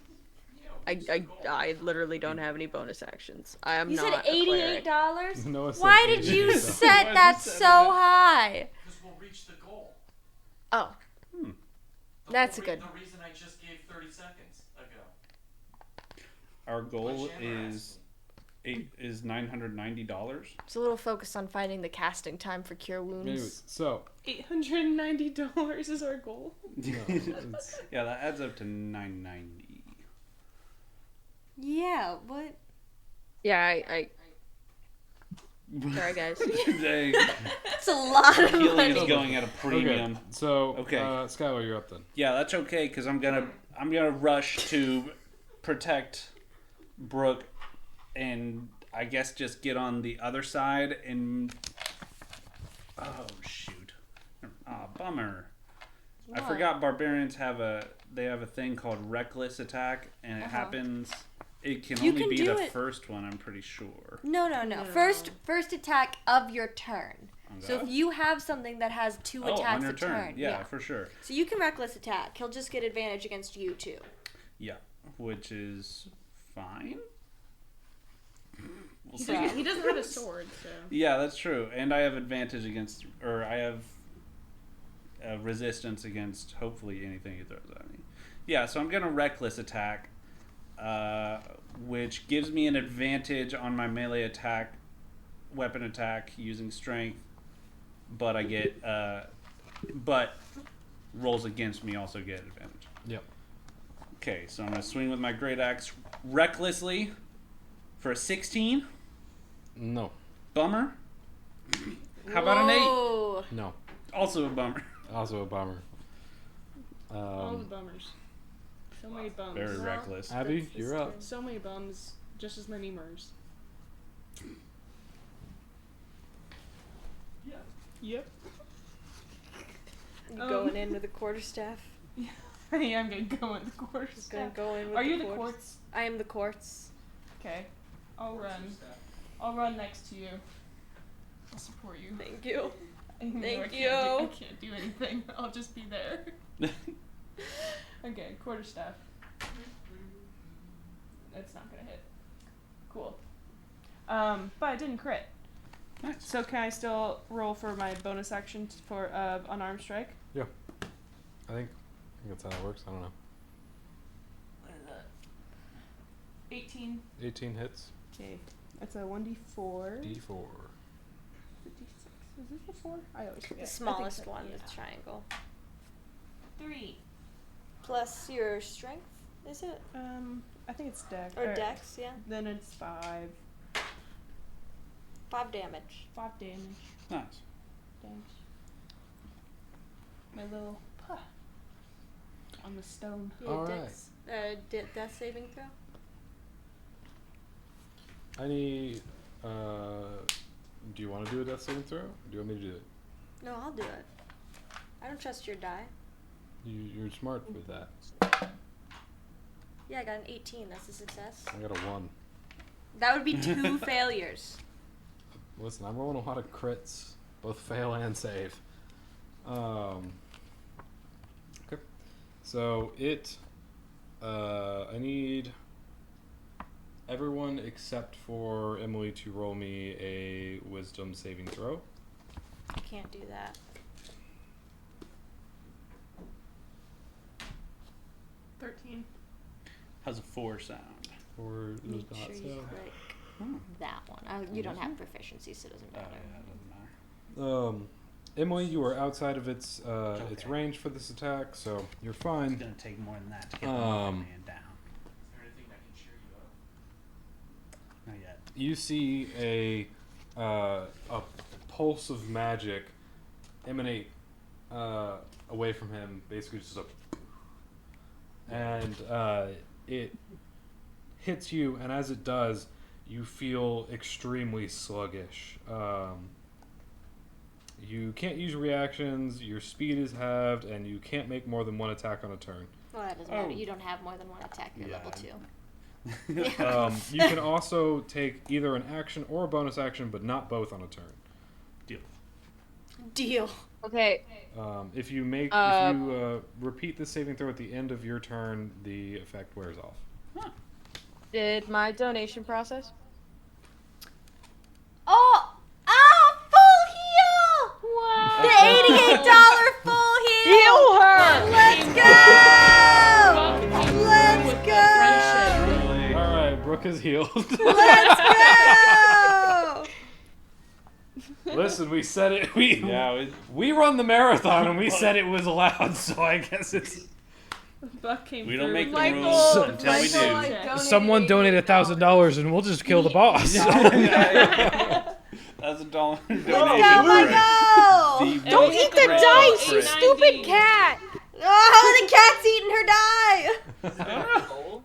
I literally don't have any bonus actions. I am You not said a cleric. $88? Noah said Why did you $88. set that so high? Because we'll reach the goal. Oh. Hmm. That's a good. The reason I just gave 30 seconds ago. Our goal Which is $990. It's a little focused on finding the casting time for cure wounds. Anyways, so $890 is our goal. Yeah, that adds up to $990. Yeah, what? Yeah, I sorry guys. Dang. It's a lot of Healing money. is going at a premium. Okay, so Okay. Skylar, you're up then. Yeah, that's okay because I'm gonna rush to protect Brooke, and I guess just get on the other side and. Oh shoot! Ah, bummer. I What? forgot barbarians have a thing called reckless attack, and it happens. It can You only can be do the it- first one. I'm pretty sure. No. First attack of your turn. So Okay. if you have something that has two Oh, attacks on your a turn. turn, Yeah, for sure. So you can reckless attack. He'll just get advantage against you too. Yeah, which is fine. We'll He see. doesn't, he doesn't have a sword, so. Yeah, that's true. And I have advantage against, or I have resistance against hopefully anything he throws at me. Yeah, so I'm going to reckless attack, which gives me an advantage on my melee attack, weapon attack using strength, but I get, but rolls against me also get advantage. Yep. Okay, so I'm going to swing with my great axe recklessly for a 16. No. Bummer. How about an 8? Whoa. No. Also a bummer. Also a bummer. All the bummers. So many bums. Very reckless. Abby, you're up. So many bums, just as many mers. Yep. You going in with a quarterstaff? I am gonna go in the quarters. Just gonna go in with Are you the quarters? quartz? I am the quartz. Okay. I'll run. I'll run next to you. I'll support you. Thank you. Even though Thank I you. can't do anything. I'll just be there. Okay, quarterstaff. That's not gonna hit. Cool. But I didn't crit. Nice. So can I still roll for my bonus action for unarmed strike? I think that's how it works. I don't know. What is that? 18. 18 hits. Okay, that's a 1d4. D4. Is this a 4? I always forget. The I smallest think so, one, yeah. the triangle. 3. Plus your strength, is it? I think it's dex. Or dex, yeah. Then it's 5. 5 damage. 5 damage. Nice. Thanks. My little puh on the stone. Yeah, All dex. Death saving throw? I need. Do you want to do a death saving throw? Or do you want me to do it? No, I'll do it. I don't trust your die. You're smart with that. Yeah, I got an 18. That's a success. I got a 1. That would be 2 failures. Listen, I'm rolling a lot of crits, both fail and save. Okay. So I need everyone except for Emily to roll me a wisdom saving throw. I can't do that. How's a 4 sound? Or Make not sure so. you click Hmm. that one. You don't have proficiency, so it doesn't Oh, matter. yeah, it doesn't matter. Emily, you are outside of its Okay. range for this attack, so you're It's fine. gonna take more than that to get the Muffin Man down. Is there anything that can cheer you up? Not yet. You see a pulse of magic emanate away from him, basically just and it hits you, and as it does, you feel extremely sluggish. You can't use reactions, your speed is halved, and you can't make more than one attack on a turn. Well, that doesn't matter. You don't have more than one attack. You're level 2. You can also take either an action or a bonus action, but not both on a turn. Deal. Okay. If you repeat the saving throw at the end of your turn, the effect wears off. Did my donation process? Oh! Ah! Full heal! Wow. The $88 full heal! Heal her! Let's go! Let's go! All right, Brooke is healed. Let's go! Listen, we said it. We run the marathon, and we said it was allowed. So I guess it's. Buck came We through. don't make the Michael, rules until we do. Michael, Someone donated $1,000, and we'll just kill the boss. That's $1 donation. Let's go, Michael! Don't eat the dice, you stupid cat! Oh, the cat's eating her die!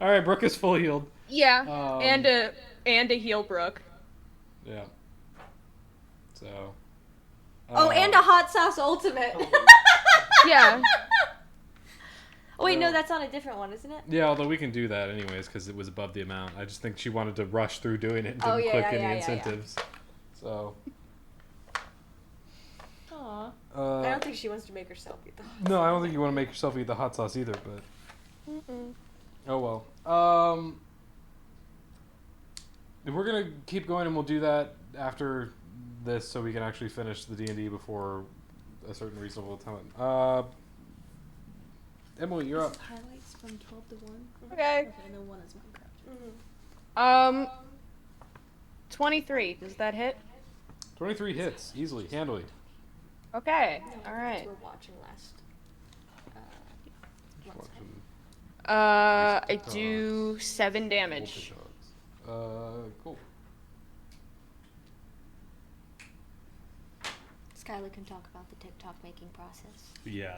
All right, Brooke is full healed. Yeah, Um, and a heal Brook. Yeah. So. Oh, and a hot sauce ultimate. Yeah. Oh, wait, no, that's on a different one, isn't it? Yeah, although we can do that anyways because it was above the amount. I just think she wanted to rush through doing it and Oh, didn't yeah, click yeah, any yeah, yeah, incentives. So. Aw. I don't think she wants to make herself eat them. No, I don't think you want to make yourself eat the hot sauce either, but. Oh well. We're gonna keep going, and we'll do that after this, so we can actually finish the D&D before a certain reasonable time. Emily, you're up. Highlights from 12 to 1. Okay. And then 1 is Minecraft. 23. Does that hit? 23 hits easily, handily. Okay. All right. We were watching last. I do 7 damage. Cool. Skylar can talk about the TikTok making process. Yeah,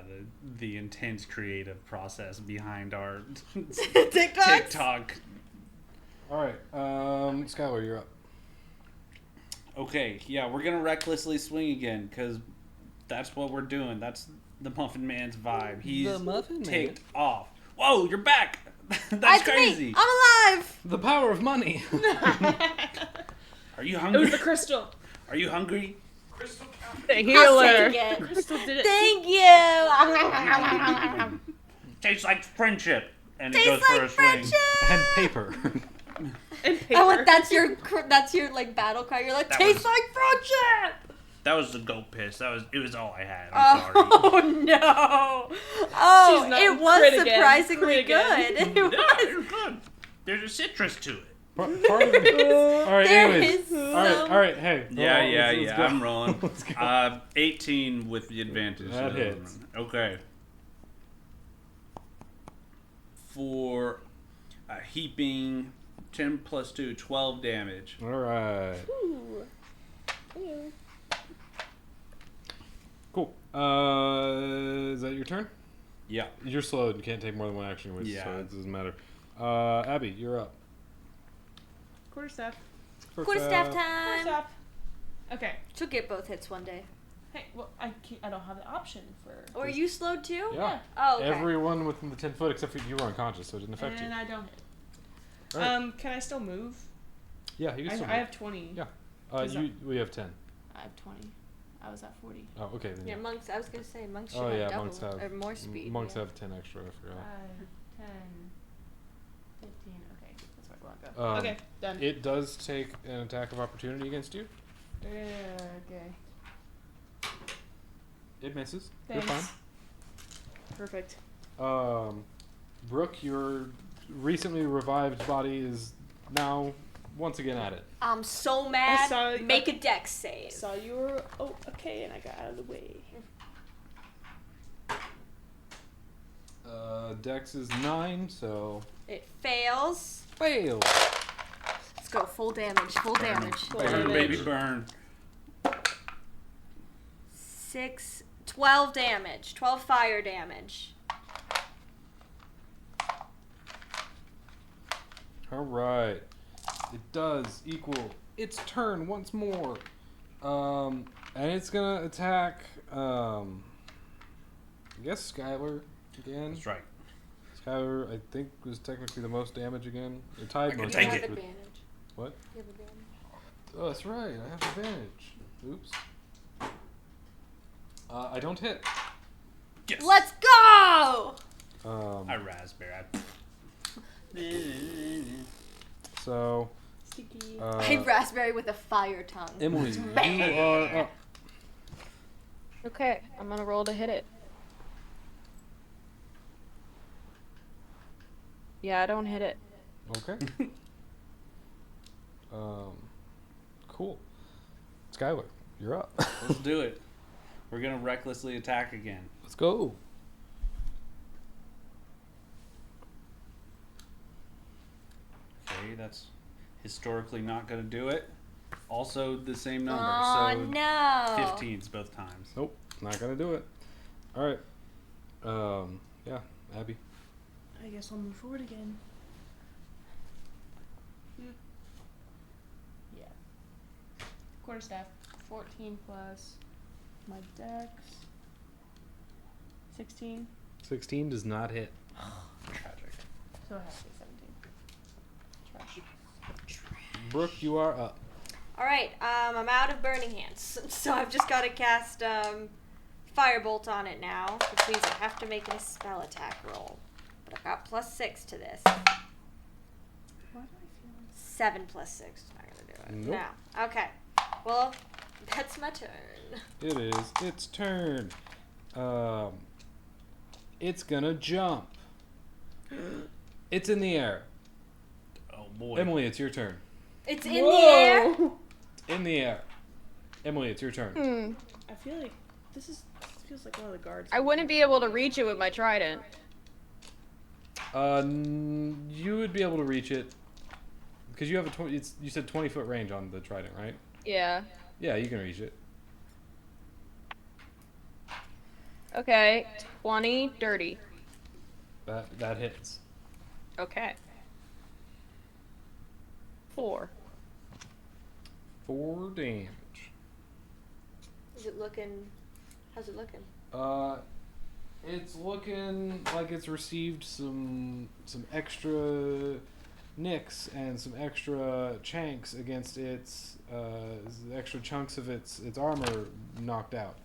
the intense creative process behind our TikToks? TikTok. All right, Skylar, you're up. Okay, yeah, we're gonna recklessly swing again because that's what we're doing. That's the Muffin Man's vibe. He's The Muffin Man. ticked off. Whoa, you're back! That's It's crazy. me. I'm alive. The power of money. Are you It hungry? was the crystal. Are you hungry? The I'll healer. take it. Crystal did it. Thank you. Tastes like friendship. And it Tastes goes for like a swing. friendship. And paper. And paper. Oh, what? That's your like battle cry. You're like, That tastes was- like friendship. That was the goat piss. It was all I had. I'm sorry. Oh no! Oh, She's not- it was crit again. surprisingly Crit again. good. It Yeah, was. it was good. There's a citrus to it. Part of me. All right. There Anyways. is All right. some- All right. Hey. let's go. I'm rolling. Let's go. 18 with the advantage. That hits. Okay. For a heaping 10 plus 2, 12 damage. All right. Ooh. Ew. Cool. Is that your turn? Yeah. You're slowed. You can't take more than one action, which Yeah. so it doesn't matter. Abby, you're up. Quarterstaff. Quarterstaff time. Quarterstaff. Okay. She'll get both hits one day. Hey, well, I don't have the option for. Or are you slowed too? Yeah. Oh, okay. Everyone within the 10 foot except for you were unconscious, so it didn't affect And you. I don't hit. Alright. Can I still move? Yeah, you can still I move. have 20. Yeah. We have 10. I have 20. I was at 40. Oh, okay. Then Yeah, monks. I was gonna say monks should Oh have yeah, double monks have or more speed. Monks yeah. have 10 extra. I forgot. 10, 15. Okay, that's where I go. Um, Okay, done. It does take an attack of opportunity against you. Okay. It misses. Thanks. You're Perfect. fine. Brooke, your recently revived body is now once again at it. I'm so mad. saw- Make a dex save. Saw you were okay, and I got out of the way. Dex is 9, so It fails. fail. Let's go. Full damage. Full damage. Burn, baby, burn. 12 damage. 12 fire damage. All right. It does equal its turn once more. And it's gonna attack. I guess Skylar again. That's right. Skylar, I think, was technically the most damage again. They're tied I can most take You damage have with- advantage. What? You have advantage. Oh, that's right. I have advantage. Oops. I don't hit. Yes. Let's go! I raspberry. So, Sticky. I raspberry with a fire tongue. Emily, you are up. Okay, I'm gonna roll to hit it. Yeah, I don't hit it. Okay. Cool. Skylar, you're up. Let's do it. We're gonna recklessly attack again. Let's go. Okay, that's historically not gonna do it. Also the same number, Oh so no! 15s both times. Nope, not gonna do it. All right. Yeah, Abby. I guess I'll move forward again. Yeah. Quarterstaff. 14 plus my dex. 16. 16 does not hit. Tragic. So it has to be 17. Trash. Brooke, you are up. All right, I'm out of burning hands, so I've just got to cast firebolt on it now, which means I have to make a spell attack roll. But I've got +6 to this. Why do I feel 7 plus 6 is not gonna do it. Nope. No. Okay. Well, that's my turn. It is its turn. It's gonna jump. It's in the air. Oh boy. Emily, it's your turn. It's in the air. In the air. Emily, it's your turn. I feel like this feels like one of the guards. I wouldn't be able to reach it with my trident. You would be able to reach it because you have a you said 20-foot range on the trident, right? Yeah. Yeah, you can reach it. Okay. 20 dirty. That hits. Okay. 4. 4 damage. Is it looking? How's it looking? It's looking like it's received some extra nicks and some extra chanks against its extra chunks of its armor knocked out.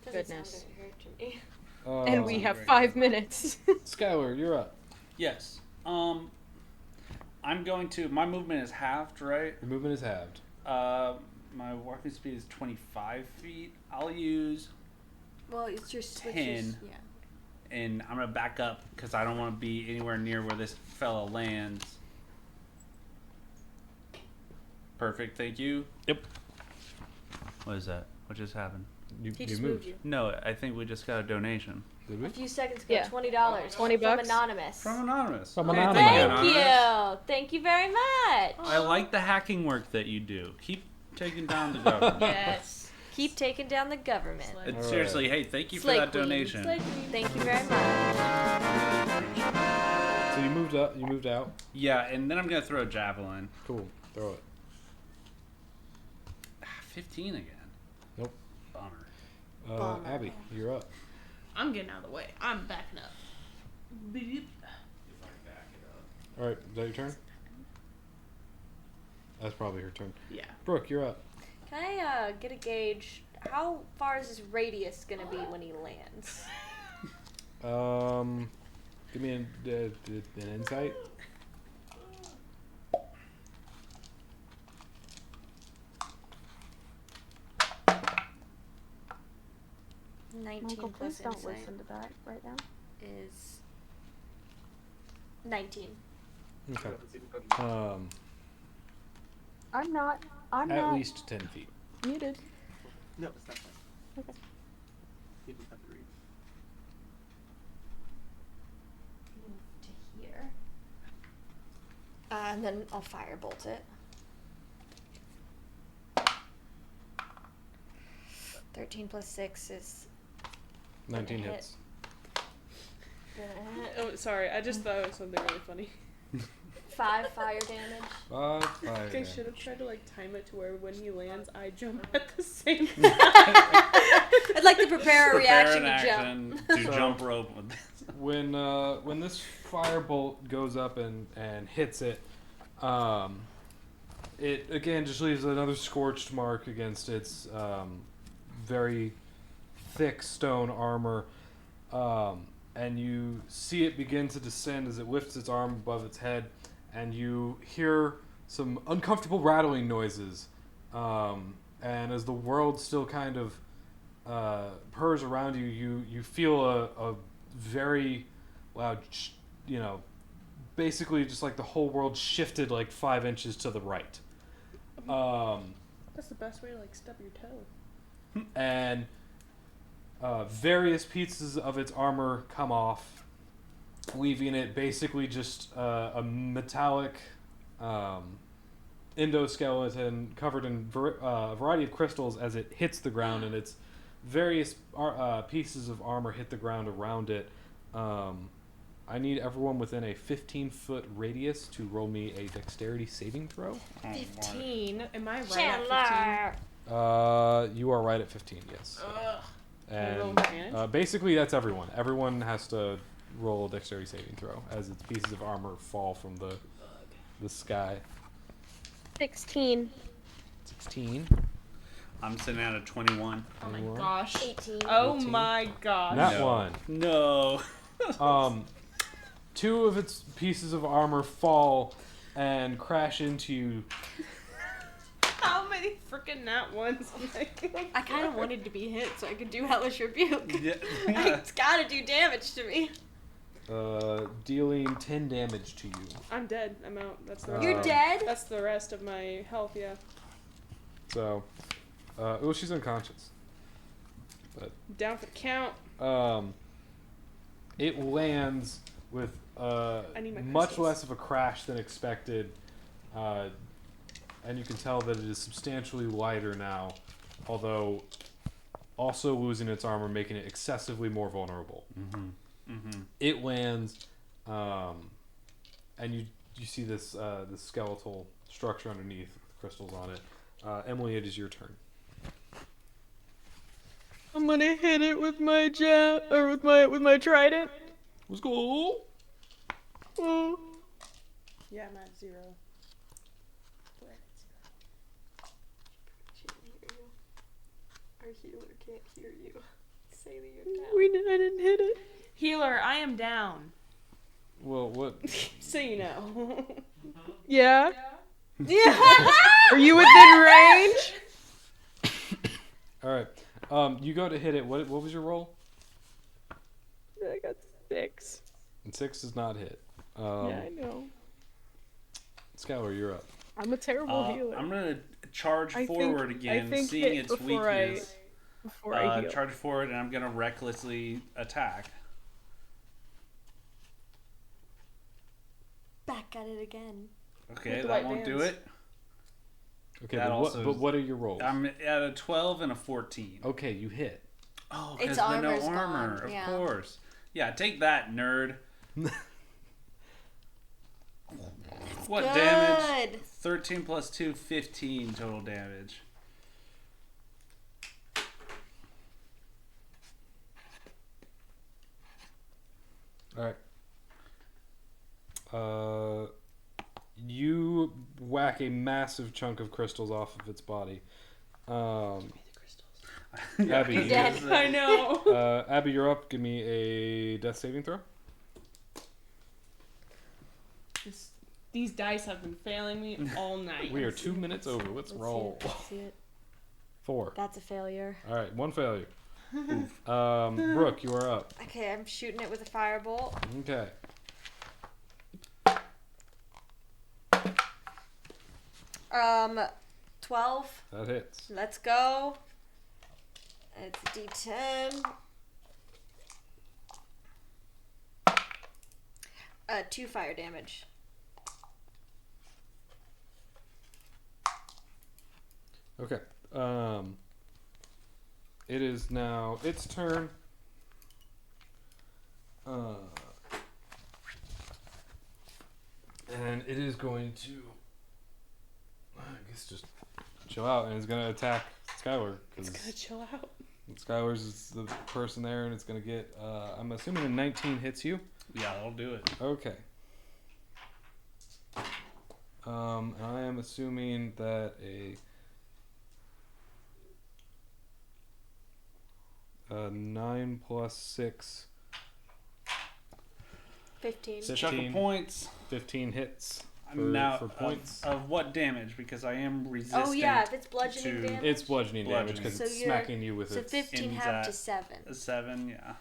Doesn't Goodness. sound very hurt to me. And we have Great. 5 minutes. Skylar, you're up. Yes. I'm going to. My movement is halved, right? Your movement is halved. My walking speed is 25 feet. I'll use Well, it's your switches. 10. Yeah. And I'm gonna back up because I don't want to be anywhere near where this fella lands. Perfect, thank you. Yep. What is that? What just happened? He You just moved. moved you. No, I think we just got a donation Did we? A few seconds ago, Yeah. $20. 20 from bucks? Anonymous. from Anonymous. From Hey, Anonymous. thank Thank Anonymous. you. Thank you very much. I like the hacking work that you do. Keep taking down the government. Yes. Keep taking down the government. And Alright. seriously, hey, thank you for Slay that Queen. donation. Slay Queen. Thank you very much. So you moved up. You moved out. Yeah, and then I'm gonna throw a javelin. Cool. Throw it. 15 again. Nope. Bummer. Bummer. Abby, you're up. I'm getting out of the way. I'm backing up. Beep. All right. Is that your turn? That's probably her turn. Yeah. Brooke, you're up. Can I get a gauge? How far is his radius gonna be when he lands? Give me an insight. Nineteen Michael, plus please don't insight listen to that right now. is 19. Okay. I'm I'm at not least 10 feet. muted. No, it's not fine. Okay. You just have to read. Move to here. And then I'll firebolt it. 13 plus 6 is 19 hit. hits. gonna hit. Oh, sorry. I just thought it was something really funny. 5 fire damage. 5 I fire think I damage. should have tried to time it to where when he lands, I jump at the same time. I'd like to prepare a reaction an to jump. action to So- jump rope with this. When this firebolt goes up and hits it, it again just leaves another scorched mark against its very thick stone armor, and you see it begin to descend as it lifts its arm above its head, and you hear some uncomfortable rattling noises, and as the world still kind of purrs around you, you feel a very loud, basically just like the whole world shifted like 5 inches to the right. That's the best way to stub your toe. And various pieces of its armor come off, leaving it basically just a metallic endoskeleton covered in a variety of crystals as it hits the ground, and its various pieces of armor hit the ground around it. I need everyone within a 15-foot radius to roll me a dexterity saving throw. 15. Am I right Chandler. You are right at 15, yes. at 15? Ugh. Can I roll And advantage? basically, that's everyone. Everyone has to roll a dexterity saving throw as its pieces of armor fall from the sky. 16. 16. I'm sitting at a 21. Oh my Anyone? gosh. 18. Oh 18. my gosh. That No. one. No. 2 of its pieces of armor fall and crash into you. How many freaking nat ones am I gonna I kind of throw? wanted to be hit so I could do Hellish Rebuke. Yeah. It's gotta do damage to me. Dealing 10 damage to you. I'm dead. I'm out. That's the rest. You're Uh, dead? That's the rest of my health, yeah. So, well, she's unconscious. Down for the count. It lands with need my much crystals. less of a crash than expected, and you can tell that it is substantially lighter now, although also losing its armor, making it excessively more vulnerable. Mm-hmm. Mm-hmm. It lands, and you see this this skeletal structure underneath with crystals on it. Emily, it is your turn. I'm gonna hit it with my with my trident. Let's go. Oh. Yeah, I'm at 0. Can't hear you. Our healer can't hear you. say that you're down. I didn't hit it. Healer, I am down. Well, what? So you know. Yeah. Yeah. Are you within range? All right. You go to hit it. What was your roll? I got 6. And 6 does not hit. Yeah, I know. Skylar, you're up. I'm a terrible healer. I'm gonna charge I forward think- again, I think seeing hit its before I- weakness. Before I heal. Charge forward, and I'm gonna recklessly attack. Back at it again. Okay, With the that white won't do bands. it. Okay, That but also but is- what are your rolls? I'm at a 12 and a 14. Okay, you hit. Oh, Its because the no armor's armor, gone, of yeah. course. Yeah, take that, nerd. What damage? Good. 13 plus 2, 15 total damage. All right. You whack a massive chunk of crystals off of its body. Abby, You're dead. I know. Abby, you're up. Give me a death saving throw. These dice have been failing me all night. We are 2 minutes over. Let's roll. See it. 4. That's a failure. All right, 1 failure. Brooke, you are up. Okay, I'm shooting it with a firebolt. Okay. Um, 12. That hits. Let's go. It's a D10. 2 fire damage. Okay. It is now its turn. And it is going to, I guess, just chill out, and it's going to attack Skylar. It's gonna chill out. Skylar's is the person there, and it's going to get, I'm assuming a 19 hits you. Yeah, that'll do it. Okay. And I am assuming that a 9 plus 6, 15. 15, Chuck of points. 15 hits for, Now, for points. Of what damage? Because I am resistant. Oh yeah, if it's bludgeoning to- damage. It's bludgeoning damage bludgeoning. because So it's you're- smacking you with so its. 15 in half to that- 7. A 7, yeah.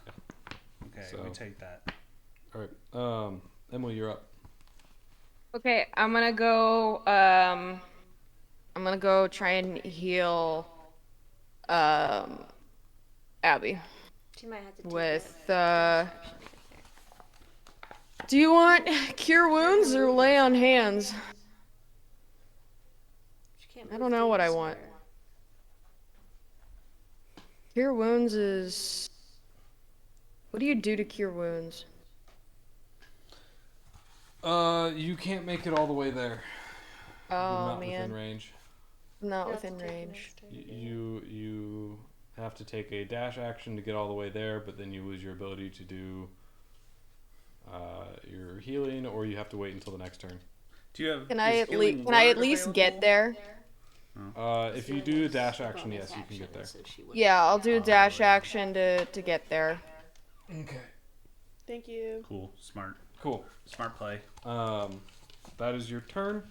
Okay, So- we take that. All right, Emily, you're up. Okay, I'm gonna go try and heal Abby She might have to take with do you want cure wounds or lay on hands? She can't I move don't know what I through the want. square. Cure wounds is what do you do to cure wounds? You can't make it all the way there. You're Oh not man, within range. I'm not You have to within take an range. extra to do it. You have to take a dash action to get all the way there, but then you lose your ability to do your healing, or you have to wait until the next turn. Do you have? Can I is at healing least word get available? there? If you do a dash action, yes, you can get there. Yeah, I'll do a dash action to get there. Okay. Thank you. Cool, smart, Cool. smart play. That is your turn.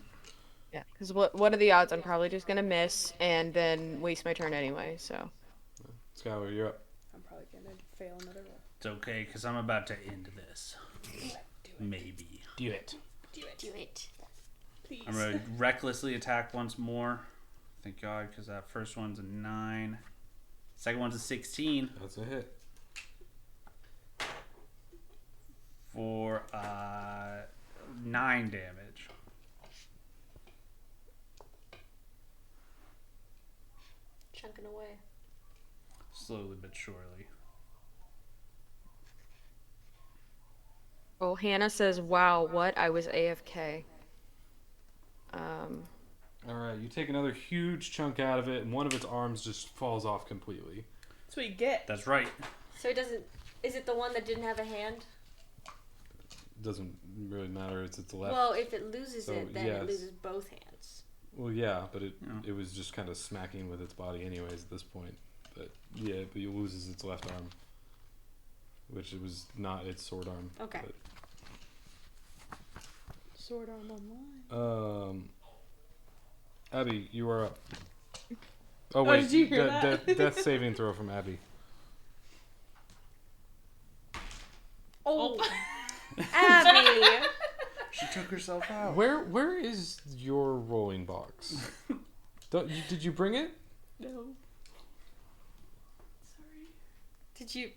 Yeah, because what are the odds? I'm probably just gonna miss and then waste my turn anyway. So Skylar, you're up. I'm probably gonna fail another roll. It's okay, because I'm about to end this. Maybe. Do it. Do it. Please. I'm going to recklessly attack once more. Thank God, because that first one's a 9. Second one's a 16 That's a hit. for 9 damage. Chunking away. Slowly but surely. well, Hannah says, "Wow, what? I was AFK." All right, you take another huge chunk out of it, and one of its arms just falls off completely. That's what you get. That's right. So it doesn't. Is it the one that didn't have a hand? Doesn't really matter. It's its left. Well, if it loses So, it, then yeah, it it's- loses both hands. Well, yeah, but Yeah. it was just kind of smacking with its body anyways at this point. but he loses its left arm, which it was not its sword arm. Okay. Sword arm online. Abby, you are up. Oh wait, did you hear that? death saving throw from Abby. Oh, Abby. She took herself out. Where is your rolling box? Did you bring it? No.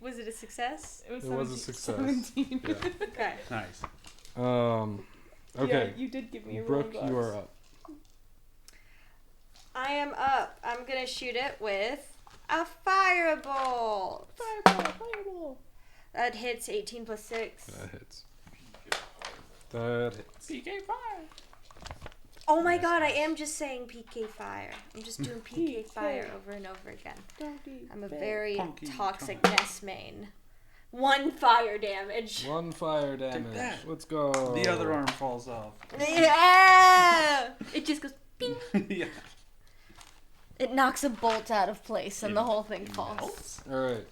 Was it a success? It was a success. 17. Yeah. Okay. Nice. Okay. Yeah, you did give me a Brooke, rolling you box. are up. I am up. I'm gonna shoot it with a firebolt. Fireball. That hits 18 plus 6. That hits. That hits. PK fire. Oh my god, I am just saying PK fire. I'm just doing PK fire over and over again. I'm a very Punky toxic Ness main. 1 fire damage. 1 fire damage. that. Let's go. The other arm falls off. Yeah! It just goes ping. Yeah. It knocks a bolt out of place and the whole thing falls. Alright.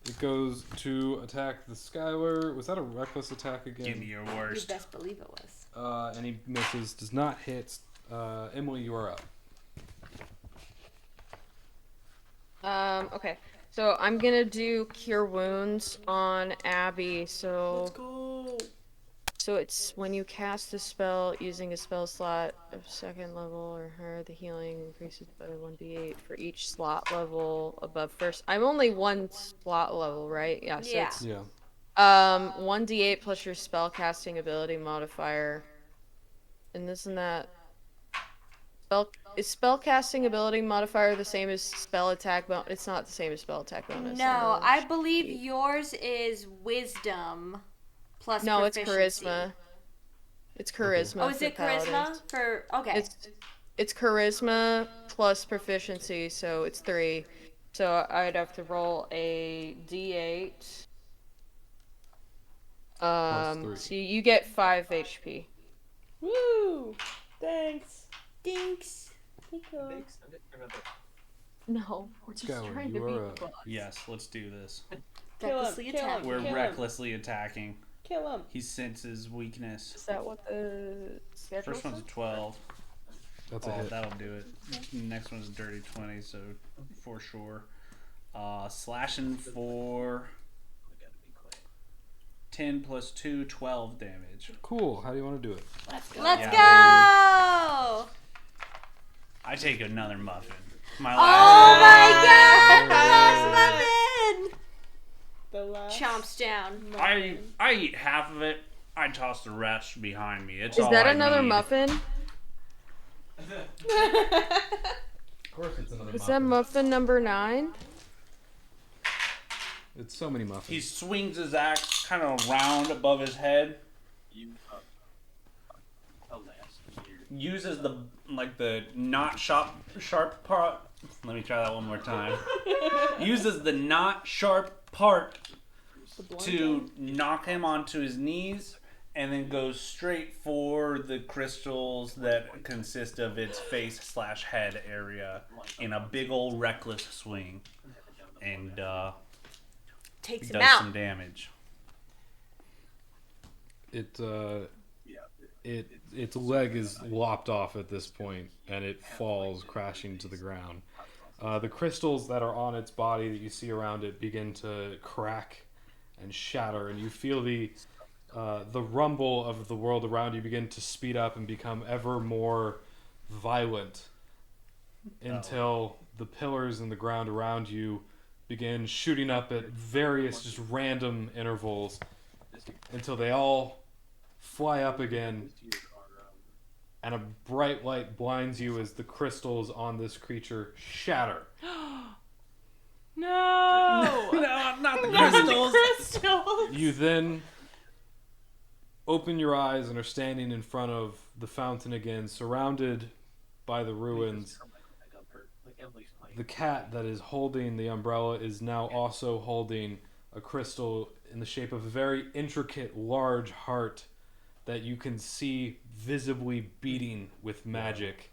It goes to attack the Skylar. Was that a reckless attack again? Give me your You worst. best believe it was. And he misses. Does not hit. Emily, you are up. Okay. So I'm gonna do Cure Wounds on Abby. Let's go. So it's when you cast a spell using a spell slot of 2nd level or higher, the healing increases by 1d8 for each slot level above first. I'm only 1 slot level, right? Yeah. So Yeah. it's Yeah. 1d8 plus your spell casting ability modifier. And isn't that is spell casting ability modifier the same as spell attack bonus? It's not the same as spell attack bonus. No, I believe yours is wisdom plus No, it's proficiency. charisma. It's charisma. Oh, is for it charisma? paladins. For okay. It's charisma plus proficiency, so it's 3. So I'd have to roll a d8. Plus 3. So you get 5 HP. Woo! Thanks. Dinks. Nico. No, we're just Skylar, trying you to are beat up. the boss. Yes, let's do this. Kill Recklessly him, attack. We're Kill him. recklessly attacking. Kill him. He senses weakness. Is that what the schedule First one's a says? 12. That's a Oh, hit. that'll do it. Next one's a dirty 20, so for sure. Slashing for 10 plus 2, 12 damage. Cool. How do you want to do it? Let's Yeah, go! I take another muffin. My Oh last my god! The last muffin! The last. Chomps down. I eat half of it. I toss the rest behind me. It's Is all that I another need. muffin? Of course, it's another Is that muffin number 9? It's so many muffins. He swings his axe kind of around above his head. Uses the not sharp part. Let me try that one more time. Uses the not sharp part to knock him onto his knees, and then goes straight for the crystals that consist of its face/head area in a big old reckless swing, and Takes him does out. some damage. Its leg is lopped off at this point, and it falls crashing to the ground. The crystals that are on its body that you see around it begin to crack and shatter, and you feel the rumble of the world around you begin to speed up and become ever more violent until the pillars in the ground around you begin shooting up at various just random intervals until they all fly up again, and a bright light blinds you as the crystals on this creature shatter. No! No, not the Not the crystals. crystals! You then open your eyes and are standing in front of the fountain again, surrounded by the ruins. The cat that is holding the umbrella is now also holding a crystal in the shape of a very intricate, large heart that you can see visibly beating with magic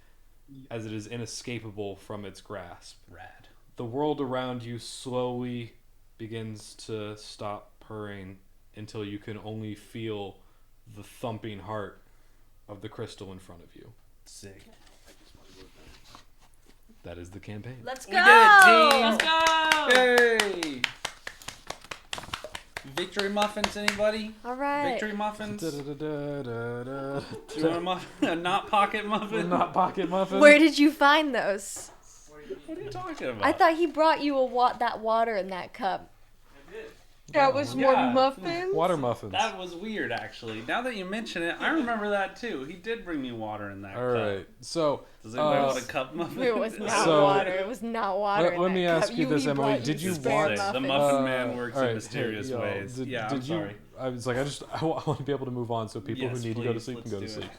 as it is inescapable from its grasp. Rad. The world around you slowly begins to stop purring until you can only feel the thumping heart of the crystal in front of you. Sick. That is the campaign. Let's go. We did it, team. Let's go. Yay! Victory muffins, anybody? All right. Victory muffins? Do Da-da-da-da-da-da. you want a muffin? A not pocket muffin? Not pocket muffin. Where did you find those? What are you talking about? I thought he brought you that water in that cup. That was more Yeah. muffins. Water muffins. That was weird, actually. Now that you mention it, I remember that too. He did bring me water in that All cup. right. So Does anybody want a cup muffin? It was not So- water. It was not water. Let- in let that me cup. ask you this, he Emily. brought Did you spare want- The muffins. muffin man works all in right, mysterious hey, y'all, ways. Did, Yeah, did I'm sorry. I was like, I want to be able to move on, so people Yes, who need to go to please, sleep can let's go to do it.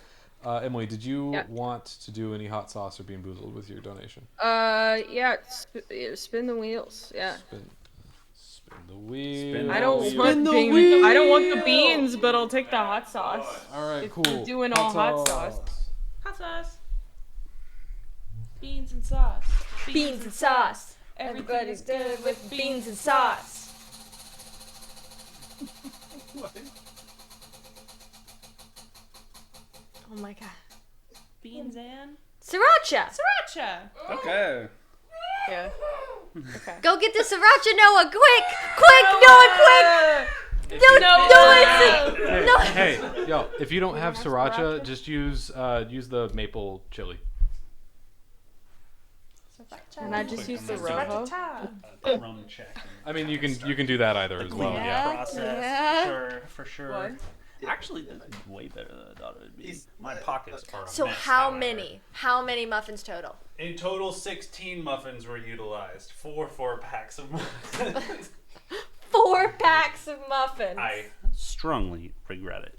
sleep. Emily, did you Yeah. want to do any hot sauce or Bean Boozled with your donation? Yeah, spin the wheels. Yeah. Spin the wheel. Spin I the don't wheel. want Spin the beans. I don't want the beans, but I'll take the hot sauce. All right, If cool. we're doing all hot sauce. Hot sauce. Beans and sauce. Beans and sauce. Everything Everybody's is good with beans and sauce. Oh my god. Beans and Sriracha. sriracha. Okay. Yeah. Go get the sriracha, Noah. Quick. Quick, Noah, quick. No, Hey, yo, if you don't have sriracha, just use the maple chili. And I just use the rojo. Rum check. I mean, you can do that either as well. Yeah. Process. Yeah. For sure. What? Actually, this is way better than I thought it would be. My pockets are a So mess, how however. many? How many muffins total? In total, 16 muffins were utilized. 4 packs of muffins. 4 packs of muffins. I strongly regret it.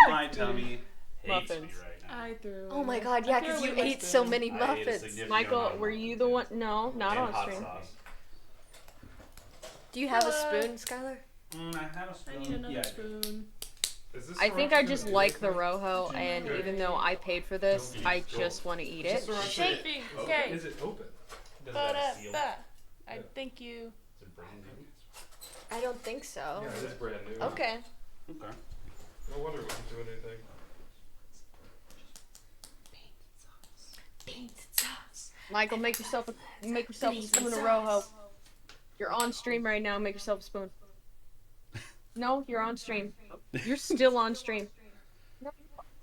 My tummy hates me Muffins. right now. I threw. Oh my god, yeah, because you ate so many I ate a muffins. significant Michael, amount of were you the one? muffins No, not and on hot stream. sauce. Do you have a spoon, Skylar? I have a spoon. I need another Yeah. spoon. I think I just like the rojo, and even though I paid for this, I just want to eat it. Shaping. Okay. Is it open? Does it have a seal? I thank you. Is it brand new? I don't think so. it is brand new. Okay. Okay. No wonder we didn't do anything. Beans and sauce. Michael, make yourself a spoon of rojo. You're on stream right now. Make yourself a spoon. No, you're on stream. You're still on stream.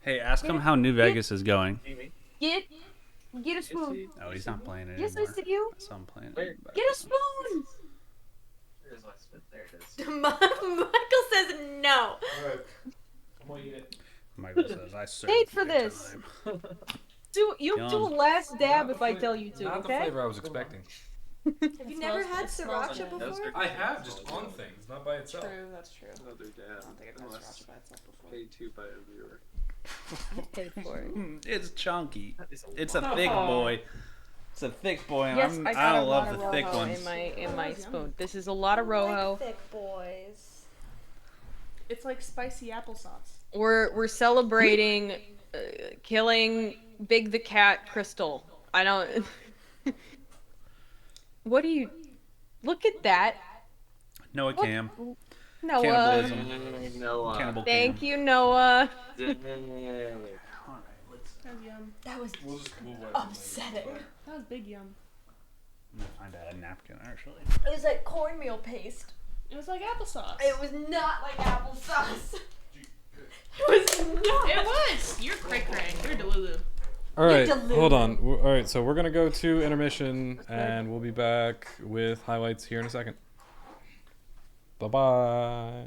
Hey, ask him how New Vegas is going. Get a spoon. Oh, he's not playing it Yes, I anymore. said you. So I'm playing Where? it. Get a spoon. There's my spit. There it is. Michael says no. Alright. I'm gonna eat it. Michael says I served Paid for you this. time." Do you Yum. do a last dab if I tell you to? Not the Okay. flavor I was expecting. Have you never had sriracha before? I have, just on things, not by itself. True, that's true. Another dad. I don't think I've had Unless sriracha by itself before. paid to by a viewer. Paid for it. It's chunky. That is It's a thick Oh. boy. It's a thick boy, and Yes, I got I a lot love of the thick rojo ones. in my spoon. This is a lot of rojo. Thick boys. It's like spicy applesauce. We're celebrating killing Big the Cat Crystal. I don't. What do you? Look at that, Noah Cam. Noah. Cannibalism. No. Cannibal Thank Cam. you, Noah. That was yum. That was We'll just move away. upsetting. That was big yum. I'm gonna find a napkin actually. It was like cornmeal paste. It was like applesauce. It was not like applesauce. It was not. It was. You're cray cray. You're Delulu. All right, deluded. hold on. All right, so we're gonna go to intermission, and we'll be back with highlights here in a second. Bye bye.